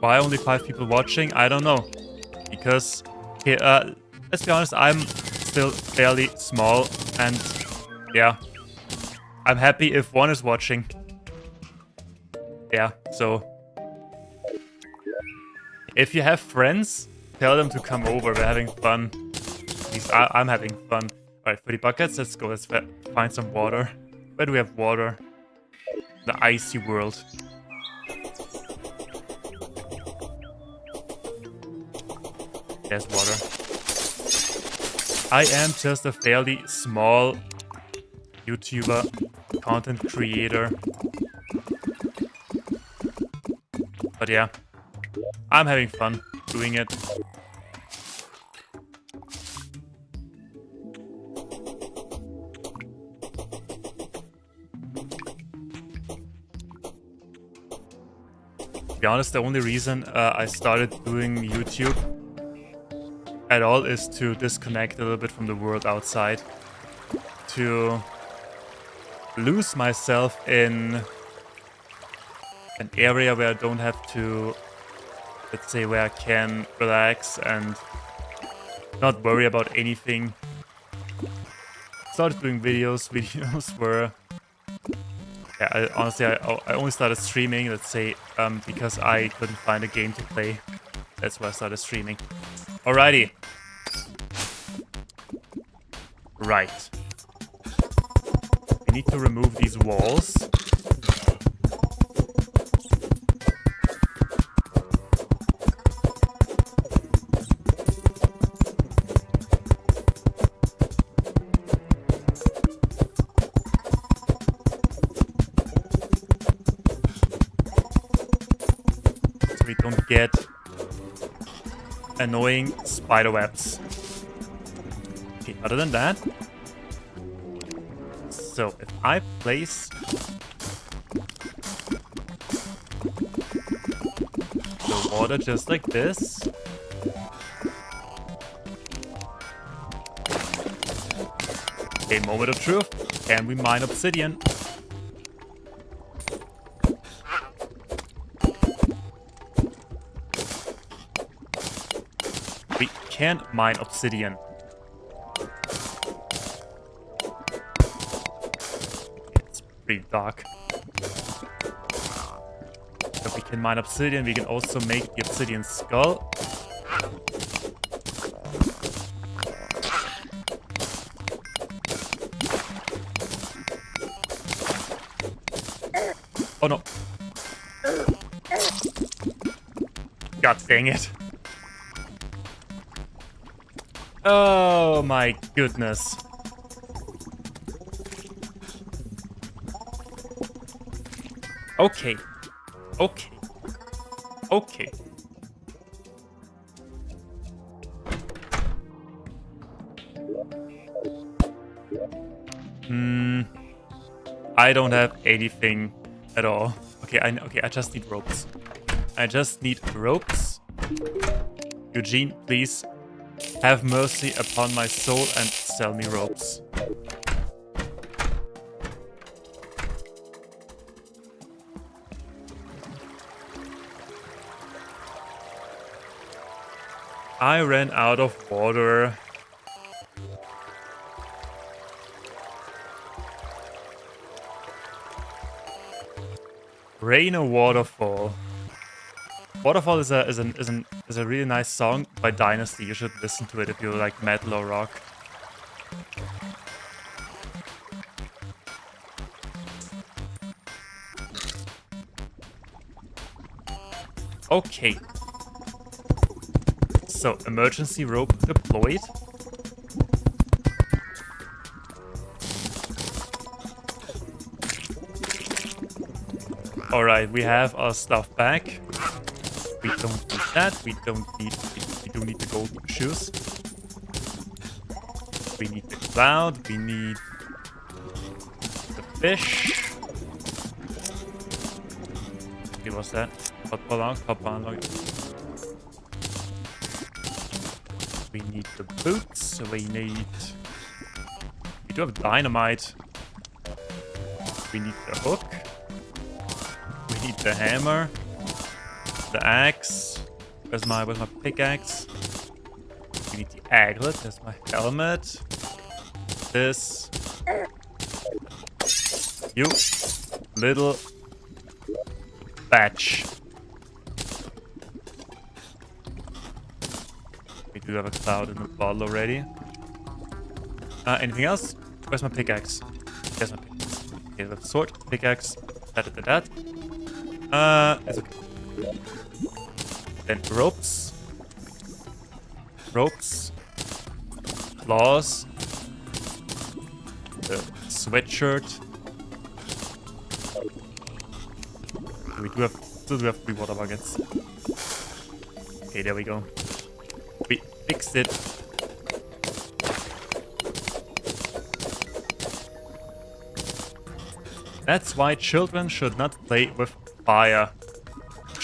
Speaker 1: Why only 5 people watching? I don't know. Because, okay, let's be honest, I'm still fairly small, and yeah, I'm happy if 1 is watching. Yeah, so if you have friends, tell them to come over. We're having fun. At least I'm having fun. Alright, 30 buckets. Let's go. Let's find some water. Where do we have water? The icy world. There's water. I am just a fairly small YouTuber, content creator. But yeah, I'm having fun doing it. To be honest, the only reason I started doing YouTube at all is to disconnect a little bit from the world outside. To lose myself in an area where I don't have to, let's say, where I can relax and not worry about anything. Started doing videos were... Yeah, honestly, I only started streaming, let's say, because I couldn't find a game to play. That's why I started streaming. Alrighty. Right. We need to remove these walls. So we don't get annoying spider webs. Okay, other than that, so if I place the water just like this, a moment of truth, can we mine obsidian? We can mine obsidian. Pretty dark. If we can mine obsidian, we can also make the obsidian skull. Oh no. God dang it. Oh my goodness. Okay. Okay. Okay. I don't have anything at all. Okay, I just need ropes. I just need ropes. Eugene, please have mercy upon my soul and sell me ropes. I ran out of water. Rain or Waterfall? Waterfall is a really nice song by Dynasty. You should listen to it if you like metal or rock. Okay. So, emergency rope deployed. Alright, we have our stuff back. We don't need that. We do need the golden shoes. We need the cloud. We need the fish. Okay, what's that? Hop on. We need the boots. We do have dynamite. We need the hook. We need the hammer. The axe. Where's my pickaxe? We need the aglet. There's my helmet. This. You little batch. We do have a cloud in the bottle already. Anything else? Where's my pickaxe? There's my pickaxe. Okay, the sword, pickaxe, that. It's okay. Then ropes. Claws. The sweatshirt. We still do have 3 water buckets. Okay, there we go. We fixed it. That's why children should not play with fire.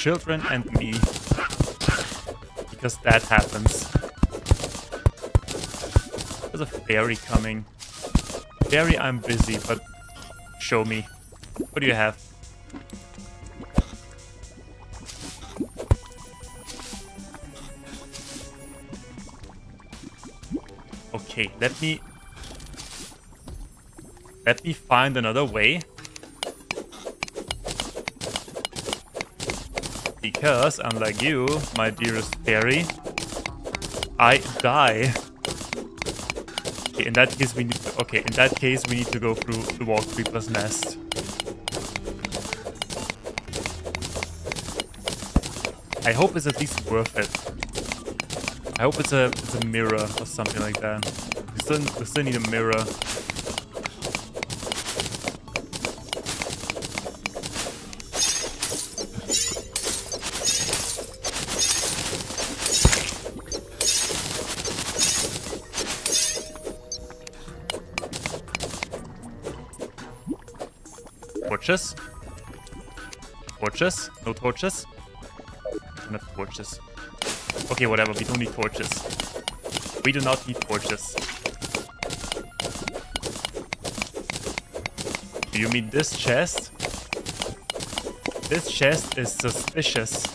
Speaker 1: children and me. Because that happens. There's a fairy coming. Fairy, I'm busy, but show me. What do you have? Okay, let me find another way. Because, unlike you, my dearest fairy, I die. Okay, in that case we need to go through the Wall Creeper's nest. I hope it's at least worth it. I hope it's a mirror or something like that. We still need a mirror. Torches? Torches? No torches? Not torches. Okay, whatever, we don't need torches. We do not need torches. Do you mean this chest? This chest is suspicious.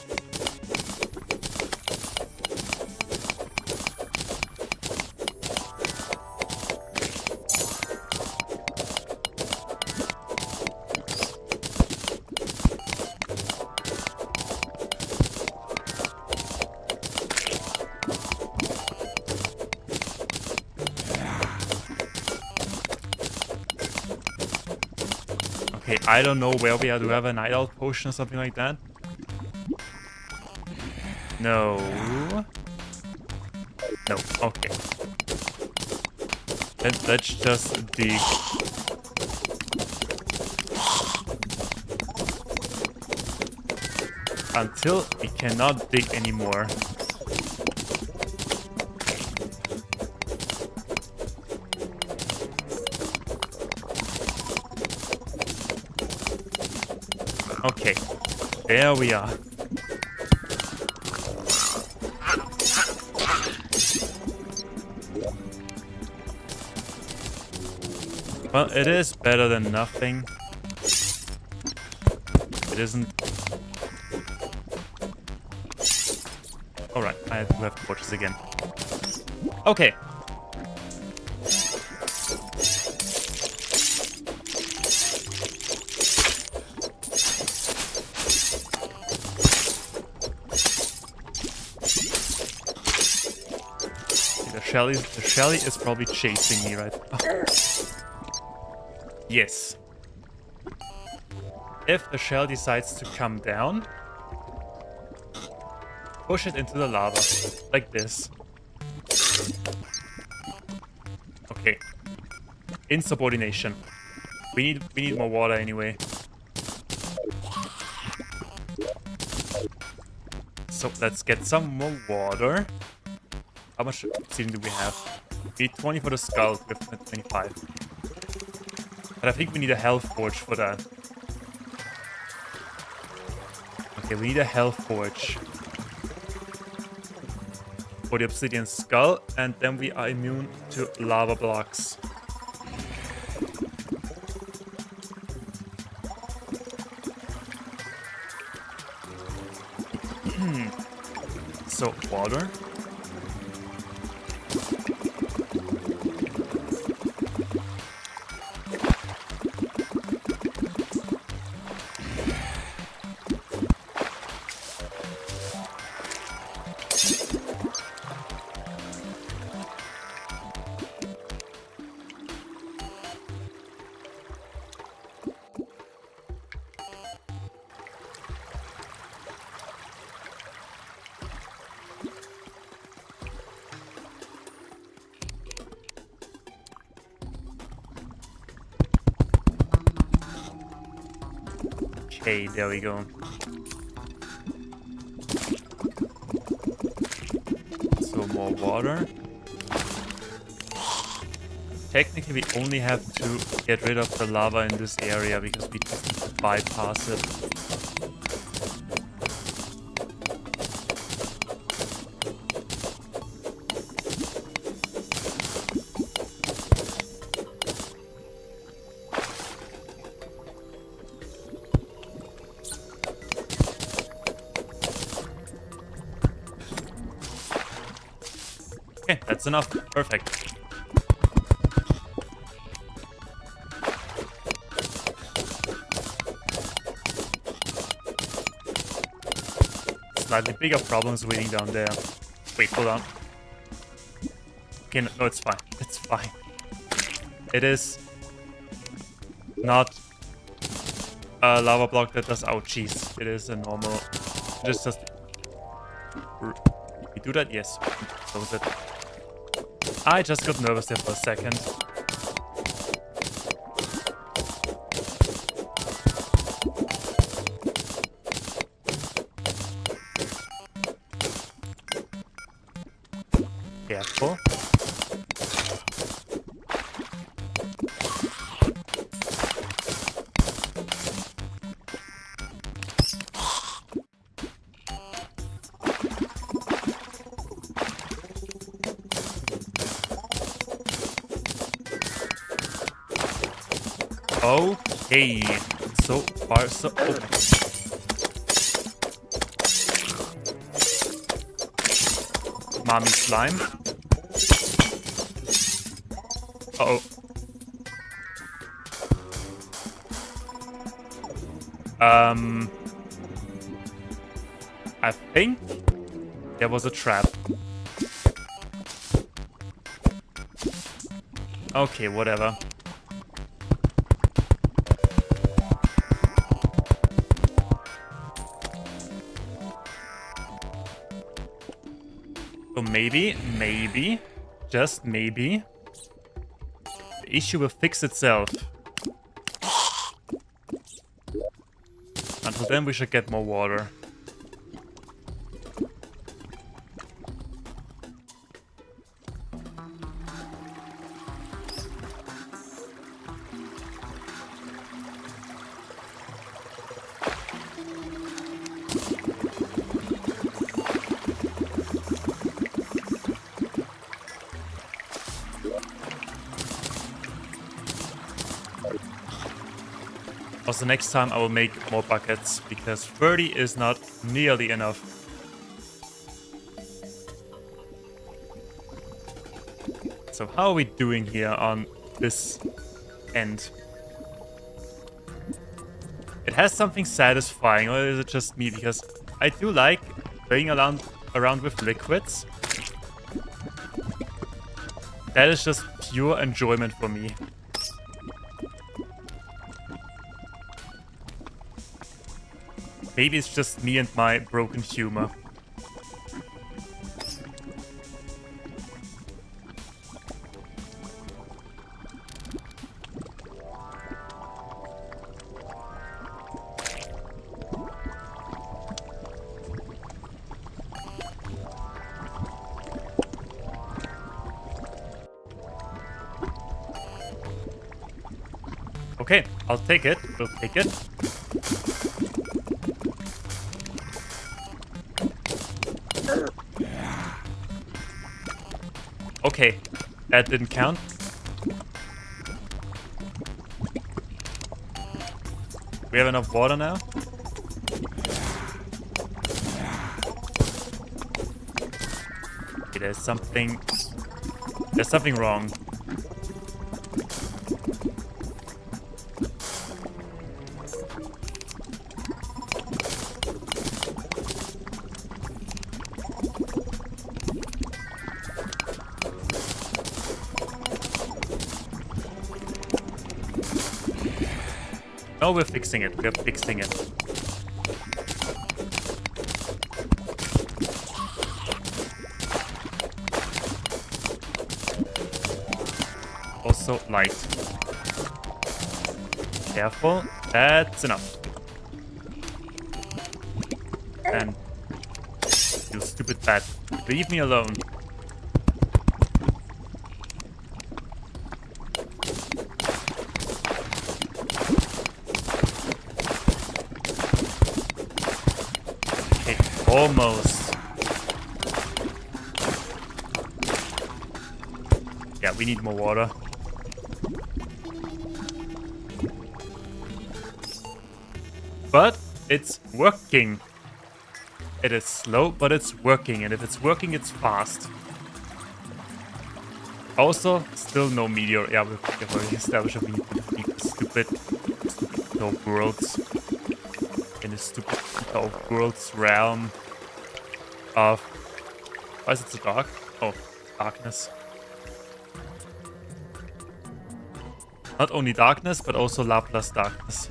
Speaker 1: Okay, I don't know where we are. Do we have a night owl potion or something like that? No. No, okay. Let's just dig. Until we cannot dig anymore. Okay, there we are. Well, it is better than nothing. It isn't. Alright, I do have torches again. Okay. The Shelly is probably chasing me right now. Yes. If the shell decides to come down, push it into the lava. Like this. Okay. Insubordination. We need more water anyway. So let's get some more water. How much obsidian do we have? We need 20 for the skull, we have 25. But I think we need a hell forge for that. Okay, we need a hell forge for the obsidian skull, and then we are immune to lava blocks. So, water. Okay, there we go. So more water. Technically, we only have to get rid of the lava in this area because we just need to bypass it. Okay, that's enough. Perfect. Slightly bigger problems waiting down there. Wait, hold on. Okay, no, it's fine. It's fine. It is not a lava block that does ouchies. It is a normal... Just... We do that? Yes. Close it. I just got nervous there for a second. Careful. Okay, so far so okay. Mommy slime. Uh-oh. I think there was a trap. Okay, whatever. So maybe, just maybe, the issue will fix itself. Until then, we should get more water. Also, next time I will make more buckets, because 30 is not nearly enough. So how are we doing here on this end? It has something satisfying, or is it just me? Because I do like playing around with liquids. That is just pure enjoyment for me. Maybe it's just me and my broken humor. Okay, I'll take it. We'll take it. Okay, that didn't count. We have enough water now? Okay, there's something wrong. No, we're fixing it. We're fixing it. Also, light. Careful. That's enough. And you stupid bat. Leave me alone. Almost. Yeah, we need more water. But it's working. It is slow, but it's working. And if it's working, it's fast. Also, still no meteor. Yeah, we've already established that we need to defeat stupid dope worlds in the stupid dope worlds realm of. Why is it so dark? Oh, darkness. Not only darkness, but also love plus darkness.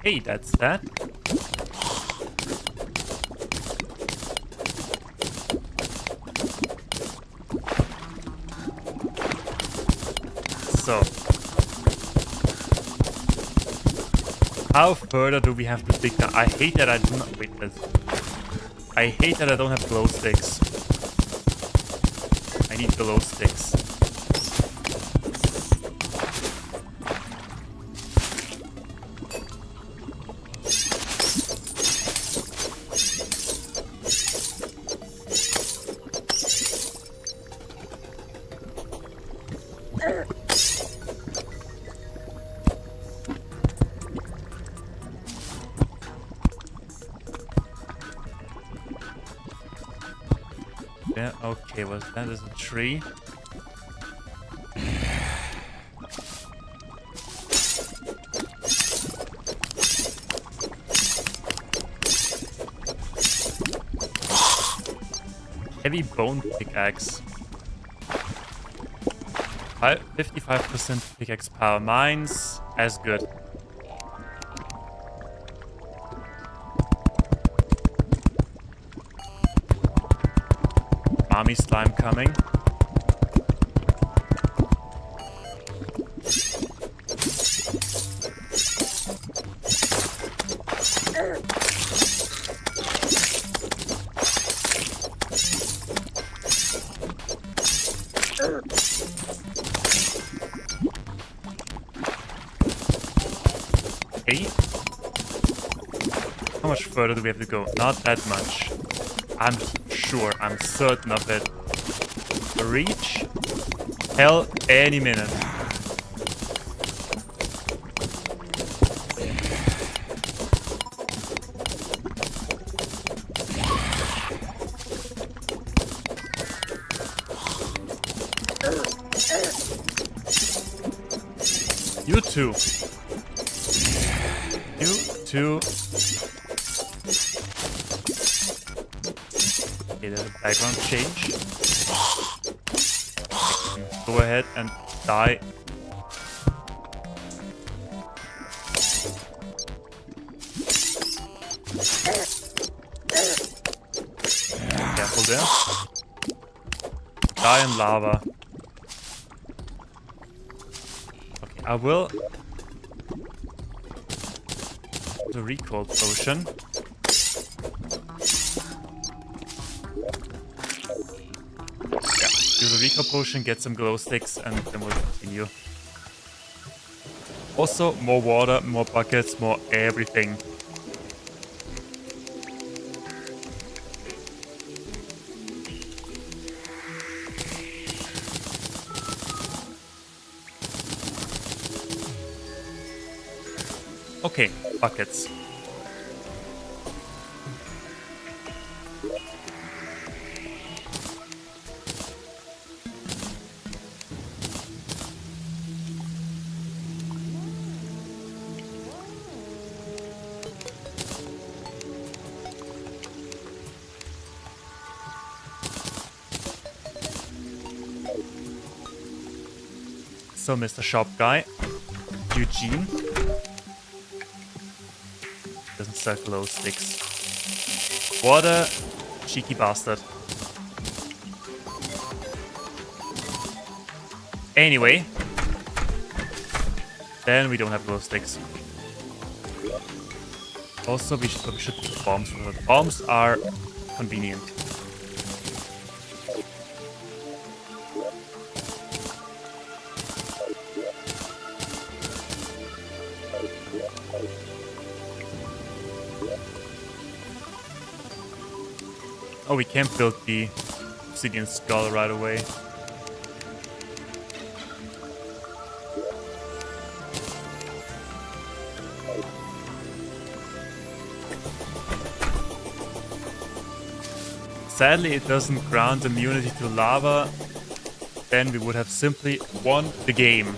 Speaker 1: Okay, that's that. So, how further do we have to dig now? I hate that I do not wait. I hate that I don't have glow sticks. I need glow sticks. Yeah, okay, well, that is a tree. Heavy bone pickaxe. 55% pickaxe power. Mine's as good. Army slime coming. Okay. How much further do we have to go? Not that much. I'm sure, I'm certain of it. Reach hell any minute. You too. You too. Okay, there's a background change. Go ahead and die. Careful there. Die in lava. Okay, I will. The recall potion. Use a recall potion, get some glow sticks, and then we'll continue. Also, more water, more buckets, more everything. Okay, buckets. So, Mr. Shop Guy, Eugene doesn't sell glow sticks. What a cheeky bastard. Anyway, then we don't have glow sticks. Also, we should put bombs. Bombs are convenient. Oh, we can't build the obsidian skull right away. Sadly, it doesn't grant immunity to lava. Then we would have simply won the game.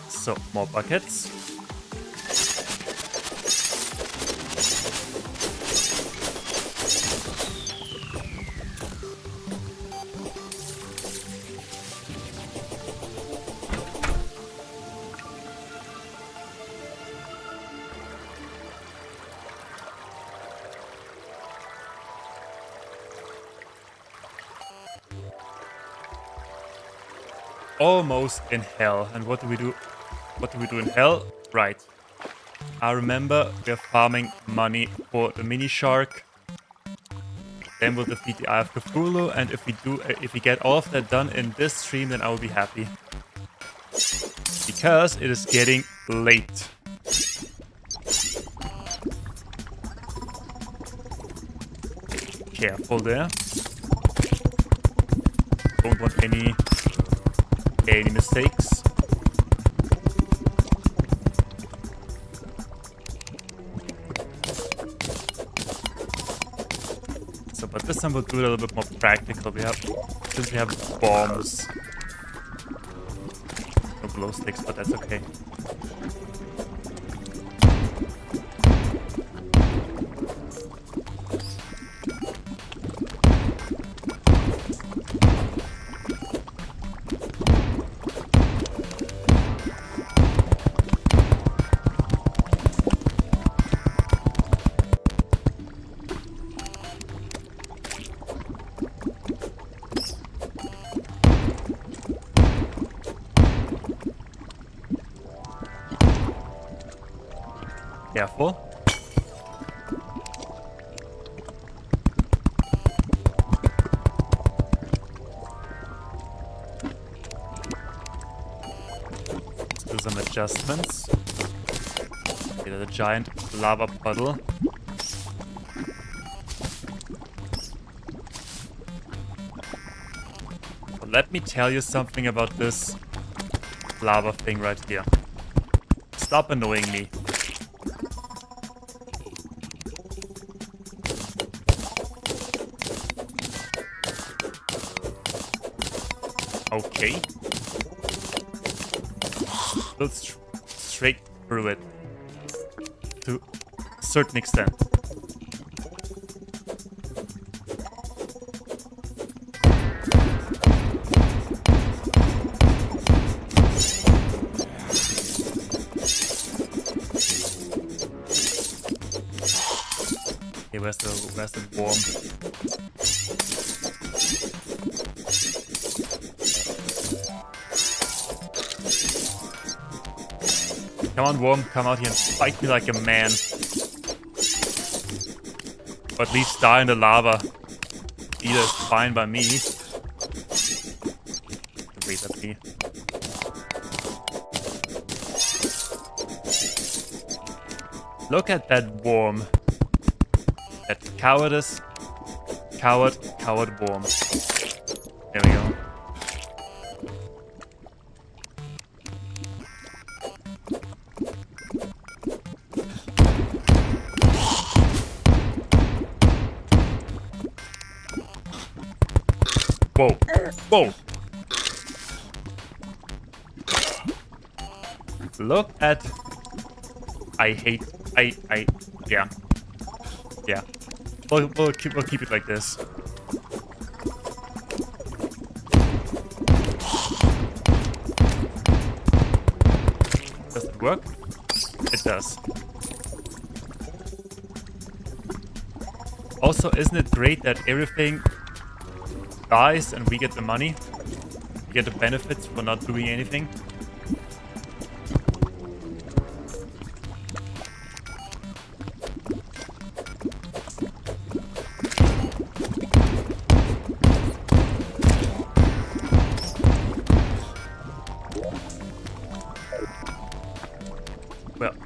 Speaker 1: So, more buckets. Almost in hell. And what do we do? What do we do in hell? Right. I remember we're farming money for the mini shark. Then we'll defeat the Eye of Cthulhu, and if we get all of that done in this stream, then I will be happy. Because it is getting late. Careful there. Don't want any mistakes. So, but this time we'll do it a little bit more practical. Since we have bombs. No glow sticks, but that's okay. Careful. Let's do some adjustments. Okay, there's a giant lava puddle. But let me tell you something about this lava thing right here. Stop annoying me. Okay. Let's straight through it. To a certain extent. Okay, where's the worm? Come on, worm, come out here and fight me like a man. Or at least die in the lava. Either is fine by me. Wait, that's me. Look at that worm. That cowardice. Coward worm. There we go. Whoa. Whoa. Look at... Yeah. Yeah. We'll keep it like this. Does it work? It does. Also, isn't it great that everything dies and we get the money? We get the benefits for not doing anything?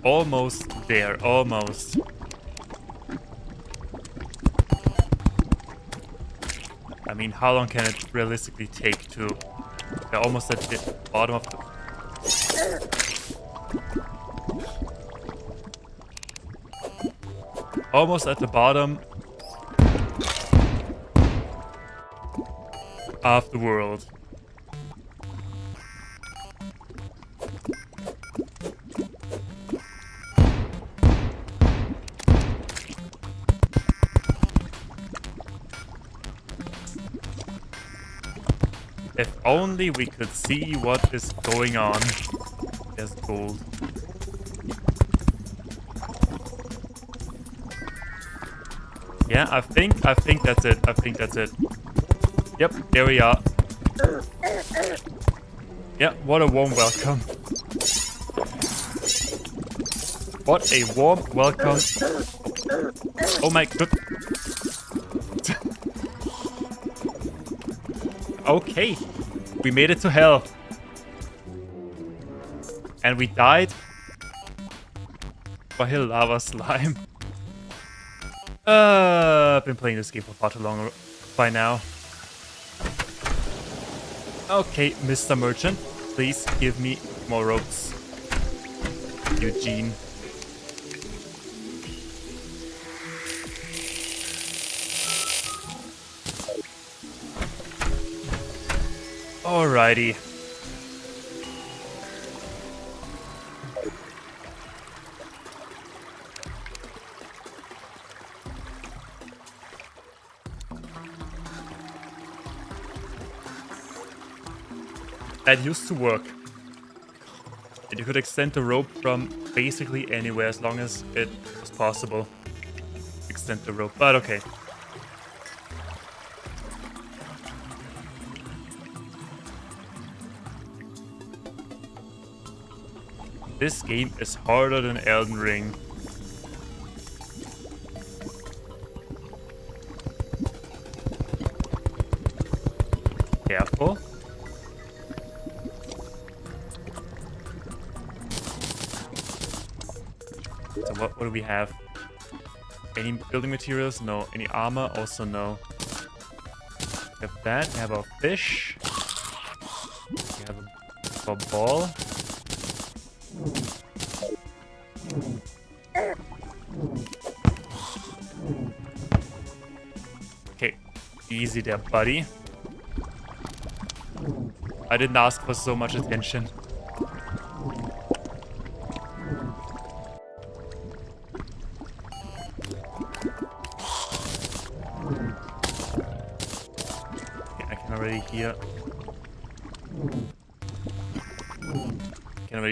Speaker 1: almost there, almost. I mean, how long can it realistically take to... They're almost at the bottom of the... Almost at the bottom of the world. If only we could see what is going on. There's gold. Yeah, I think that's it. I think that's it. Yep, there we are. Yeah, what a warm welcome. What a warm welcome. Oh my god. Okay, we made it to hell. And we died by a lava slime. I've been playing this game for far too long by now. Okay, Mr. Merchant, please give me more ropes. Eugene. Alrighty. That used to work. And you could extend the rope from basically anywhere as long as it was possible. Extend the rope, but okay. This game is harder than Elden Ring. Careful. So what do we have? Any building materials? No. Any armor? Also no. We have that. We have our fish. We have a ball. Okay, easy there, buddy. I didn't ask for so much attention. Okay, I can already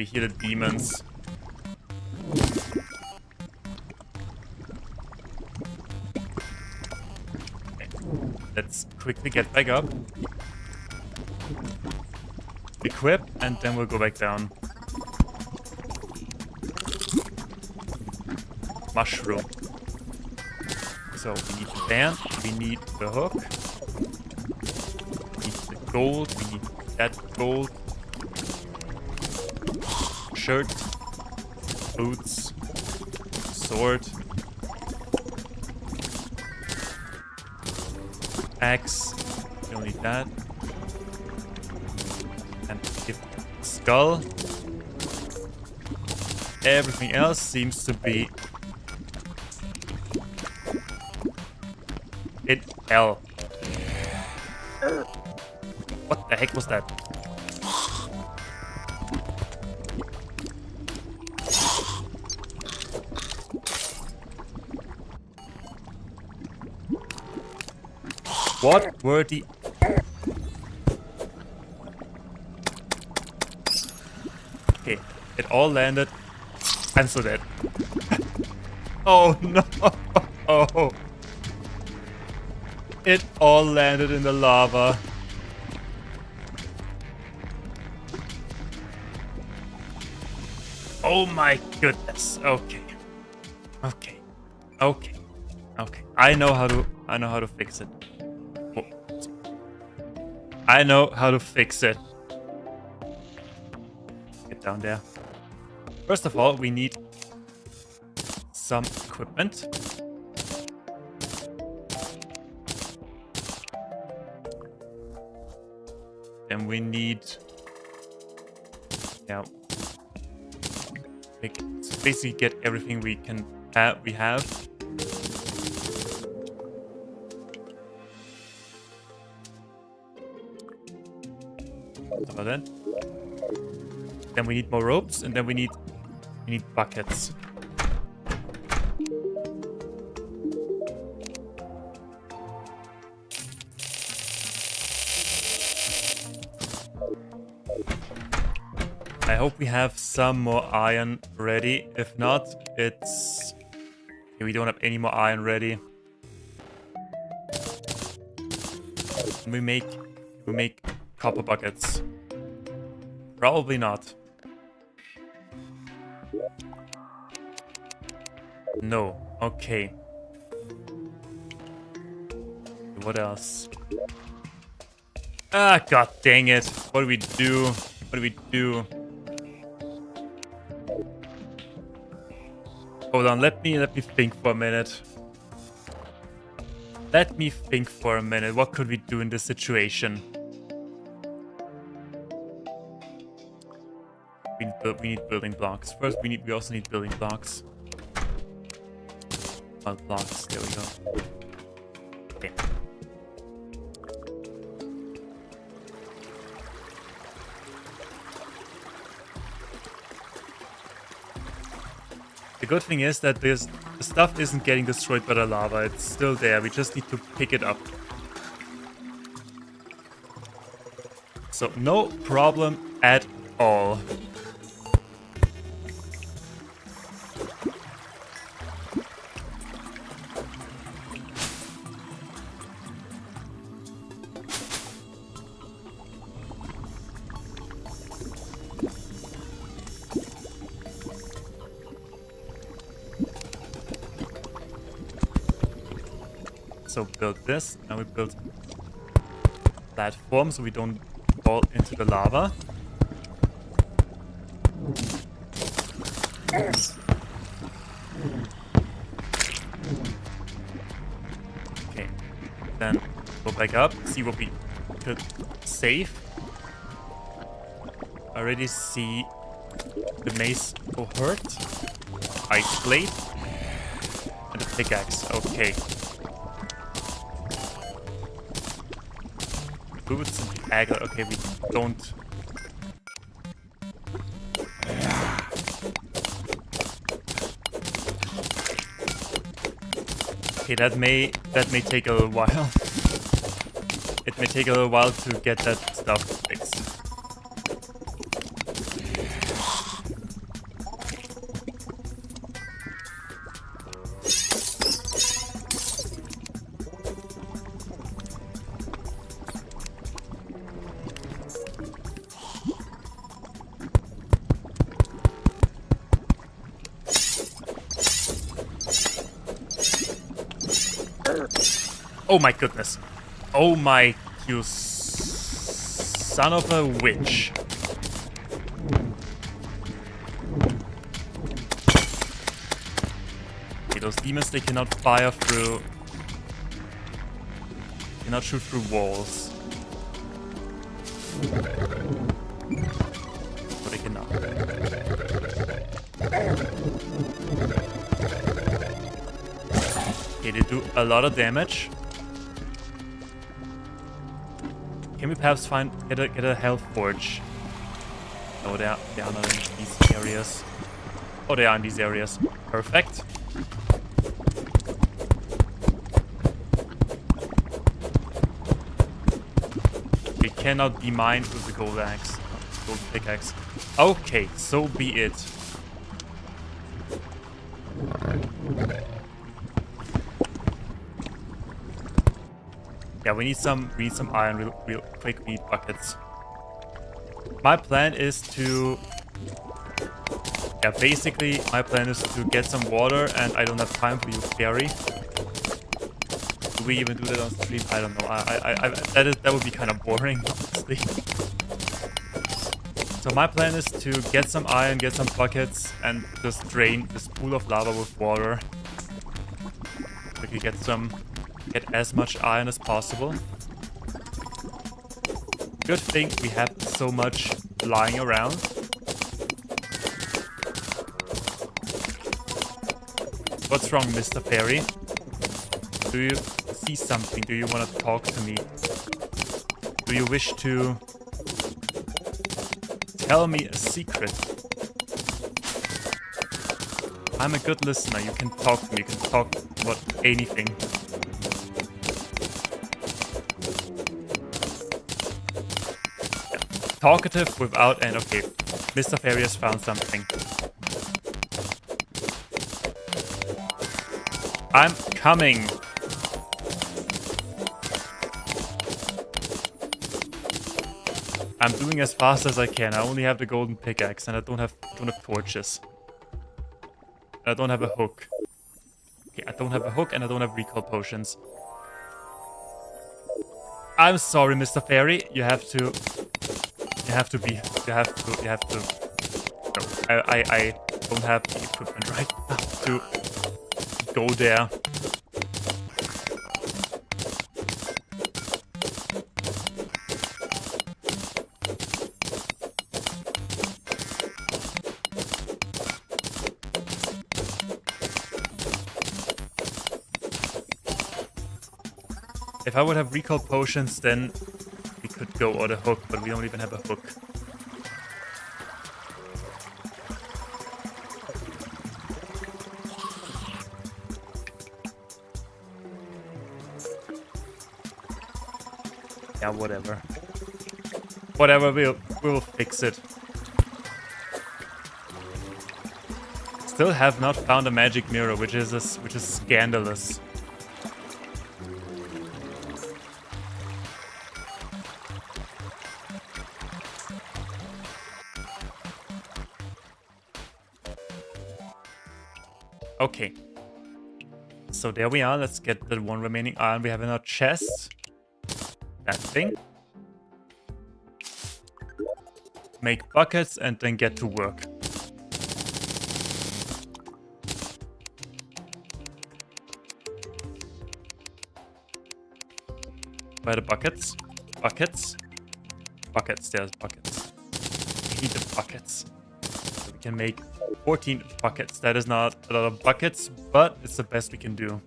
Speaker 1: hear the demons. Okay. Let's quickly get back up. Equip, and then we'll go back down. Mushroom. So we need the band, we need the hook, we need the gold, we need that gold. Shirt, boots, sword, axe, we don't need that, and give skull. Everything else seems to be in hell. What the heck was that? What were the... Okay, it all landed. I'm so dead. Oh no! Oh. It all landed in the lava. Oh my goodness. Okay. Okay. Okay. Okay. I know how to fix it. I know how to fix it. Get down there. First of all, we need some equipment. Then we need... Yeah. Basically get everything we can have. About that. Then we need more ropes, and then we need buckets. I hope we have some more iron ready. If not, it's... Okay, we don't have any more iron ready. We make copper buckets. Probably not. No. Okay. What else? Ah, god dang it. What do we do? What do we do? Hold on, let me think for a minute. Let me think for a minute. What could we do in this situation? We need building blocks. First, we also need building blocks. Blocks. There we go. Okay. The good thing is that the stuff isn't getting destroyed by the lava. It's still there. We just need to pick it up. So no problem at all. So build this, and we build platform so we don't fall into the lava. Okay, then go back up, see what we could save. Already see the mace cohort, ice blade, and the pickaxe. Okay. Boots and agate. Okay, we don't. Okay, that may take a little while. It may take a little while to get that stuff fixed. Oh my goodness. Oh my, you son of a witch. Okay, those demons, they cannot fire through... cannot shoot through walls. But they cannot. Okay, they do a lot of damage. Can we perhaps get a health forge? No, they are not in these areas. Oh, they are in these areas. Perfect. We cannot be mined with the gold axe, gold pickaxe. Okay, so be it. Yeah, we need some iron real quick. We need buckets. My plan is to... Yeah, basically, my plan is to get some water, and I don't have time for you, fairy. Do we even do that on stream? I don't know. That would be kind of boring, honestly. So my plan is to get some iron, get some buckets, and just drain this pool of lava with water. We can get as much iron as possible. Good thing we have so much lying around. What's wrong, Mr. Fairy? Do you see something? Do you want to talk to me? Do you wish to tell me a secret? I'm a good listener. You can talk to me. You can talk about anything. Yeah. Talkative without end. Okay, Mr. Fairy has found something. I'm coming. I'm doing as fast as I can. I only have the golden pickaxe and I don't have torches. I don't have a hook. Okay, I don't have a hook and I don't have recall potions. I'm sorry, Mr. Fairy. You have to no, I don't have the equipment right now to go there. If I would have recall potions, then we could go on a hook, but we don't even have a hook. Yeah, whatever. Whatever, we'll fix it. Still have not found a magic mirror, which is scandalous. Okay. So there we are. Let's get the one remaining iron we have in our chest. That thing. Make buckets and then get to work. Where are the buckets? Buckets? Buckets, there's buckets. We need the buckets. So we can make 14 buckets. That is not a lot of buckets, but it's the best we can do.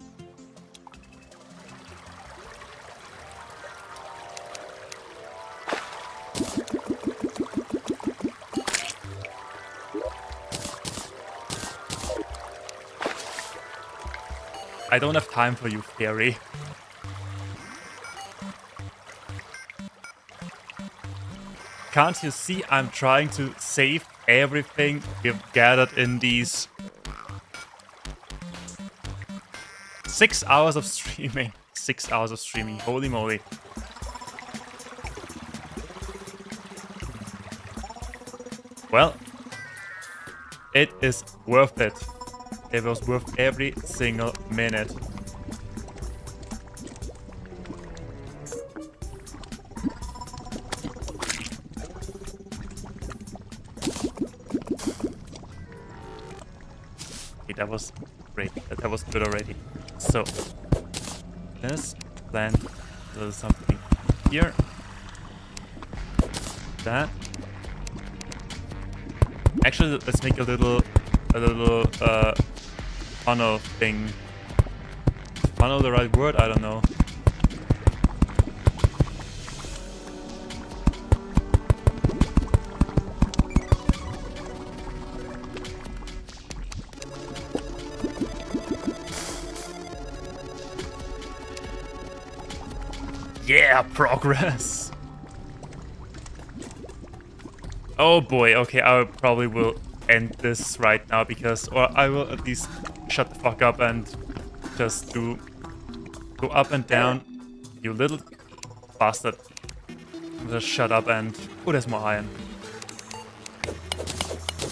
Speaker 1: I don't have time for you, Fairy. Can't you see I'm trying to save everything we've gathered in these 6 hours of streaming? 6 hours of streaming, holy moly. Well, it is worth it. It was worth every single minute. Okay, that was great. That was good already. So, let's plant a little something here. That. Actually, let's make a little funnel thing. Funnel the right word? I don't know. Yeah, progress. Oh boy, okay, I probably will end this right now because, or I will at least shut the fuck up and just go up and down. You little bastard. Just shut up and, oh, there's more iron.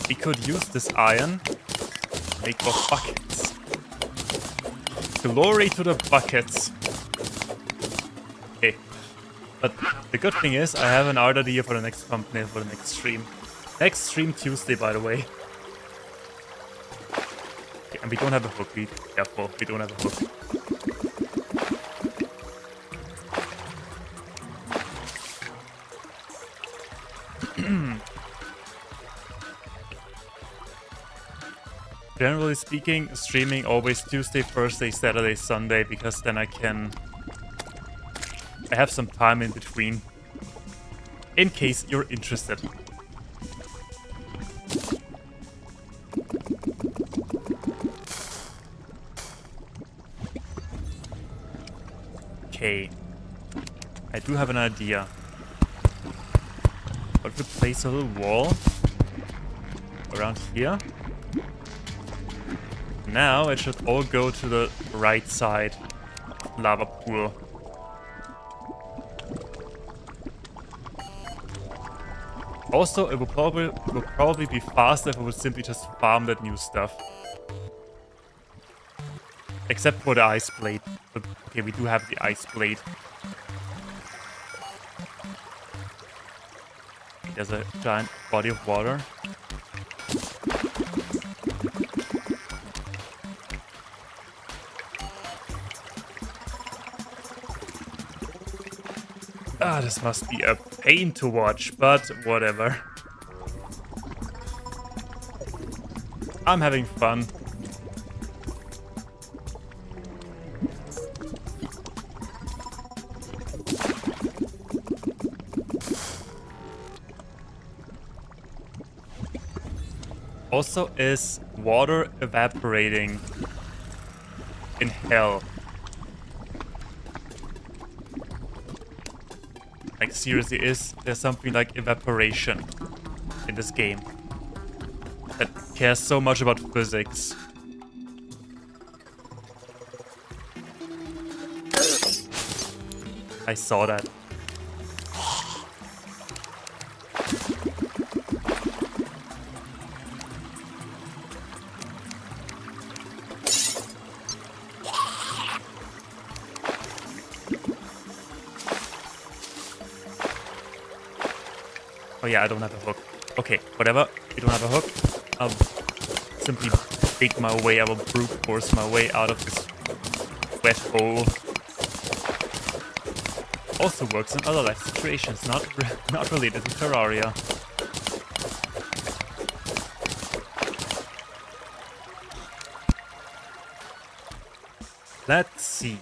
Speaker 1: We could use this iron to make more buckets. Glory to the buckets. Okay. But the good thing is I have an art idea for the next thumbnail for the next stream. Next stream Tuesday, by the way. Okay, and we don't have a hook. Be careful, we don't have a hook. Generally speaking, streaming always Tuesday, Thursday, Saturday, Sunday, because then I have some time in between. In case you're interested. Okay. I do have an idea. What if we place a little wall around here? Now it should all go to the right side lava pool. Also, it would probably be faster if we would simply just farm that new stuff. Except for the ice blade. But, okay, we do have the ice blade. There's a giant body of water. Ah, this must be a pain to watch, but whatever. I'm having fun. Also, is water evaporating in hell? Like, seriously, is there something like evaporation in this game that cares so much about physics? I saw that. Oh yeah, I don't have a hook. Okay, whatever. We don't have a hook. I'll simply dig my way, I will brute force my way out of this wet hole. Also works in other life situations, not related to Terraria. Let's see.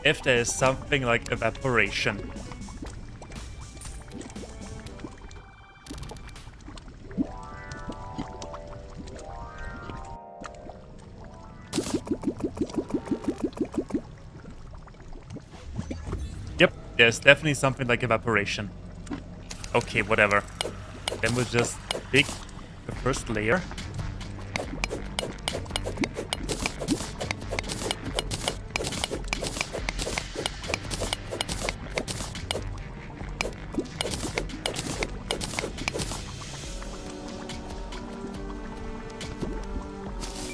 Speaker 1: If there is something like evaporation. Yep, there's definitely something like evaporation. Okay, whatever. Then we'll just dig the first layer.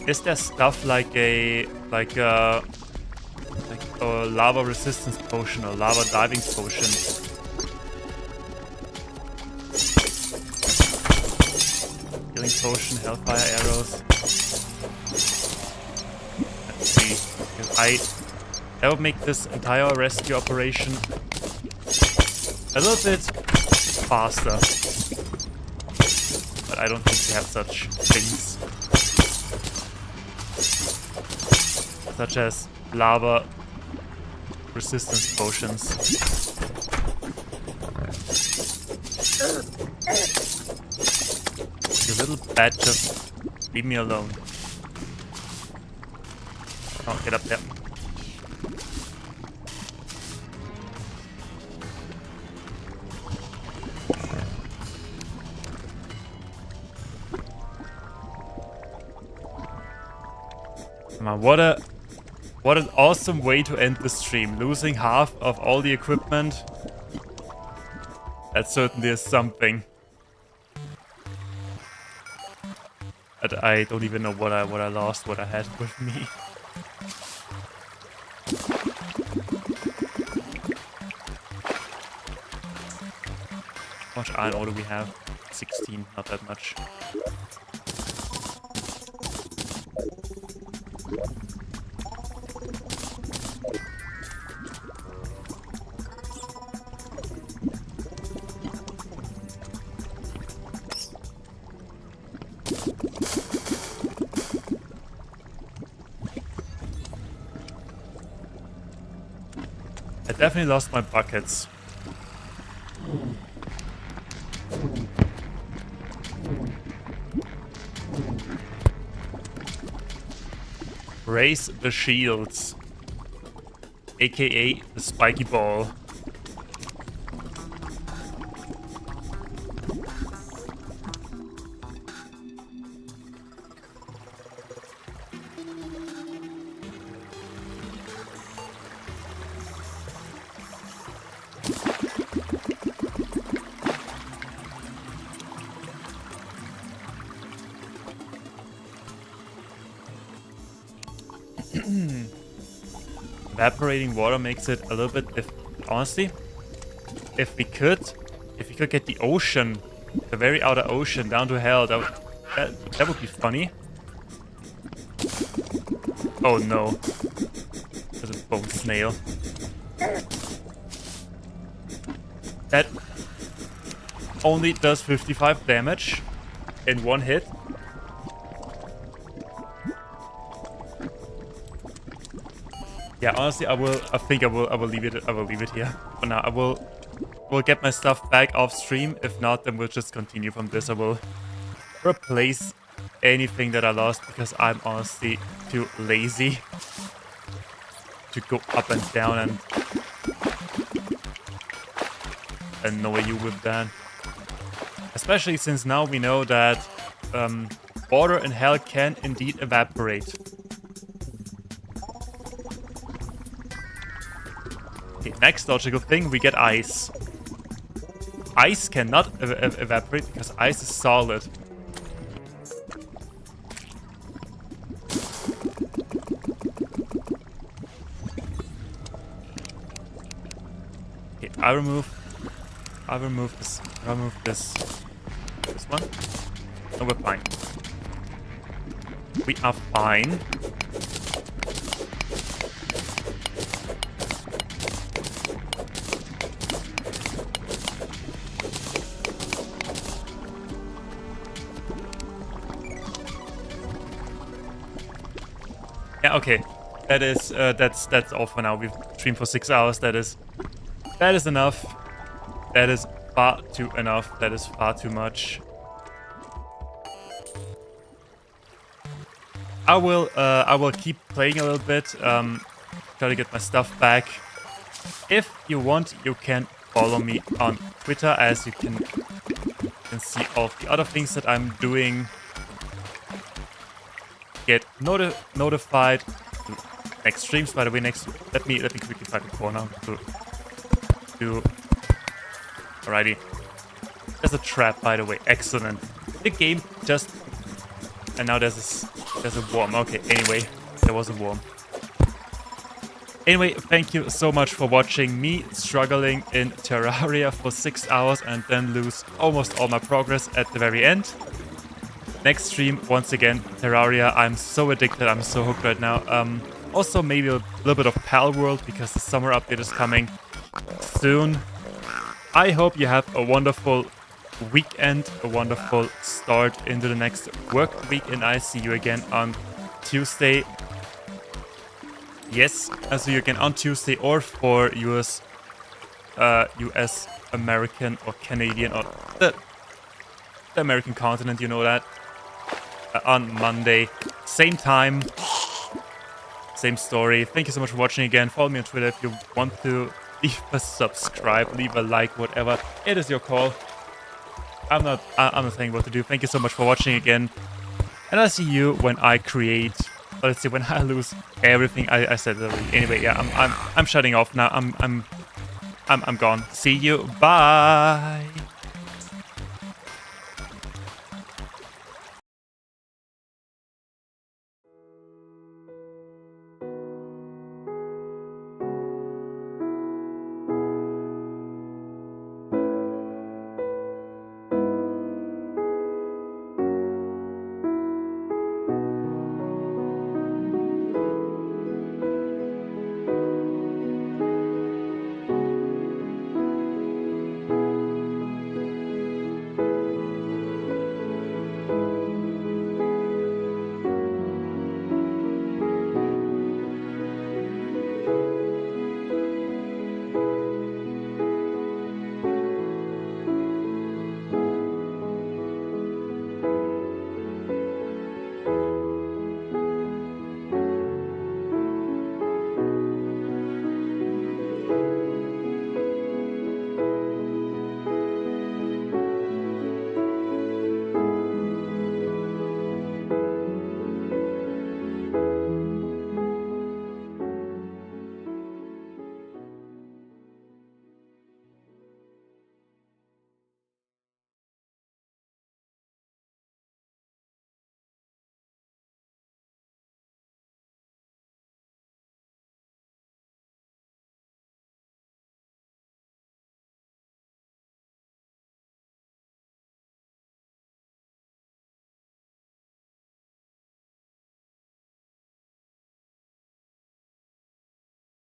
Speaker 1: Is there stuff like a lava resistance potion or lava diving potion? Healing potion, hellfire arrows. Let's see. That would make this entire rescue operation a little bit faster. But I don't think we have such things. Such as lava resistance potions. You little bat, just leave me alone. Oh, get up there. Come on, what an awesome way to end the stream. Losing half of all the equipment. That certainly is something. But I don't even know what I lost, what I had with me. much iron ore do we have? 16, not that much. I definitely lost my buckets. Raise the shields, aka the spiky ball. Evaporating water makes it a little bit, honestly, if we could get the ocean, the very outer ocean down to hell, that would be funny. Oh no, there's a bone snail. That only does 55 damage in one hit. Yeah, honestly, I think I will leave it here for now. Will get my stuff back off stream. If not, then we'll just continue from this. I will replace anything that I lost because I'm honestly too lazy to go up and down and annoy you with that. Especially since now we know that water and hell can indeed evaporate. Okay, next logical thing, we get ice. Ice cannot evaporate because ice is solid. Okay, I remove this one. No, we're fine. We are fine. Yeah, okay. That is that's all for now. We've streamed for 6 hours. That is enough. That is far too enough. That is far too much. I will keep playing a little bit. Try to get my stuff back. If you want, you can follow me on Twitter, as you can see all of the other things that I'm doing. Get notified next streams. By the way, let me quickly find a corner to alrighty. There's a trap, by the way. Excellent. The game just, and now there's a worm. Okay, anyway, there was a worm. Anyway, thank you so much for watching me struggling in Terraria for 6 hours and then lose almost all my progress at the very end. Next stream, once again, Terraria. I'm so addicted, I'm so hooked right now. Also, maybe a little bit of Pal World, because the summer update is coming soon. I hope you have a wonderful weekend, a wonderful start into the next work week, and I see you again on Tuesday. Yes, I'll see you again on Tuesday, or for US, American, or Canadian, or the American continent, you know that. On Monday, same time, same story. Thank you so much for watching again. Follow me on Twitter if you want to. Leave a subscribe, leave a like, whatever. It is your call. I'm not saying what to do. Thank you so much for watching again, and I'll see you when I create. Let's see, when I lose everything I said already. Anyway, yeah, I'm shutting off now. I'm gone. See you. Bye.